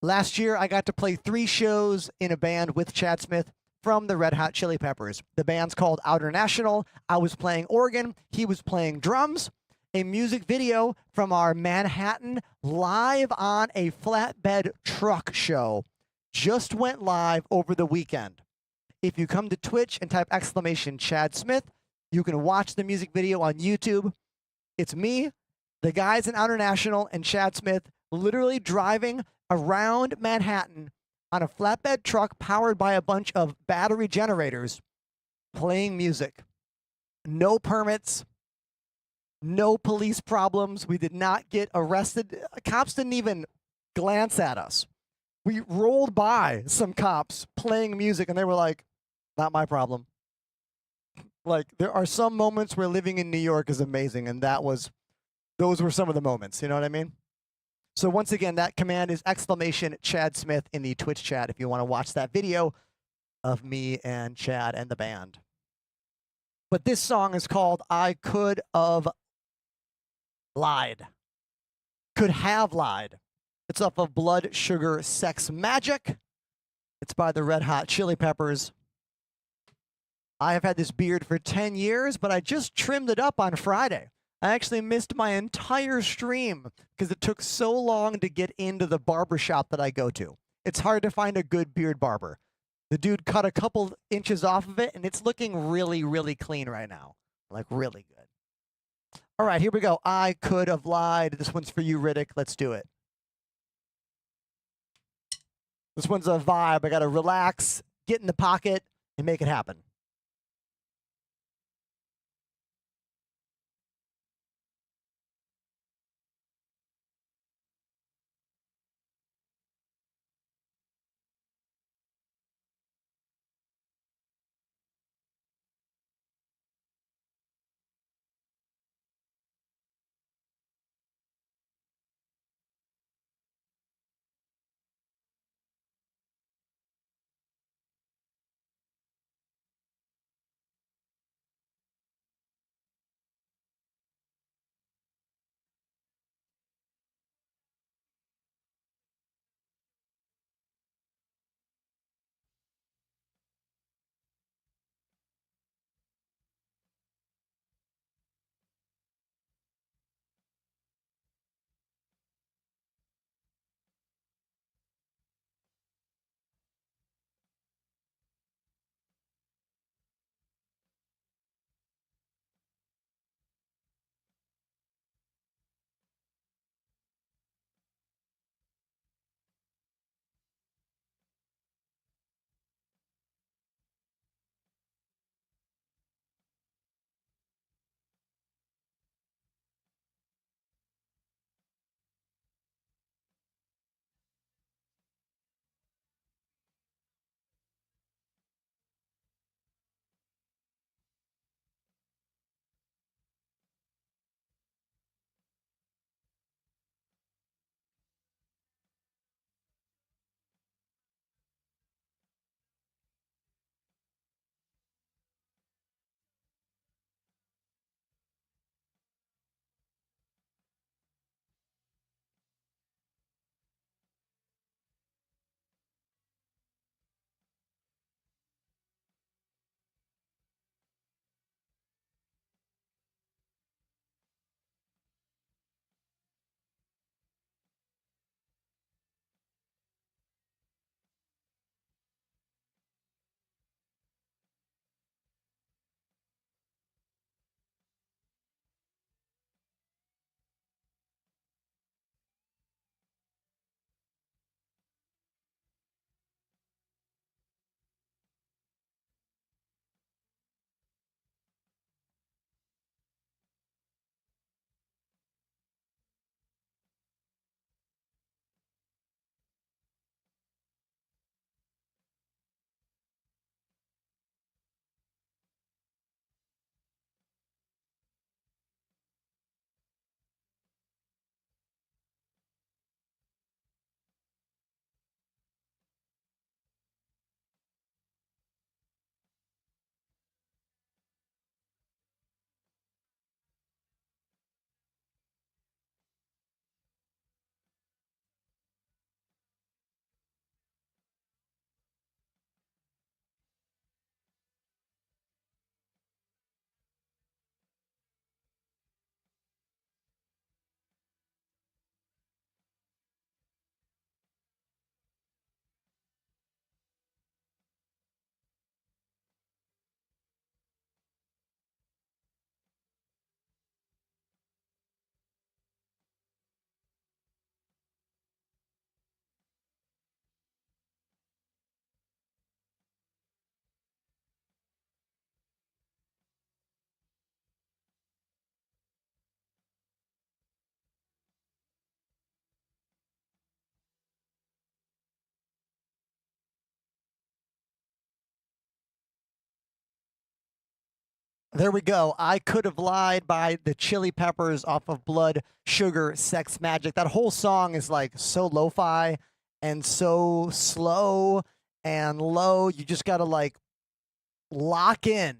Last year, I got to play 3 shows in a band with Chad Smith from the Red Hot Chili Peppers. The band's called Outer National. I was playing organ. He was playing drums. A music video from our Manhattan live on a flatbed truck show just went live over the weekend. If you come to Twitch and type !Chad Smith, you can watch the music video on YouTube. It's me, the guys in Outer National, and Chad Smith literally driving around Manhattan on a flatbed truck powered by a bunch of battery generators playing music. No permits, no police problems. We did not get arrested. Cops didn't even glance at us. We rolled by some cops playing music and they were like, not my problem. Like, there are some moments where living in New York is amazing, and those were some of the moments, you know what I mean? So once again, that command is !Chad Smith in the Twitch chat if you want to watch that video of me and Chad and the band. But this song is called I Could Have Lied. Could Have Lied. It's off of Blood, Sugar, Sex, Magic. It's by the Red Hot Chili Peppers. I have had this beard for 10 years, but I just trimmed it up on Friday. I actually missed my entire stream because it took so long to get into the barber shop that I go to. It's hard to find a good beard barber. The dude cut a couple inches off of it, and it's looking really, really clean right now. Like, really good. All right, here we go. I Could Have Lied. This one's for you, Riddick. Let's do it. This one's a vibe. I got to relax, get in the pocket, and make it happen. There we go. I Could Have Lied by the Chili Peppers off of Blood, Sugar, Sex, Magic. That whole song is like so lo-fi and so slow and low. You just got to like lock in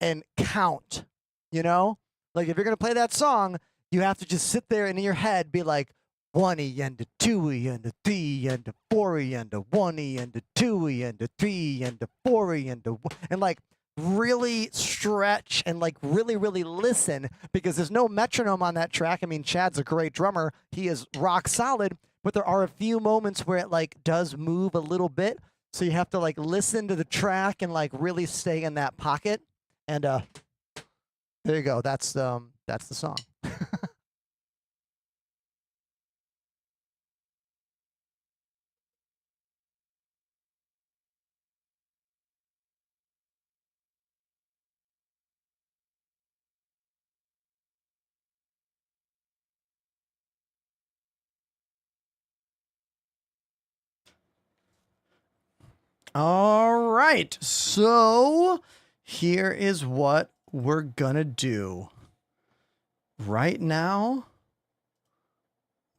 and count, you know? Like if you're going to play that song, you have to just sit there and in your head be like 1E and a 2E and a 3 and a 4E and a 1E and a 2E and a 3 and a 4E and like really stretch and like really listen, because there's no metronome on that track. I mean, Chad's a great drummer. He is rock solid, but there are a few moments where it like does move a little bit. So you have to like listen to the track and like really stay in that pocket. And there you go. That's the song. All right, so here is what we're gonna do right now.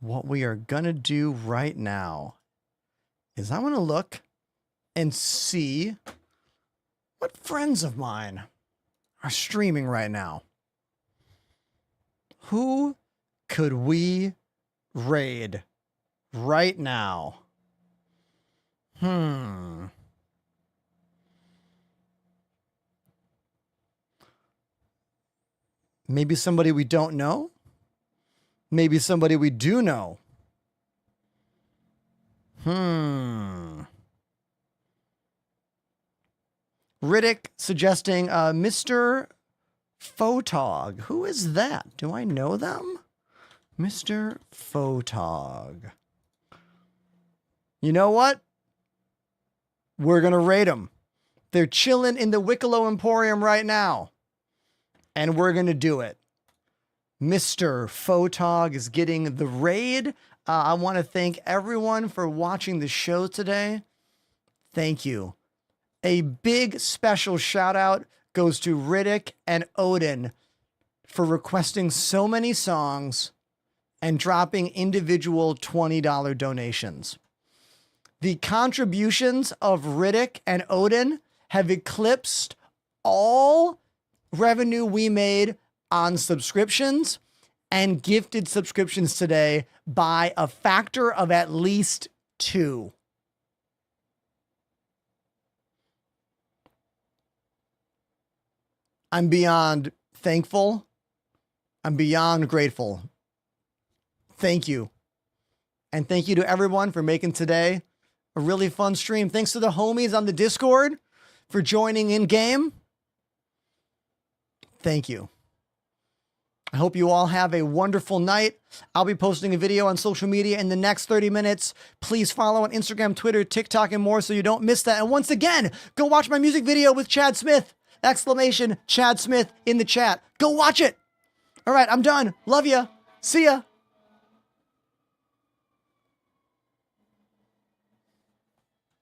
What we are gonna do right now is I'm gonna look and see what friends of mine are streaming right now. Who could we raid right now? Maybe somebody we don't know. Maybe somebody we do know. Riddick suggesting Mr. Photog. Who is that? Do I know them? Mr. Photog. You know what? We're going to raid them. They're chilling in the Wicklow Emporium right now. And we're going to do it. Mr. Photog is getting the raid. I want to thank everyone for watching the show today. Thank you. A big special shout out goes to Riddick and Odin for requesting so many songs and dropping individual $20 donations. The contributions of Riddick and Odin have eclipsed all revenue we made on subscriptions and gifted subscriptions today by a factor of at least 2. I'm beyond thankful. I'm beyond grateful. Thank you. And thank you to everyone for making today a really fun stream. Thanks to the homies on the Discord for joining in game. Thank you. I hope you all have a wonderful night. I'll be posting a video on social media in the next 30 minutes. Please follow on Instagram, Twitter, TikTok, and more so you don't miss that. And once again, go watch my music video with Chad Smith. Exclamation Chad Smith in the chat. Go watch it. All right, I'm done. Love ya. See ya.